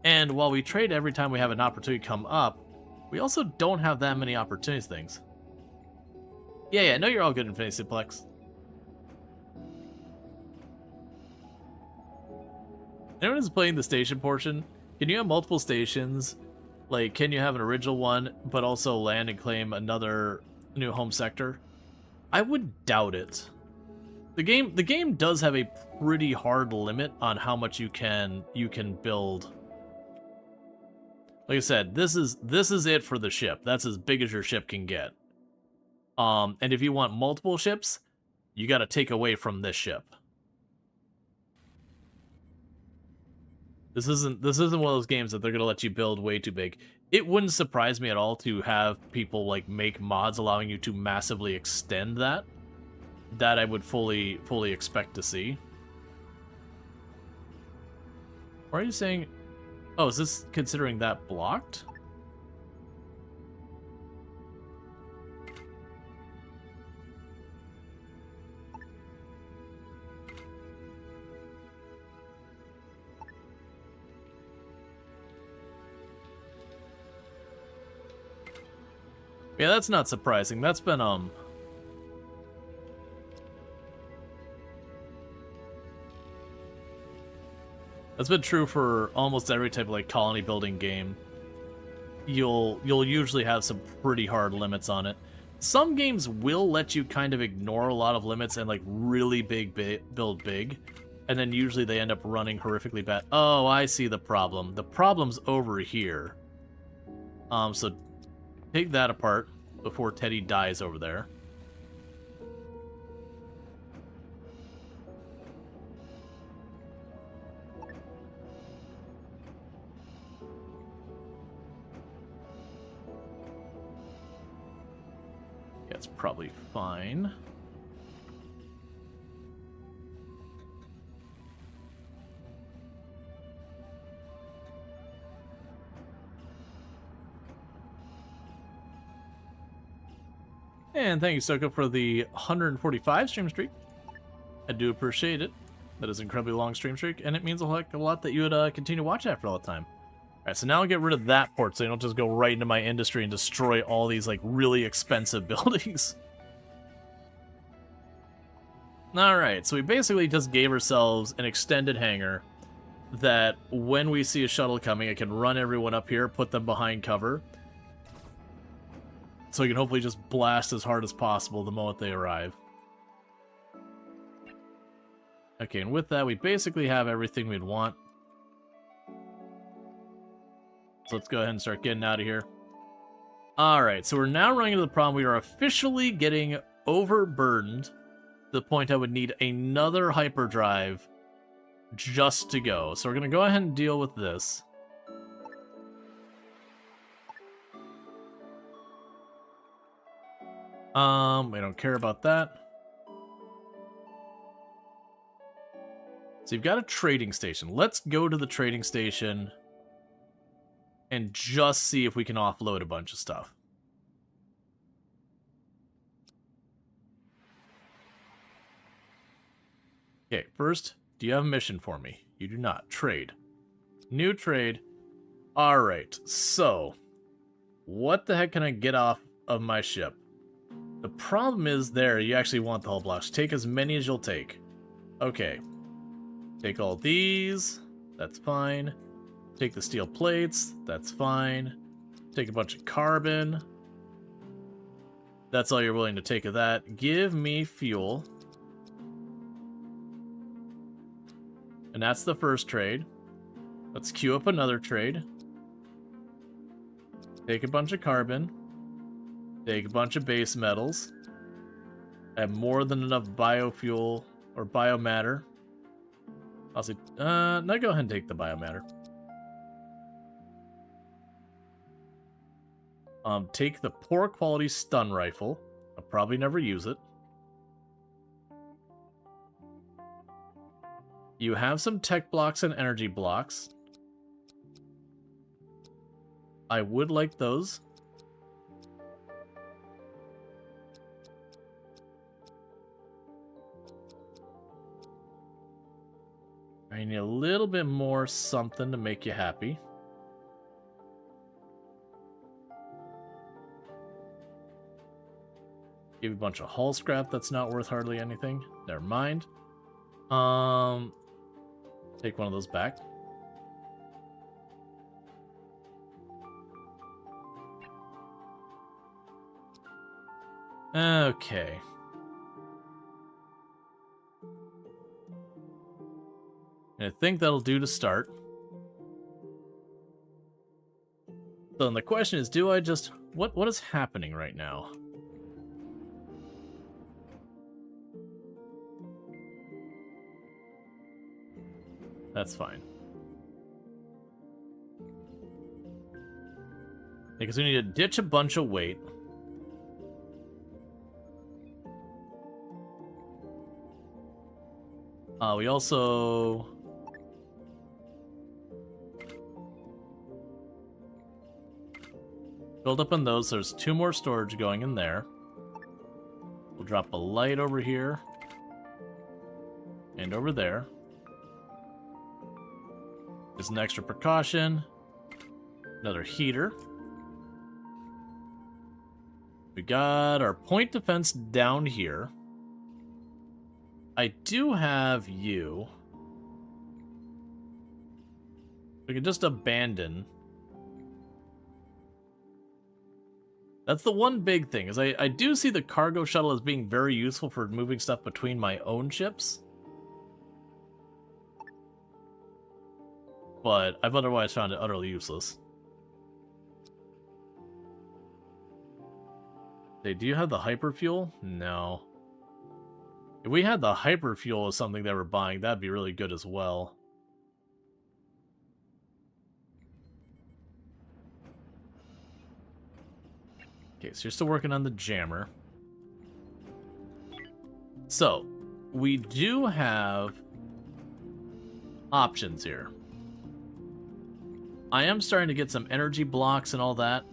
And while we trade every time we have an opportunity come up, we also don't have that many opportunities things. Yeah, no, you're all good, Infinity Suplex. Anyone who's playing the station portion, can you have multiple stations? Like, can you have an original one, but also land and claim another new home sector? I would doubt it. The game does have a pretty hard limit on how much you can build. Like I said, this is it for the ship. That's as big as your ship can get. And if you want multiple ships, you got to take away from this ship. This isn't one of those games that they're gonna let you build way too big. It wouldn't surprise me at all to have people like make mods allowing you to massively extend that. That I would fully expect to see. Why are you saying? Oh, is this considering that blocked? Yeah, that's not surprising. That's been, that's been true for almost every type of, like, colony building game. You'll usually have some pretty hard limits on it. Some games will let you kind of ignore a lot of limits and, like, really build big. And then usually they end up running horrifically bad. Oh, I see the problem. The problem's over here. So take that apart before Teddy dies over there. Yeah, it's probably fine. And thank you, Soko, for the 145 stream streak. I do appreciate it. That is an incredibly long stream streak, and it means a lot that you would continue to watch that for all the time. Alright, so now I'll get rid of that port so you don't just go right into my industry and destroy all these, like, really expensive buildings. Alright, so we basically just gave ourselves an extended hangar that when we see a shuttle coming, it can run everyone up here, put them behind cover, so we can hopefully just blast as hard as possible the moment they arrive. Okay, and with that, we basically have everything we'd want. So let's go ahead and start getting out of here. Alright, so we're now running into the problem. We are officially getting overburdened to the point I would need another hyperdrive just to go. So we're going to go ahead and deal with this. We don't care about that. So you've got a trading station. Let's go to the trading station and just see if we can offload a bunch of stuff. Okay, first, do you have a mission for me? You do not. Trade. New trade. Alright, so what the heck can I get off of my ship? The problem is there, you actually want the hull blocks. Take as many as you'll take. Okay. Take all these. That's fine. Take the steel plates. That's fine. Take a bunch of carbon. That's all you're willing to take of that. Give me fuel. And that's the first trade. Let's queue up another trade. Take a bunch of carbon. Take a bunch of base metals. I have more than enough biofuel or biomatter. I'll say, now go ahead and take the biomatter. Take the poor quality stun rifle. I'll probably never use it. You have some tech blocks and energy blocks. I would like those. I need a little bit more something to make you happy. Give you a bunch of hull scrap that's not worth hardly anything. Never mind. Take one of those back. Okay. And I think that'll do to start. So then the question is, do I just... What is happening right now? That's fine. Because we need to ditch a bunch of weight. We also... build up on those. There's 2 more storage going in there. We'll drop a light over here. And over there. Just an extra precaution. Another heater. We got our point defense down here. I do have you. We can just abandon. That's the one big thing, is I do see the cargo shuttle as being very useful for moving stuff between my own ships. But I've otherwise found it utterly useless. Hey, do you have the hyperfuel? No. If we had the hyperfuel as something that we're buying, that'd be really good as well. Okay, so you're still working on the jammer. So, we do have options here. I am starting to get some energy blocks and all that.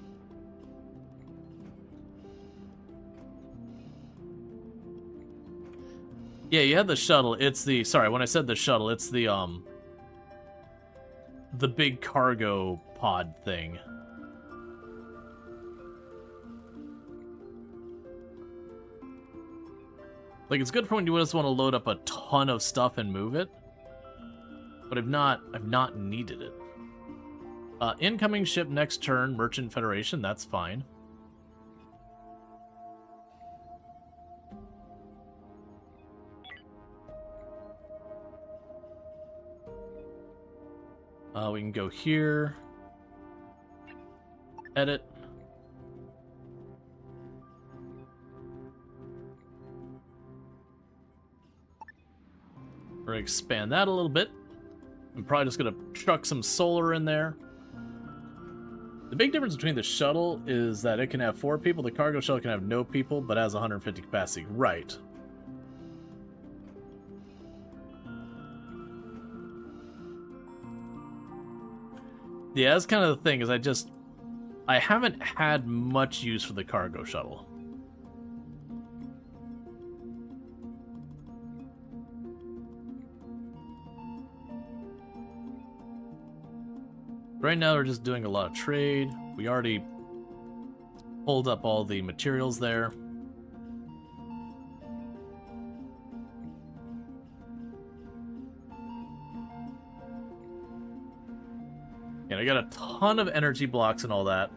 Yeah, you had the shuttle. It's the... Sorry, when I said the shuttle, it's the big cargo pod thing. Like, it's good for when you just want to load up a ton of stuff and move it. But I've not needed it. Incoming ship next turn, Merchant Federation, that's fine. We can go here. Edit. We're gonna expand that a little bit. I'm probably just gonna chuck some solar in there. The big difference between the shuttle is that it can have 4 people. The cargo shuttle can have no people, but has 150 capacity. Right. Yeah, that's kind of the thing, is I haven't had much use for the cargo shuttle. Right now we're just doing a lot of trade. We already pulled up all the materials there. And I got a ton of energy blocks and all that.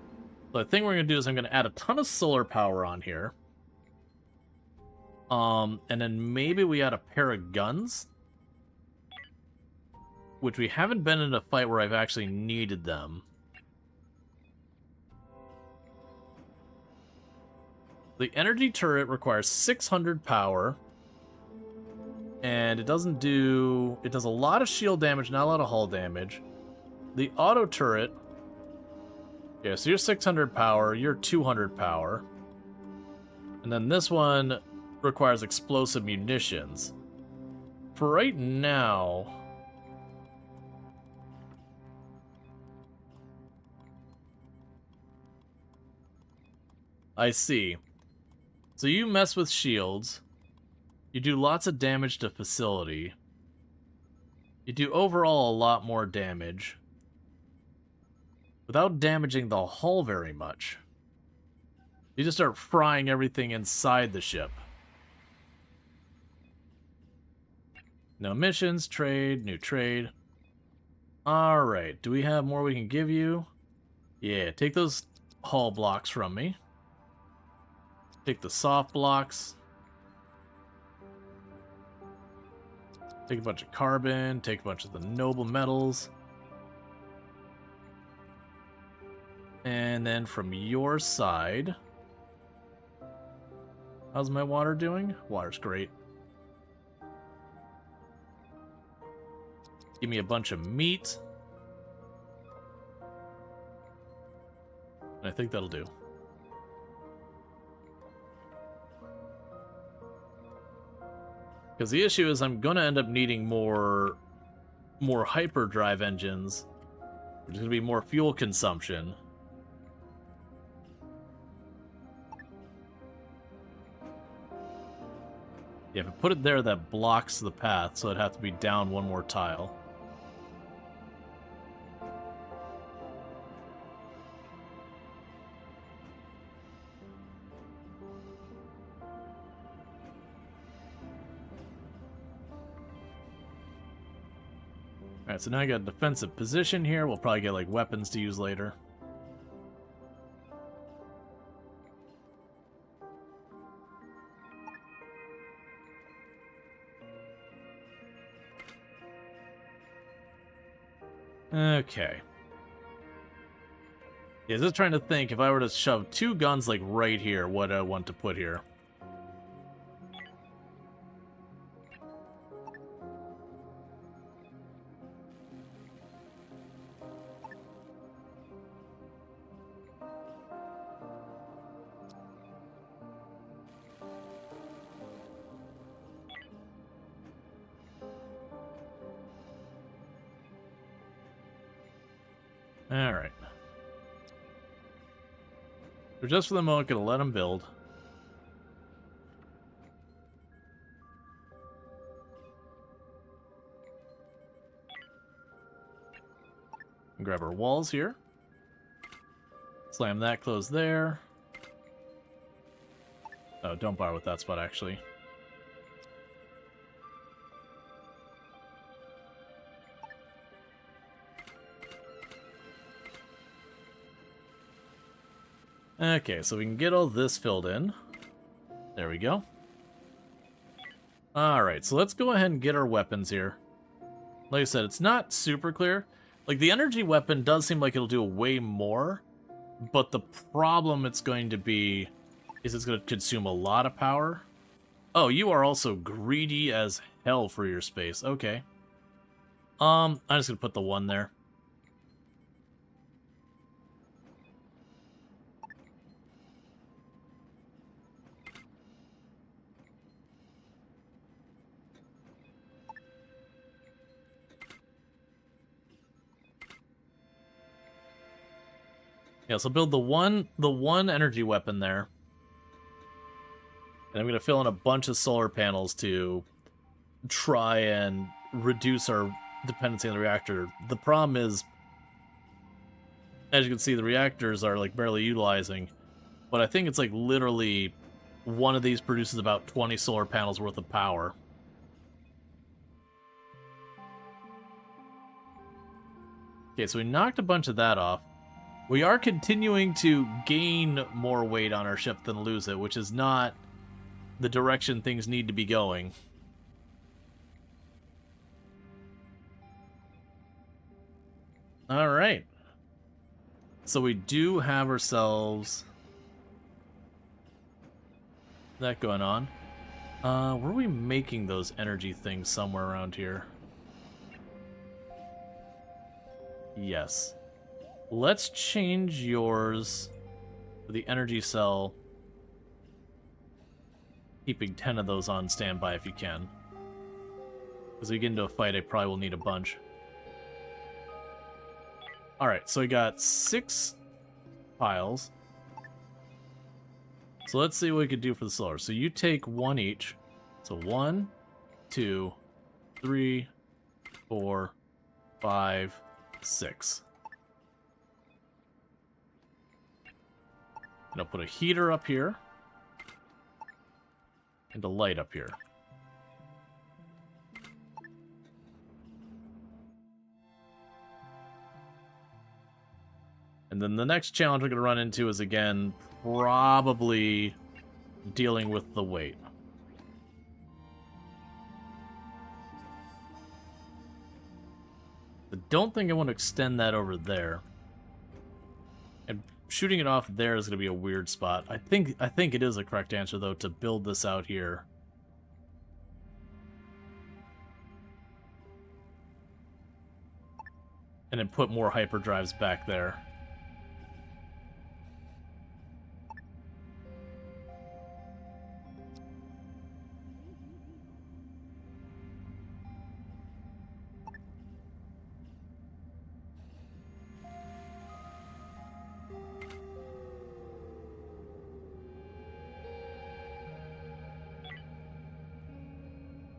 So the thing we're going to do is I'm going to add a ton of solar power on here. And then maybe we add a pair of guns. Which we haven't been in a fight where I've actually needed them. The energy turret requires 600 power. And it does a lot of shield damage, not a lot of hull damage. The auto turret, yeah, so you're 600 power, you're 200 power. And then this one requires explosive munitions. For right now, I see. So you mess with shields. You do lots of damage to facility. You do overall a lot more damage. Without damaging the hull very much. You just start frying everything inside the ship. No missions, trade, new trade. Alright, do we have more we can give you? Yeah, take those hull blocks from me. Take the soft blocks. Take a bunch of carbon, take a bunch of the noble metals. And then from your side... How's my water doing? Water's great. Give me a bunch of meat. And I think that'll do. Because the issue is I'm going to end up needing more hyperdrive engines. There's going to be more fuel consumption. Yeah, if I put it there, that blocks the path, so it'd have to be down one more tile. Alright, so now I got a defensive position here. We'll probably get, like, weapons to use later. Okay. Yeah, just trying to think, if I were to shove two guns, like, right here, what I want to put here. Alright. So just for the moment, gonna let them build. Grab our walls here. Slam that close there. Oh, don't bother with that spot, actually. Okay, so we can get all this filled in. There we go. Alright, so let's go ahead and get our weapons here. Like I said, it's not super clear. Like, the energy weapon does seem like it'll do way more, but the problem it's going to be is it's going to consume a lot of power. Oh, you are also greedy as hell for your space. Okay. I'm just going to put the one there. Yeah, so build the one energy weapon there. And I'm going to fill in a bunch of solar panels to try and reduce our dependency on the reactor. The problem is, as you can see, the reactors are like barely utilizing, but I think it's like literally one of these produces about 20 solar panels worth of power. Okay, so we knocked a bunch of that off. We are continuing to gain more weight on our ship than lose it, which is not the direction things need to be going. Alright. So we do have ourselves that going on. Were we making those energy things somewhere around here? Yes. Let's change yours to the energy cell. Keeping 10 of those on standby if you can. As we get into a fight, I probably will need a bunch. Alright, so we got 6 piles. So let's see what we could do for the solar. So you take 1 each. So 1, 2, 3, 4, 5, 6. And I'll put a heater up here. And a light up here. And then the next challenge we're going to run into is, again, probably dealing with the weight. I don't think I want to extend that over there. And shooting it off there is going to be a weird spot. I think it is a correct answer, though, to build this out here. And then put more hyperdrives back there.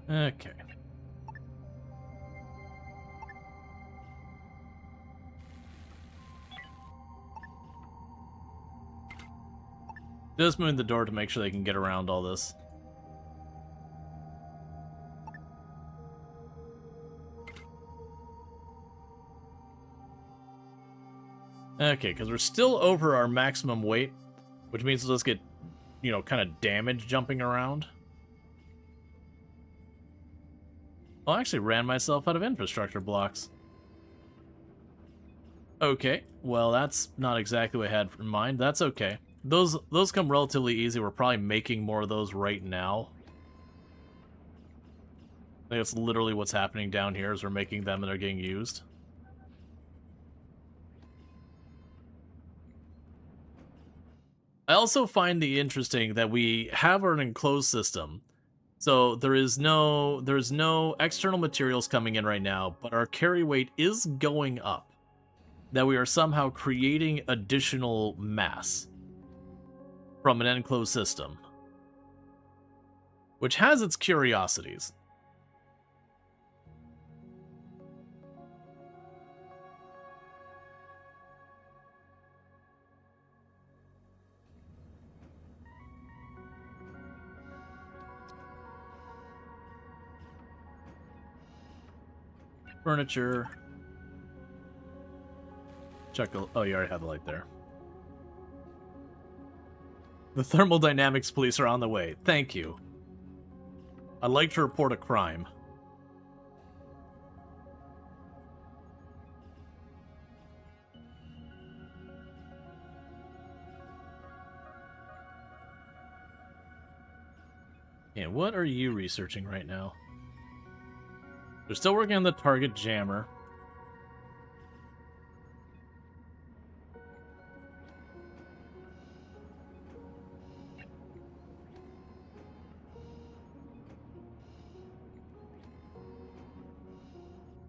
Okay. Just moving the door to make sure they can get around all this. Okay, because we're still over our maximum weight, which means we'll just get, you know, kind of damage jumping around. I actually ran myself out of infrastructure blocks. Okay, well that's not exactly what I had in mind. That's okay. Those come relatively easy. We're probably making more of those right now. I think that's literally what's happening down here, is we're making them and they're getting used. I also find it interesting that we have an enclosed system. So there's no external materials coming in right now, but our carry weight is going up. That we are somehow creating additional mass from an enclosed system, which has its curiosities. Furniture. Check the... Oh, you already had the light there. The thermodynamics police are on the way. Thank you. I'd like to report a crime. And what are you researching right now? They're still working on the target jammer.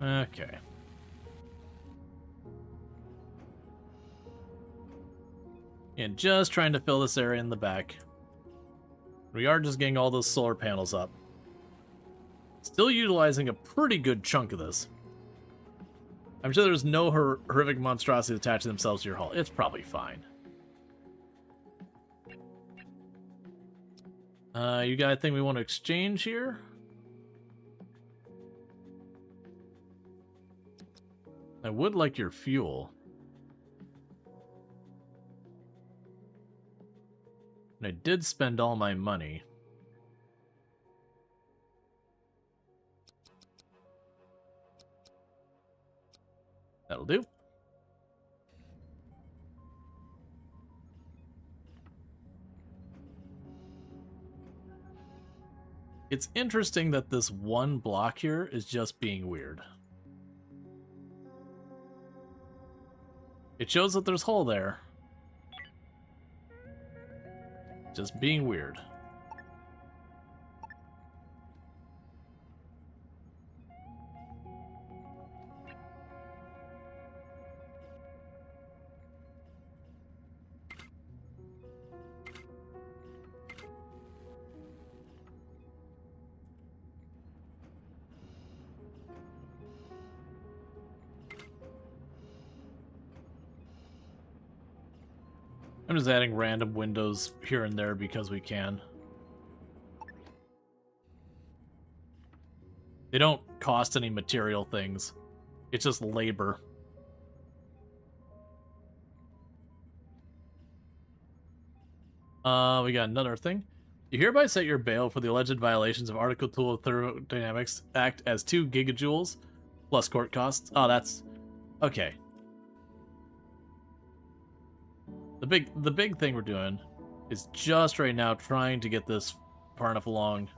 Okay. And just trying to fill this area in the back. We are just getting all those solar panels up. Still utilizing a pretty good chunk of this. I'm sure there's no horrific monstrosities attaching themselves to your hull. It's probably fine. You got anything we want to exchange here? I would like your fuel. And I did spend all my money. That'll do. It's interesting that this one block here is just being weird. It shows that there's hull there. Just being weird. I'm just adding random windows here and there because we can. They don't cost any material things. It's just labor. We got another thing. You hereby set your bail for the alleged violations of Article 2 of Thermodynamics Act as 2 gigajoules plus court costs. Oh, that's... okay. The big thing we're doing is just right now trying to get this far enough along.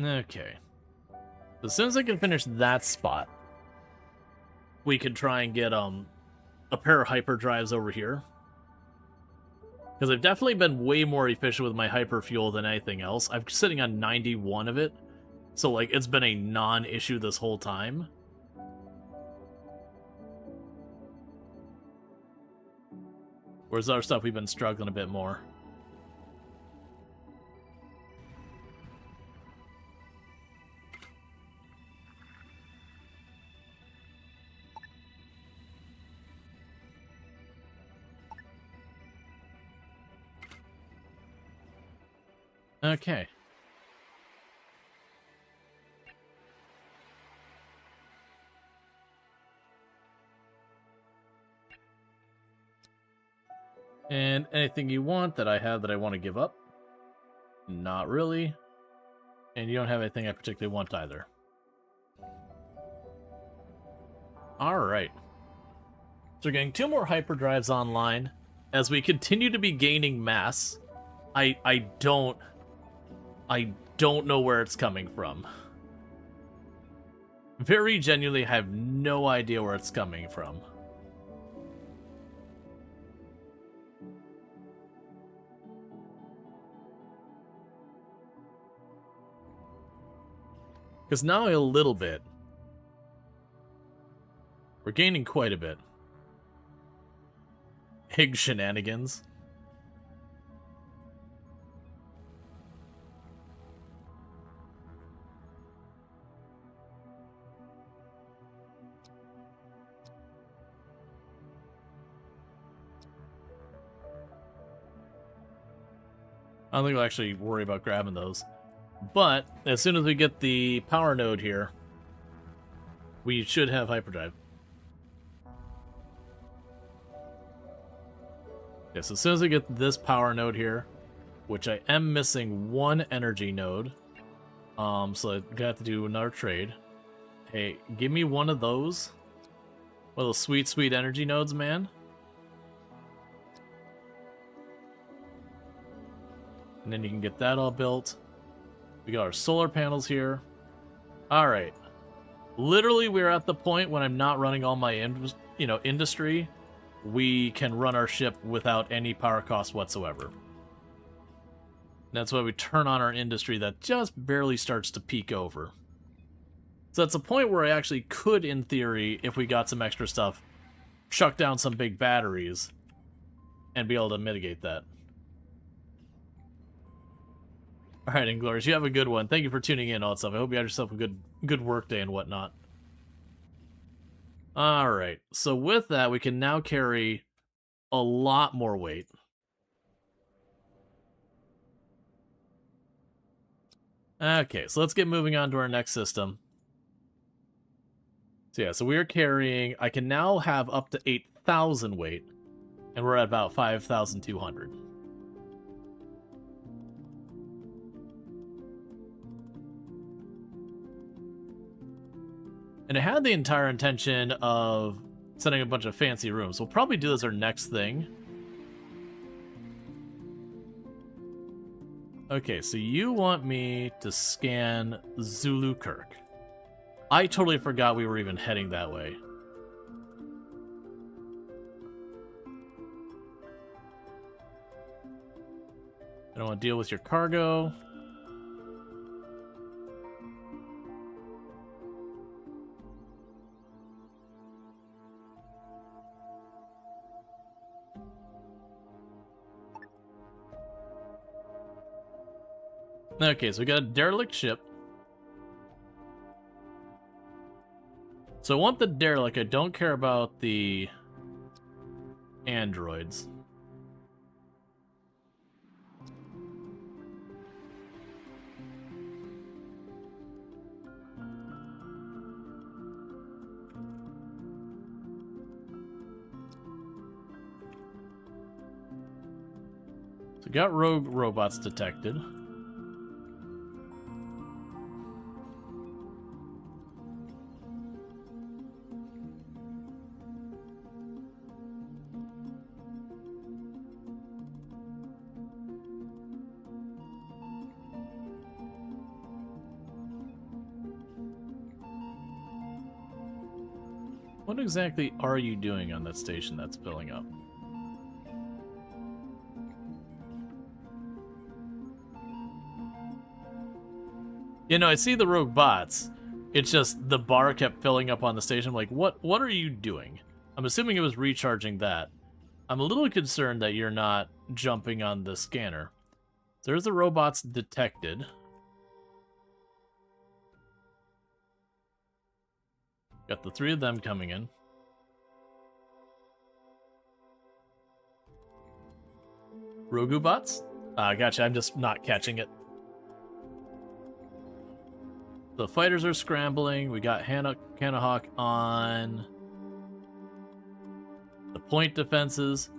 Okay. As soon as I can finish that spot, we could try and get a pair of hyperdrives over here. Because I've definitely been way more efficient with my hyper fuel than anything else. I'm sitting on 91 of it. So, like, it's been a non-issue this whole time. Whereas other stuff, we've been struggling a bit more. Okay. And anything you want that I have that I want to give up? Not really. And you don't have anything I particularly want either. Alright. So we're getting 2 more hyperdrives online. As we continue to be gaining mass, I don't know where it's coming from. Very genuinely have no idea where it's coming from. Because now a little bit. We're gaining quite a bit. Hig shenanigans. I don't think we'll actually worry about grabbing those. But, as soon as we get the power node here, we should have hyperdrive. Okay, so as soon as we get this power node here, which I am missing 1 energy node, so I'm gonna have to do another trade. Hey, give me one of those. One of those sweet, sweet energy nodes, man. And then you can get that all built. We got our solar panels here. Alright. Literally, we're at the point when I'm not running all my industry. We can run our ship without any power cost whatsoever. That's why we turn on our industry that just barely starts to peak over. So that's a point where I actually could, in theory, if we got some extra stuff, chuck down some big batteries and be able to mitigate that. Alright, Inglorious, you have a good one. Thank you for tuning in and all that stuff. I hope you had yourself a good work day and whatnot. Alright, so with that, we can now carry a lot more weight. Okay, so let's get moving on to our next system. So yeah, so we are carrying... I can now have up to 8,000 weight, and we're at about 5,200. And I had the entire intention of setting a bunch of fancy rooms. We'll probably do this our next thing. Okay, so you want me to scan Zulu Kirk. I totally forgot we were even heading that way. I don't want to deal with your cargo. Okay, so we got a derelict ship. So I want the derelict. I don't care about the androids. So we got rogue robots detected. What exactly are you doing on that station that's filling up? You know, I see the rogue bots. It's just the bar kept filling up on the station. I'm like, what are you doing? I'm assuming it was recharging that. I'm a little concerned that you're not jumping on the scanner. There's the robots detected. Got the 3 of them coming in. Rogu bots? Gotcha, I'm just not catching it. The fighters are scrambling. We got Hannahawk on the point defenses.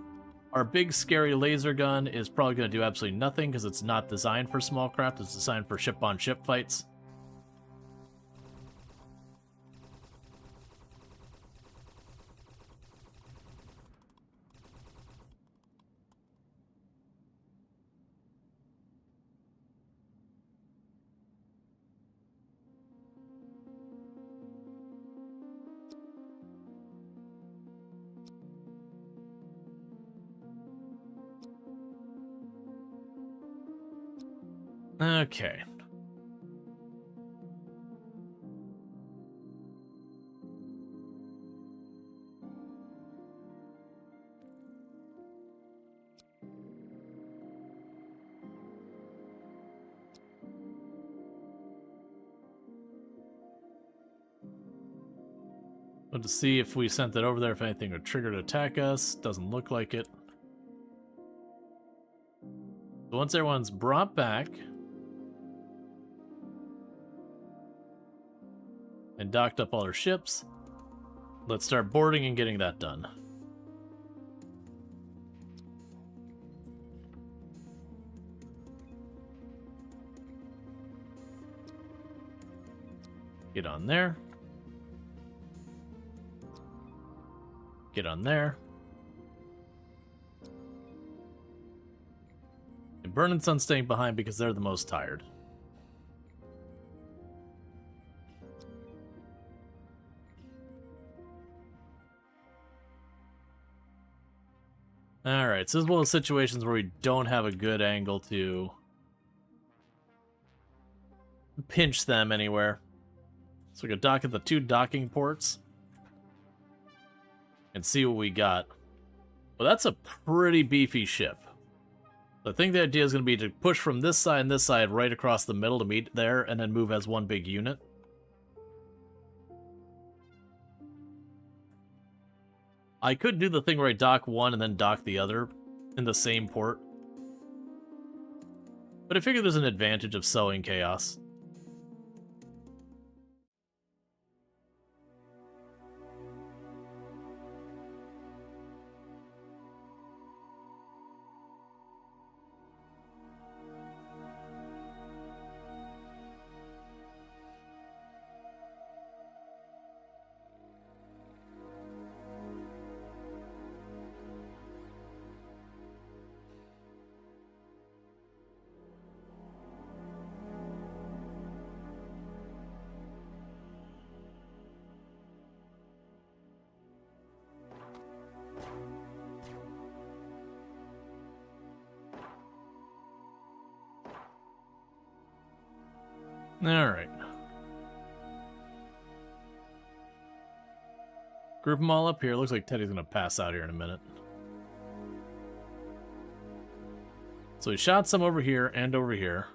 Our big scary laser gun is probably going to do absolutely nothing because it's not designed for small craft. It's designed for ship-on-ship fights. Okay. But to see if we sent it over there, if anything would trigger to attack us. Doesn't look like it. So once everyone's brought back and docked up all our ships, let's start boarding and getting that done. Get on there. Get on there. And Burn and Sun staying behind because they're the most tired. Alright, so this is one of those situations where we don't have a good angle to pinch them anywhere. So we can dock at the 2 docking ports and see what we got. Well, that's a pretty beefy ship. I think the idea is going to be to push from this side and this side right across the middle to meet there, and then move as one big unit. I could do the thing where I dock one and then dock the other in the same port. But I figure there's an advantage of sowing chaos. Alright. Group them all up here. Looks like Teddy's gonna pass out here in a minute. So he shot some over here and over here.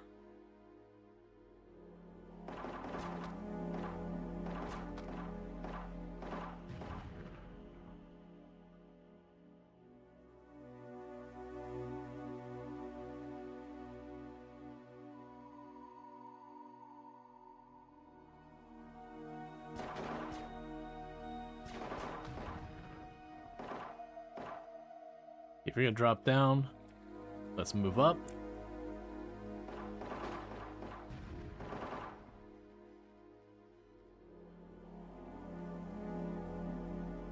If you're gonna drop down, let's move up.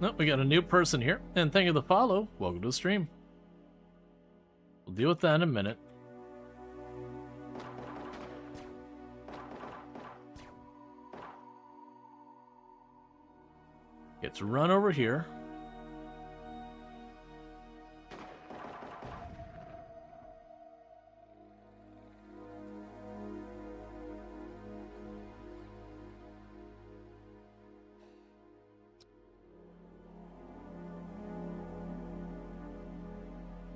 Nope, we got a new person here. And thank you for the follow. Welcome to the stream. We'll deal with that in a minute. Let's run over here.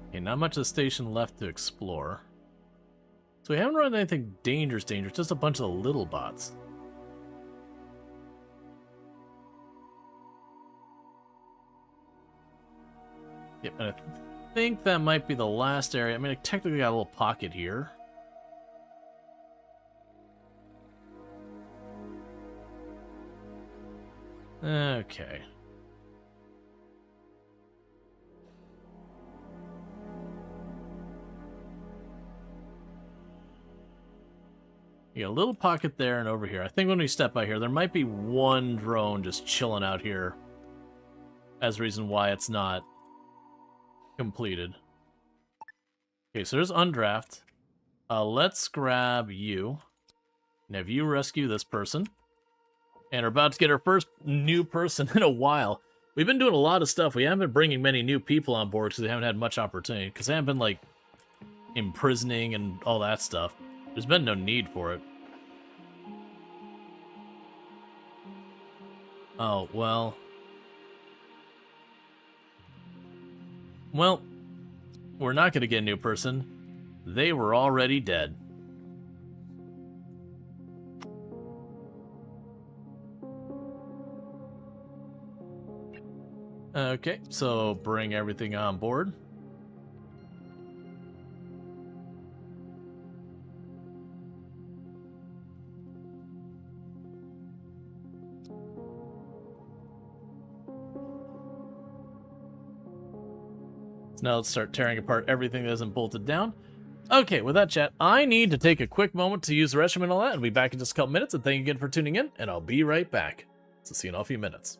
Okay, not much of the station left to explore. So we haven't run anything dangerous, just a bunch of little bots. Yep, and I think that might be the last area. I mean, I technically got a little pocket here. Okay. You got a little pocket there and over here. I think when we step by here, there might be one drone just chilling out here as a reason why it's not completed. Okay, so there's undraft. Let's grab you and have you rescue this person. And we're about to get our first new person in a while. We've been doing a lot of stuff. We haven't been bringing many new people on board because we haven't had much opportunity. Because they haven't been, like, imprisoning and all that stuff. There's been no need for it. Oh, well. Well, we're not going to get a new person. They were already dead. Okay, so bring everything on board. So now let's start tearing apart everything that isn't bolted down. Okay, with that chat, I need to take a quick moment to use the restroom and all that, and be back in just a couple minutes, and thank you again for tuning in, and I'll be right back. So see you in a few minutes.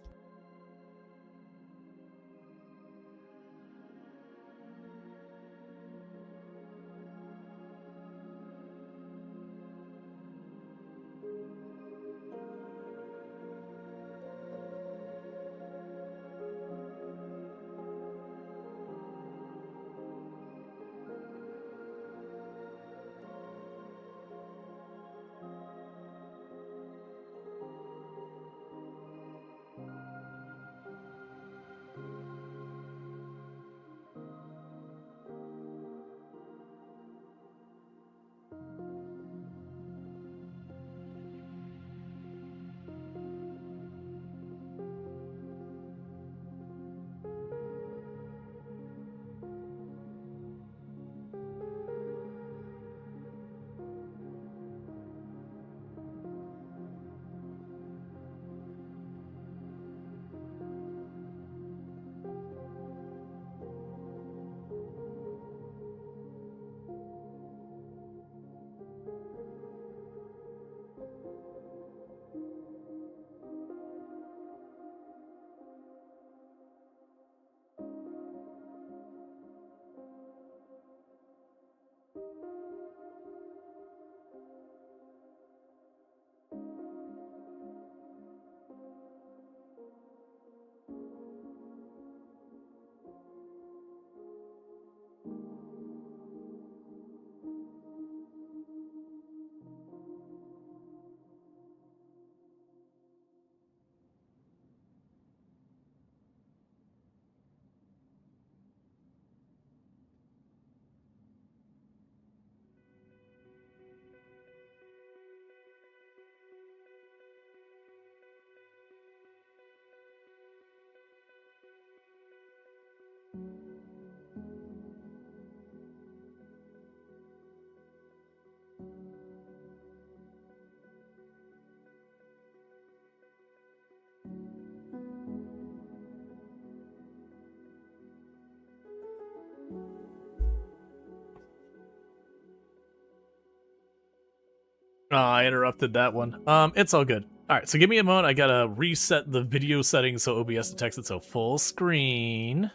Oh, I interrupted that one. It's all good. Alright, so give me a moment. I gotta reset the video settings so OBS detects it. So full screen.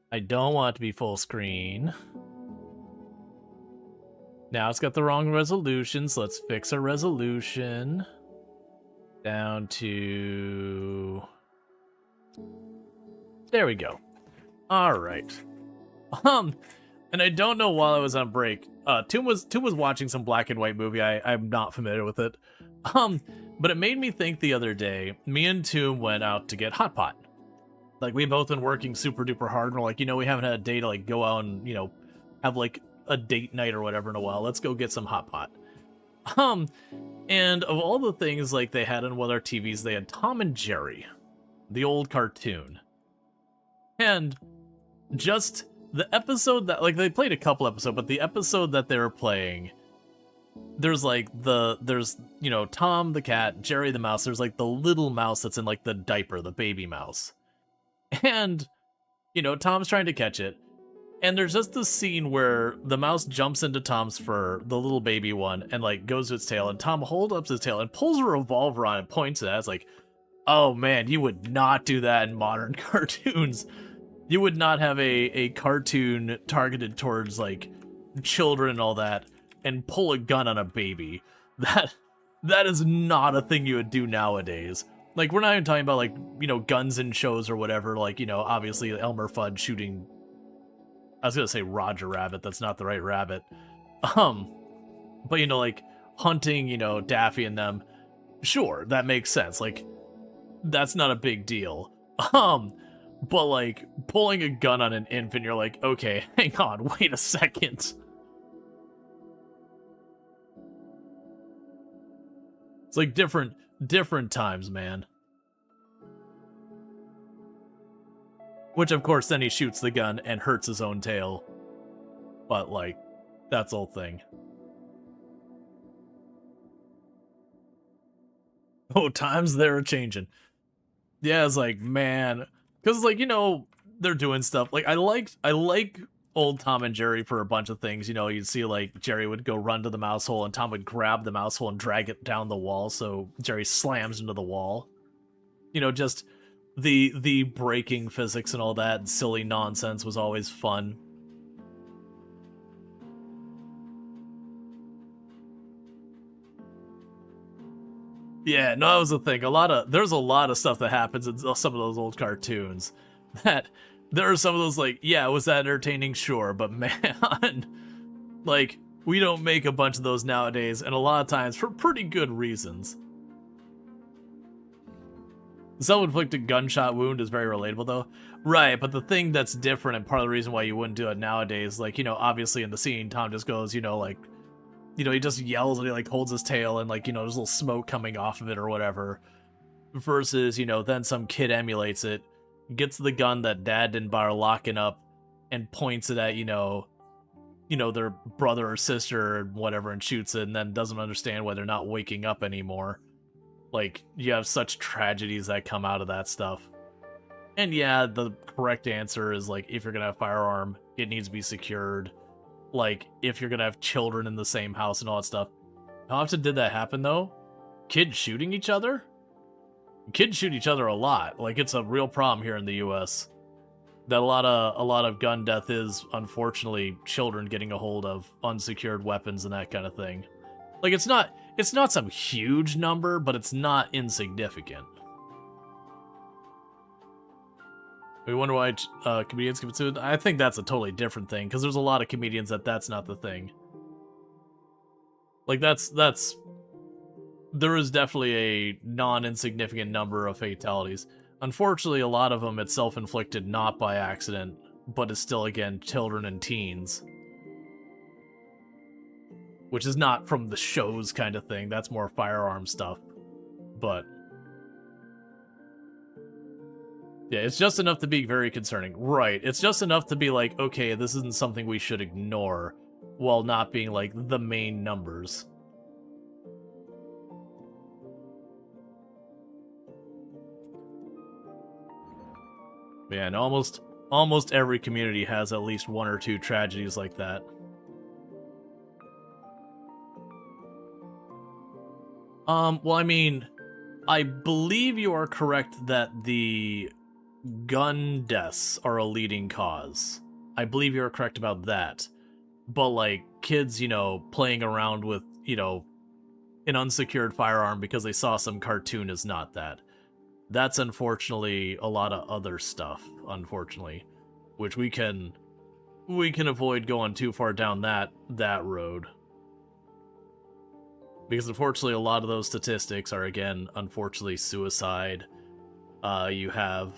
I don't want it to be full screen. Now it's got the wrong resolution, so let's fix our resolution. Down to... There we go. Alright. And I don't know while I was on break. Toom was watching some black and white movie. I'm not familiar with it. But it made me think the other day, me and Toom went out to get hot pot. Like, we both been working super duper hard, and we're like, we haven't had a day to like go out and, have like a date night or whatever in a while. Let's go get some hot pot. And of all the things like they had on one of their TVs, they had Tom and Jerry, the old cartoon. And just the episode that, like, they played a couple episodes, but the episode that they were playing, there's like there's Tom the cat, Jerry the mouse, there's like the little mouse that's in like the diaper, the baby mouse. And, Tom's trying to catch it. And there's just this scene where the mouse jumps into Tom's fur, the little baby one, and like goes to its tail, and Tom holds up his tail and pulls a revolver on it and points it at it. It's like, oh man, you would not do that in modern cartoons. You would not have a cartoon targeted towards like children and all that and pull a gun on a baby. That is not a thing you would do nowadays. Like, we're not even talking about like, guns in shows or whatever, like, obviously Elmer Fudd shooting, I was gonna say Roger Rabbit, that's not the right rabbit. But like hunting, Daffy and them, sure, that makes sense. Like, that's not a big deal. But like pulling a gun on an infant, you're like, okay, hang on, wait a second. It's like different times, man. Which, of course, then he shoots the gun and hurts his own tail. But, like, that's the whole thing. Oh, times they're changing. Yeah, it's like, man. Because, like, they're doing stuff. Like, I like old Tom and Jerry for a bunch of things. You'd see, like, Jerry would go run to the mouse hole, and Tom would grab the mouse hole and drag it down the wall, so Jerry slams into the wall. Just the breaking physics and all that silly nonsense was always fun. Yeah, no, that was the thing. There's a lot of stuff that happens in some of those old cartoons that there are some of those like, yeah, was that entertaining? Sure, but man, like, we don't make a bunch of those nowadays, and a lot of times for pretty good reasons. Self-inflicted gunshot wound is very relatable, though. Right, but the thing that's different, and part of the reason why you wouldn't do it nowadays, like, obviously in the scene, Tom just goes, like, he just yells and he, like, holds his tail and, like, there's a little smoke coming off of it or whatever. Versus, then some kid emulates it, gets the gun that dad didn't buy, locking up, and points it at, their brother or sister or whatever and shoots it, and then doesn't understand why they're not waking up anymore. Like, you have such tragedies that come out of that stuff. And yeah, the correct answer is, like, if you're gonna have a firearm, it needs to be secured. Like, if you're gonna have children in the same house and all that stuff. How often did that happen, though? Kids shooting each other? Kids shoot each other a lot. Like, it's a real problem here in the US. That a lot of gun death is, unfortunately, children getting a hold of unsecured weapons and that kind of thing. Like, it's not some huge number, but it's not insignificant. We wonder why comedians commit suicide. I think that's a totally different thing, because there's a lot of comedians that's not the thing. Like, there is definitely a non-insignificant number of fatalities. Unfortunately, a lot of them it's self-inflicted, not by accident, but is still, again, children and teens. Which is not from the shows kind of thing, that's more firearm stuff. But yeah, it's just enough to be very concerning. Right, it's just enough to be like, okay, this isn't something we should ignore, while not being like the main numbers. Man, almost every community has at least one or two tragedies like that. Well, I mean, I believe you are correct that the gun deaths are a leading cause. I believe you're correct about that. But, like, kids, playing around with, an unsecured firearm because they saw some cartoon is not that. That's unfortunately a lot of other stuff, unfortunately, which we can avoid going too far down that road. Because unfortunately a lot of those statistics are, again, unfortunately suicide. You have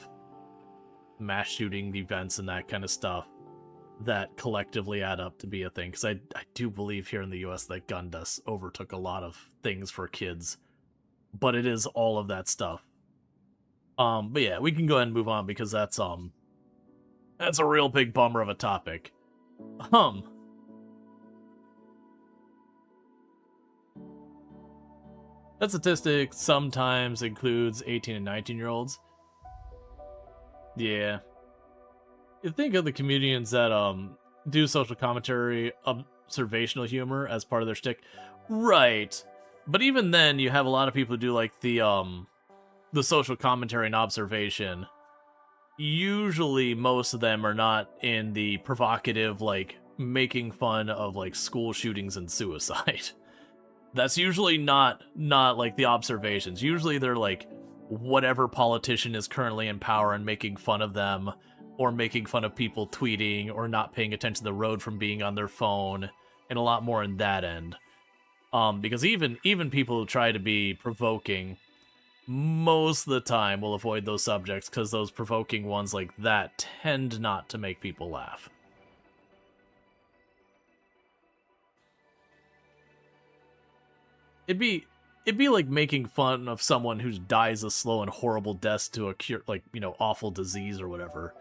mass shooting events and that kind of stuff that collectively add up to be a thing. Because I do believe here in the US that gun deaths overtook a lot of things for kids. But it is all of that stuff. But yeah, we can go ahead and move on because that's a real big bummer of a topic. That statistic sometimes includes 18 and 19-year-olds. Yeah. You think of the comedians that do social commentary, observational humor as part of their shtick. Right. But even then, you have a lot of people who do like the social commentary and observation. Usually most of them are not in the provocative, like, making fun of, like, school shootings and suicide. That's usually not like the observations. Usually they're like whatever politician is currently in power and making fun of them, or making fun of people tweeting or not paying attention to the road from being on their phone, and a lot more in that end. Because even people who try to be provoking, most of the time will avoid those subjects because those provoking ones like that tend not to make people laugh. It'd be like making fun of someone who dies a slow and horrible death to a cure, like, awful disease or whatever.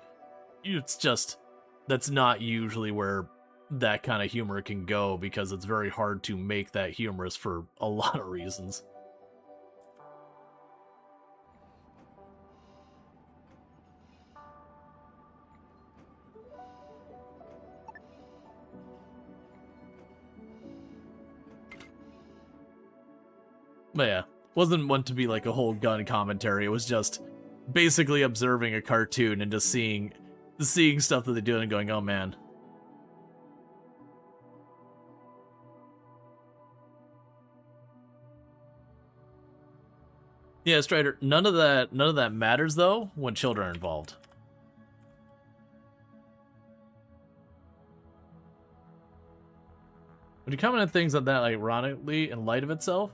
It's just, that's not usually where that kind of humor can go, because it's very hard to make that humorous for a lot of reasons. But yeah, wasn't meant to be like a whole gun commentary. It was just basically observing a cartoon and just seeing stuff that they do and going, oh man. Yeah, Strider, none of that matters though when children are involved. When you comment on things like that, ironically, in light of itself,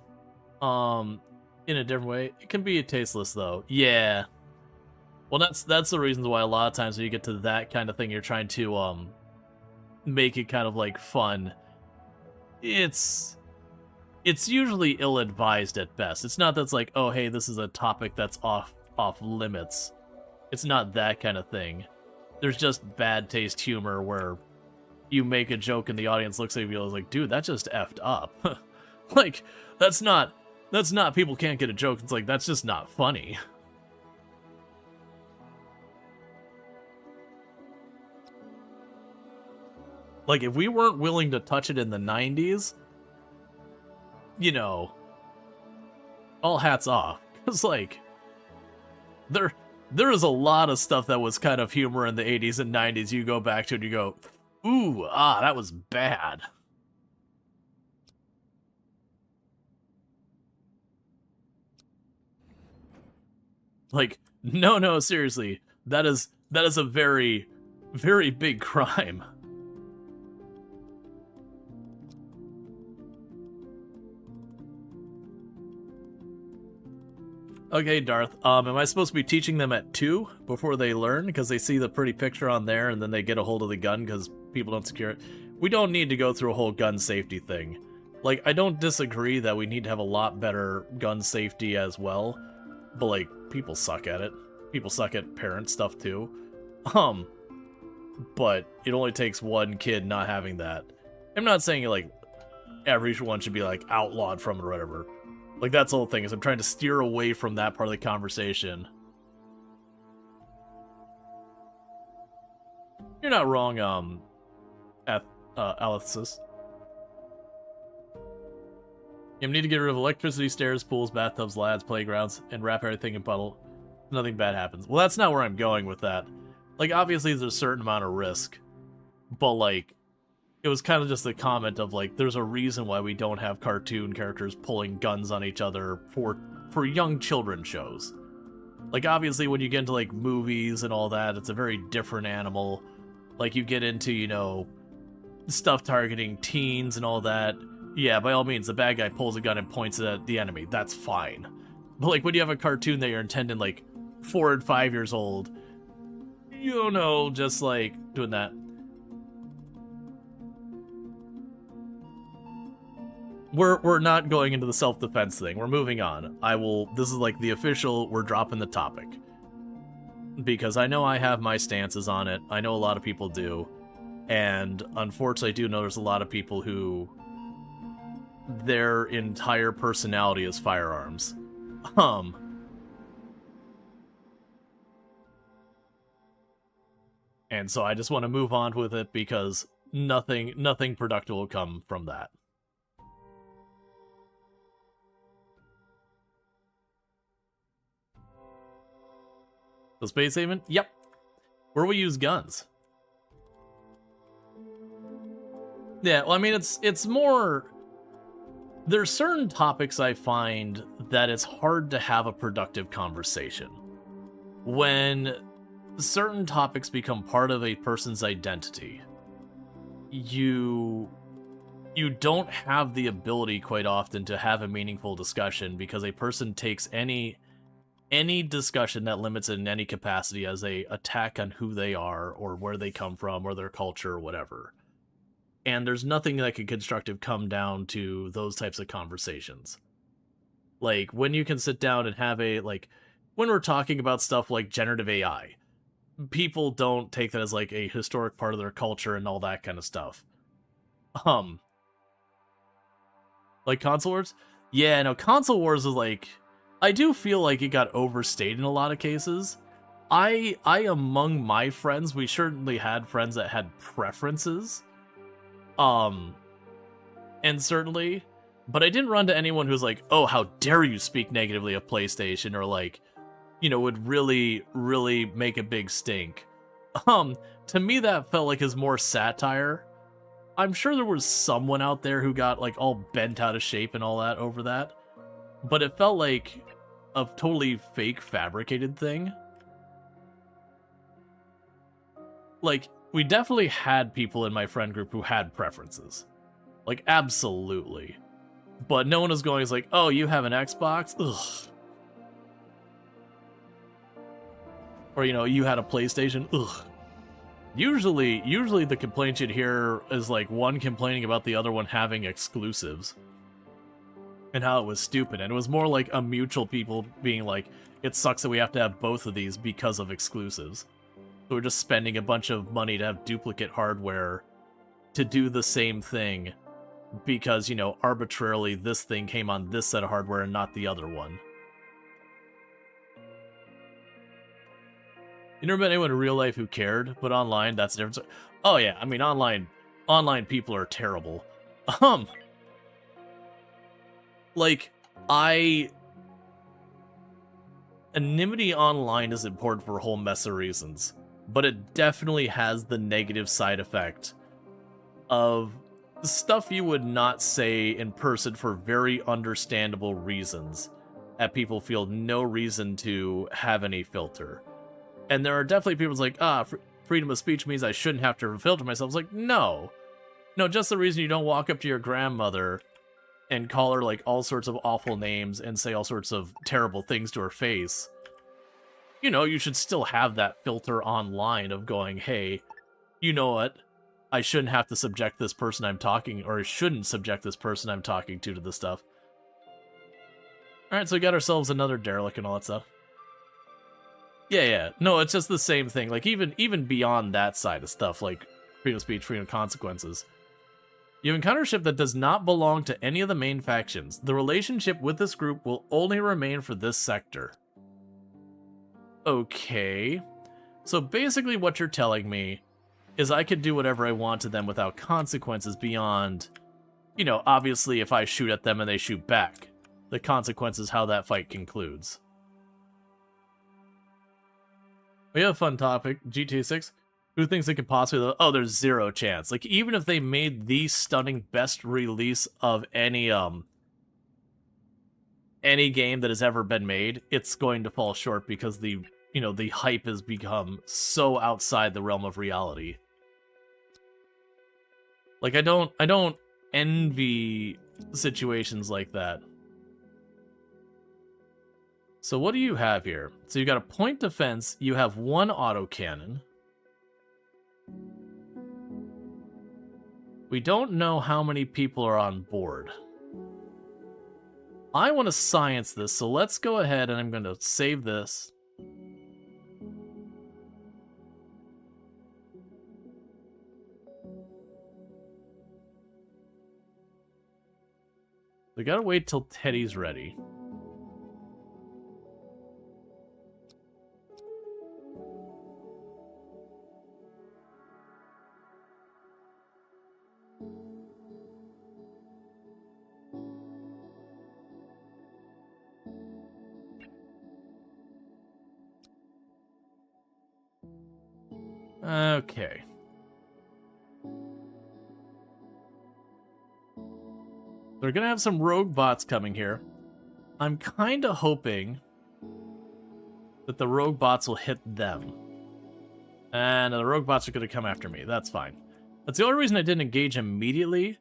in a different way, it can be tasteless though. Yeah. Well, that's the reasons why a lot of times when you get to that kind of thing, you're trying to make it kind of like fun. It's usually ill-advised at best. It's not that's like, oh hey, this is a topic that's off limits. It's not that kind of thing. There's just bad taste humor where you make a joke and the audience looks at you and is like, dude, that just effed up. Like, that's not people can't get a joke. It's like, that's just not funny. Like, if we weren't willing to touch it in the 90s, all hats off. Because, like, there is a lot of stuff that was kind of humor in the 80s and 90s. You go back to it and you go, ooh, that was bad. Like, no, seriously. That is a very, very big crime. Okay, Darth, am I supposed to be teaching them at 2 before they learn? Because they see the pretty picture on there and then they get a hold of the gun because people don't secure it? We don't need to go through a whole gun safety thing. Like, I don't disagree that we need to have a lot better gun safety as well, but, like, people suck at it. People suck at parent stuff, too. But it only takes one kid not having that. I'm not saying, like, everyone should be, like, outlawed from it or whatever. Like, that's the whole thing, is I'm trying to steer away from that part of the conversation. You're not wrong, Alexis. You need to get rid of electricity, stairs, pools, bathtubs, lads, playgrounds, and wrap everything in puddle. Nothing bad happens. Well, that's not where I'm going with that. Like, obviously, there's a certain amount of risk. But, like, it was kind of just the comment of, like, there's a reason why we don't have cartoon characters pulling guns on each other for young children shows. Like, obviously, when you get into, like, movies and all that, it's a very different animal. Like, you get into, you know, stuff targeting teens and all that. Yeah, by all means, the bad guy pulls a gun and points it at the enemy. That's fine. But, like, when you have a cartoon that you're intending, like, 4 and 5 years old, you don't know, just, like, doing that. We're not going into the self-defense thing. We're moving on. This is like the official, we're dropping the topic. Because I know I have my stances on it. I know a lot of people do. And unfortunately, I do know there's a lot of people who their entire personality is firearms. And so I just want to move on with it because nothing productive will come from that. The Space Haven? Yep. Where we use guns. Yeah, well, I mean, it's more... There's certain topics I find that it's hard to have a productive conversation. When certain topics become part of a person's identity, you don't have the ability quite often to have a meaningful discussion because a person takes any discussion that limits it in any capacity as a attack on who they are or where they come from or their culture or whatever. And there's nothing that can constructive come down to those types of conversations. Like, when you can sit down and have when we're talking about stuff like generative AI, people don't take that as, like, a historic part of their culture and all that kind of stuff. Like, Console Wars? Yeah, no, Console Wars is, like... I do feel like it got overstated in a lot of cases. I among my friends, we certainly had friends that had preferences. And certainly, but I didn't run to anyone who's like, oh, how dare you speak negatively of PlayStation, or like, you know, would really make a big stink. To me that felt like is more satire. I'm sure there was someone out there who got like all bent out of shape and all that over that, but it felt like a totally fake, fabricated thing. Like, we definitely had people in my friend group who had preferences. Like, absolutely. But no one was going, like, oh, you have an Xbox? Ugh. Or, you know, you had a PlayStation? Ugh. Usually the complaint you'd hear is, like, one complaining about the other one having exclusives. And how it was stupid. And it was more like a mutual people being like, it sucks that we have to have both of these because of exclusives. So we're just spending a bunch of money to have duplicate hardware to do the same thing because, you know, arbitrarily this thing came on this set of hardware and not the other one. You never met anyone in real life who cared, but online, that's a different... Oh yeah, I mean, online people are terrible. Like, anonymity online is important for a whole mess of reasons, but it definitely has the negative side effect of stuff you would not say in person for very understandable reasons, that people feel no reason to have any filter. And there are definitely people like, freedom of speech means I shouldn't have to filter myself. It's like, no, just the reason you don't walk up to your grandmother and call her, like, all sorts of awful names and say all sorts of terrible things to her face. You know, you should still have that filter online of going, hey, you know what? I shouldn't have to subject this person I'm talking, or I shouldn't subject this person I'm talking to this stuff. Alright, so we got ourselves another derelict and all that stuff. Yeah. No, it's just the same thing. Like, even beyond that side of stuff, like freedom of speech, freedom of consequences. You encounter a ship that does not belong to any of the main factions. The relationship with this group will only remain for this sector. Okay. So basically what you're telling me is I could do whatever I want to them without consequences beyond you know, obviously if I shoot at them and they shoot back, the consequence is how that fight concludes. We have a fun topic, GTA 6. Who thinks it could possibly... Oh, there's zero chance. Like, even if they made the stunning best release of any game that has ever been made, it's going to fall short because the hype has become so outside the realm of reality. Like, I don't envy situations like that. So what do you have here? So you got a point defense, you have 1 autocannon. We don't know how many people are on board. I want to science this, so let's go ahead and I'm going to save this. We gotta wait till Teddy's ready. Okay. They're gonna have some rogue bots coming here. I'm kinda hoping that the rogue bots will hit them. And the rogue bots are gonna come after me. That's fine. That's the only reason I didn't engage immediately.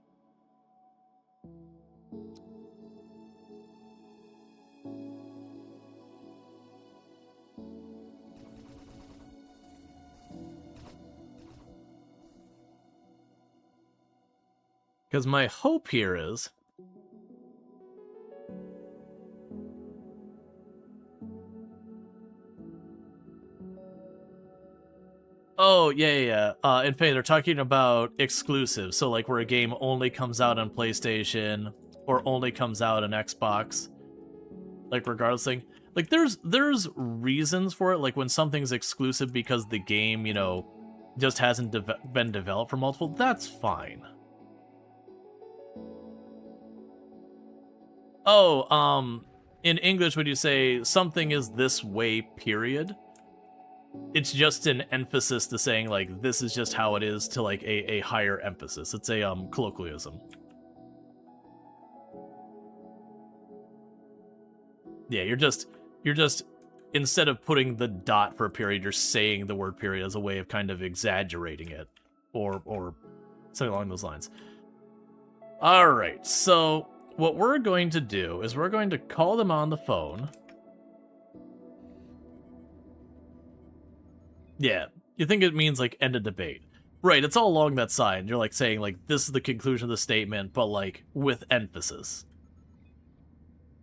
Because my hope here is... Oh, yeah. In fact, they're talking about exclusives. So, like, where a game only comes out on PlayStation or only comes out on Xbox. Like, regardless thing. Like, there's reasons for it. Like, when something's exclusive because the game, you know, just hasn't been developed for multiple, that's fine. Oh, in English, would you say something is this way, period? It's just an emphasis to saying, like, this is just how it is, to, like, a higher emphasis. It's a, colloquialism. Yeah, you're just, instead of putting the dot for a period, you're saying the word period as a way of kind of exaggerating it. Or something along those lines. Alright, so what we're going to do is we're going to call them on the phone. Yeah, you think it means, like, end of debate. Right, it's all along that side. You're, like, saying, like, this is the conclusion of the statement, but, like, with emphasis.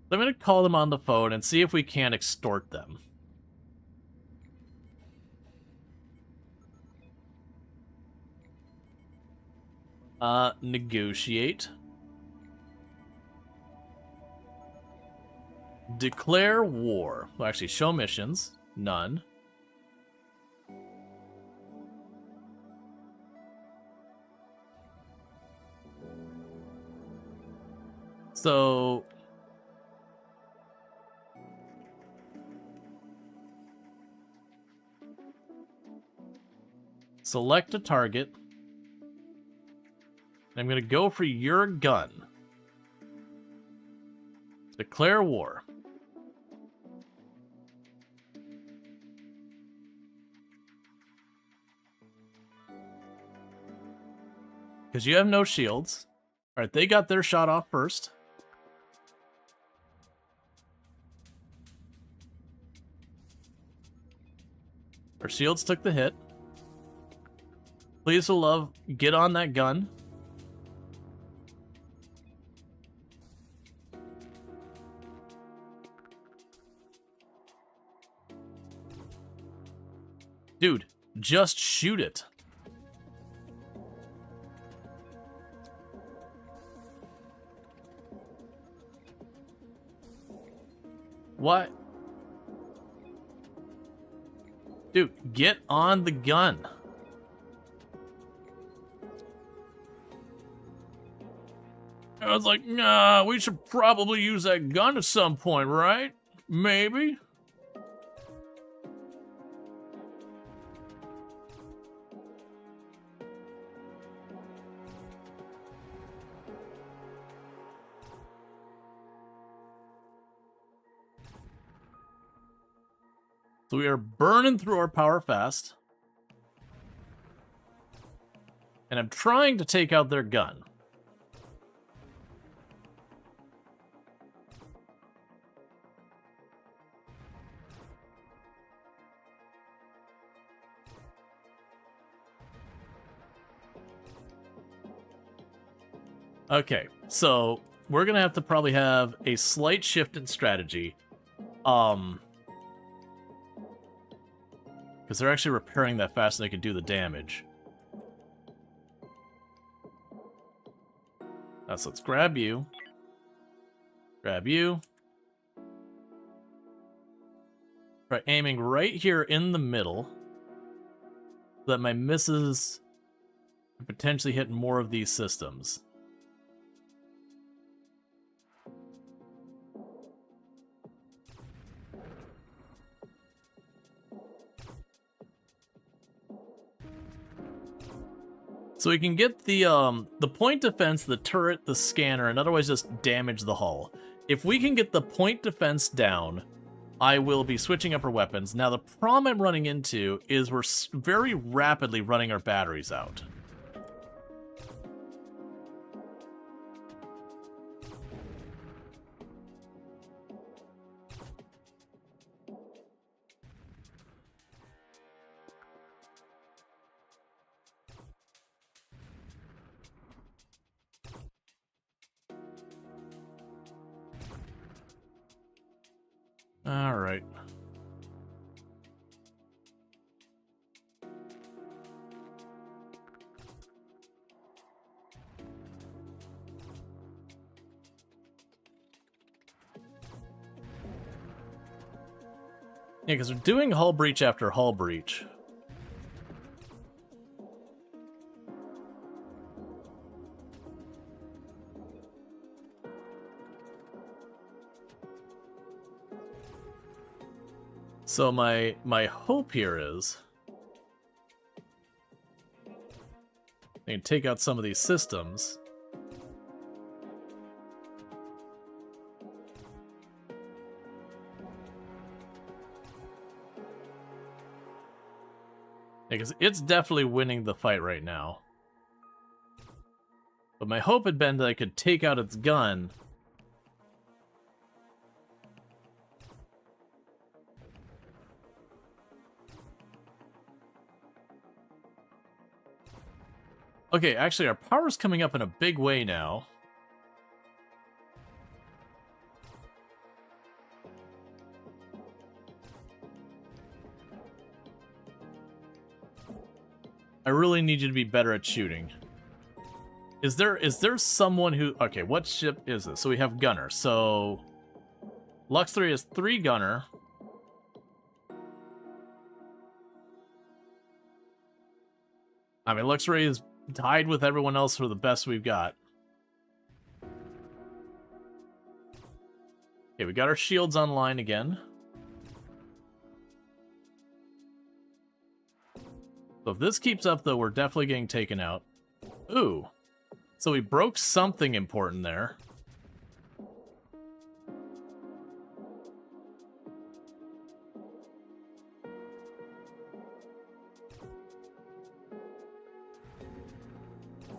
So I'm going to call them on the phone and see if we can extort them. Negotiate. Declare war. Well, actually, show missions. None. So... select a target. I'm going to go for your gun. Declare war. Because you have no shields. Alright, they got their shot off first. Our shields took the hit. Please, for love, get on that gun. Dude, just shoot it. What? Dude, get on the gun. I was like, nah, we should probably use that gun at some point, right? Maybe? So we are burning through our power fast. And I'm trying to take out their gun. Okay, so we're gonna have to probably have a slight shift in strategy. Because they're actually repairing that fast so they can do the damage. So let's grab you. Grab you. Try aiming right here in the middle. So that my misses can potentially hit more of these systems. So we can get the point defense, the turret, the scanner, and otherwise just damage the hull. If we can get the point defense down, I will be switching up our weapons. Now the problem I'm running into is we're very rapidly running our batteries out. All right. Yeah, because we're doing hull breach after hull breach. So my hope here is I can take out some of these systems. Because it's definitely winning the fight right now. But my hope had been that I could take out its gun. Okay, actually our power's coming up in a big way now. I really need you to be better at shooting. Is there someone who... Okay, what ship is this? So we have gunner. So Lux 3 is 3 gunner. I mean, Lux 3 is tied with everyone else for the best we've got. Okay, we got our shields online again. So if this keeps up, though, we're definitely getting taken out. Ooh. So we broke something important there.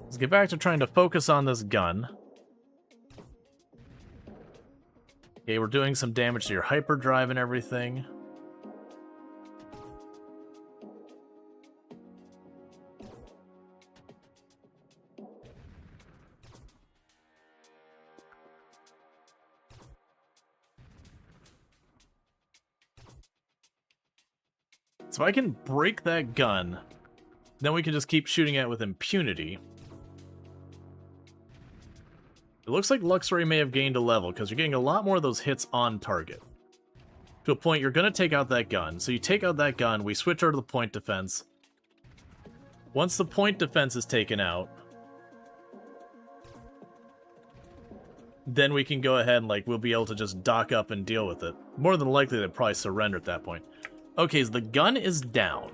Let's get back to trying to focus on this gun. Okay, we're doing some damage to your hyperdrive and everything. So I can break that gun, then we can just keep shooting at it with impunity. It looks like Luxray may have gained a level, because you're getting a lot more of those hits on target. To a point, you're going to take out that gun. So you take out that gun, we switch over to the point defense. Once the point defense is taken out, then we can go ahead and, like, we'll be able to just dock up and deal with it. More than likely, they'd probably surrender at that point. Okay, so the gun is down.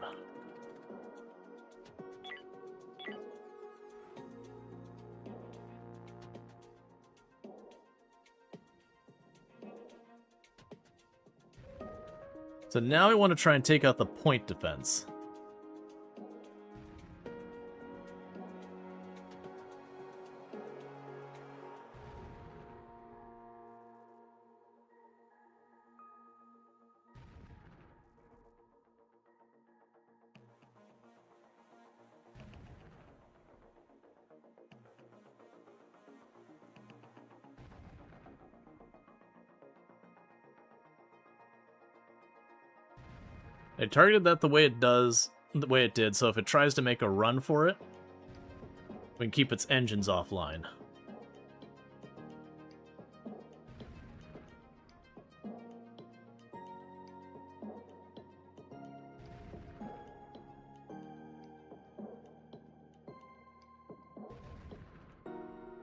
So now we want to try and take out the point defense. I targeted that the way it did, so if it tries to make a run for it, we can keep its engines offline.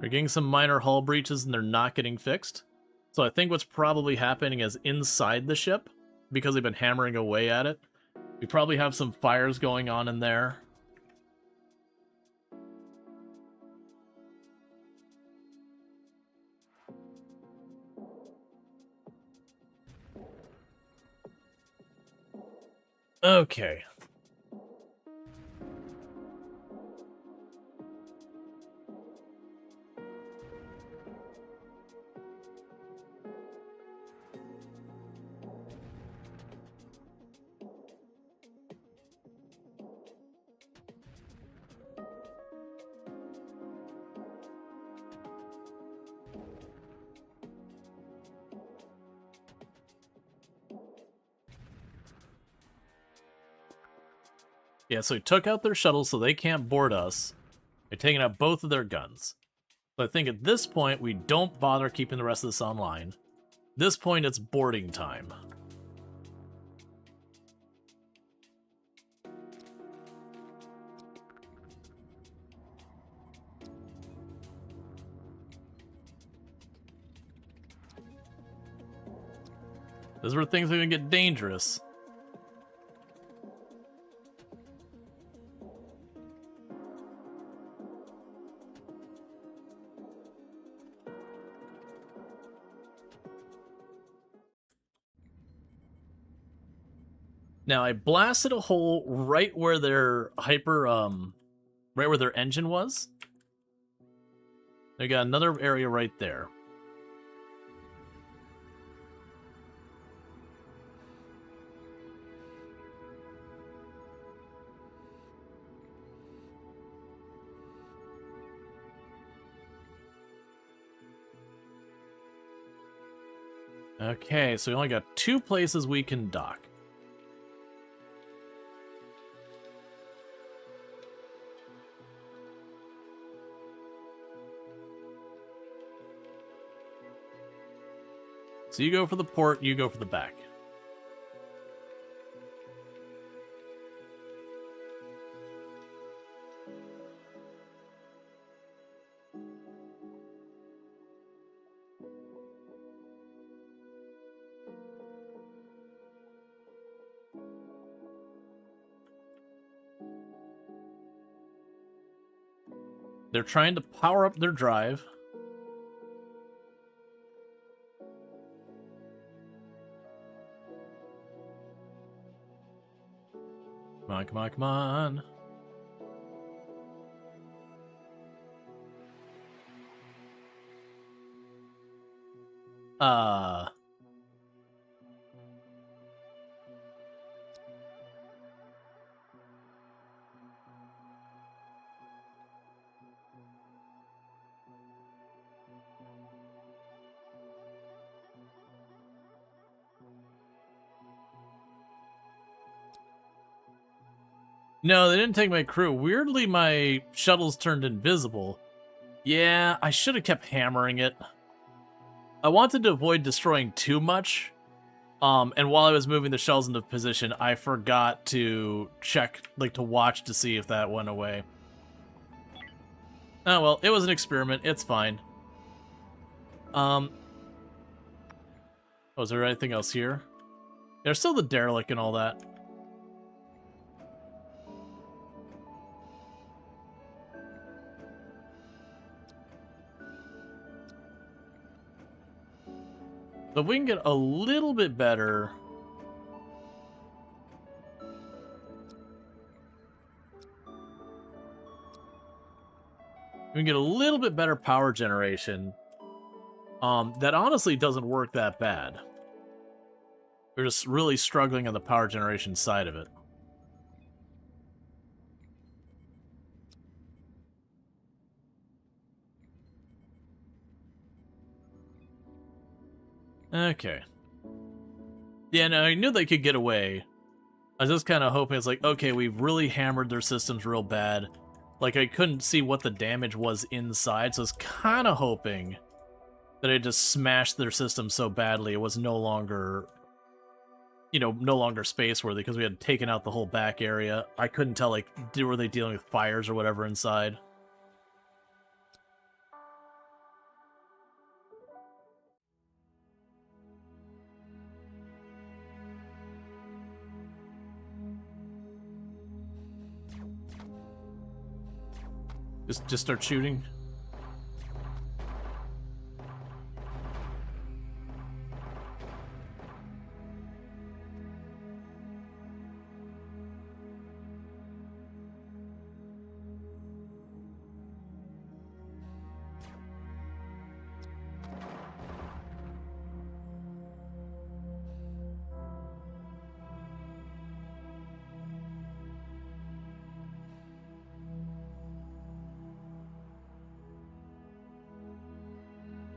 We're getting some minor hull breaches and they're not getting fixed. So I think what's probably happening is inside the ship, because they've been hammering away at it, we probably have some fires going on in there. Okay. Yeah, so we took out their shuttle so they can't board us. They're taking out both of their guns. So I think at this point, we don't bother keeping the rest of this online. At this point, it's boarding time. This is where things are going to get dangerous. Now, I blasted a hole right where their right where their engine was. They got another area right there. Okay, so we only got 2 places we can dock. So you go for the port, you go for the back. They're trying to power up their drive. Come on, come on, come on. No, they didn't take my crew. Weirdly, my shuttles turned invisible. Yeah, I should have kept hammering it. I wanted to avoid destroying too much. And while I was moving the shells into position, I forgot to check, like, to watch to see if that went away. Oh, well, it was an experiment. It's fine. Oh, is there anything else here? There's still the derelict and all that. So if we can get a little bit better... We can get a little bit better power generation. That honestly doesn't work that bad. We're just really struggling on the power generation side of it. Okay. Yeah, no, I knew they could get away. I was just kind of hoping it's like, okay, we've really hammered their systems real bad. Like, I couldn't see what the damage was inside, so I was kind of hoping that I just smashed their system so badly it was no longer, you know, no longer space-worthy because we had taken out the whole back area. I couldn't tell, like, were they dealing with fires or whatever inside. Just start shooting.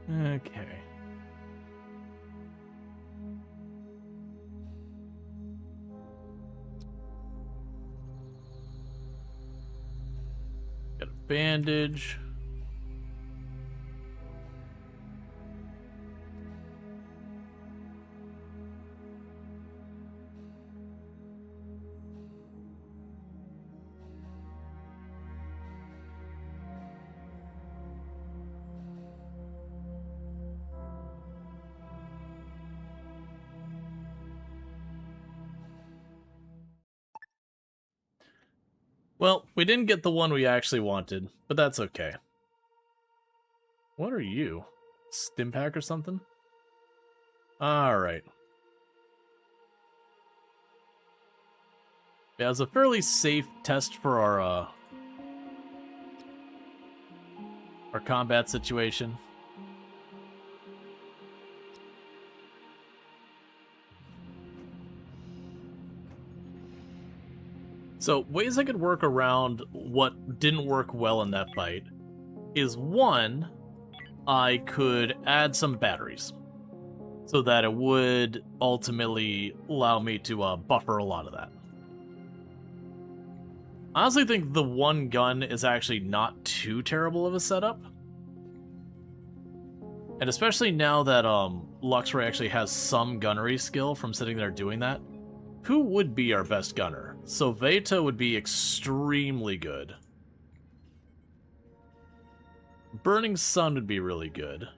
Okay. Got a bandage. Well, we didn't get the one we actually wanted, but that's okay. What are you? Stimpack or something? Alright. Yeah, it was a fairly safe test for our combat situation. So, ways I could work around what didn't work well in that fight is, one, I could add some batteries so that it would ultimately allow me to buffer a lot of that. I honestly think the one gun is actually not too terrible of a setup. And especially now that Luxray actually has some gunnery skill from sitting there doing that, who would be our best gunner? So Veta would be extremely good. Burning Sun would be really good.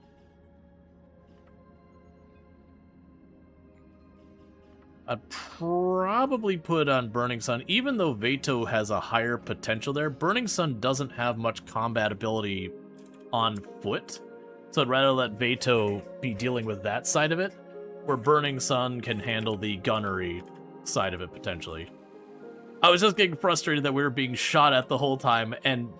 I'd probably put on Burning Sun, even though Veto has a higher potential there. Burning Sun doesn't have much combat ability on foot, so I'd rather let Veto be dealing with that side of it, where Burning Sun can handle the gunnery side of it, potentially. I was just getting frustrated that we were being shot at the whole time, and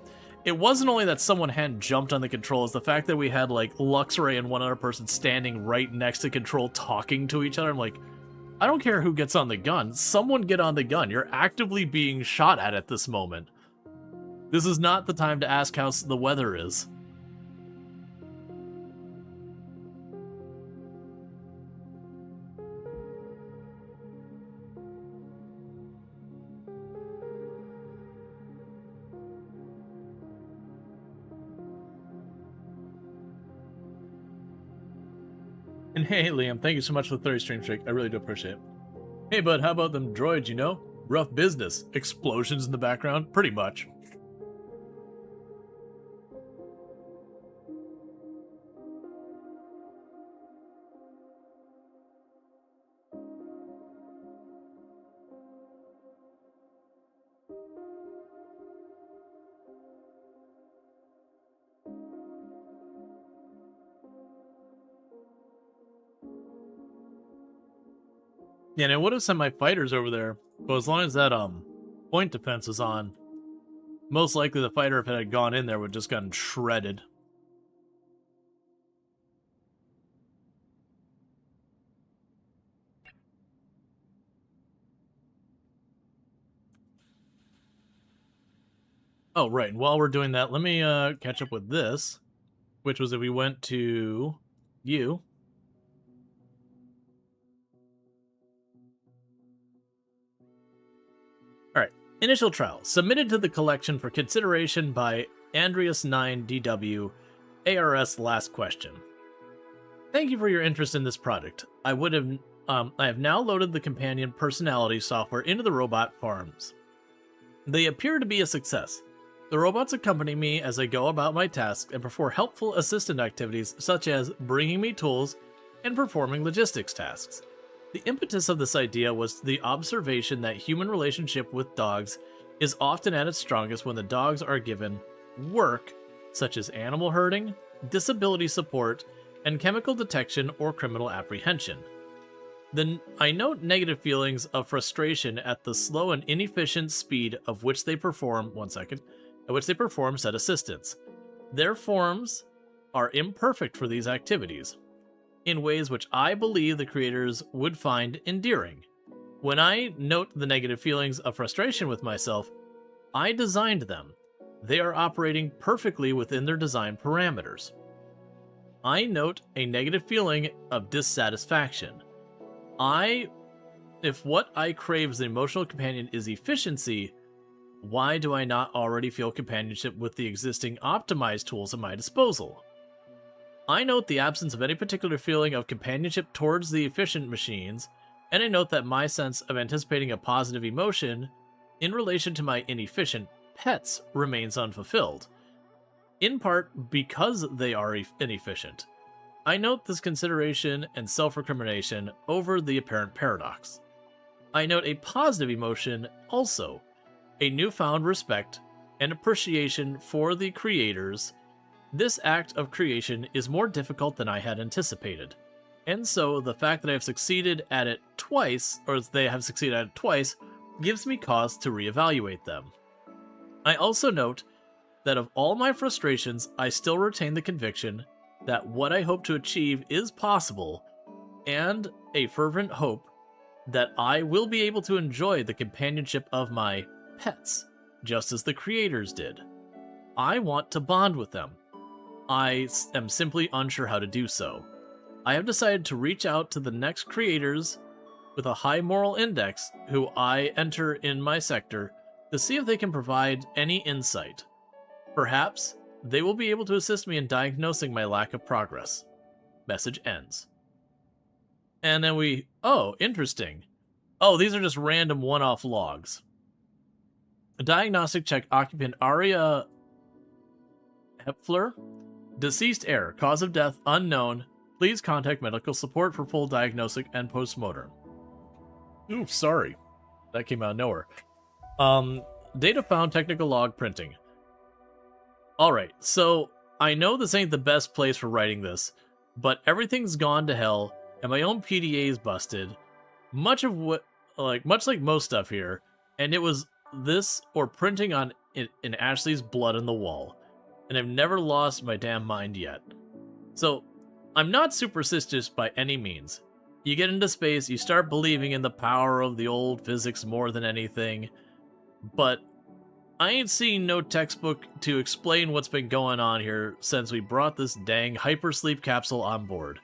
it wasn't only that someone hadn't jumped on the controls, the fact that we had, like, Luxray and one other person standing right next to control talking to each other. I'm like, I don't care who gets on the gun. Someone get on the gun. You're actively being shot at this moment. This is not the time to ask how the weather is. And hey, Liam, thank you so much for the 30 stream streak. I really do appreciate it. Hey, bud, how about them droids, you know? Rough business. Explosions in the background? Pretty much. Yeah, and I would have sent my fighters over there, but as long as that point defense was on, most likely the fighter, if it had gone in there, would have just gotten shredded. Oh, right. And while we're doing that, let me catch up with this, which was that we went to you. All right. Initial trial. Submitted to the collection for consideration by Andreas9DW, ARS last question. Thank you for your interest in this project. I have now loaded the companion personality software into the robot farms. They appear to be a success. The robots accompany me as I go about my tasks and perform helpful assistant activities such as bringing me tools and performing logistics tasks. The impetus of this idea was the observation that human relationship with dogs is often at its strongest when the dogs are given work such as animal herding, disability support, and chemical detection or criminal apprehension. Then I note negative feelings of frustration at the slow and inefficient speed of which they perform said assistance. Their forms are imperfect for these activities, in ways which I believe the creators would find endearing. When I note the negative feelings of frustration with myself, I designed them. They are operating perfectly within their design parameters. I note a negative feeling of dissatisfaction. If what I crave as an emotional companion is efficiency, why do I not already feel companionship with the existing optimized tools at my disposal? I note the absence of any particular feeling of companionship towards the efficient machines, and I note that my sense of anticipating a positive emotion in relation to my inefficient pets remains unfulfilled, in part because they are inefficient. I note this consideration and self-recrimination over the apparent paradox. I note a positive emotion also, a newfound respect and appreciation for the creators. This act of creation is more difficult than I had anticipated, and so the fact that I have succeeded at it twice, or they have succeeded at it twice, gives me cause to reevaluate them. I also note that of all my frustrations, I still retain the conviction that what I hope to achieve is possible, and a fervent hope that I will be able to enjoy the companionship of my pets, just as the creators did. I want to bond with them. I am simply unsure how to do so. I have decided to reach out to the next creators with a high moral index who I enter in my sector to see if they can provide any insight. Perhaps they will be able to assist me in diagnosing my lack of progress. Message ends. And then oh, interesting. Oh, these are just random one-off logs. A diagnostic check occupant Aria Hepfler. Deceased heir. Cause of death unknown. Please contact medical support for full diagnostic and postmortem. Ooh, sorry. That came out of nowhere. Data found, technical log printing. Alright, so I know this ain't the best place for writing this, but everything's gone to hell, and my own PDA is busted. Much like most stuff here, and it was this or printing on in Ashley's blood on the wall, and I've never lost my damn mind yet. So, I'm not superstitious by any means. You get into space, you start believing in the power of the old physics more than anything, but I ain't seen no textbook to explain what's been going on here since we brought this dang hypersleep capsule on board.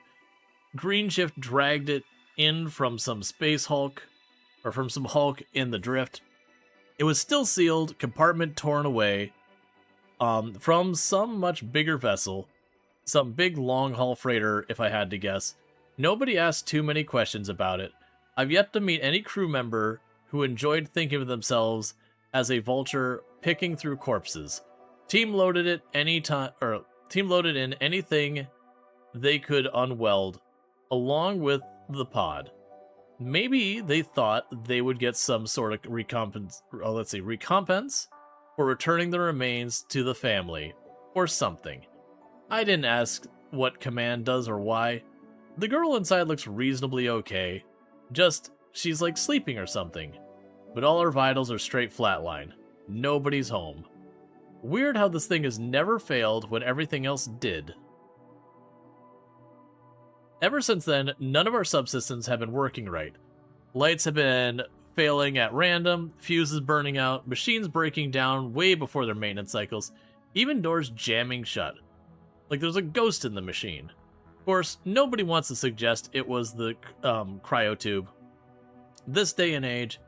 Greenshift dragged it in from some space hulk, or from some hulk in the drift. It was still sealed, compartment torn away, from some much bigger vessel, some big long-haul freighter, if I had to guess. Nobody asked too many questions about it. I've yet to meet any crew member who enjoyed thinking of themselves as a vulture picking through corpses. Team loaded in anything they could unweld, along with the pod. Maybe they thought they would get some sort of recompense for returning the remains to the family, or something. I didn't ask what command does or why. The girl inside looks reasonably okay. Just, she's like sleeping or something. But all our vitals are straight flatline. Nobody's home. Weird how this thing has never failed when everything else did. Ever since then, none of our subsystems have been working right. Lights have been failing at random, fuses burning out, machines breaking down way before their maintenance cycles, even doors jamming shut. Like there's a ghost in the machine. Of course, nobody wants to suggest it was the cryotube. This day and age,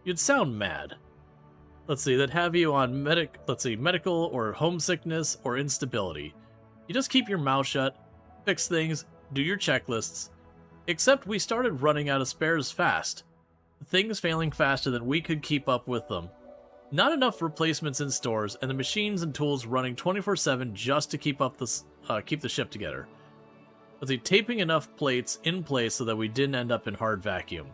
you'd sound mad. Let's see, that have you on medical or homesickness or instability. You just keep your mouth shut, fix things, do your checklists. Except we started running out of spares fast. Things failing faster than we could keep up with them. Not enough replacements in stores, and the machines and tools running 24/7 just to keep up keep the ship together. Let's see, taping enough plates in place so that we didn't end up in hard vacuum.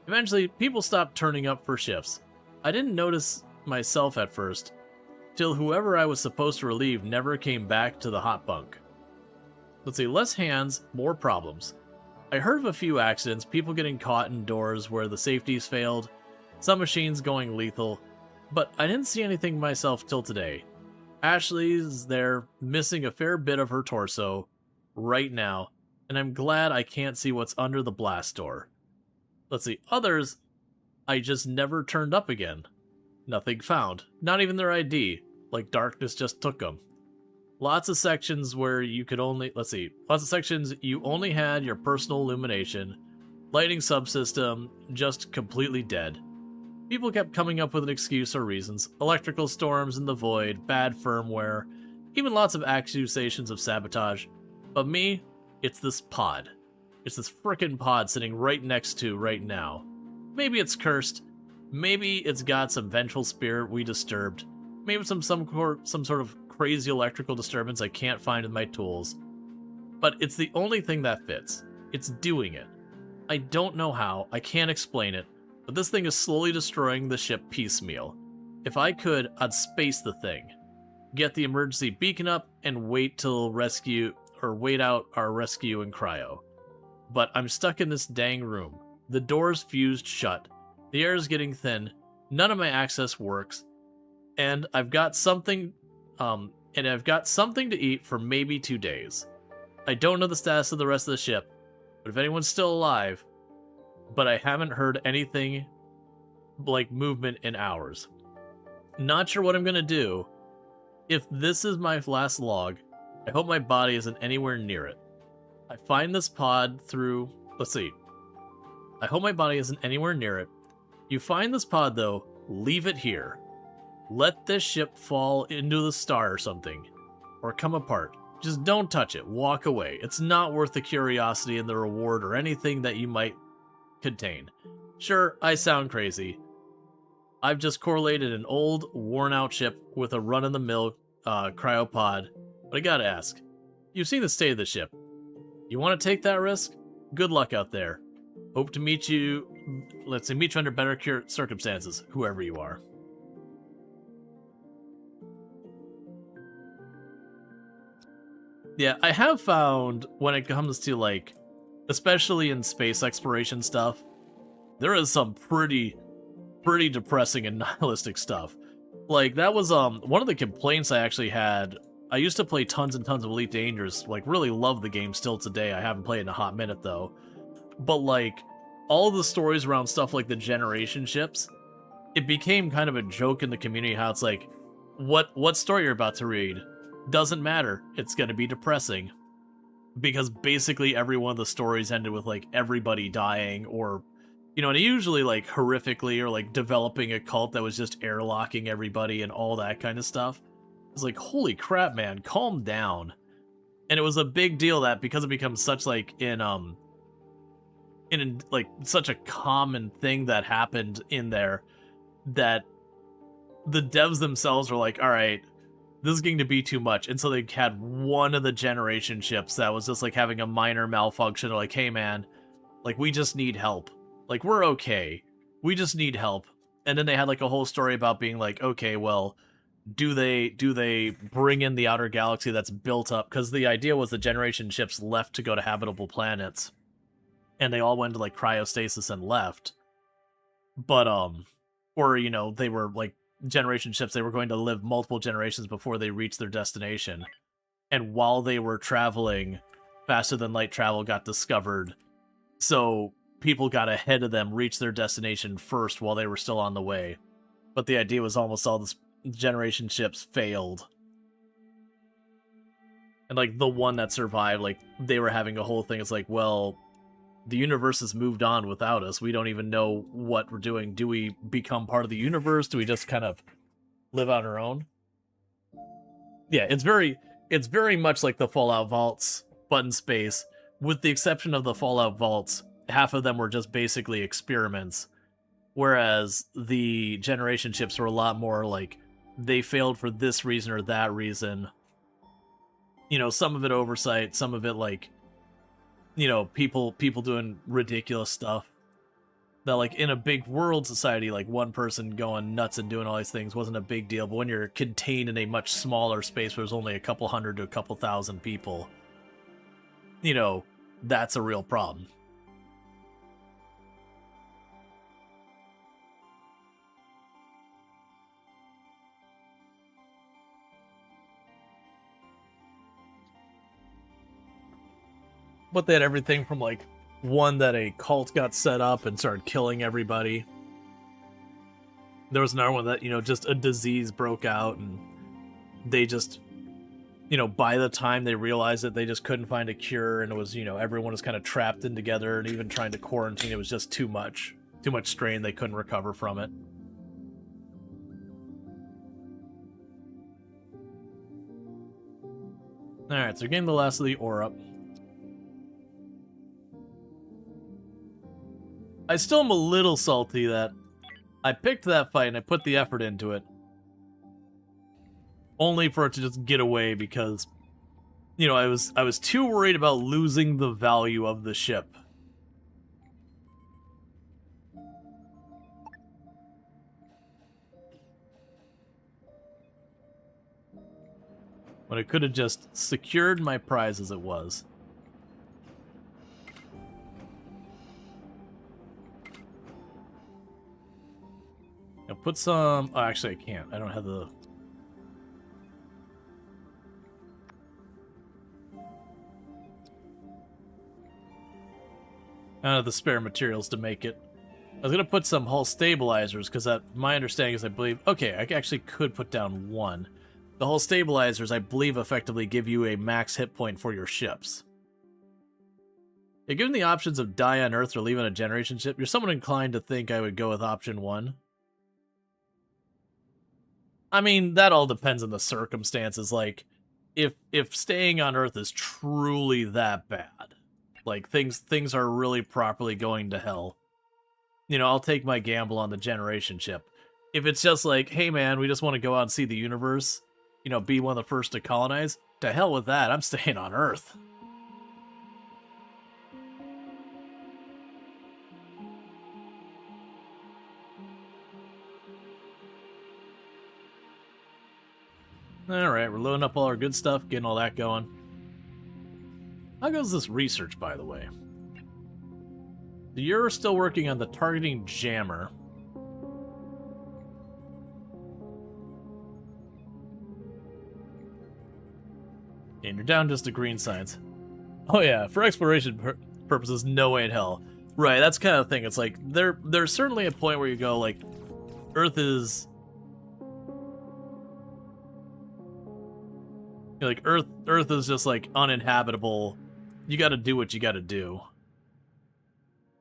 Eventually, people stopped turning up for shifts. I didn't notice myself at first, till whoever I was supposed to relieve never came back to the hot bunk. Let's see, less hands, more problems. I heard of a few accidents, people getting caught in doors where the safeties failed, some machines going lethal, but I didn't see anything myself till today. Ashley's there, missing a fair bit of her torso, right now, and I'm glad I can't see what's under the blast door. Let's see, others, I just never turned up again. Nothing found, not even their ID, like darkness just took them. Lots of sections where you could only, lots of sections you only had your personal illumination, lighting subsystem just completely dead. People kept coming up with an excuse or reasons, electrical storms in the void, bad firmware, even lots of accusations of sabotage. But me, it's this pod. It's this frickin' pod sitting right next to right now. Maybe it's cursed, maybe it's got some vengeful spirit we disturbed, maybe some sort of crazy electrical disturbance I can't find in my tools. But it's the only thing that fits. It's doing it. I don't know how, I can't explain it, but this thing is slowly destroying the ship piecemeal. If I could, I'd space the thing. Get the emergency beacon up and wait out our rescue and cryo. But I'm stuck in this dang room. The door's fused shut. The air is getting thin. None of my access works. And I've got something to eat for maybe 2 days. I don't know the status of the rest of the ship, but if anyone's still alive, but I haven't heard anything like movement in hours. Not sure what I'm gonna do. If this is my last log, I hope my body isn't anywhere near it. I find this pod through, I hope my body isn't anywhere near it. You find this pod though, leave it here. Let this ship fall into the star or something. Or come apart. Just don't touch it. Walk away. It's not worth the curiosity and the reward or anything that you might contain. Sure, I sound crazy. I've just correlated an old, worn-out ship with a run-of-the-mill cryopod. But I gotta ask. You've seen the state of the ship. You want to take that risk? Good luck out there. Hope to meet you under better circumstances, whoever you are. Yeah, I have found when it comes to, especially in space exploration stuff, there is some pretty depressing and nihilistic stuff. That was, one of the complaints I actually had. I used to play tons and tons of Elite Dangerous, really love the game still today. I haven't played in a hot minute, though. But, all the stories around stuff like the generation ships, it became kind of a joke in the community how it's what story you're about to read doesn't matter. It's going to be depressing. Because basically every one of the stories ended with, everybody dying or, and usually, horrifically or, developing a cult that was just airlocking everybody and all that kind of stuff. It's holy crap, man, calm down. And it was a big deal that because it becomes such, such a common thing that happened in there, that the devs themselves were all right, this is going to be too much. And so they had one of the generation ships that was just having a minor malfunction. They're hey man, we just need help. We're okay. We just need help. And then they had a whole story about being okay, well, do they bring in the outer galaxy that's built up? Because the idea was the generation ships left to go to habitable planets. And they all went to cryostasis and left. but or you know, they were like generation ships. They were going to live multiple generations before they reached their destination, and while they were traveling, faster than light travel got discovered, so people got ahead of them, reached their destination first while they were still on the way. But the idea was almost all the generation ships failed. And, like, the one that survived, like, they were having a whole thing. It's like, well, the universe has moved on without us. We don't even know what we're doing. Do we become part of the universe? Do we just kind of live on our own? Yeah, it's very much like the Fallout Vaults, but in space. With the exception of the Fallout Vaults, half of them were just basically experiments. Whereas the generation ships were a lot more like, they failed for this reason or that reason. You know, some of it oversight, some of it like, you know, people doing ridiculous stuff. That, like, in a big world society, like, one person going nuts and doing all these things wasn't a big deal, but when you're contained in a much smaller space where there's only a couple hundred to a couple thousand people, you know, that's a real problem. But they had everything from, like, one that a cult got set up and started killing everybody. There was another one that, you know, just a disease broke out and they just, you know, by the time they realized it, they just couldn't find a cure, and it was, you know, everyone was kind of trapped in together, and even trying to quarantine, it was just too much strain. They couldn't recover from it. Alright, so we're getting the last of the ore up. I still am a little salty that I picked that fight and I put the effort into it, only for it to just get away because, you know, I was too worried about losing the value of the ship. When I could have just secured my prize as it was. Now put some... Oh, actually I can't. I don't have the... I don't have the spare materials to make it. I was going to put some hull stabilizers, because my understanding is, I believe... Okay, I actually could put down one. The hull stabilizers, I believe, effectively give you a max hit point for your ships. Yeah, given the options of die on Earth or leave on a generation ship, you're somewhat inclined to think I would go with option 1. I mean, that all depends on the circumstances. Like, if staying on Earth is truly that bad, like things are really properly going to hell, you know, I'll take my gamble on the generation ship. If it's just like, hey man, we just want to go out and see the universe, you know, be one of the first to colonize, to hell with that, I'm staying on Earth. Alright, we're loading up all our good stuff, getting all that going. How goes this research, by the way? You're still working on the targeting jammer. And you're down just to green science. Oh yeah, for exploration purposes, no way in hell. Right, that's kind of the thing. It's like, there's certainly a point where you go, like, Earth is... Like, Earth is just, like, uninhabitable. You gotta do what you gotta do.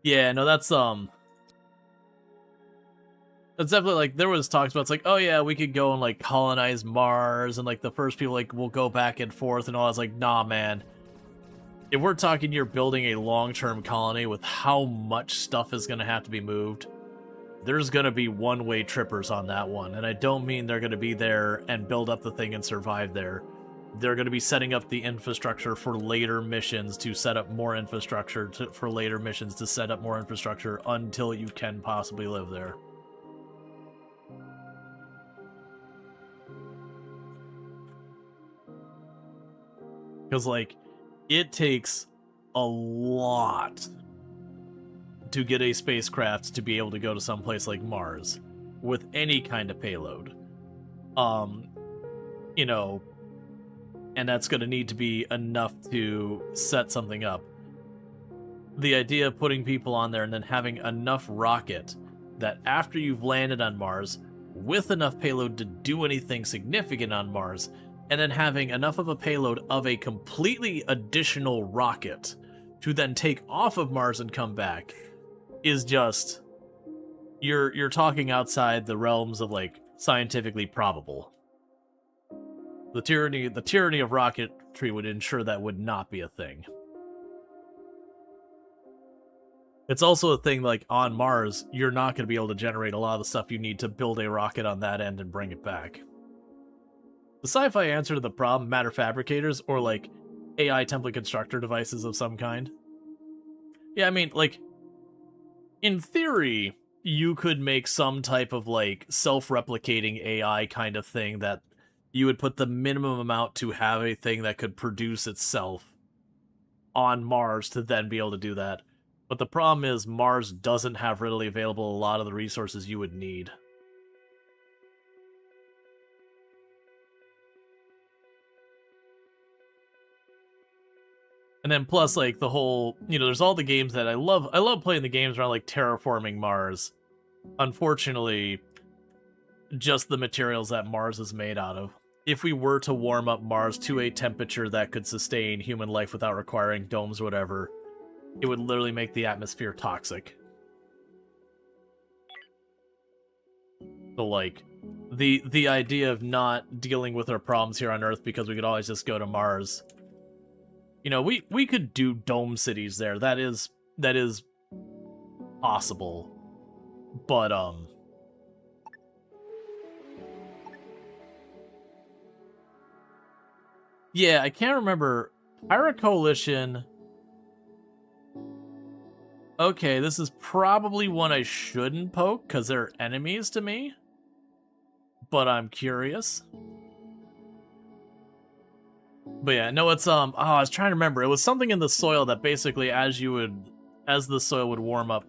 Yeah, no, that's definitely, like, there was talks about, it's like, oh yeah, we could go and, like, colonize Mars, and, like, the first people, like, will go back and forth, and all. I was like, nah, man. If we're talking you're building a long-term colony with how much stuff is gonna have to be moved, there's gonna be one-way trippers on that one, and I don't mean they're gonna be there and build up the thing and survive there. They're going to be setting up the infrastructure for later missions to set up more infrastructure, for later missions to set up more infrastructure until you can possibly live there. Because, like, it takes a lot to get a spacecraft to be able to go to someplace like Mars with any kind of payload. You know, and that's going to need to be enough to set something up. The idea of putting people on there and then having enough rocket that after you've landed on Mars, with enough payload to do anything significant on Mars, and then having enough of a payload of a completely additional rocket to then take off of Mars and come back, is just... You're talking outside the realms of, like, scientifically probable. The tyranny of rocketry would ensure that would not be a thing. It's also a thing, like, on Mars, you're not going to be able to generate a lot of the stuff you need to build a rocket on that end and bring it back. The sci-fi answer to the problem, matter fabricators, or, like, AI template constructor devices of some kind. Yeah, I mean, like, in theory, you could make some type of, like, self-replicating AI kind of thing that you would put the minimum amount to have a thing that could produce itself on Mars to then be able to do that. But the problem is Mars doesn't have readily available a lot of the resources you would need. And then plus, like, the whole, you know, there's all the games that I love playing the games around, like, terraforming Mars. Unfortunately, just the materials that Mars is made out of. If we were to warm up Mars to a temperature that could sustain human life without requiring domes or whatever, it would literally make the atmosphere toxic. So, like, the idea of not dealing with our problems here on Earth because we could always just go to Mars. You know, we could do dome cities there. That is possible. But, yeah, I can't remember. Pirate Coalition... Okay, this is probably one I shouldn't poke, because they're enemies to me. But I'm curious. But yeah, no, it's, I was trying to remember. It was something in the soil that basically, as the soil would warm up,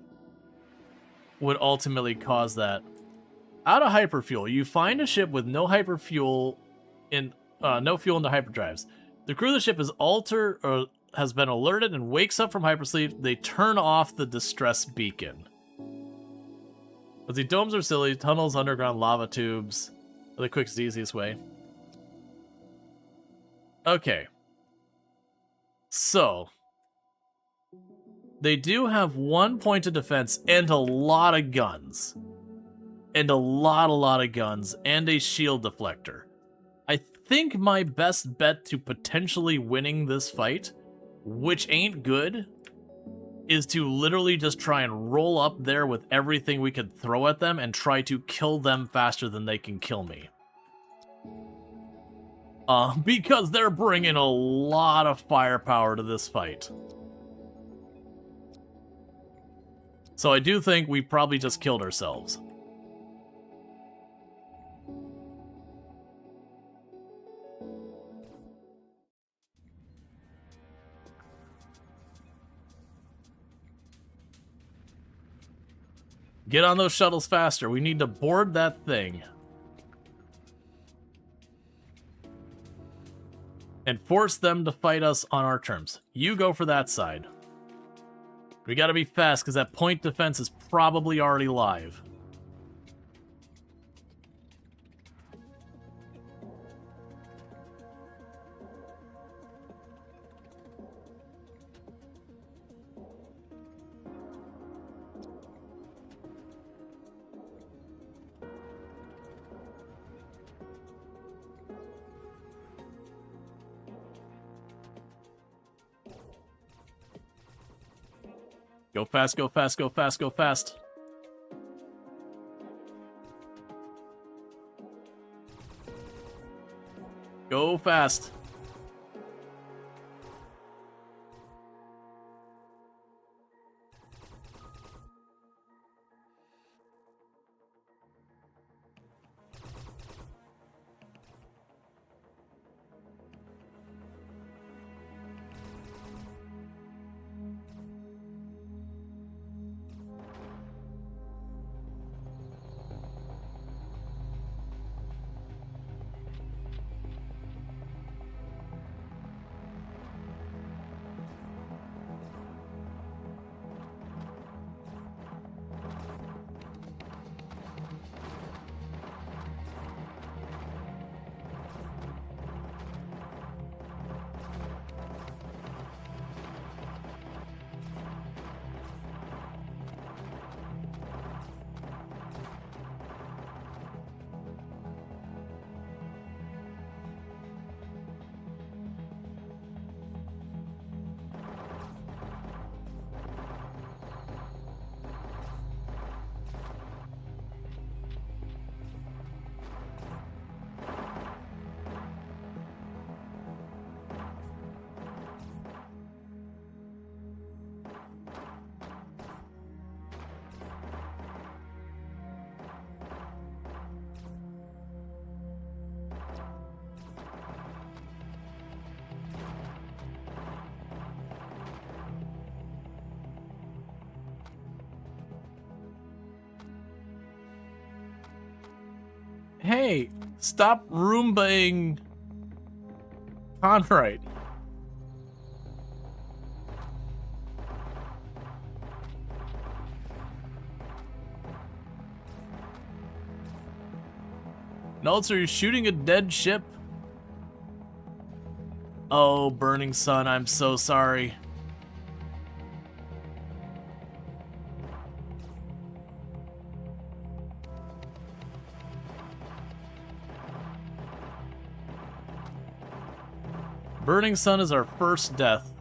would ultimately cause that. Out of hyperfuel, you find a ship with no hyperfuel no fuel in the hyperdrives. The crew of the ship has been alerted and wakes up from hypersleep. They turn off the distress beacon. But the domes are silly. Tunnels, underground lava tubes are the quickest, easiest way. Okay. So, they do have 1 point of defense and a lot of guns. And a lot of guns. And a shield deflector. I think my best bet to potentially winning this fight, which ain't good, is to literally just try and roll up there with everything we could throw at them and try to kill them faster than they can kill me. Because they're bringing a lot of firepower to this fight. So I do think we probably just killed ourselves. Get on those shuttles faster. We need to board that thing. And force them to fight us on our terms. You go for that side. We gotta be fast, because that point defense is probably already live. Go fast, go fast, go fast, go fast. Go fast. Hey, stop Roombaing Conrite. Nults, are you shooting a dead ship? Oh, Burning Sun, I'm so sorry. Burning Sun is our first death.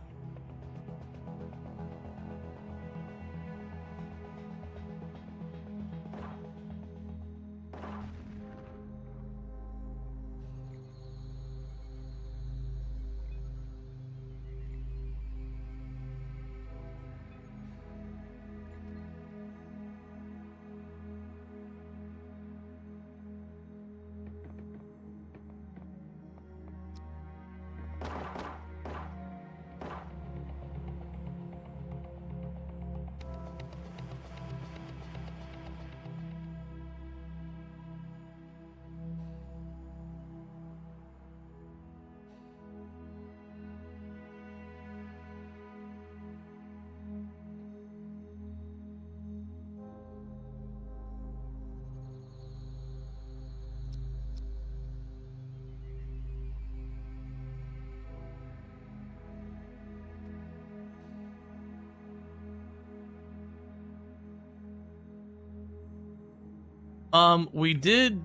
We did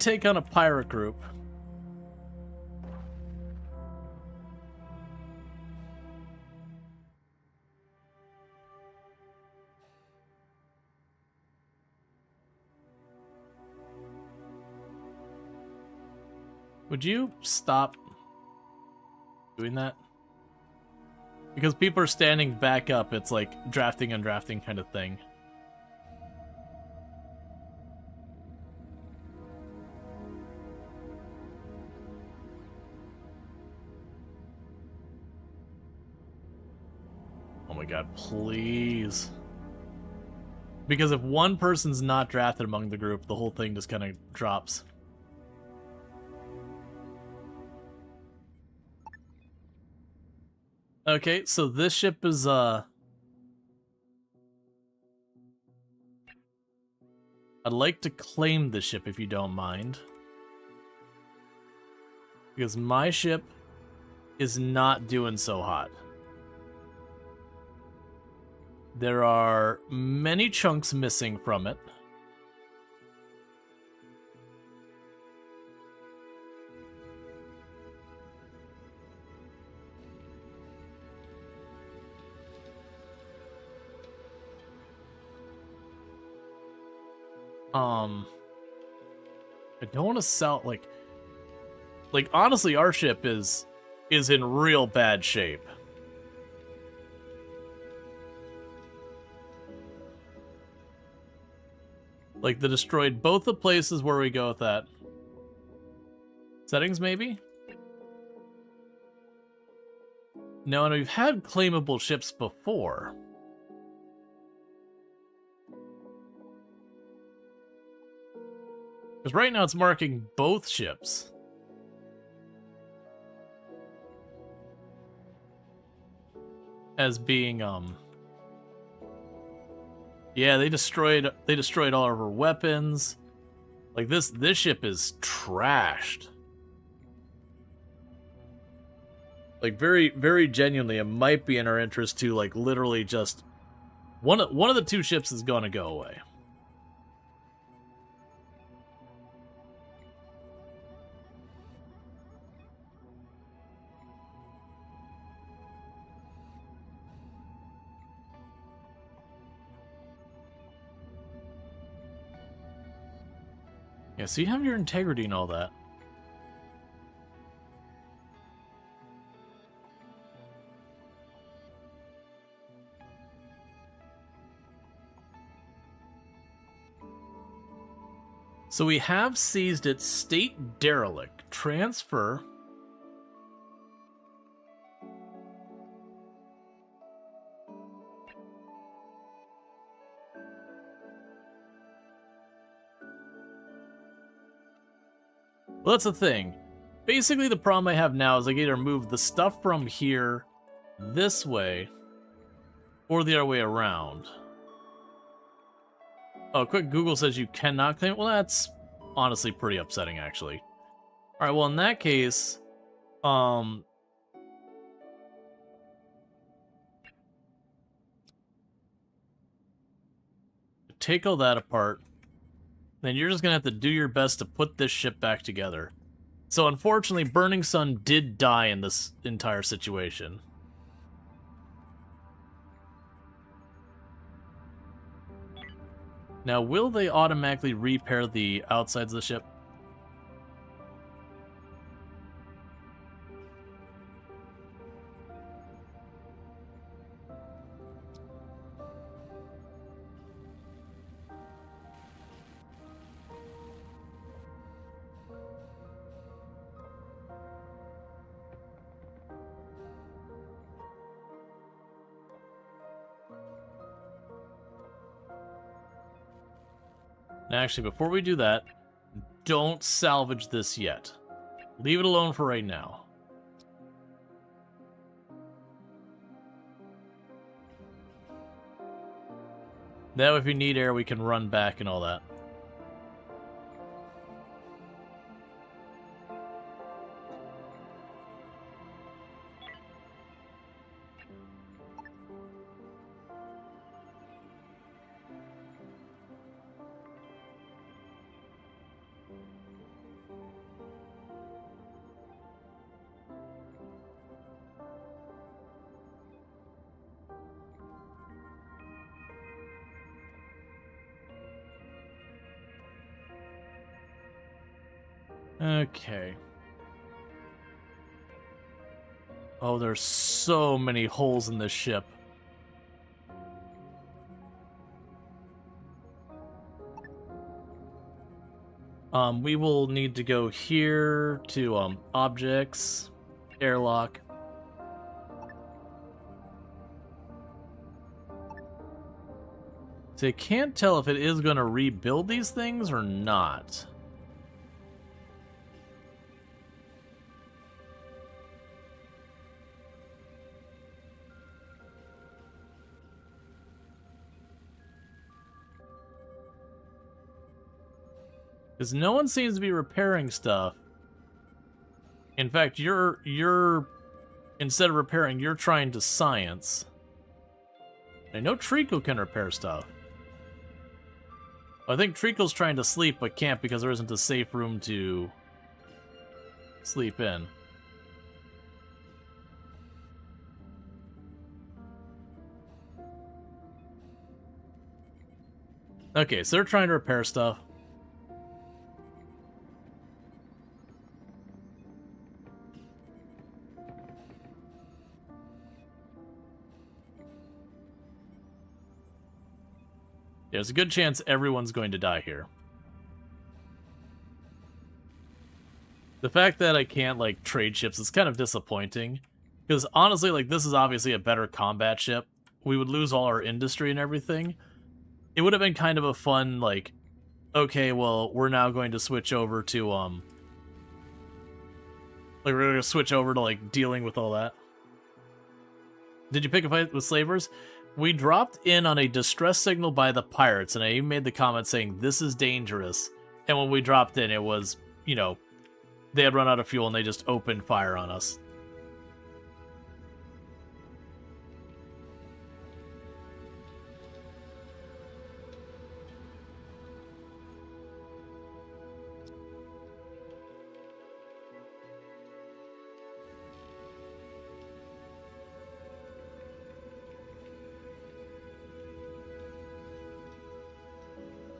take on a pirate group. Would you stop doing that? Because people are standing back up, it's like drafting and drafting kind of thing. Oh my god, please. Because if one person's not drafted among the group, the whole thing just kind of drops. Okay, so this ship is, I'd like to claim the ship if you don't mind. Because my ship is not doing so hot. There are many chunks missing from it. I don't want to sell, like honestly, our ship is in real bad shape. Like, they destroyed both the places where we go with that. Settings, maybe? No, and we've had claimable ships before. Because right now it's marking both ships. As being, yeah, they destroyed all of our weapons. Like, this ship is trashed. Like, very, very genuinely, it might be in our interest to, like, literally just... One of the two ships is gonna go away. Yeah, so you have your integrity and all that. So we have seized its state derelict. Transfer. Well, that's the thing. Basically, the problem I have now is I can either move the stuff from here this way or the other way around. Oh, quick Google says you cannot claim it. Well, that's honestly pretty upsetting, actually. Alright, well, in that case, take all that apart. Then you're just gonna have to do your best to put this ship back together. So unfortunately, Burning Sun did die in this entire situation. Now, will they automatically repair the outsides of the ship? Now, actually, before we do that, don't salvage this yet. Leave it alone for right now. That way, if we need air, we can run back and all that. Okay. Oh, there's so many holes in this ship. We will need to go here to objects, airlock. So I can't tell if it is going to rebuild these things or not. Because no one seems to be repairing stuff. In fact, you're instead of repairing, you're trying to science. I know Treacle can repair stuff. I think Treacle's trying to sleep, but can't because there isn't a safe room to sleep in. Okay, so they're trying to repair stuff. There's a good chance everyone's going to die here. The fact that I can't, like, trade ships is kind of disappointing. Because, honestly, like, this is obviously a better combat ship. We would lose all our industry and everything. It would have been kind of a fun, like, okay, well, we're now going to switch over to, like, we're going to switch over to, like, dealing with all that. Did you pick a fight with slavers? We dropped in on a distress signal by the pirates, and I even made the comment saying, this is dangerous. And when we dropped in, it was, you know, they had run out of fuel and they just opened fire on us.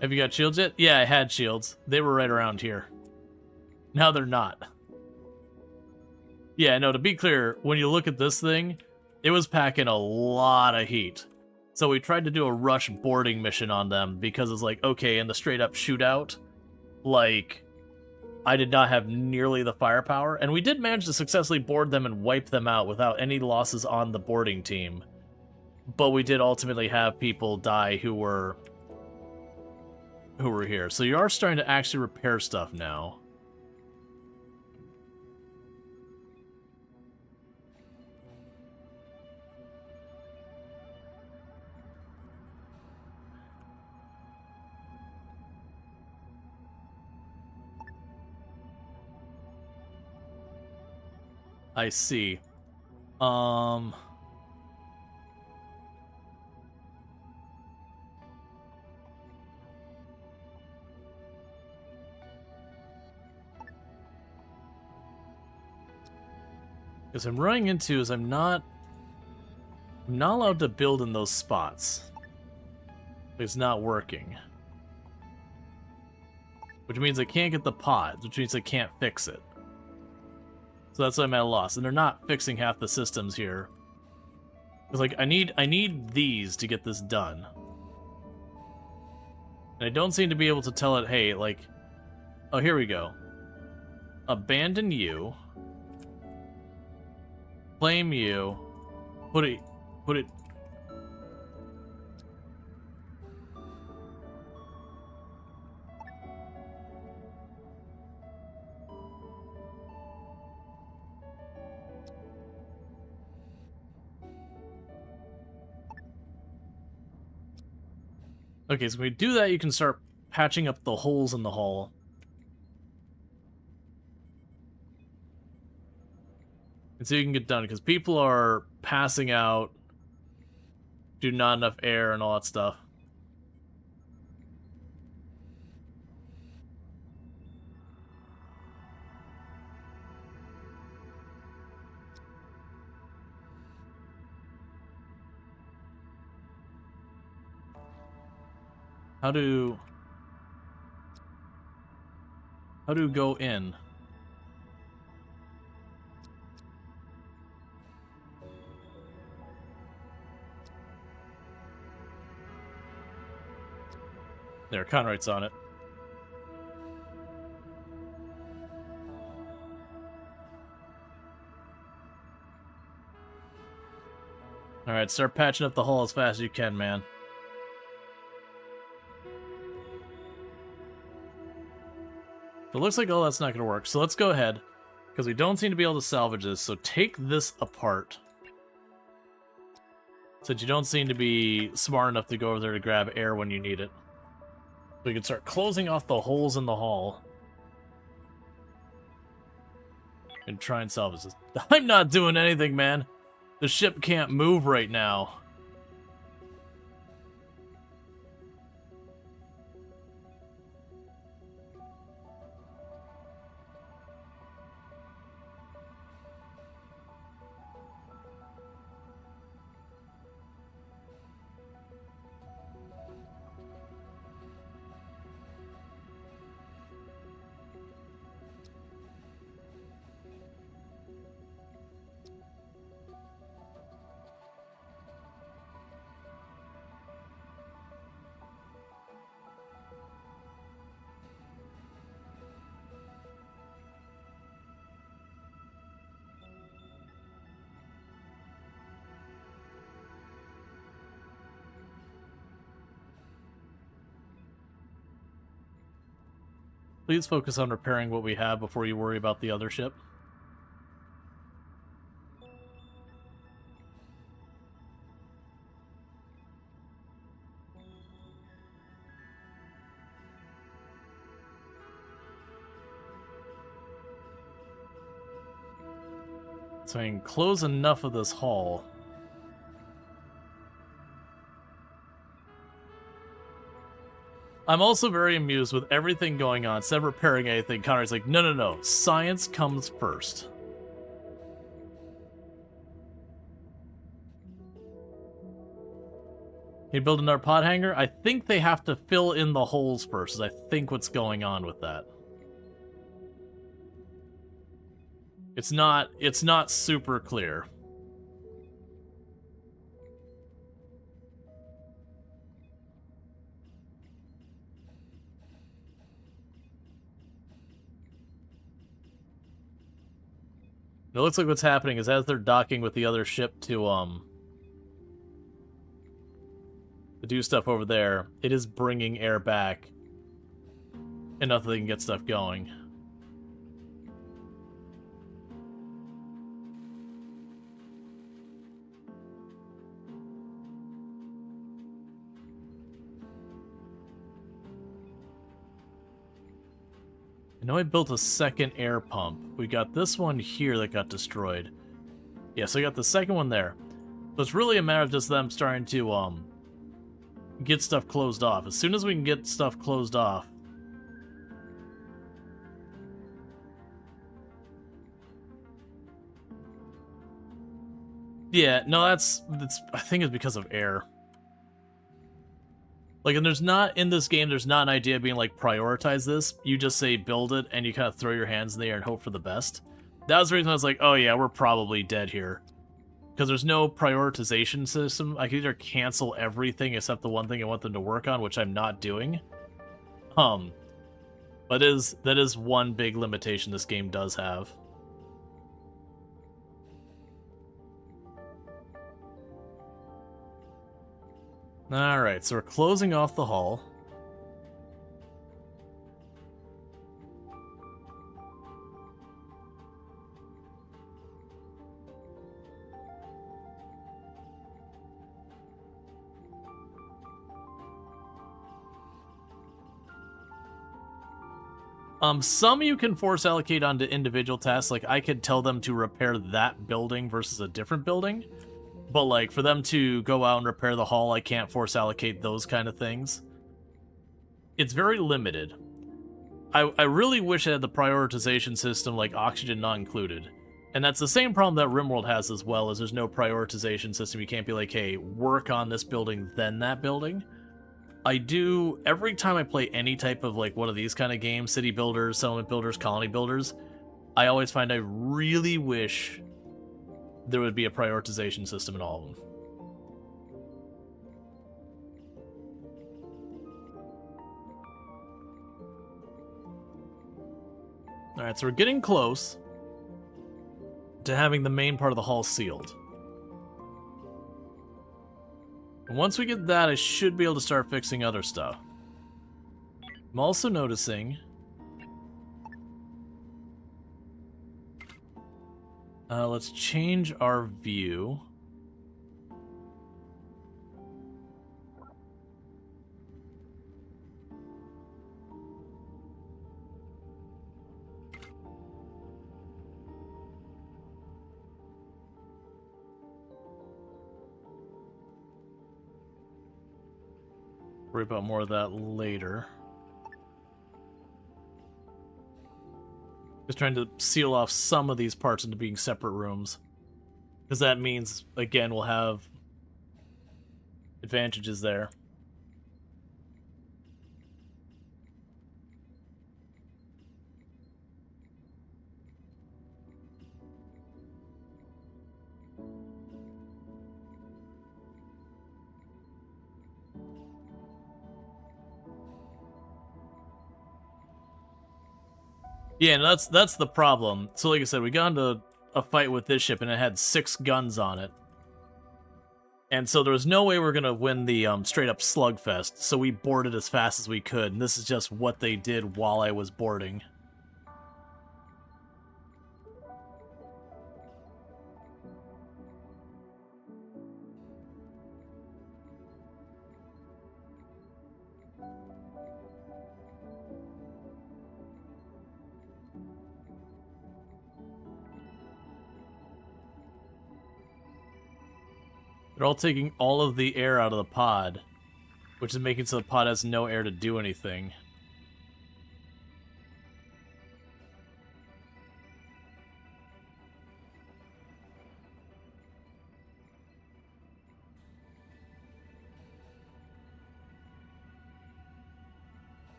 Have you got shields yet? Yeah, I had shields. They were right around here. Now they're not. Yeah, no, to be clear, when you look at this thing, it was packing a lot of heat. So we tried to do a rush boarding mission on them because it's like, okay, in the straight up shootout, like, I did not have nearly the firepower. And we did manage to successfully board them and wipe them out without any losses on the boarding team. But we did ultimately have people die who were here. So you are starting to actually repair stuff now. I see. Because I'm running into is I'm not allowed to build in those spots. It's not working. Which means I can't get the pods, which means I can't fix it. So that's why I'm at a loss. And they're not fixing half the systems here. It's like I need these to get this done. And I don't seem to be able to tell it, hey, like, oh, here we go. Abandon you. Claim you. Put it. Okay, so when we do that, you can start patching up the holes in the hull. And so you can get done, because people are passing out, do not enough air and all that stuff. How to go in? There, Conright's on it. Alright, start patching up the hull as fast as you can, man. It looks like, oh, that's not going to work. So let's go ahead, because we don't seem to be able to salvage this. So take this apart. Since you don't seem to be smart enough to go over there to grab air when you need it. We can start closing off the holes in the hull. And try and salvage this. I'm not doing anything, man. The ship can't move right now. Please focus on repairing what we have before you worry about the other ship. So I can close enough of this hull. I'm also very amused with everything going on. Instead of repairing anything, Connor's like, no, no, no. Science comes first. Can you build another pod hanger? I think they have to fill in the holes first, is I think what's going on with that. It's not super clear. It looks like what's happening is as they're docking with the other ship to do stuff over there, it is bringing air back enough that they can get stuff going. know I built a second air pump. We got this one here that got destroyed. Yeah, so I got the second one there. So it's really a matter of just them starting to get stuff closed off. As soon as we can get stuff closed off. Yeah, no, that's I think it's because of air. Like, and there's not, in this game, there's not an idea of being like, prioritize this. You just say build it, and you kind of throw your hands in the air and hope for the best. That was the reason I was like, oh yeah, we're probably dead here. Because there's no prioritization system. I can either cancel everything except the one thing I want them to work on, which I'm not doing. But that is one big limitation this game does have. Alright, so we're closing off the hull. Some you can force allocate onto individual tasks, like I could tell them to repair that building versus a different building. But, like, for them to go out and repair the hull, I can't force allocate those kind of things. It's very limited. I really wish it had the prioritization system, like oxygen not included. And that's the same problem that RimWorld has as well, is there's no prioritization system. You can't be like, hey, work on this building, then that building. I do, every time I play any type of, like, one of these kind of games, city builders, settlement builders, colony builders, I always find I really wish there would be a prioritization system in all of them. Alright, so we're getting close to having the main part of the hull sealed. And once we get that, I should be able to start fixing other stuff. I'm also noticing... let's change our view. Worry about more of that later. Just trying to seal off some of these parts into being separate rooms. Because that means, again, we'll have advantages there. Yeah, and that's the problem. So like I said, we got into a fight with this ship and it had 6 guns on it. And so there was no way we were going to win the straight up slugfest, so we boarded as fast as we could, and this is just what they did while I was boarding. They're all taking all of the air out of the pod, which is making so the pod has no air to do anything.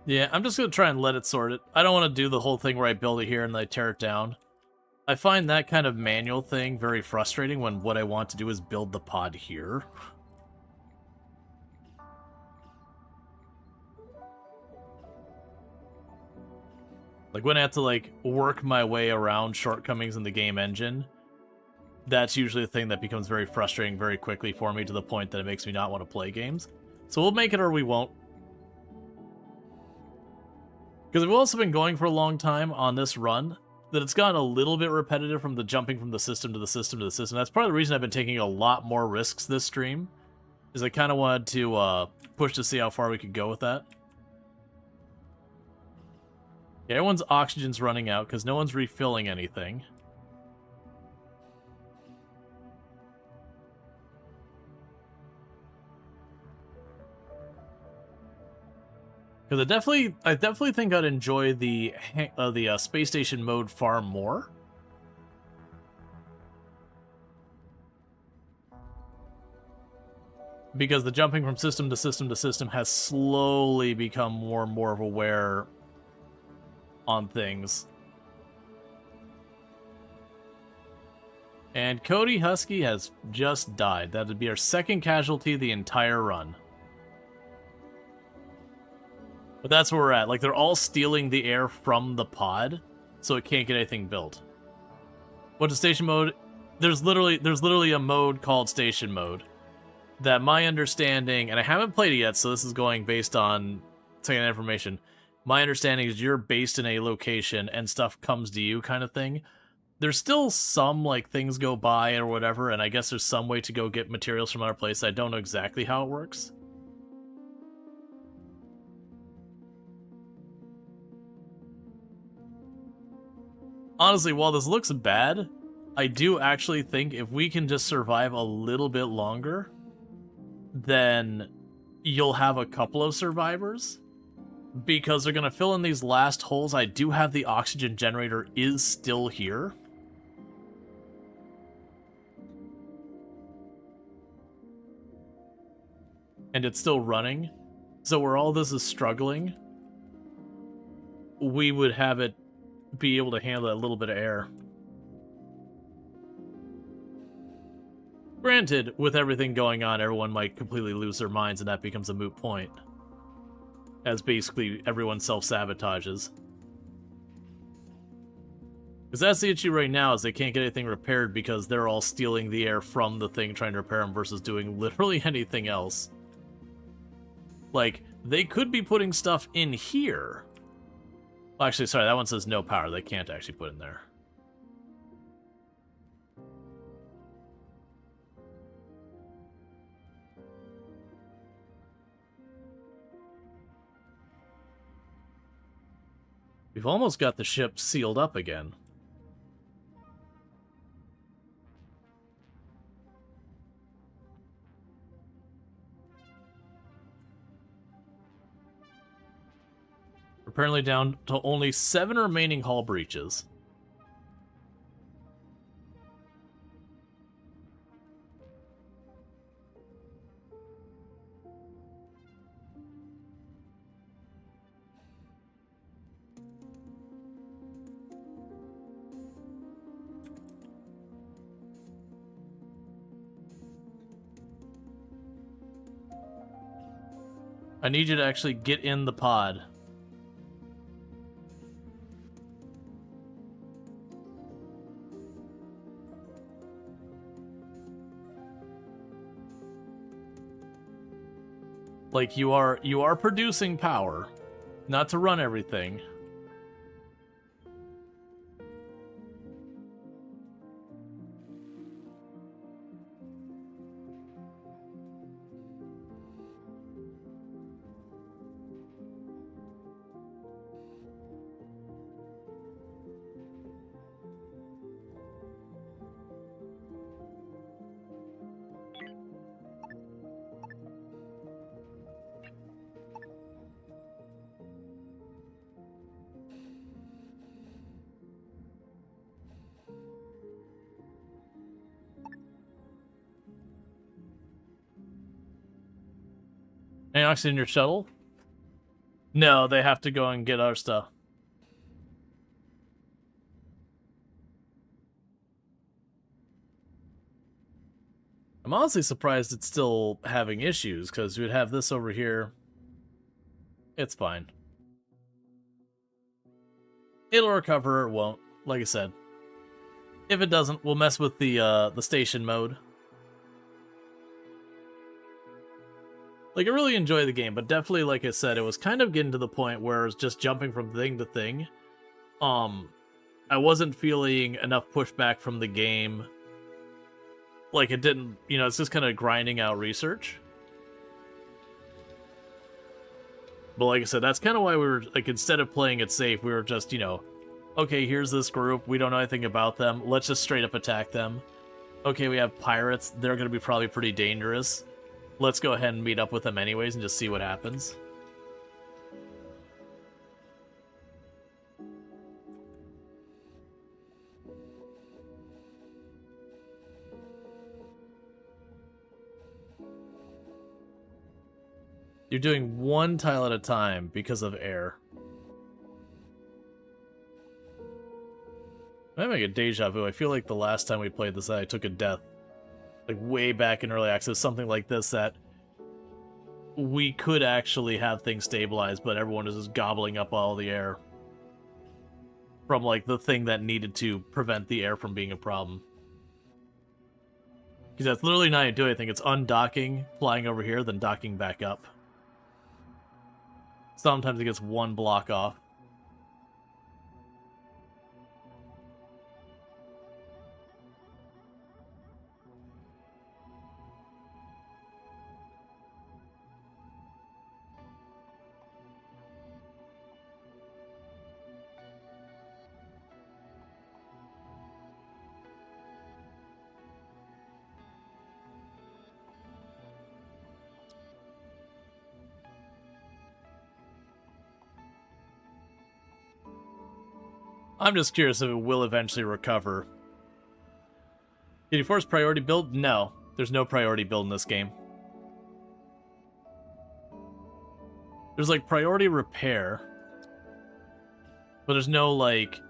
Yeah, I'm just going to try and let it sort it. I don't want to do the whole thing where I build it here and then I tear it down. I find that kind of manual thing very frustrating when what I want to do is build the pod here. Like, when I have to, like, work my way around shortcomings in the game engine, that's usually the thing that becomes very frustrating very quickly for me, to the point that it makes me not want to play games. So we'll make it or we won't. Because we've also been going for a long time on this run, that it's gotten a little bit repetitive from the jumping from the system to the system to the system. That's part of the reason I've been taking a lot more risks this stream. is I kind of wanted to push to see how far we could go with that. Yeah, everyone's oxygen's running out because no one's refilling anything. Because I definitely think I'd enjoy the space station mode far more. Because the jumping from system to system to system has slowly become more and more of aware on things. And Cody Husky has just died. That'd be our second casualty the entire run. But that's where we're at. Like, they're all stealing the air from the pod, so it can't get anything built. What's the station mode? There's literally a mode called station mode. That my understanding, and I haven't played it yet, so this is going based on second information. My understanding is you're based in a location and stuff comes to you kind of thing. There's still some, like, things go by or whatever, and I guess there's some way to go get materials from other places. I don't know exactly how it works. Honestly, while this looks bad, I do actually think if we can just survive a little bit longer, then you'll have a couple of survivors. Because they're going to fill in these last holes. I do have the oxygen generator is still here. And it's still running. So where all this is struggling, we would have it be able to handle a little bit of air. Granted, with everything going on, everyone might completely lose their minds and that becomes a moot point. As basically everyone self-sabotages. Because that's the issue right now, is they can't get anything repaired because they're all stealing the air from the thing trying to repair them versus doing literally anything else. Like, they could be putting stuff in here. Well, actually, sorry, that one says no power. They can't actually put in there. We've almost got the ship sealed up again. We're apparently down to only 7 remaining hull breaches. I need you to actually get in the pod. Like, you are producing power, not to run everything. Any oxygen in your shuttle? No, they have to go and get our stuff. I'm honestly surprised it's still having issues, because we'd have this over here. It's fine. It'll recover or it won't, like I said. If it doesn't, we'll mess with the station mode. Like, I really enjoy the game, but definitely, like I said, it was kind of getting to the point where it was just jumping from thing to thing. I wasn't feeling enough pushback from the game. Like, it didn't, you know, it's just kind of grinding out research. But like I said, that's kind of why we were, like, instead of playing it safe, we were just, you know, okay, here's this group, we don't know anything about them, let's just straight up attack them. Okay, we have pirates, they're going to be probably pretty dangerous. Let's go ahead and meet up with them anyways and just see what happens. You're doing one tile at a time because of air. I'm having a deja vu. I feel like the last time we played this, I took a death. Like, way back in early access, something like this, that we could actually have things stabilized, but everyone is just gobbling up all the air. From, like, the thing that needed to prevent the air from being a problem. Because that's literally not even doing anything. It's undocking, flying over here, then docking back up. Sometimes it gets one block off. I'm just curious if it will eventually recover. Did you force priority build? No. There's no priority build in this game. There's, like, priority repair. But there's no, like...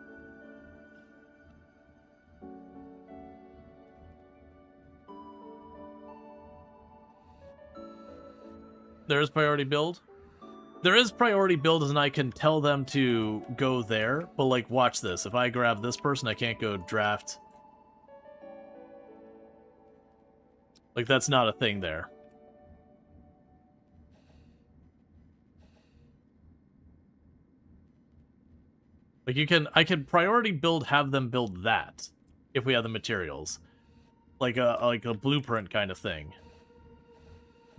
There is priority build? There is priority build, and I can tell them to go there, but, like, watch this. If I grab this person, I can't go draft. Like, that's not a thing there. Like, I can priority build, have them build that, if we have the materials. Like a blueprint kind of thing.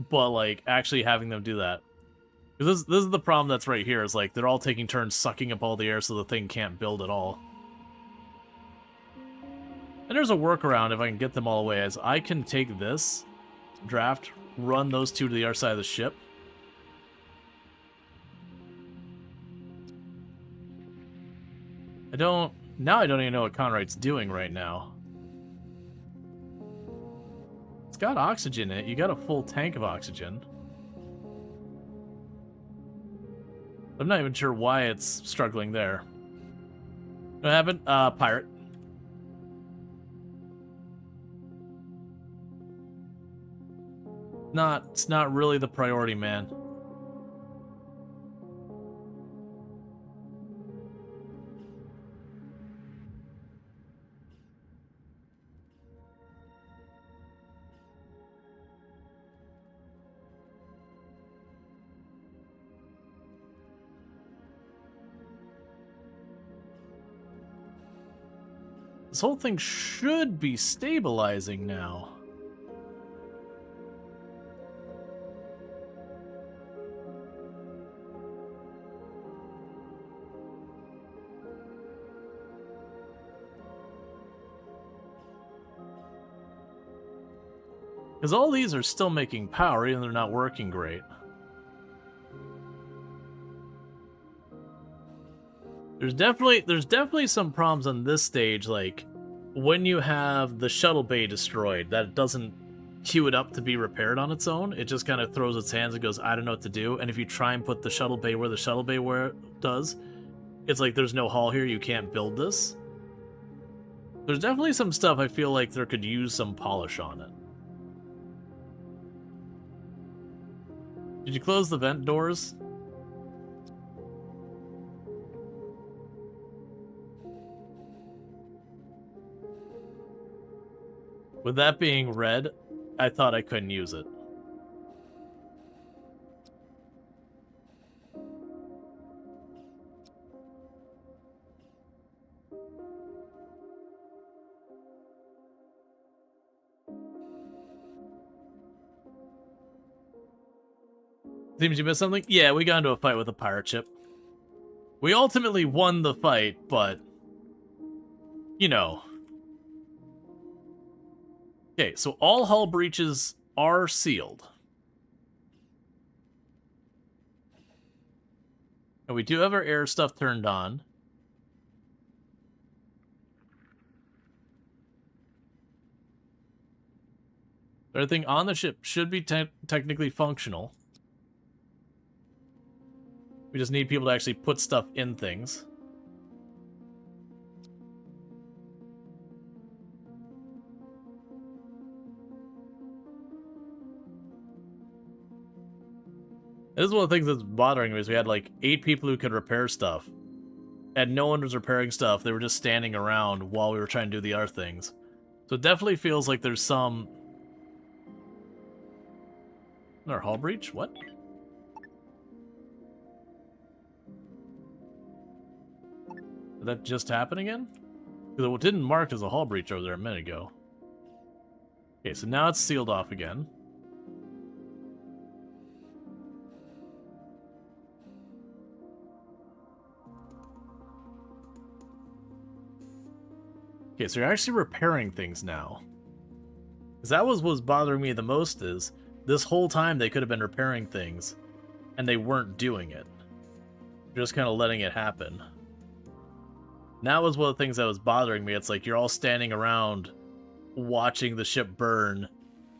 But, like, actually having them do that. Because this is the problem that's right here, is, like, they're all taking turns sucking up all the air so the thing can't build at all. And there's a workaround if I can get them all away, as I can take this, draft, run those two to the other side of the ship. Now I don't even know what Conright's doing right now. It's got oxygen in it, you got a full tank of oxygen. I'm not even sure why it's struggling there. What happened? Pirate. It's not really the priority, man. This whole thing should be stabilizing now. Because all these are still making power, even though they're not working great. There's definitely some problems on this stage, like when you have the shuttle bay destroyed, that doesn't queue it up to be repaired on its own. It just kind of throws its hands and goes, I don't know what to do. And if you try and put the shuttle bay where the shuttle bay does, it's like there's no hull here, you can't build this. There's definitely some stuff I feel like there could use some polish on it. Did you close the vent doors? With that being red, I thought I couldn't use it. Seems you missed something? Yeah, we got into a fight with a pirate ship. We ultimately won the fight, but... You know. Okay, so all hull breaches are sealed. And we do have our air stuff turned on. Everything on the ship should be technically functional. We just need people to actually put stuff in things. This is one of the things that's bothering me is we had like 8 people who could repair stuff. And no one was repairing stuff. They were just standing around while we were trying to do the other things. So it definitely feels like there's some... Our hull breach? What? Did that just happen again? Because it didn't mark as a hull breach over there a minute ago. Okay, so now it's sealed off again. Okay, so you're actually repairing things now. Because that was what was bothering me the most is, this whole time they could have been repairing things, and they weren't doing it. They're just kind of letting it happen. That was one of the things that was bothering me. It's like you're all standing around watching the ship burn,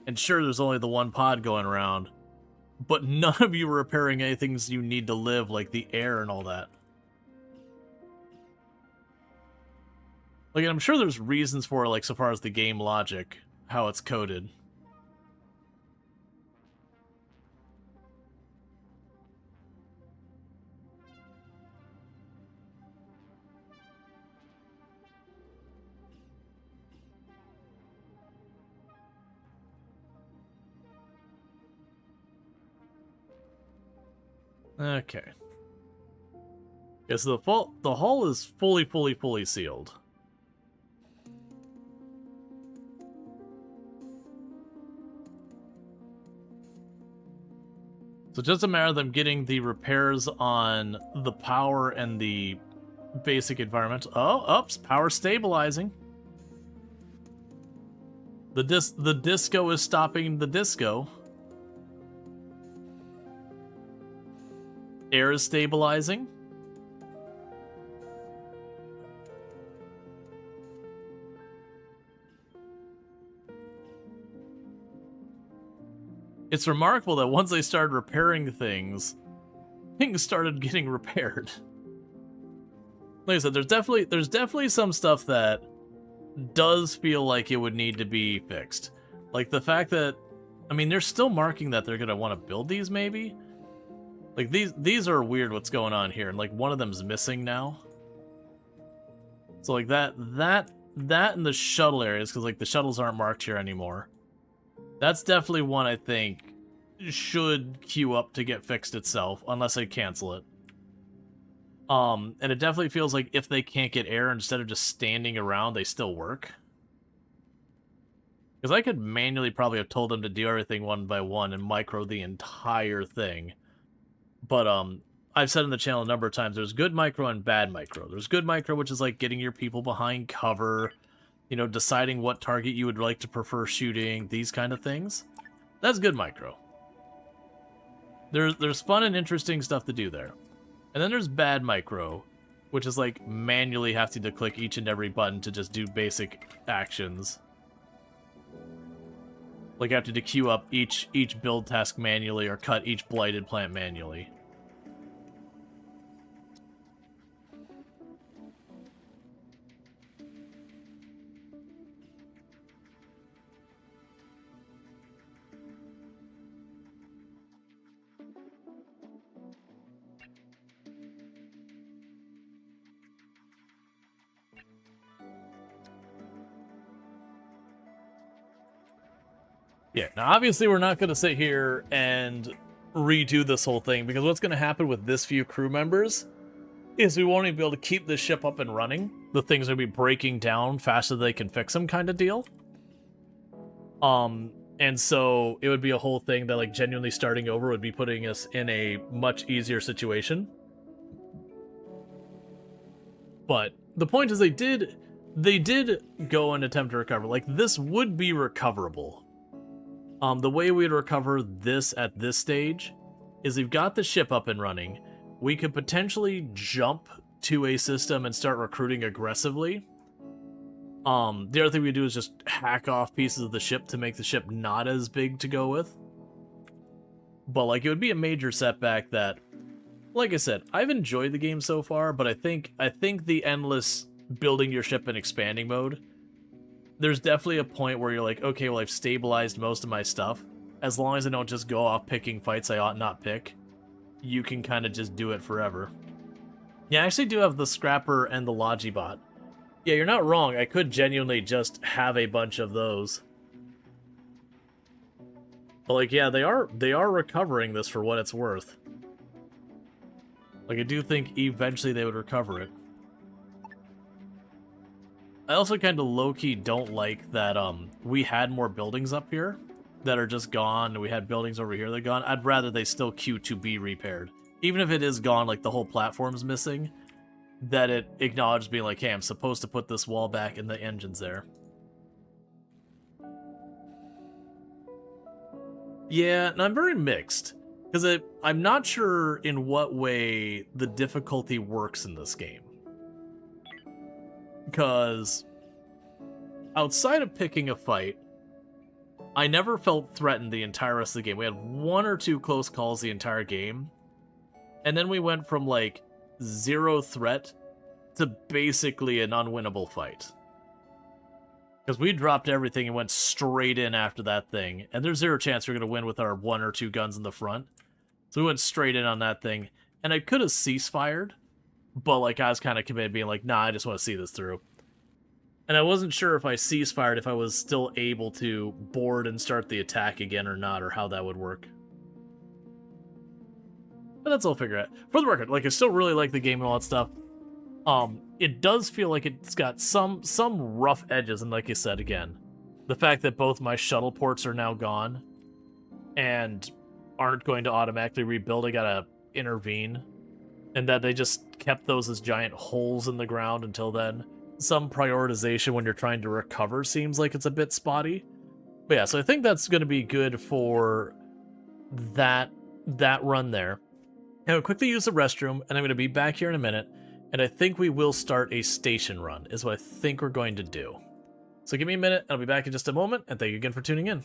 and sure, there's only the one pod going around, but none of you were repairing anything you need to live, like the air and all that. Like, I'm sure there's reasons for it, like, so far as the game logic, how it's coded. Okay. Yeah, so the hull is fully sealed. So just a matter of them getting the repairs on the power and the basic environment. Oh, oops, power stabilizing. The disco is stopping the disco. Air is stabilizing. It's remarkable that once they started repairing things, things started getting repaired. Like I said, there's definitely some stuff that does feel like it would need to be fixed. Like the fact that, I mean, they're still marking that they're gonna want to build these, maybe. Like these are weird. What's going on here? And like one of them's missing now. So like that and the shuttle areas, because like the shuttles aren't marked here anymore. That's definitely one I think should queue up to get fixed itself, unless I cancel it. And it definitely feels like if they can't get air, instead of just standing around, they still work. Because I could manually probably have told them to do everything one by one and micro the entire thing. But I've said in the channel a number of times, there's good micro and bad micro. There's good micro, which is like getting your people behind cover, you know, deciding what target you would like to prefer shooting, these kind of things. That's good micro. There's fun and interesting stuff to do there. And then there's bad micro, which is like manually having to click each and every button to just do basic actions. Like I have to queue up each build task manually or cut each blighted plant manually. Yeah, now obviously we're not going to sit here and redo this whole thing, because what's going to happen with this few crew members is we won't even be able to keep this ship up and running. The things will be breaking down faster than they can fix them, kind of deal. And so it would be a whole thing that like genuinely starting over would be putting us in a much easier situation. But the point is they did go and attempt to recover. Like this would be recoverable. The way we'd recover this at this stage is we've got the ship up and running. We could potentially jump to a system and start recruiting aggressively. The other thing we do is just hack off pieces of the ship to make the ship not as big to go with. But like it would be a major setback that, like I said, I've enjoyed the game so far, but I think the endless building your ship and expanding mode, there's definitely a point where you're like, okay, well I've stabilized most of my stuff. As long as I don't just go off picking fights I ought not pick, you can kind of just do it forever. Yeah, I actually do have the Scrapper and the Logibot. Yeah, you're not wrong. I could genuinely just have a bunch of those. But like, yeah, they are recovering this for what it's worth. Like, I do think eventually they would recover it. I also kind of low-key don't like that we had more buildings up here that are just gone, and we had buildings over here that are gone. I'd rather they still queue to be repaired. Even if it is gone, like the whole platform's missing, that it acknowledges being like, hey, I'm supposed to put this wall back and the engine's there. Yeah, and I'm very mixed. Because I'm not sure in what way the difficulty works in this game. Because outside of picking a fight, I never felt threatened the entire rest of the game. We had one or two close calls the entire game. And then we went from like 0 threat to basically an unwinnable fight. Because we dropped everything and went straight in after that thing. And there's 0 chance we're going to win with our 1 or 2 guns in the front. So we went straight in on that thing. And I could have ceasefired, but like I was kind of committed being like, nah, I just want to see this through. And I wasn't sure if I ceasefired, if I was still able to board and start the attack again or not, or how that would work. But that's all figure out. For the record, like I still really like the game and all that stuff. It does feel like it's got some rough edges, and like I said again, the fact that both my shuttle ports are now gone and aren't going to automatically rebuild, I gotta intervene, and that they just kept those as giant holes in the ground until then. Some prioritization when you're trying to recover seems like it's a bit spotty. But yeah, so I think that's gonna be good for that run there. I'm gonna quickly use the restroom, and I'm gonna be back here in a minute. And I think we will start a station run, is what I think we're going to do. So give me a minute, and I'll be back in just a moment, and thank you again for tuning in.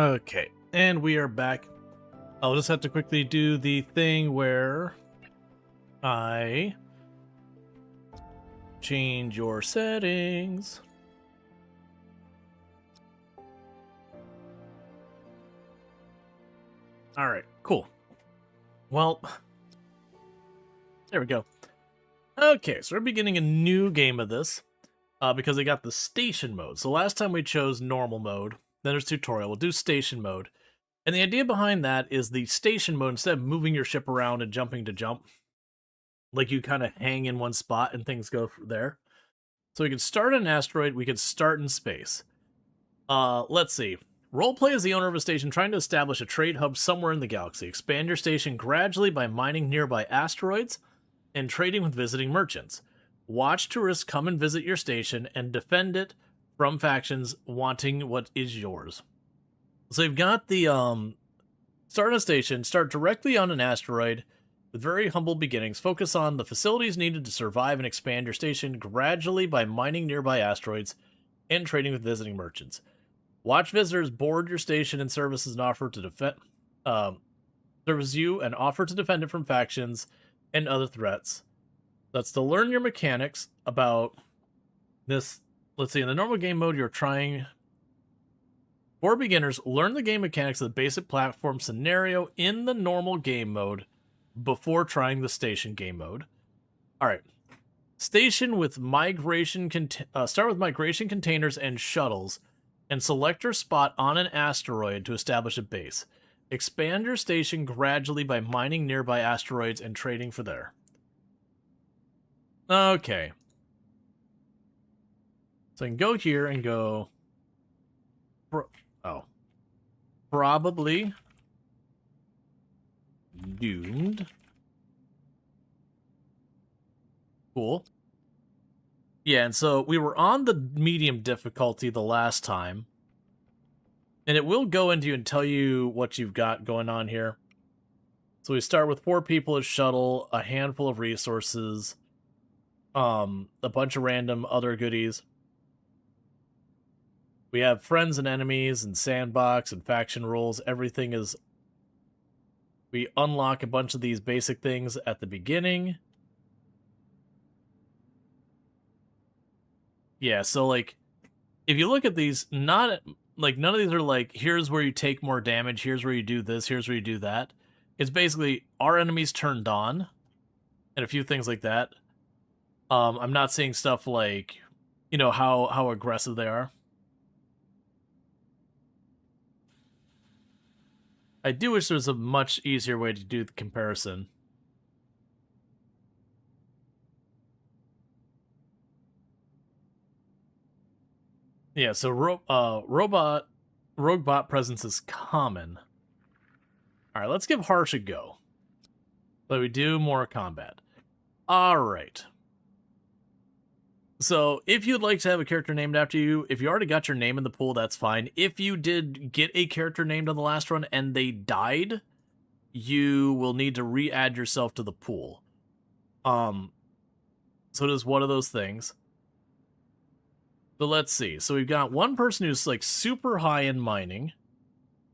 Okay, and we are back. I'll just have to quickly do the thing where I change your settings. All right, cool. Well, there we go. Okay, so we're beginning a new game of this because I got the station mode. So last time we chose normal mode, then there's tutorial. We'll do station mode. And the idea behind that is the station mode, instead of moving your ship around and jumping to jump, like you kind of hang in one spot and things go there. So we could start on an asteroid, we could start in space. Let's see. Roleplay as the owner of a station trying to establish a trade hub somewhere in the galaxy. Expand your station gradually by mining nearby asteroids and trading with visiting merchants. Watch tourists come and visit your station and defend it from factions wanting what is yours. So you've got the start on a station, start directly on an asteroid with very humble beginnings. Focus on the facilities needed to survive and expand your station gradually by mining nearby asteroids and trading with visiting merchants. Watch visitors board your station and services and offer to defend service you and offer to defend it from factions and other threats. That's to learn your mechanics about this. Let's see, in the normal game mode, you're trying. For beginners, learn the game mechanics of the basic platform scenario in the normal game mode before trying the station game mode. All right. Station with migration. Start with migration containers and shuttles, and select your spot on an asteroid to establish a base. Expand your station gradually by mining nearby asteroids and trading for there. Okay. So I can go here and go... Oh. Probably doomed. Cool. Yeah, and so we were on the medium difficulty the last time. And it will go into you and tell you what you've got going on here. So we start with 4 people as shuttle, a handful of resources, a bunch of random other goodies. We have friends and enemies and sandbox and faction rules. Everything is... We unlock a bunch of these basic things at the beginning. Yeah, so, like, if you look at these, none of these are like, here's where you take more damage, here's where you do this, here's where you do that. It's basically, our enemies turned on, and a few things like that. I'm not seeing stuff like, you know, how aggressive they are. I do wish there was a much easier way to do the comparison. Yeah, so rogue bot presence is common. All right, let's give Harsh a go. But we do more combat. All right. So, if you'd like to have a character named after you, if you already got your name in the pool, that's fine. If you did get a character named on the last run and they died, you will need to re-add yourself to the pool. So it is one of those things. So let's see. So we've got one person who's like super high in mining.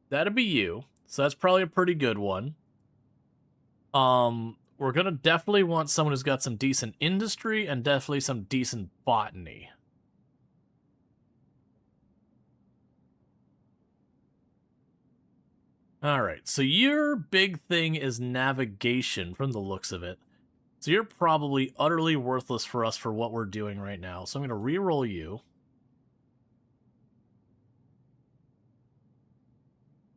That'd be you. So that's probably a pretty good one. We're going to definitely want someone who's got some decent industry and definitely some decent botany. Alright, so your big thing is navigation from the looks of it. So you're probably utterly worthless for us for what we're doing right now. So I'm going to re-roll you.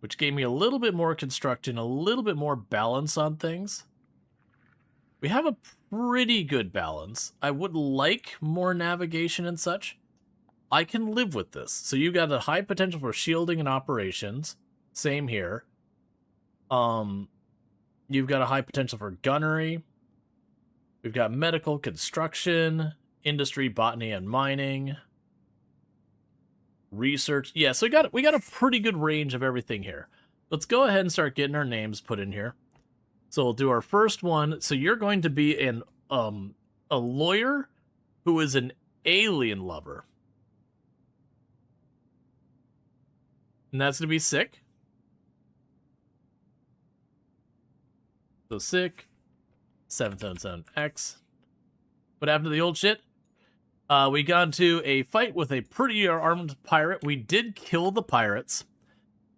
Which gave me a little bit more construction, a little bit more balance on things. We have a pretty good balance. I would like more navigation and such. I can live with this. So you've got a high potential for shielding and operations. Same here. You've got a high potential for gunnery. We've got medical, construction, industry, botany, and mining. Research. Yeah, so we got a pretty good range of everything here. Let's go ahead and start getting our names put in here. So we'll do our first one. So you're going to be a lawyer who is an alien lover. And that's going to be sick. So sick. 777X. What happened to the old shit? We got into a fight with a pretty armed pirate. We did kill the pirates.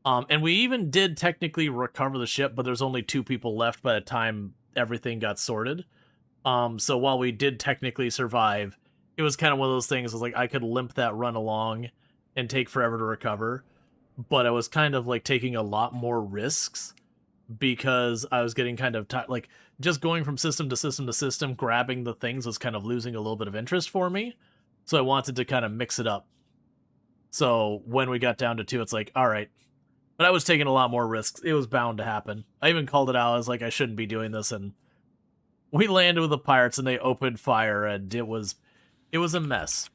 And we even did technically recover the ship, but there's only 2 people left by the time everything got sorted. So while we did technically survive, it was kind of one of those things. It was like I could limp that run along and take forever to recover, but I was kind of like taking a lot more risks because I was getting kind of like just going from system to system to system, grabbing the things was kind of losing a little bit of interest for me. So I wanted to kind of mix it up. So when we got down to 2, it's like, all right. But I was taking a lot more risks. It was bound to happen. I even called it out. I was like, I shouldn't be doing this. And we landed with the pirates and they opened fire and it was a mess.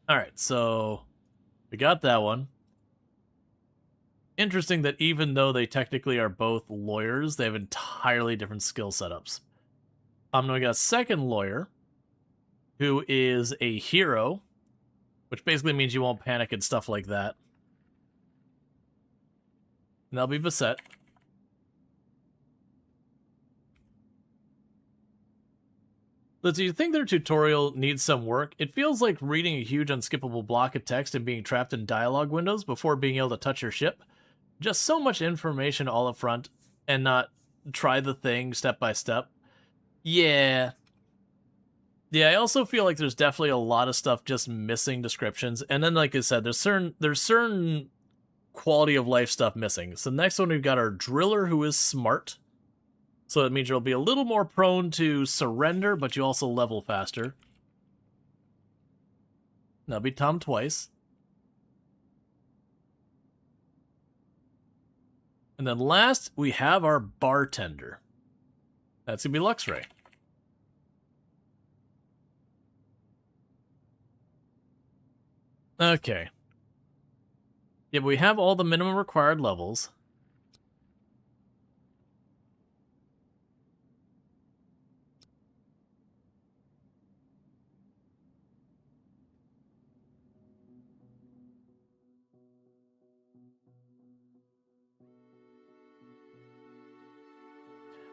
All right, so we got that one. Interesting that even though they technically are both lawyers, they have entirely different skill setups. We got a second lawyer, who is a hero, which basically means you won't panic and stuff like that. And that'll be Beset. Liz, do you think their tutorial needs some work? It feels like reading a huge unskippable block of text and being trapped in dialogue windows before being able to touch your ship. Just so much information all up front and not try the thing step by step. Yeah. Yeah, I also feel like there's definitely a lot of stuff just missing descriptions. And then, like I said, there's certain quality of life stuff missing. So next one, we've got our driller who is smart. So it means you'll be a little more prone to surrender, but you also level faster. That'll be Tom twice. And then last, we have our bartender. That's going to be Luxray. Okay. Yeah, but we have all the minimum required levels.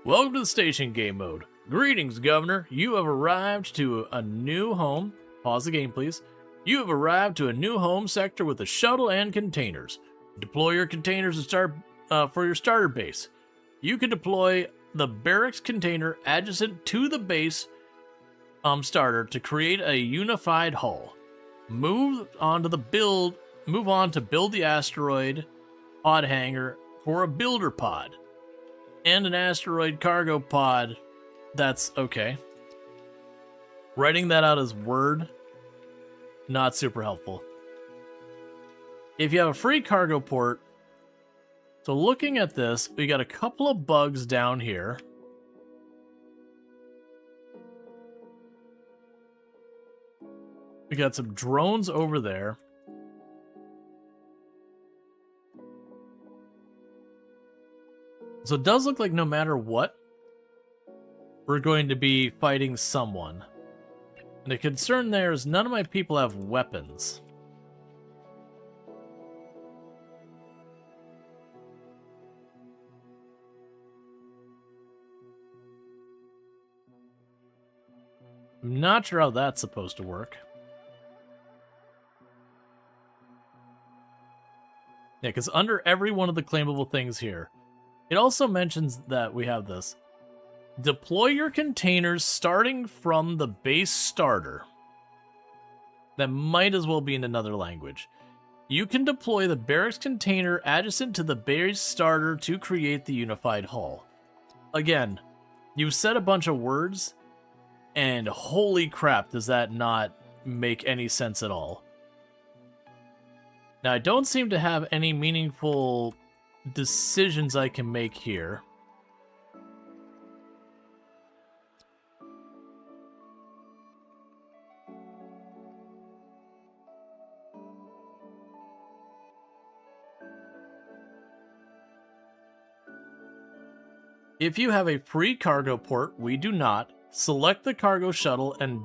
Welcome to the station game mode. Greetings, Governor. You have arrived to a new home. Pause the game, please. You have arrived to a new home sector with a shuttle and containers. Deploy your containers and start for your starter base. You can deploy the barracks container adjacent to the base starter to create a unified hull. Move on to build the asteroid pod hangar for a builder pod. And an asteroid cargo pod. That's okay. Writing that out as Word, not super helpful. If you have a free cargo port, so looking at this, we got a couple of bugs down here. We got some drones over there. So it does look like no matter what, we're going to be fighting someone. And the concern there is none of my people have weapons. I'm not sure how that's supposed to work. Yeah, because under every one of the claimable things here, it also mentions that we have this. Deploy your containers starting from the base starter. That might as well be in another language. You can deploy the barracks container adjacent to the base starter to create the unified hull. Again, you've said a bunch of words, and holy crap, does that not make any sense at all. Now, I don't seem to have any meaningful decisions I can make here. If you have a free cargo port, we do not. Select the cargo shuttle and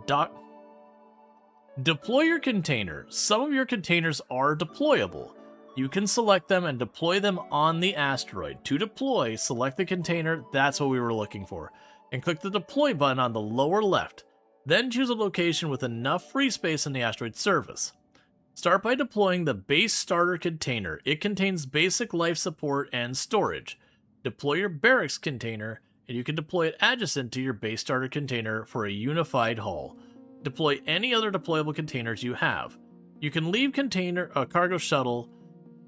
deploy your container. Some of your containers are deployable. You can select them and deploy them on the asteroid. To deploy, select the container, that's what we were looking for, and click the deploy button on the lower left. Then choose a location with enough free space on the asteroid surface. Start by deploying the base starter container. It contains basic life support and storage. Deploy your barracks container, and you can deploy it adjacent to your base starter container for a unified hull. Deploy any other deployable containers you have. You can leave a cargo shuttle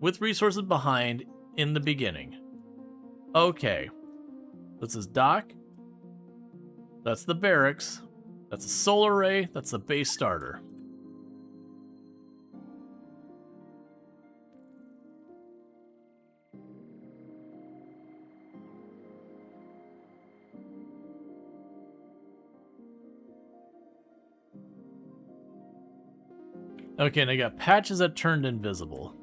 with resources behind in the beginning. Okay. This is dock. That's the barracks. That's a solar array. That's the base starter. Okay, and I got patches that turned invisible.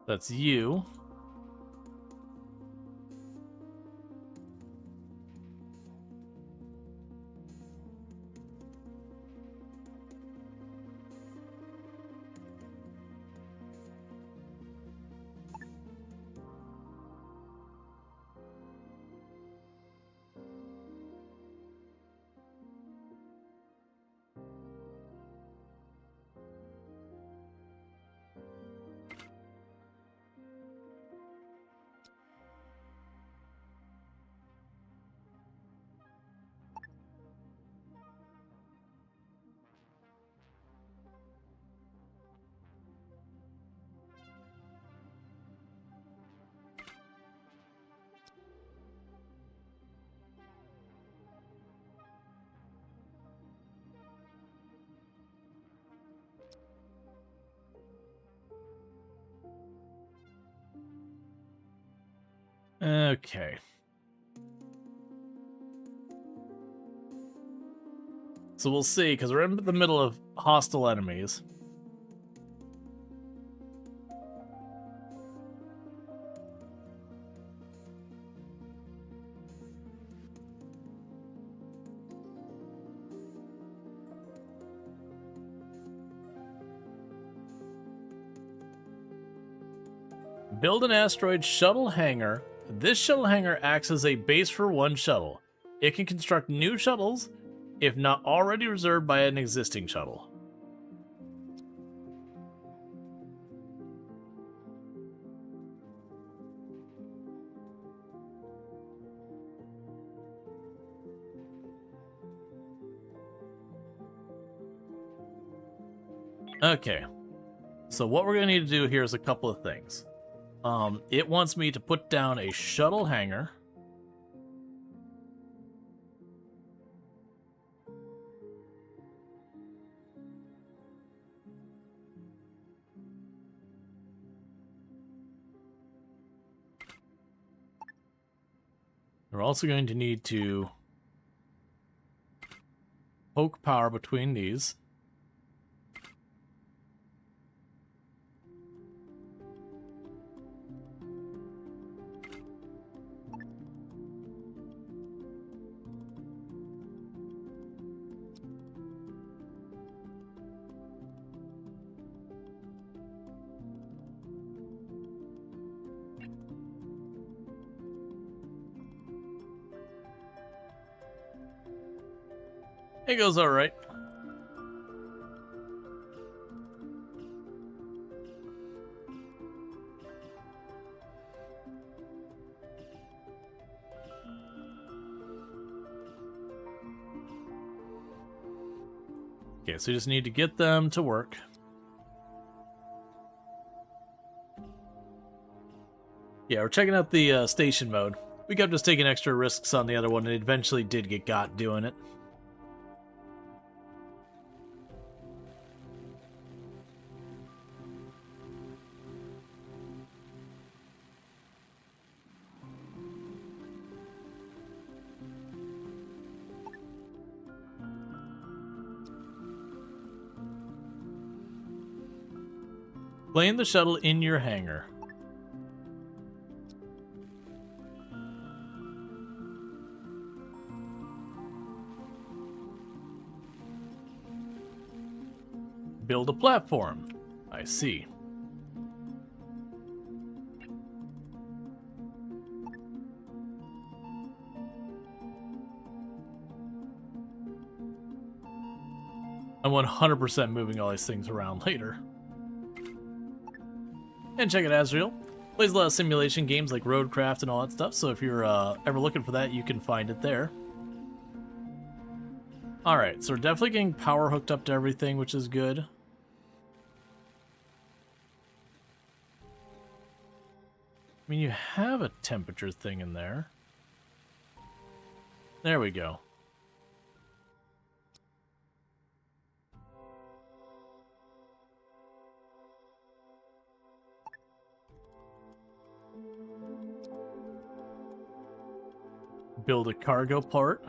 That's you. Okay. So we'll see, because we're in the middle of hostile enemies. Build an asteroid shuttle hangar. This shuttle hangar acts as a base for one shuttle. It can construct new shuttles, if not already reserved by an existing shuttle. Okay. So what we're going to need to do here is a couple of things. It wants me to put down a shuttle hangar. We're also going to need to poke power between these. It goes all right. Okay, so you just need to get them to work. Yeah, we're checking out the station mode. We kept just taking extra risks on the other one, and it eventually did get got doing it. Plane the shuttle in your hangar. Build a platform. I see. I'm 100% moving all these things around later. And check out Azrael. Plays a lot of simulation games like Roadcraft and all that stuff, so if you're ever looking for that, you can find it there. Alright, so we're definitely getting power hooked up to everything, which is good. I mean, you have a temperature thing in there. There we go. Build a cargo part.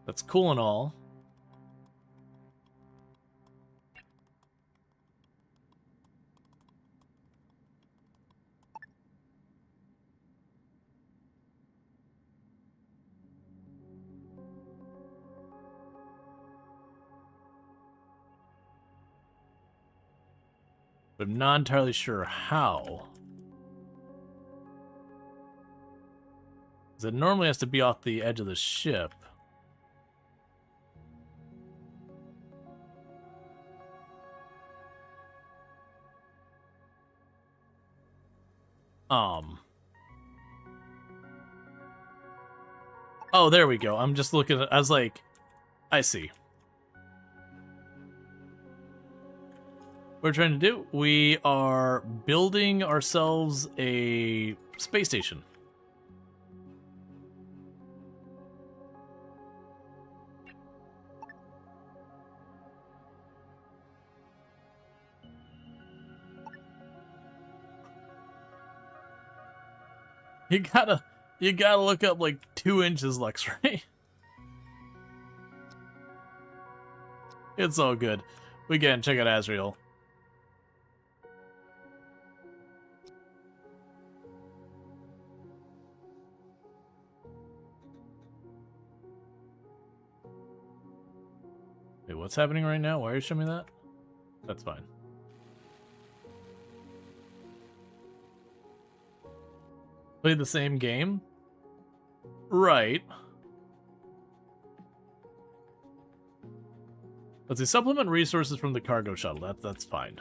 That's cool and all. But I'm not entirely sure how. Because it normally has to be off the edge of the ship. Oh, there we go. I'm just looking at, I was like, I see. What we're trying to do, we are building ourselves a space station. You gotta look up like 2 inches, Lex, right? It's all good. We can check out Azrael. Wait, what's happening right now? Why are you showing me that? That's fine. Play the same game? Right. Let's see, supplement resources from the cargo shuttle. That's fine.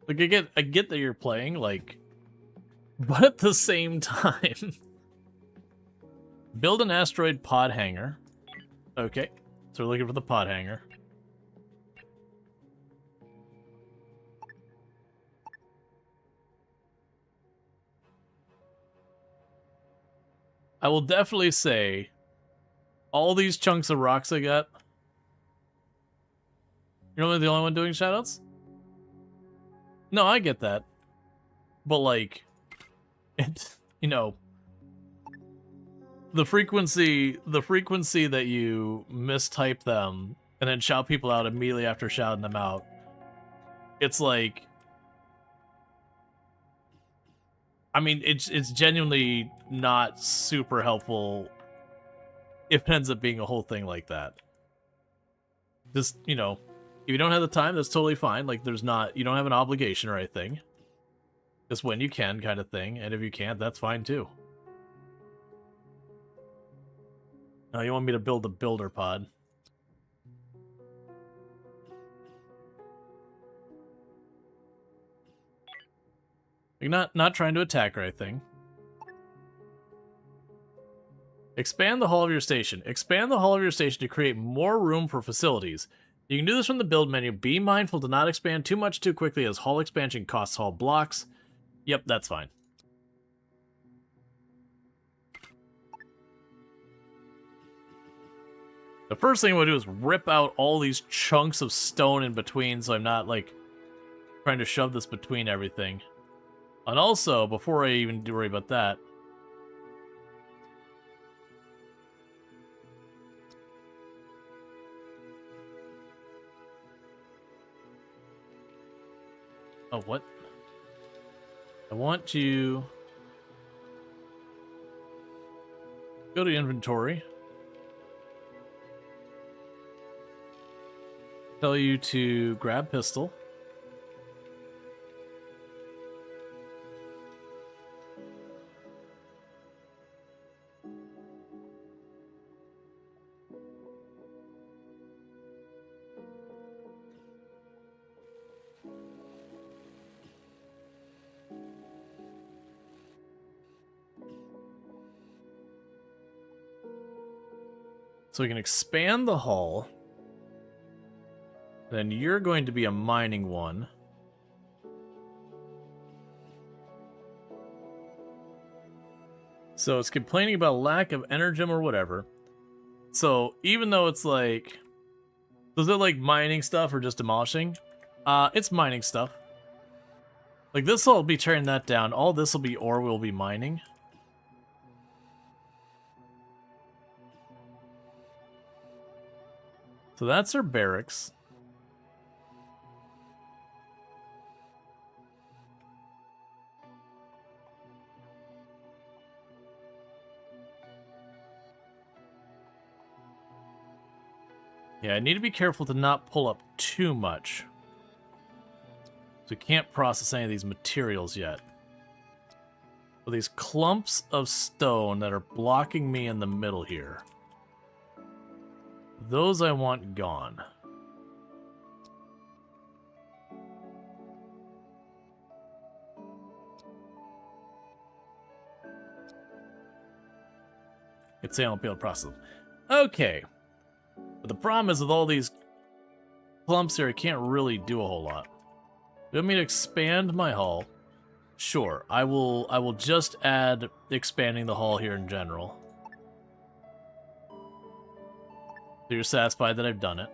Like, I get that you're playing, like, but at the same time, build an asteroid pod hangar. Okay, so we're looking for the pod hangar. I will definitely say, all these chunks of rocks I got. You're only the only one doing shoutouts? No, I get that. But, like, it, you know, the frequency that you mistype them and then shout people out immediately after shouting them out, it's like, I mean, it's genuinely not super helpful if it ends up being a whole thing like that. Just, you know, if you don't have the time, that's totally fine. Like, there's not, you don't have an obligation or anything. Just when you can kind of thing. And if you can't, that's fine too. No, you want me to build a builder pod. You're not trying to attack or anything. Expand the hull of your station. Expand the hull of your station to create more room for facilities. You can do this from the build menu. Be mindful to not expand too much too quickly, as hull expansion costs hull blocks. Yep, that's fine. The first thing I'm going to do is rip out all these chunks of stone in between, so I'm not, like, trying to shove this between everything. And also, before I even worry about that, Oh, what? I want to go to inventory. Tell you to grab pistol. So we can expand the hull. Then you're going to be a mining one. So it's complaining about lack of energem or whatever. So even though it's like... Is it like mining stuff or just demolishing? It's mining stuff. Like this will be tearing that down. All this will be ore we'll be mining. So that's our barracks. Yeah, I need to be careful to not pull up too much. So we can't process any of these materials yet. So these clumps of stone that are blocking me in the middle here. Those I want gone. It's saying I won't be able to process them. Okay. But the problem is with all these clumps here, I can't really do a whole lot. You want me to expand my hull? Sure. I will just add expanding the hull here in general. So you're satisfied that I've done it.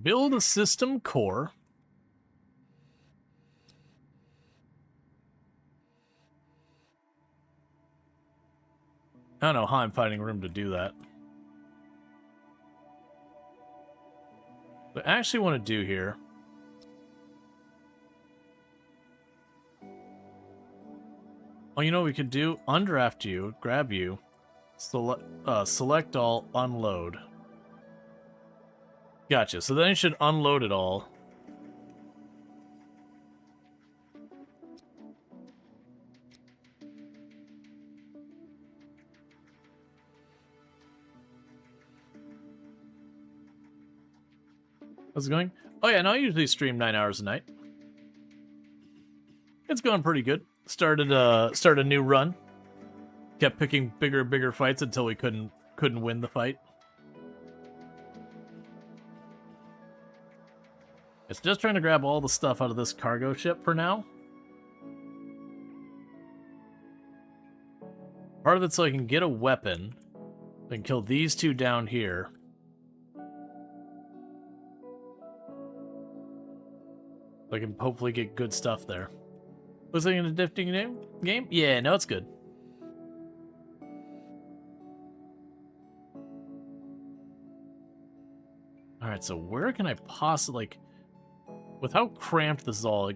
Build a system core. I don't know how I'm finding room to do that. What I actually want to do here... Oh, you know what we could do? Undraft you, grab you, select all, unload. Gotcha, so then you should unload it all. How's it going? Oh yeah, no, I usually stream 9 hours a night. It's going pretty good. Started a new run. Kept picking bigger and bigger fights until we couldn't win the fight. It's just trying to grab all the stuff out of this cargo ship for now. Part of it's so I can get a weapon. I can kill these two down here. I can hopefully get good stuff there. Looks like an addicting game? Yeah, no, it's good. Alright, so where can I possibly... Like, with how cramped this is all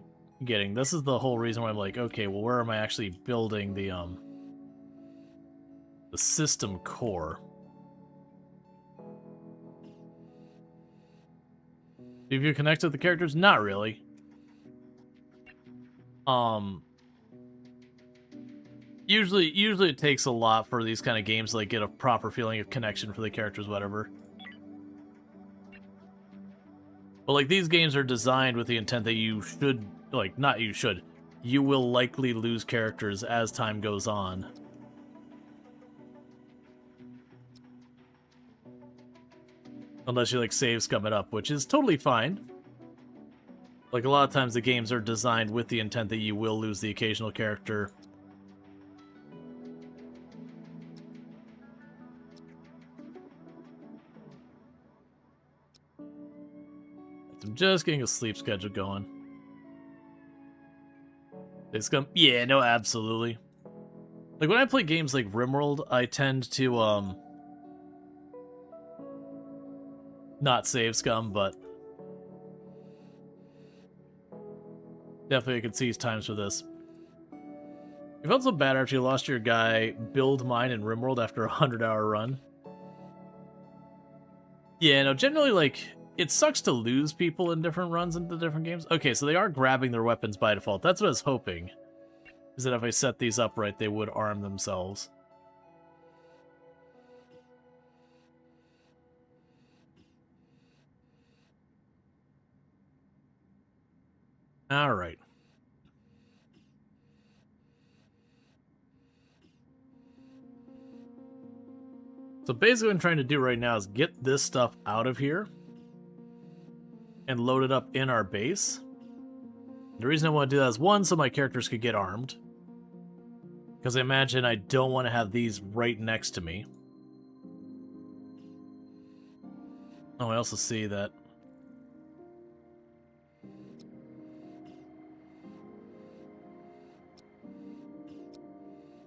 getting, this is the whole reason why I'm like, okay, well, where am I actually building the system core? Have you connected with the characters? Not really. Usually it takes a lot for these kind of games to like get a proper feeling of connection for the characters, whatever. But like these games are designed with the intent that you should, like, not you should, you will likely lose characters as time goes on. Unless you like save scum it up, which is totally fine. Like a lot of times the games are designed with the intent that you will lose the occasional character. I'm just getting a sleep schedule going. It's come. Yeah, no, absolutely. Like when I play games like RimWorld, I tend to not save scum, but definitely I could seize times for this. You felt so bad after you lost your guy, build mine in RimWorld after a 100-hour run. Yeah, no, generally, like, it sucks to lose people in different runs into different games. Okay, so they are grabbing their weapons by default. That's what I was hoping. Is that if I set these up right, they would arm themselves. Alright. So basically what I'm trying to do right now is get this stuff out of here and load it up in our base. The reason I want to do that is, one, so my characters could get armed. Because I imagine I don't want to have these right next to me. Oh, I also see that.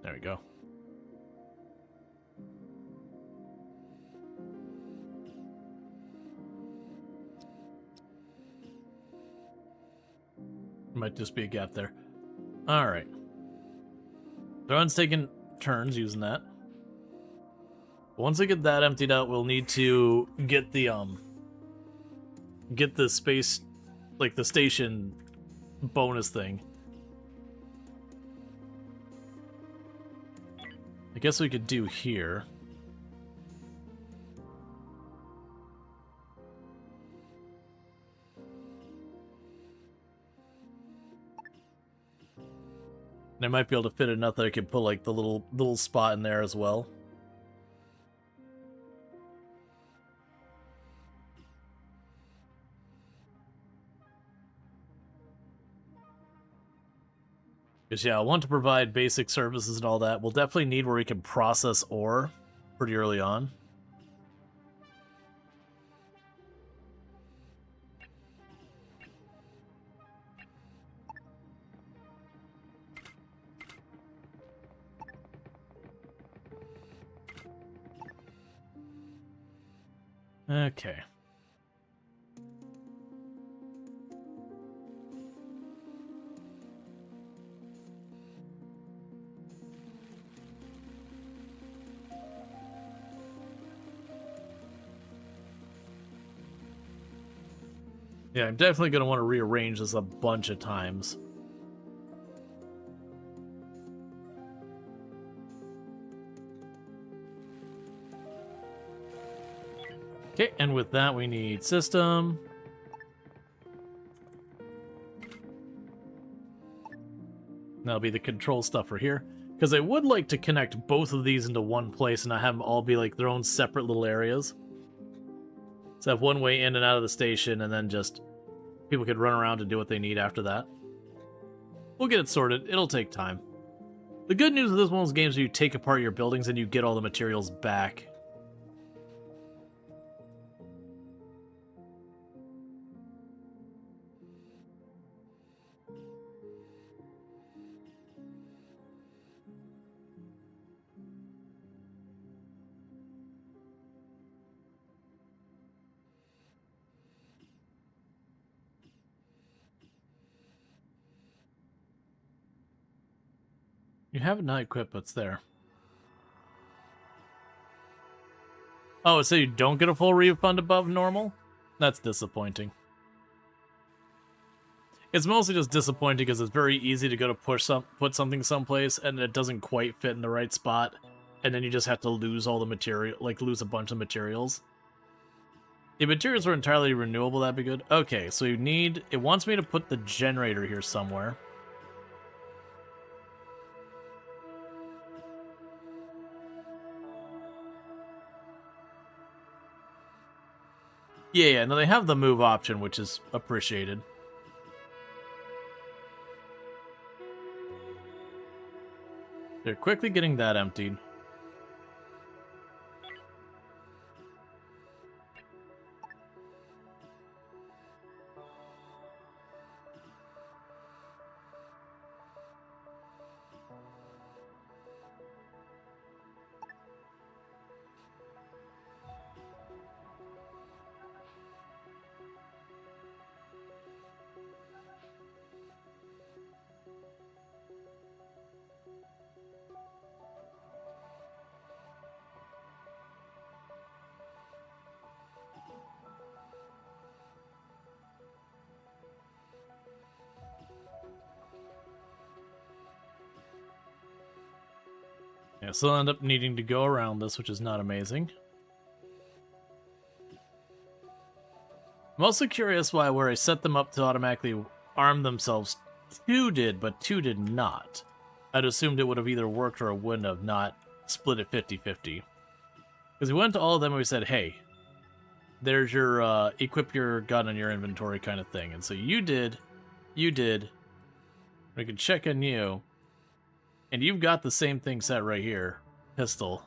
There we go. Might just be a gap there. Alright. Everyone's taking turns using that. Once I get that emptied out, we'll need to get the space, like the station bonus thing. I guess we could do here. And I might be able to fit enough that I could put like the little spot in there as well. Because yeah, I want to provide basic services and all that. We'll definitely need where we can process ore pretty early on. Okay. Yeah, I'm definitely going to want to rearrange this a bunch of times. Okay, and with that we need system. That'll be the control stuff for here. Because I would like to connect both of these into one place and not have them all be like their own separate little areas. So have one way in and out of the station, and then just people could run around and do what they need after that. We'll get it sorted. It'll take time. The good news with this one of those games where you take apart your buildings and you get all the materials back. You have it not equipped, but it's there. Oh, so you don't get a full refund above normal? That's disappointing. It's mostly just disappointing because it's very easy to go to put something someplace and it doesn't quite fit in the right spot, and then you just have to lose all the material, like lose a bunch of materials. If materials were entirely renewable, that'd be good. Okay, so you need, it wants me to put the generator here somewhere. Yeah, no, they have the move option, which is appreciated. They're quickly getting that emptied. Yeah, so I'll end up needing to go around this, which is not amazing. I'm also curious why where I set them up to automatically arm themselves, 2 did, but 2 did not. I'd assumed it would have either worked or it wouldn't have, not split it 50-50. Because we went to all of them and we said, hey, there's your equip your gun in your inventory kind of thing. And so you did, we can check on you, and you've got the same thing set right here, pistol.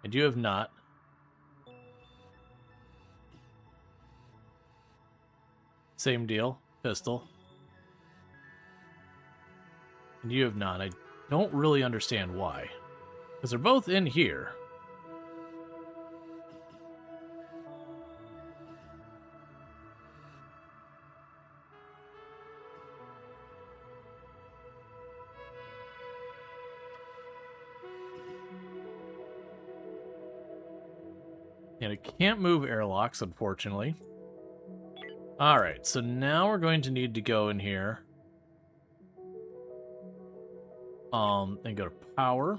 And you have not. Same deal, pistol. And you have not. I don't really understand why. Because they're both in here. And I can't move airlocks, unfortunately. Alright, so now we're going to need to go in here. And go to power.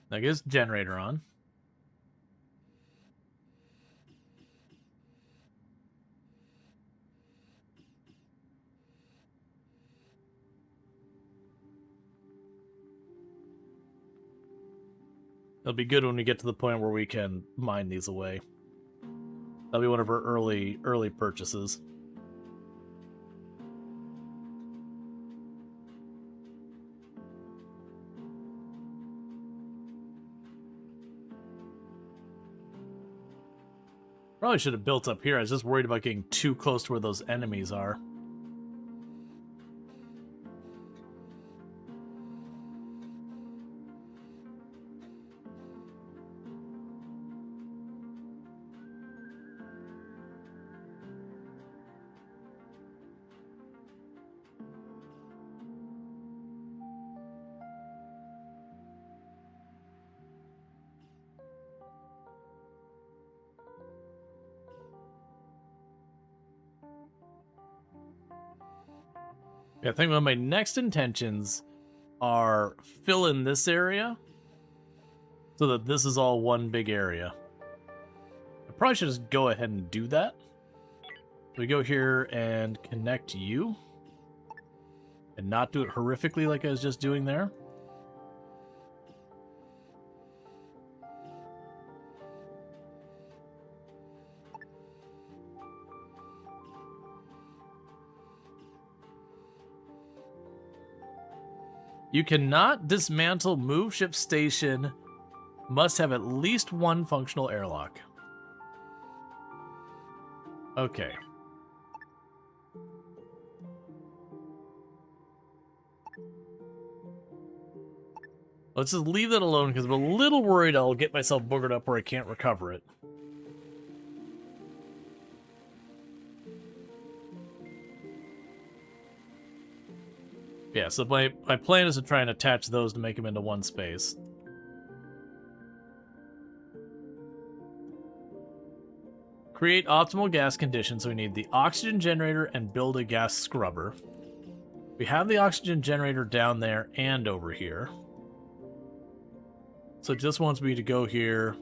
Now get this generator on. It'll be good when we get to the point where we can mine these away. That'll be one of our early purchases. Probably should have built up here. I was just worried about getting too close to where those enemies are. Yeah, I think one of my next intentions are fill in this area so that this is all one big area. I probably should just go ahead and do that. We go here and connect you and not do it horrifically like I was just doing there. You cannot dismantle move ship station. Must have at least one functional airlock. Okay. Let's just leave that alone because I'm a little worried I'll get myself boogered up where I can't recover it. Yeah, so my plan is to try and attach those to make them into one space. Create optimal gas conditions, so we need the oxygen generator and build a gas scrubber. We have the oxygen generator down there and over here. So it just wants me to go here.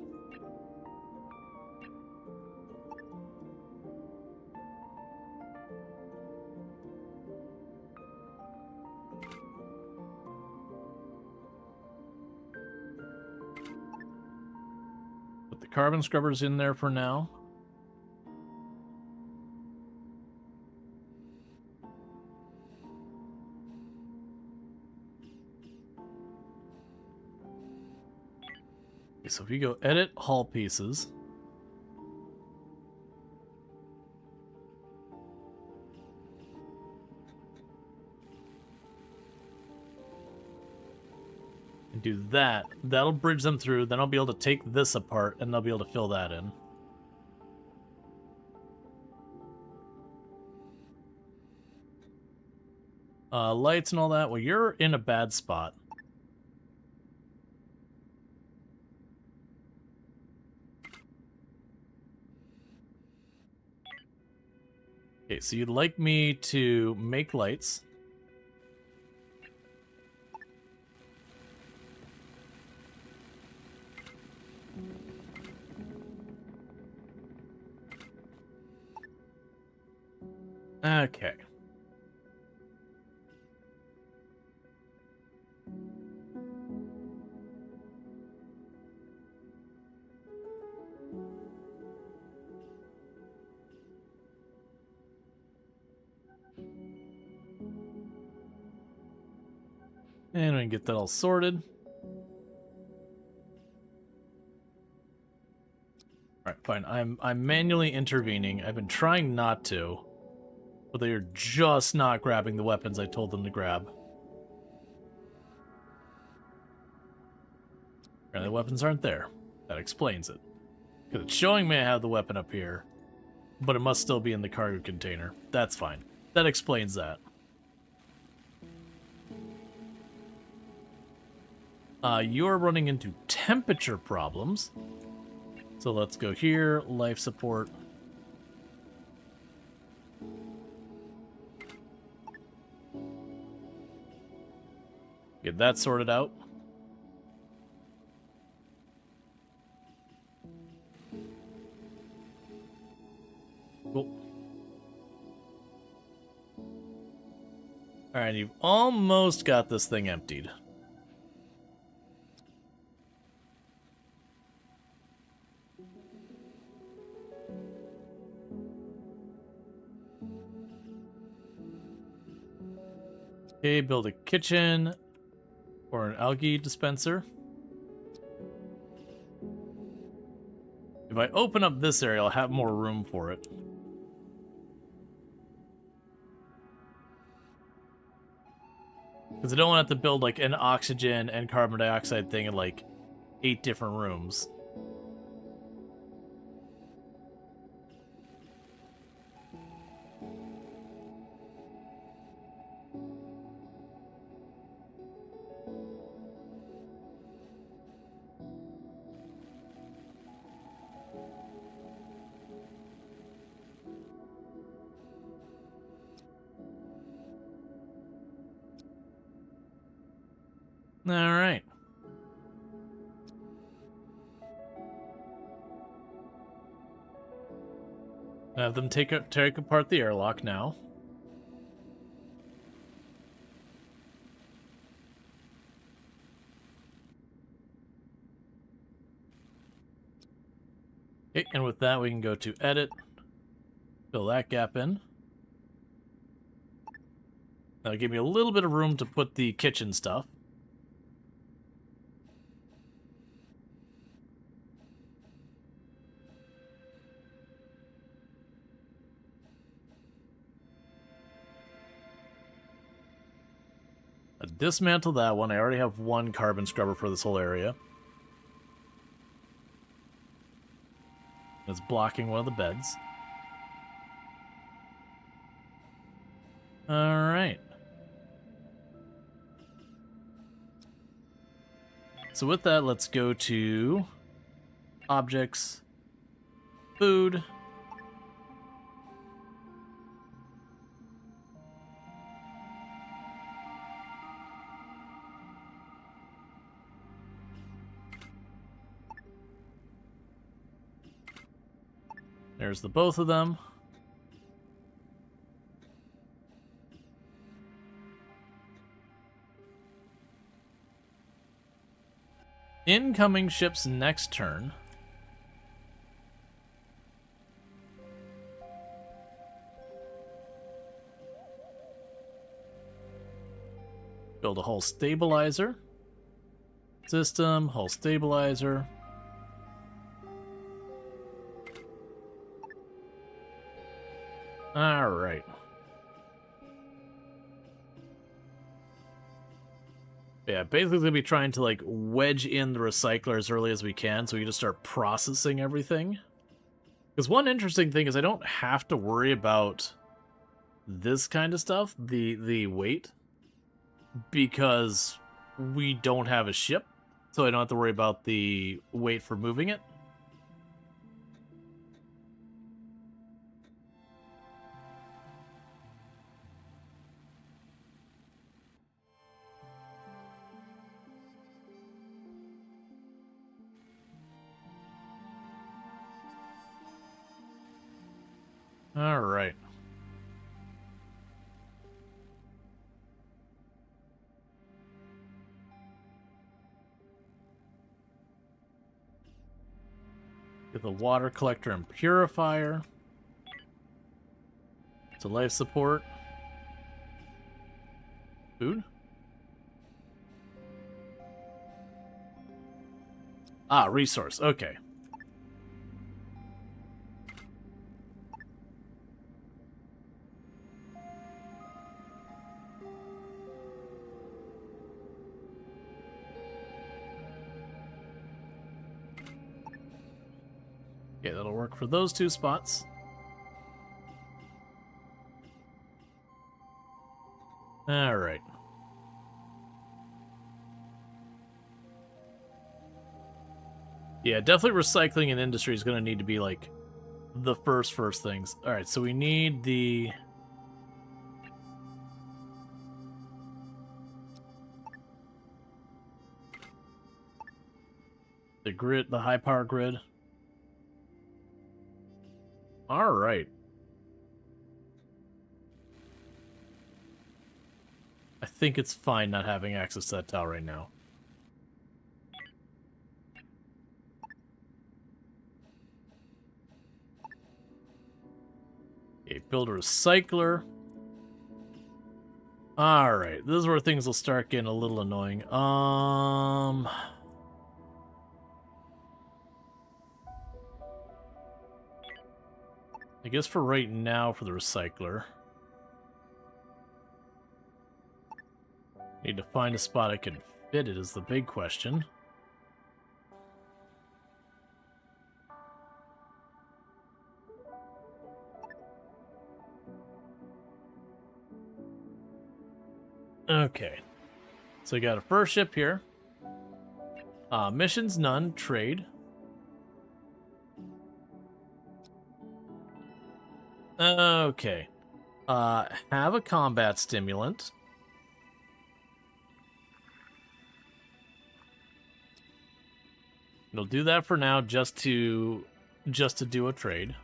Put the carbon scrubbers in there for now. So if you go edit hull pieces, and do that, that'll bridge them through. Then I'll be able to take this apart and I'll be able to fill that in. Lights and all that. Well, you're in a bad spot. Okay, so you'd like me to make lights. Okay. And we can get that all sorted. Alright, fine. I'm manually intervening. I've been trying not to, but they are just not grabbing the weapons I told them to grab. Apparently the weapons aren't there. That explains it. Because it's showing me I have the weapon up here, but it must still be in the cargo container. That's fine. That explains that. You're running into temperature problems. So let's go here, life support. Get that sorted out. Cool. Alright, you've almost got this thing emptied. Okay, build a kitchen or an algae dispenser. If I open up this area, I'll have more room for it. Because I don't want to have to build like an oxygen and carbon dioxide thing in like 8 different rooms. All right. Have them take apart the airlock now. Okay, and with that we can go to edit, fill that gap in. That'll give me a little bit of room to put the kitchen stuff. Dismantle that one. I already have one carbon scrubber for this whole area. It's blocking one of the beds. Alright. So with that, let's go to objects, food. There's the both of them. Incoming ships next turn. Build a hull stabilizer. System, hull stabilizer. Alright. Yeah, basically gonna be trying to like wedge in the recycler as early as we can so we can just start processing everything. Because one interesting thing is I don't have to worry about this kind of stuff, the weight, because we don't have a ship, so I don't have to worry about the weight for moving it. All right. Get the water collector and purifier. To life support. Food? Ah, resource. Okay. Okay, that'll work for those 2 spots. All right. Yeah, definitely recycling and industry is going to need to be like the first things. All right, so we need the grid, the high power grid. All right. I think it's fine not having access to that tile right now. Okay, build a recycler. All right, this is where things will start getting a little annoying. I guess for right now, for the recycler, need to find a spot I can fit it is the big question. Okay, so we got a first ship here. Missions none, trade. Okay. Have a combat stimulant. We'll do that for now, just to do a trade.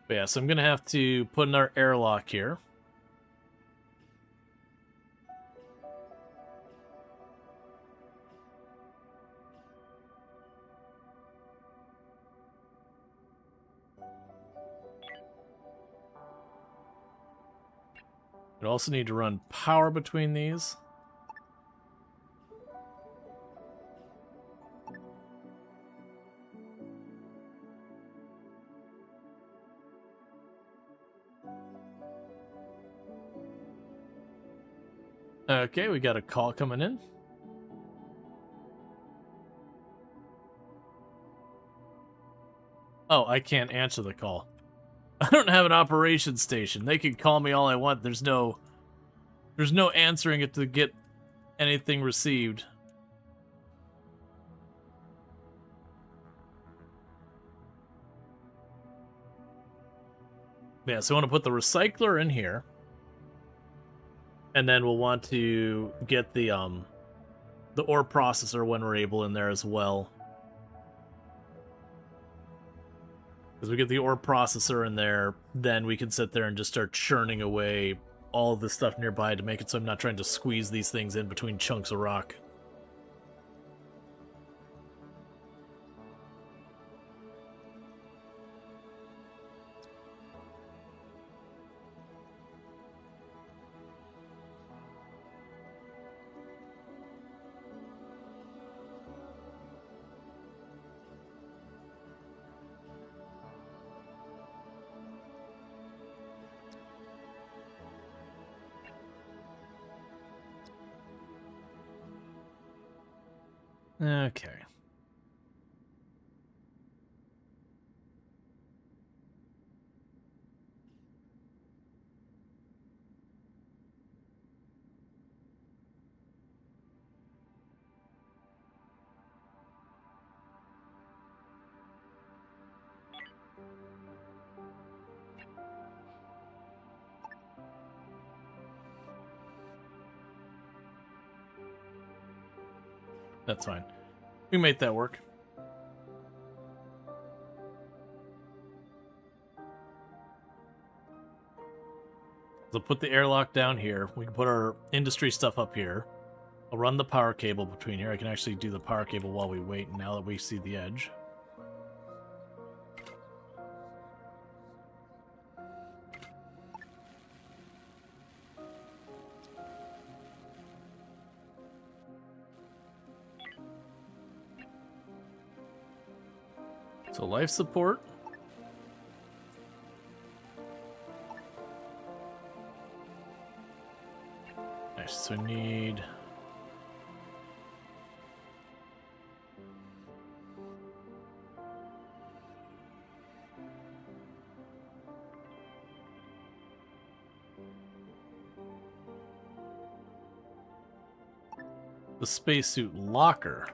But yeah, so I'm gonna have to put in our airlock here. We also need to run power between these. Okay, we got a call coming in. Oh, I can't answer the call. I don't have an operations station. They can call me all I want. There's no answering it to get anything received. Yeah, so I want to put the recycler in here. And then we'll want to get the ore processor when we're able in there as well. Because we get the ore processor in there, then we can sit there and just start churning away all the stuff nearby to make it so I'm not trying to squeeze these things in between chunks of rock. Okay. That's fine. We can make that work. So put the airlock down here. We can put our industry stuff up here. I'll run the power cable between here. I can actually do the power cable while we wait, now that we see the edge. So life support. Nice, so we need... the spacesuit locker.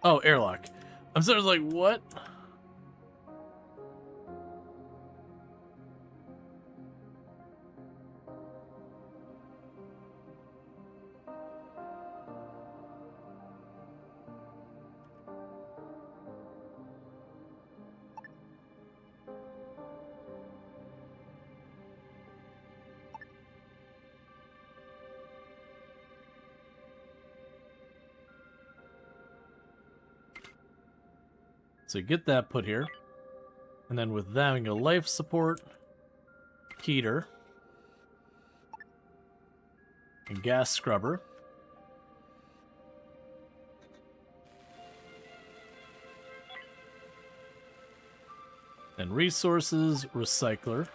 Oh, airlock. I'm sort of like, what? So get that put here. And then with that, we can go life support, heater, and gas scrubber. Then resources, recycler.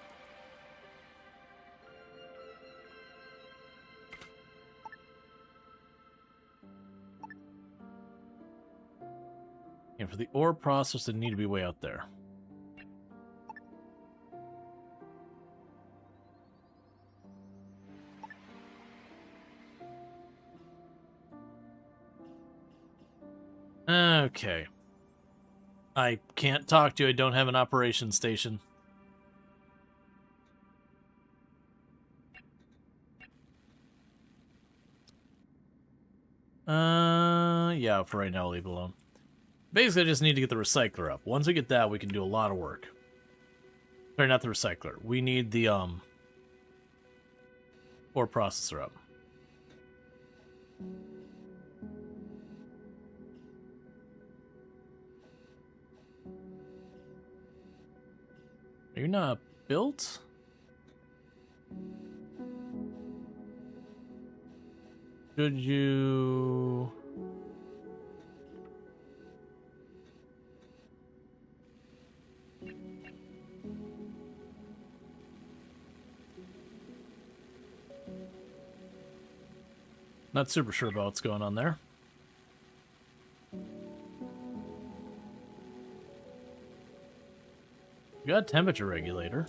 And for the ore process, they need to be way out there. Okay. I can't talk to you. I don't have an operations station. Yeah, for right now, I'll leave it alone. Basically, I just need to get the recycler up. Once we get that, we can do a lot of work. Sorry, not the recycler. We need the, ore processor up. Are you not built? Should you... Not super sure about what's going on there. You got a temperature regulator.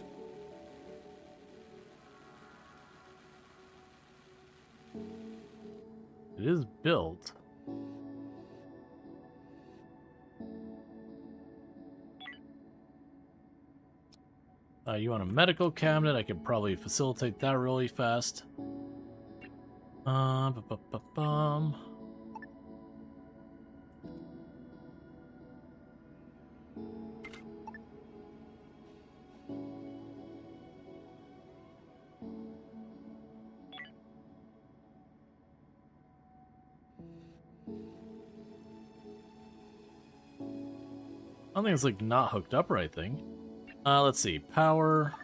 It is built. You want a medical cabinet? I could probably facilitate that really fast. Ba-ba-ba-bum. I don't think it's like not hooked up right thing. Let's see. Power.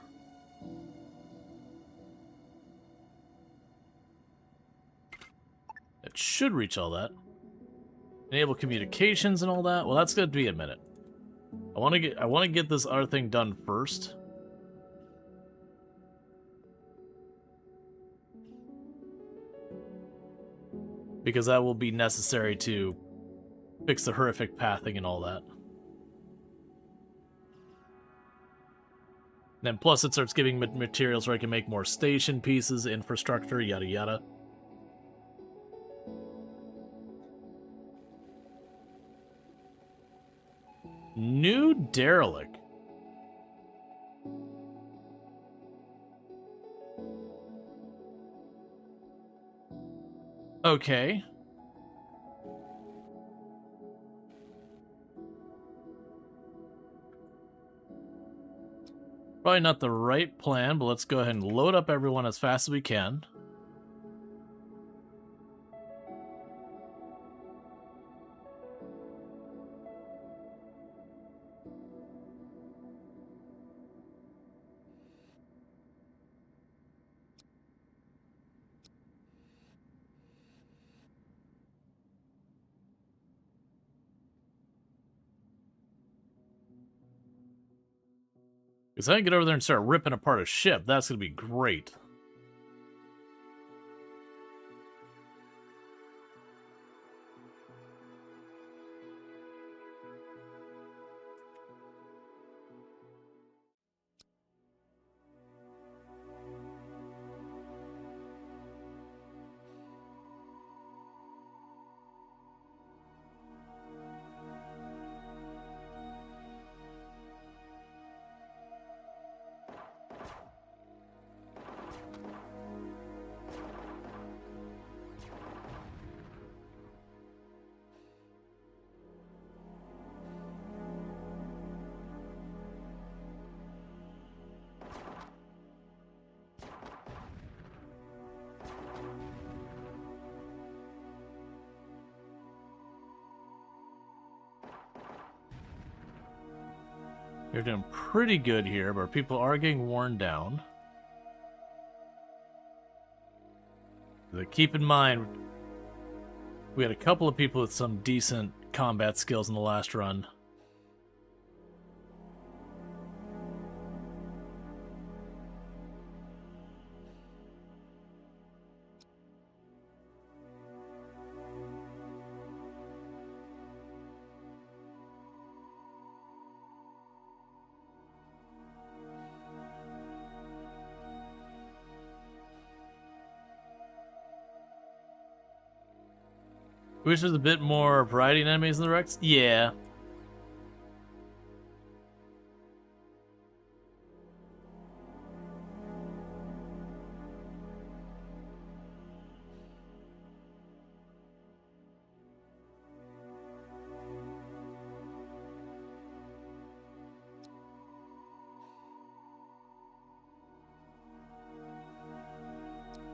It should reach all that. Enable communications and all that. Well, that's gonna be a minute. I want to get this other thing done first. Because that will be necessary to fix the horrific pathing and all that. Then plus it starts giving materials where I can make more station pieces, infrastructure, yada yada. New derelict. Okay. Probably not the right plan, but let's go ahead and load up everyone as fast as we can. Because I can get over there and start ripping apart a ship. That's going to be great. You're doing pretty good here, but people are getting worn down. But keep in mind, we had a couple of people with some decent combat skills in the last run. Wish there's a bit more variety in enemies in the Rex? Yeah.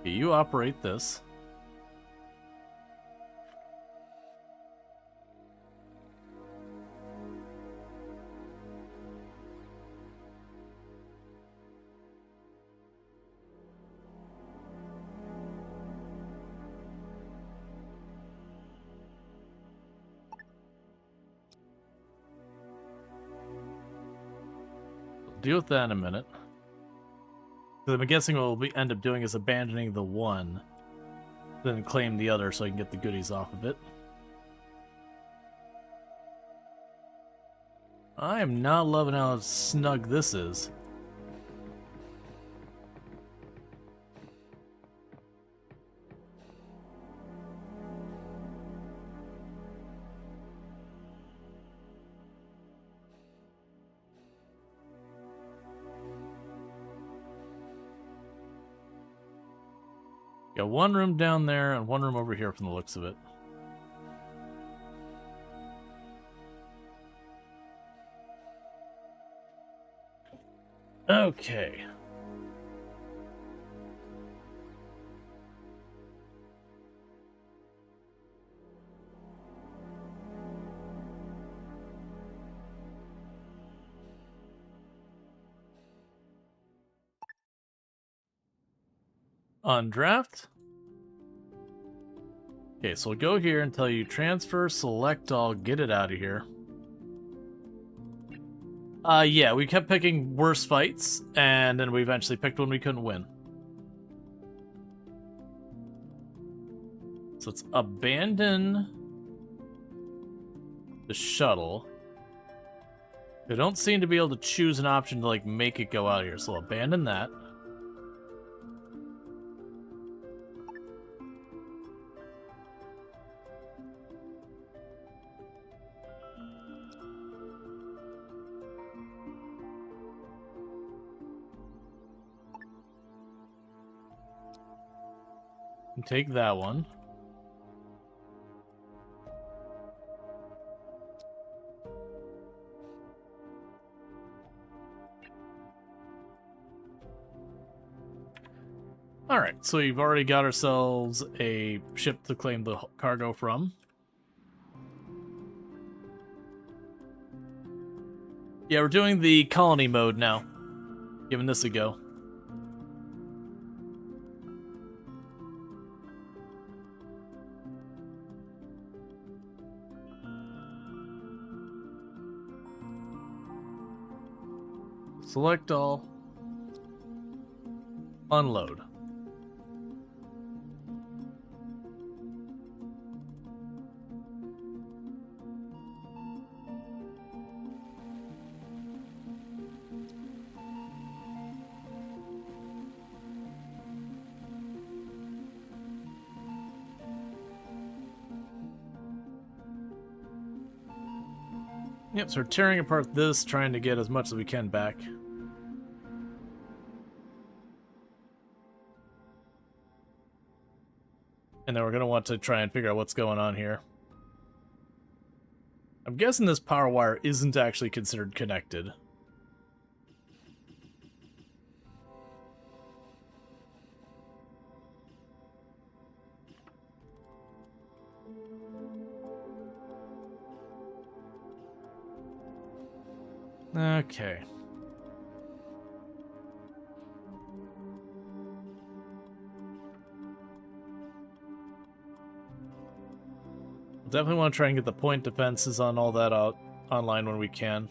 Okay, you operate this. Deal with that in a minute. I'm guessing what we'll end up doing is abandoning the one, then claim the other so I can get the goodies off of it. I am not loving how snug this is. Got one room down there and one room over here from the looks of it. Okay. On draft. Okay, so we'll go here and tell you transfer, select all, get it out of here. Yeah, we kept picking worse fights, and then we eventually picked one we couldn't win. So let's abandon the shuttle. They don't seem to be able to choose an option to, like, make it go out here, so we'll abandon that. Take that one. Alright, so we've already got ourselves a ship to claim the cargo from. Yeah, we're doing the colony mode now. Giving this a go. Select all. Unload. Yep, so we're tearing apart this, trying to get as much as we can back. And then we're going to want to try and figure out what's going on here. I'm guessing this power wire isn't actually considered connected. Okay. Definitely want to try and get the point defenses on all that out online when we can.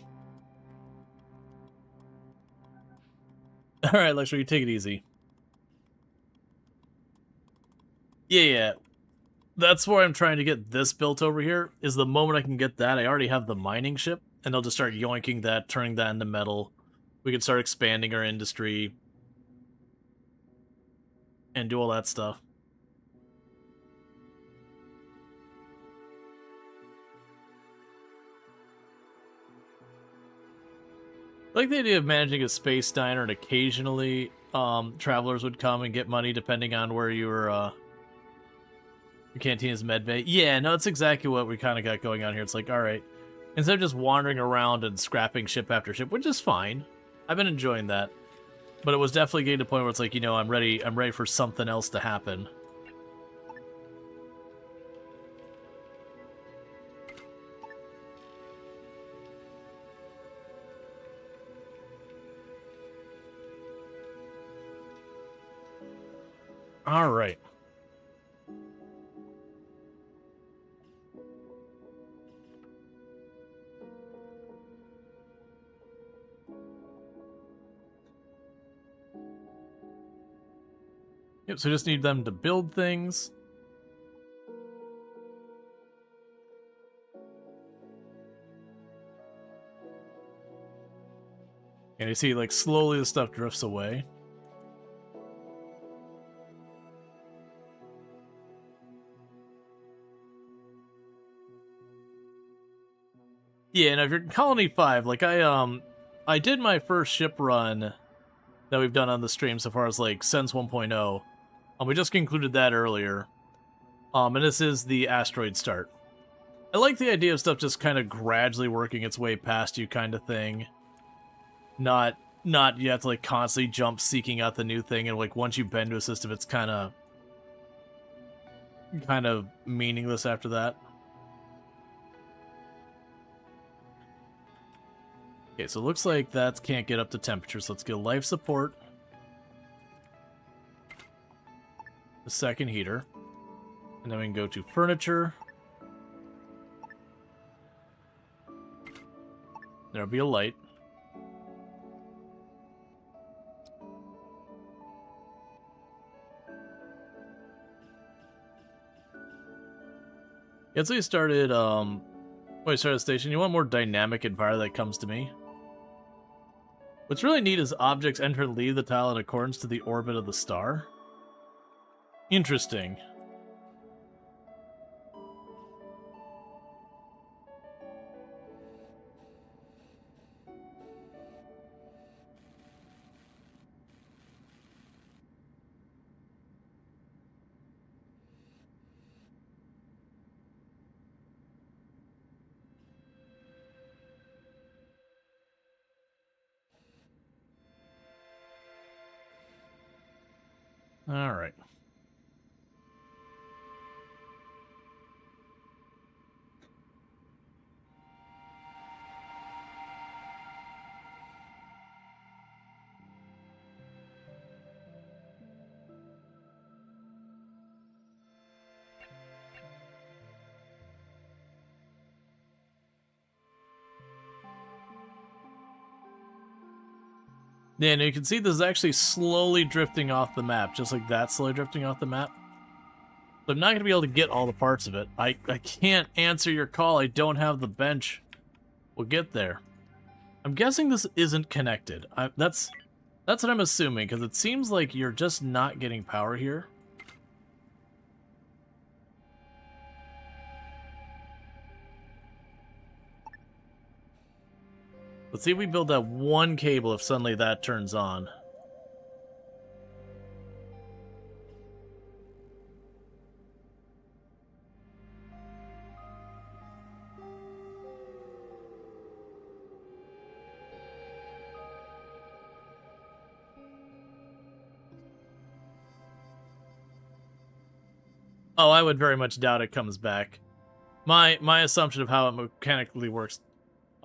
Alright, Lecture, you take it easy. Yeah. That's where I'm trying to get this built over here, is the moment I can get that, I already have the mining ship, and they'll just start yoinking that, turning that into metal. We can start expanding our industry and do all that stuff. I like the idea of managing a space diner, and occasionally travelers would come and get money depending on where your canteen is medbay. Yeah, no, that's exactly what we kind of got going on here. It's like, all right, instead of just wandering around and scrapping ship after ship, which is fine. I've been enjoying that. But it was definitely getting to the point where it's like, you know, I'm ready for something else to happen. All right. Yep, so just need them to build things. And you see, like, slowly the stuff drifts away. Yeah, and if you're in Colony 5, like, I did my first ship run that we've done on the stream so far as, like, Sense 1.0. We just concluded that earlier. And this is the asteroid start. I like the idea of stuff just kind of gradually working its way past you kind of thing. Not you have to, like, constantly jump seeking out the new thing, and, like, once you've been to a system, it's kind of meaningless after that. Okay, so it looks like that can't get up to temperature, so let's get life support. The second heater. And then we can go to furniture. There'll be a light. Yeah, so you started, when you started the station, you want more dynamic environment that comes to me. What's really neat is objects enter and leave the tile in accordance to the orbit of the star. Interesting. All right. Yeah, and you can see this is actually slowly drifting off the map, just like that, slowly drifting off the map. So I'm not going to be able to get all the parts of it. I can't answer your call. I don't have the bench. We'll get there. I'm guessing this isn't connected. That's what I'm assuming, because it seems like you're just not getting power here. Let's see if we build that one cable if suddenly that turns on. Oh, I would very much doubt it comes back. My assumption of how it mechanically works.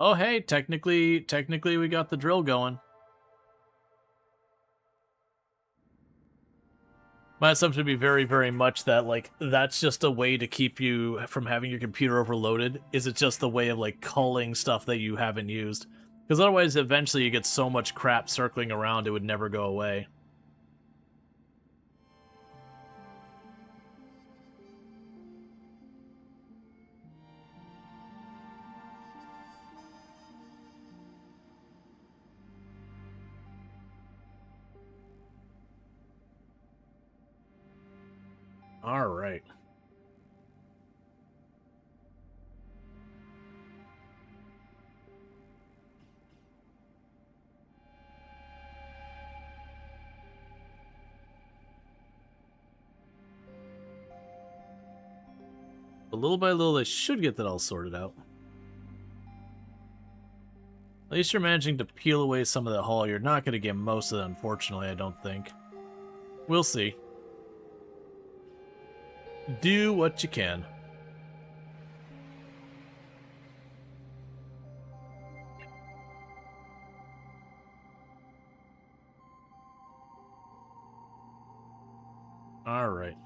Oh, hey, technically we got the drill going. My assumption would be very, very much that, like, that's just a way to keep you from having your computer overloaded. Is it just a way of, like, culling stuff that you haven't used? Because otherwise, eventually you get so much crap circling around, it would never go away. All right. But little by little, they should get that all sorted out. At least you're managing to peel away some of that hull. You're not going to get most of it, unfortunately, I don't think. We'll see. Do what you can. All right.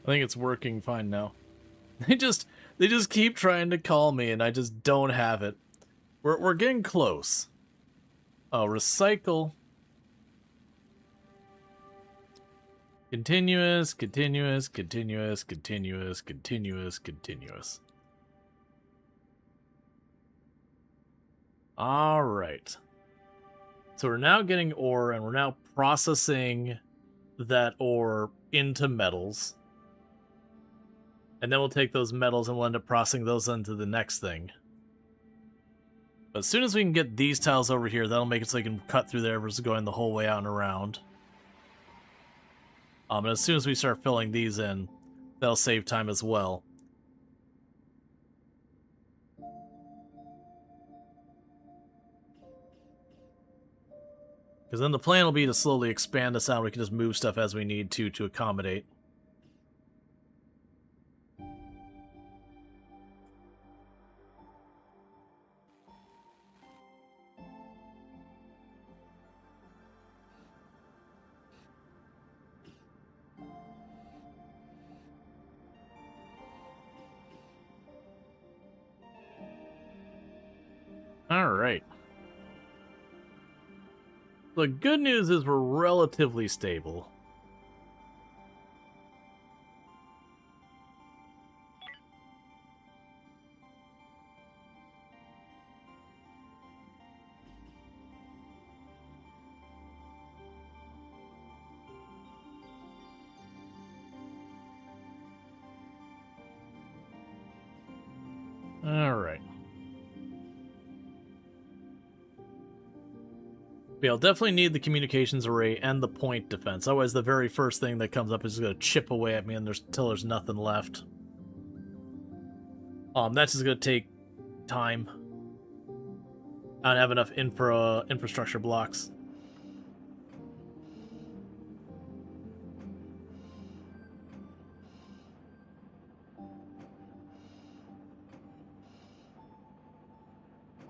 I think it's working fine now. They just keep trying to call me and I just don't have it. We're getting close. Oh, recycle. Continuous, continuous, continuous, continuous, continuous, continuous. All right. So we're now getting ore and we're now processing that ore into metals. And then we'll take those metals and we'll end up processing those into the next thing. But as soon as we can get these tiles over here, that'll make it so we can cut through there versus going the whole way out and around. And as soon as we start filling these in, that'll save time as well. Because then the plan will be to slowly expand this out. We can just move stuff as we need to accommodate. Alright. The good news is we're relatively stable. Alright. Yeah, I'll definitely need the communications array and the point defense. Otherwise, the very first thing that comes up is going to chip away at me until there's nothing left. That's just going to take time. I don't have enough infrastructure blocks.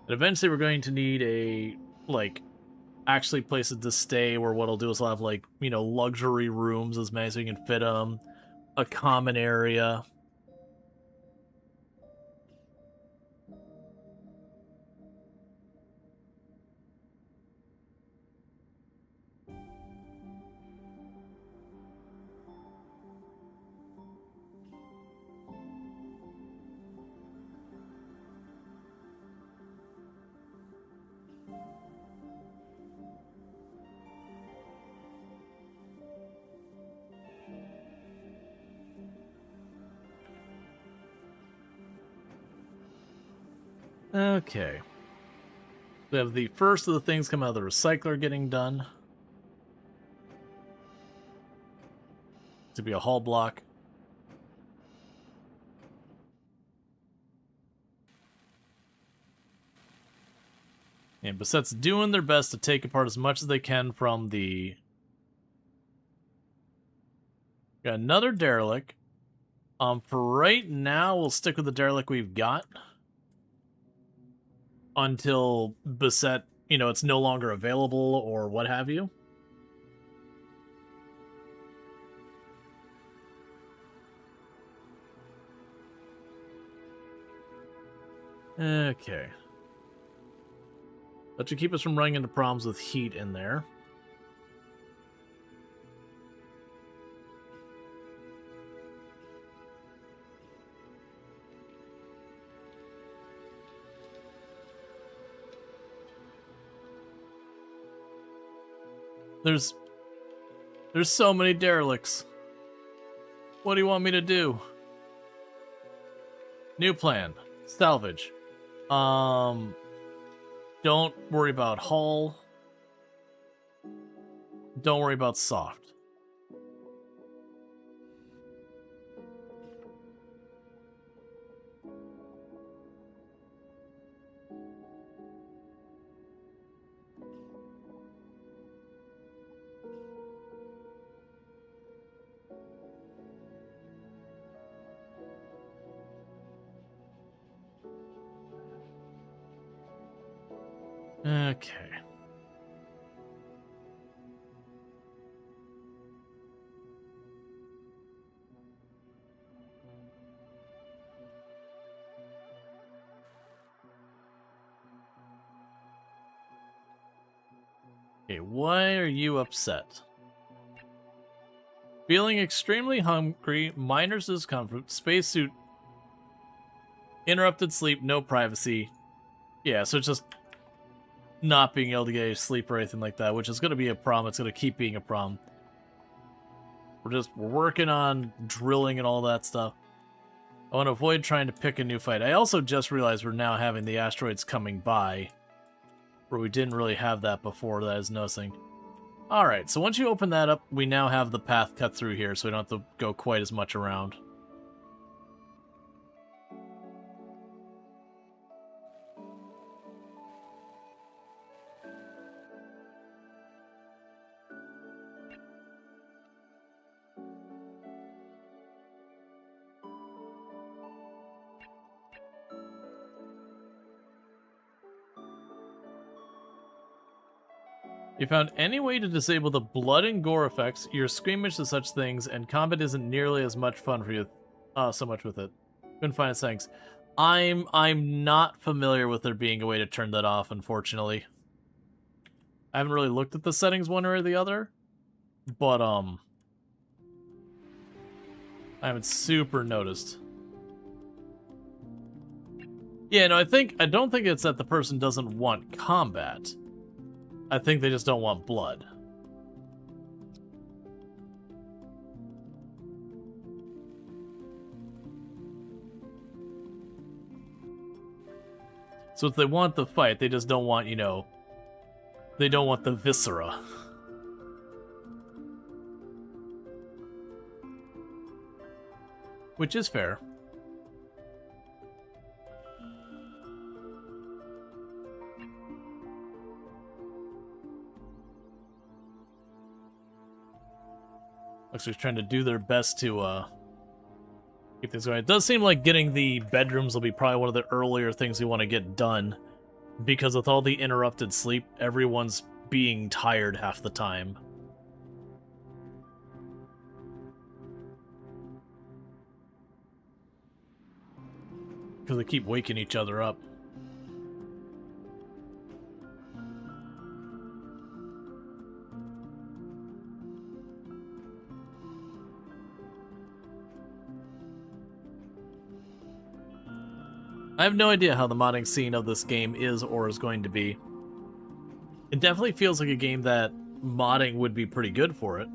And eventually we're going to need a, like, actually places to stay where what I'll do is I'll have, like, you know, luxury rooms as many as we can fit them, a common area. Okay. We have the first of the things come out of the recycler getting done. To be a hull block. And Bassette's doing their best to take apart as much as they can from the... Got another derelict. For right now, we'll stick with the derelict we've got. Until Bassett, you know, it's no longer available or what have you. Okay. That should keep us from running into problems with heat in there. There's so many derelicts. What do you want me to do? New plan. Salvage. Don't worry about hull. Don't worry about soft. Okay. Okay, why are you upset? Feeling extremely hungry, miner's discomfort, spacesuit, interrupted sleep, no privacy. Yeah, so it's just not being able to get any sleep or anything like that, which is going to be a problem. It's going to keep being a problem. We're working on drilling and all that stuff. I want to avoid trying to pick a new fight. I also just realized we're now having the asteroids coming by, where we didn't really have that before that I was noticing. Alright, so once you open that up, we now have the path cut through here, so we don't have to go quite as much around. You found any way to disable the blood and gore effects, you're squeamish to such things, and combat isn't nearly as much fun for you. So much with it. Couldn't find settings. I'm not familiar with there being a way to turn that off, unfortunately. I haven't really looked at the settings one way or the other, but I haven't super noticed. Yeah, no, I don't think it's that the person doesn't want combat. I think they just don't want blood. So if they want the fight, they just don't want, you know, they don't want the viscera. Which is fair. Looks like they're trying to do their best to keep things going. It does seem like getting the bedrooms will be probably one of the earlier things we want to get done, because with all the interrupted sleep, everyone's being tired half the time. Because they keep waking each other up. I have no idea how the modding scene of this game is or is going to be. It definitely feels like a game that modding would be pretty good for it.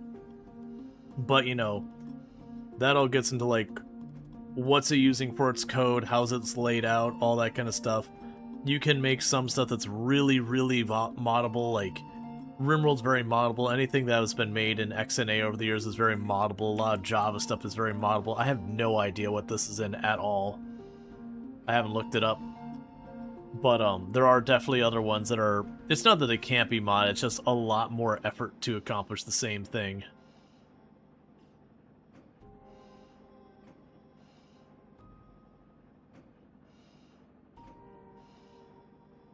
But, you know, that all gets into, like, what's it using for its code, how's it's laid out, all that kind of stuff. You can make some stuff that's really, really moddable, like, RimWorld's very moddable. Anything that has been made in XNA over the years is very moddable. A lot of Java stuff is very moddable. I have no idea what this is in at all. I haven't looked it up. But there are definitely other ones that are... It's not that they can't be modded, it's just a lot more effort to accomplish the same thing.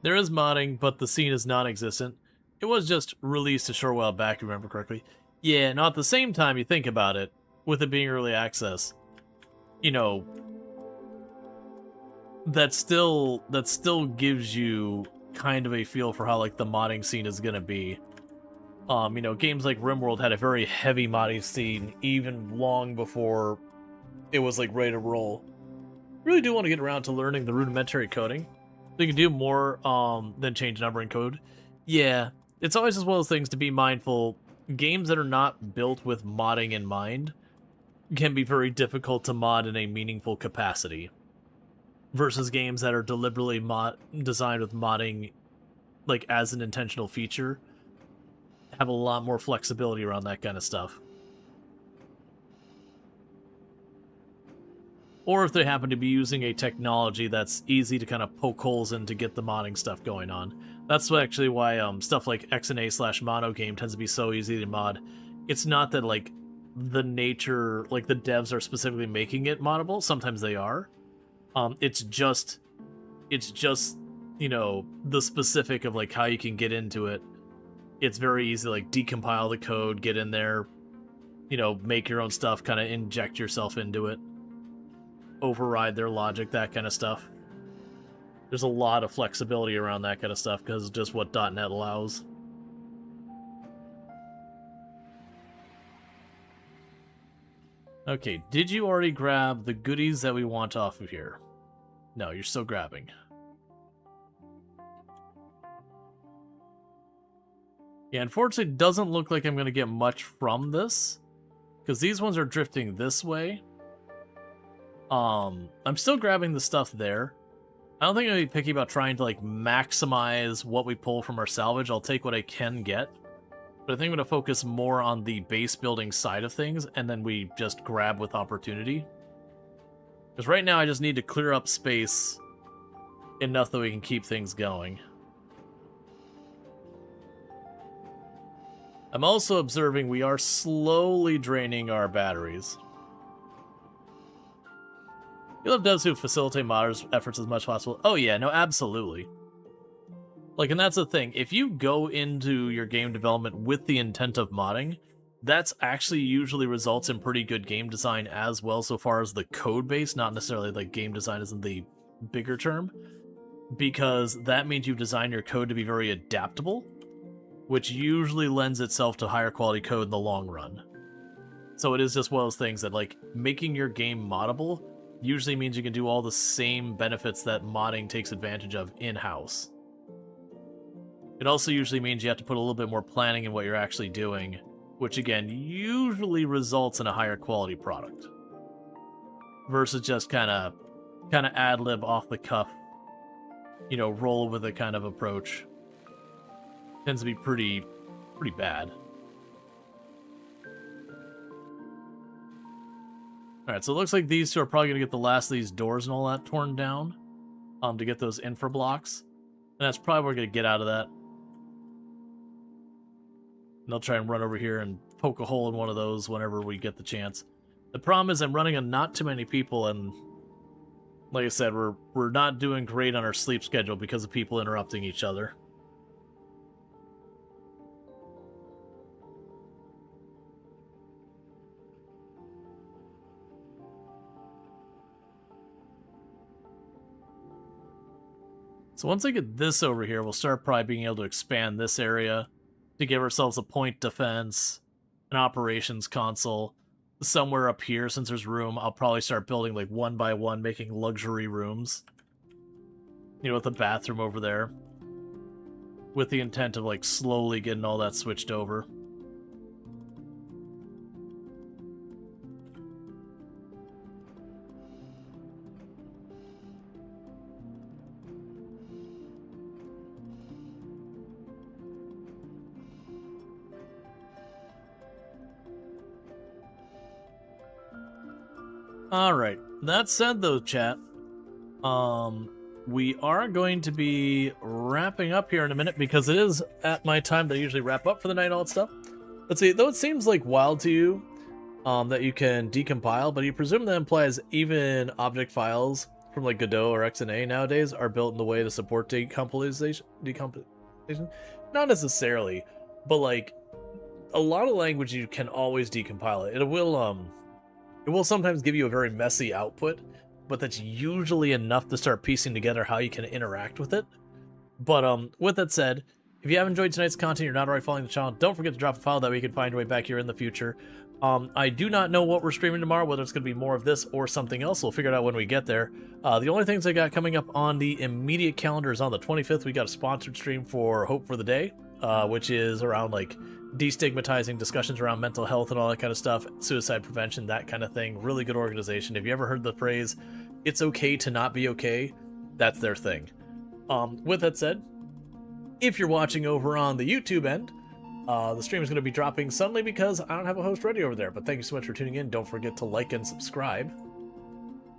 There is modding, but the scene is non-existent. It was just released a short while back, if you remember correctly. Yeah, now at the same time, you think about it, with it being early access, you know... That still gives you kind of a feel for how, like, the modding scene is gonna be. You know, games like RimWorld had a very heavy modding scene even long before it was, like, ready to roll. Really do want to get around to learning the rudimentary coding. So you can do more than change numbering code. Yeah, it's always just one of those things to be mindful. Games that are not built with modding in mind can be very difficult to mod in a meaningful capacity. Versus games that are deliberately designed with modding, like, as an intentional feature, have a lot more flexibility around that kind of stuff. Or if they happen to be using a technology that's easy to kind of poke holes in to get the modding stuff going on. That's actually why stuff like XNA/Mono Game tends to be so easy to mod. It's not that, like, the nature, like, the devs are specifically making it moddable. Sometimes they are. It's just, you know, the specific of, like, how you can get into it. It's very easy to, like, decompile the code, get in there, you know, make your own stuff, kind of inject yourself into it, override their logic, that kind of stuff. There's a lot of flexibility around that kind of stuff because it's just what .NET allows. Okay, did you already grab the goodies that we want off of here? No, you're still grabbing. Yeah, unfortunately, it doesn't look like I'm going to get much from this, because these ones are drifting this way. I'm still grabbing the stuff there. I don't think I'm going to be picky about trying to, like, maximize what we pull from our salvage. I'll take what I can get. But I think I'm going to focus more on the base building side of things, and then we just grab with opportunity. Because right now I just need to clear up space enough that we can keep things going. I'm also observing we are slowly draining our batteries. You love devs who facilitate modders' efforts as much as possible. Oh yeah, no, absolutely. Like, and that's the thing. If you go into your game development with the intent of modding, that's actually usually results in pretty good game design as well, so far as the code base, not necessarily like game design isn't the bigger term, because that means you design your code to be very adaptable, which usually lends itself to higher quality code in the long run. So it is just one of those things that, like, making your game moddable usually means you can do all the same benefits that modding takes advantage of in-house. It also usually means you have to put a little bit more planning in what you're actually doing, which again usually results in a higher quality product versus just kind of ad lib off the cuff you know, roll with it kind of approach. Tends to be pretty bad. Alright, so it looks like these two are probably going to get the last of these doors and all that torn down to get those infra blocks. And that's probably what we're going to get out of that. And they'll try and run over here and poke a hole in one of those whenever we get the chance. The problem is I'm running on not too many people, and like I said, we're not doing great on our sleep schedule because of people interrupting each other. So once I get this over here, we'll start probably being able to expand this area to give ourselves a point defense, an operations console. Somewhere up here, since there's room, I'll probably start building like one by one, making luxury rooms. You know, with a bathroom over there. With the intent of like slowly getting all that switched over. Alright, that said though, chat, we are going to be wrapping up here in a minute because it is at my time that I usually wrap up for the night, all that stuff. Let's see, though it seems like wild to you that you can decompile, but you presume that implies even object files from like Godot or XNA nowadays are built in the way to support decompilation? Not necessarily, but like a lot of language you can always decompile it. It will sometimes give you a very messy output, but that's usually enough to start piecing together how you can interact with it. But with that said, if you have enjoyed tonight's content, you're not already following the channel, don't forget to drop a file that we can find your way back here in the future. I do not know what we're streaming tomorrow, whether it's going to be more of this or something else. We'll figure it out when we get there. The only things I got coming up on the immediate calendar is on the 25th. We got a sponsored stream for Hope for the Day, which is around like destigmatizing discussions around mental health and all that kind of stuff, suicide prevention, that kind of thing. Really good organization. Have you ever heard the phrase, it's okay to not be okay? That's their thing. With that said, if you're watching over on the YouTube end, the stream is going to be dropping suddenly because I don't have a host ready over there, but thank you so much for tuning in. Don't forget to like and subscribe.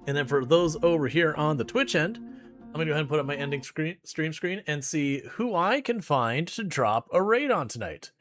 And then for those over here on the Twitch end, I'm going to go ahead and put up my ending stream screen and see who I can find to drop a raid on tonight.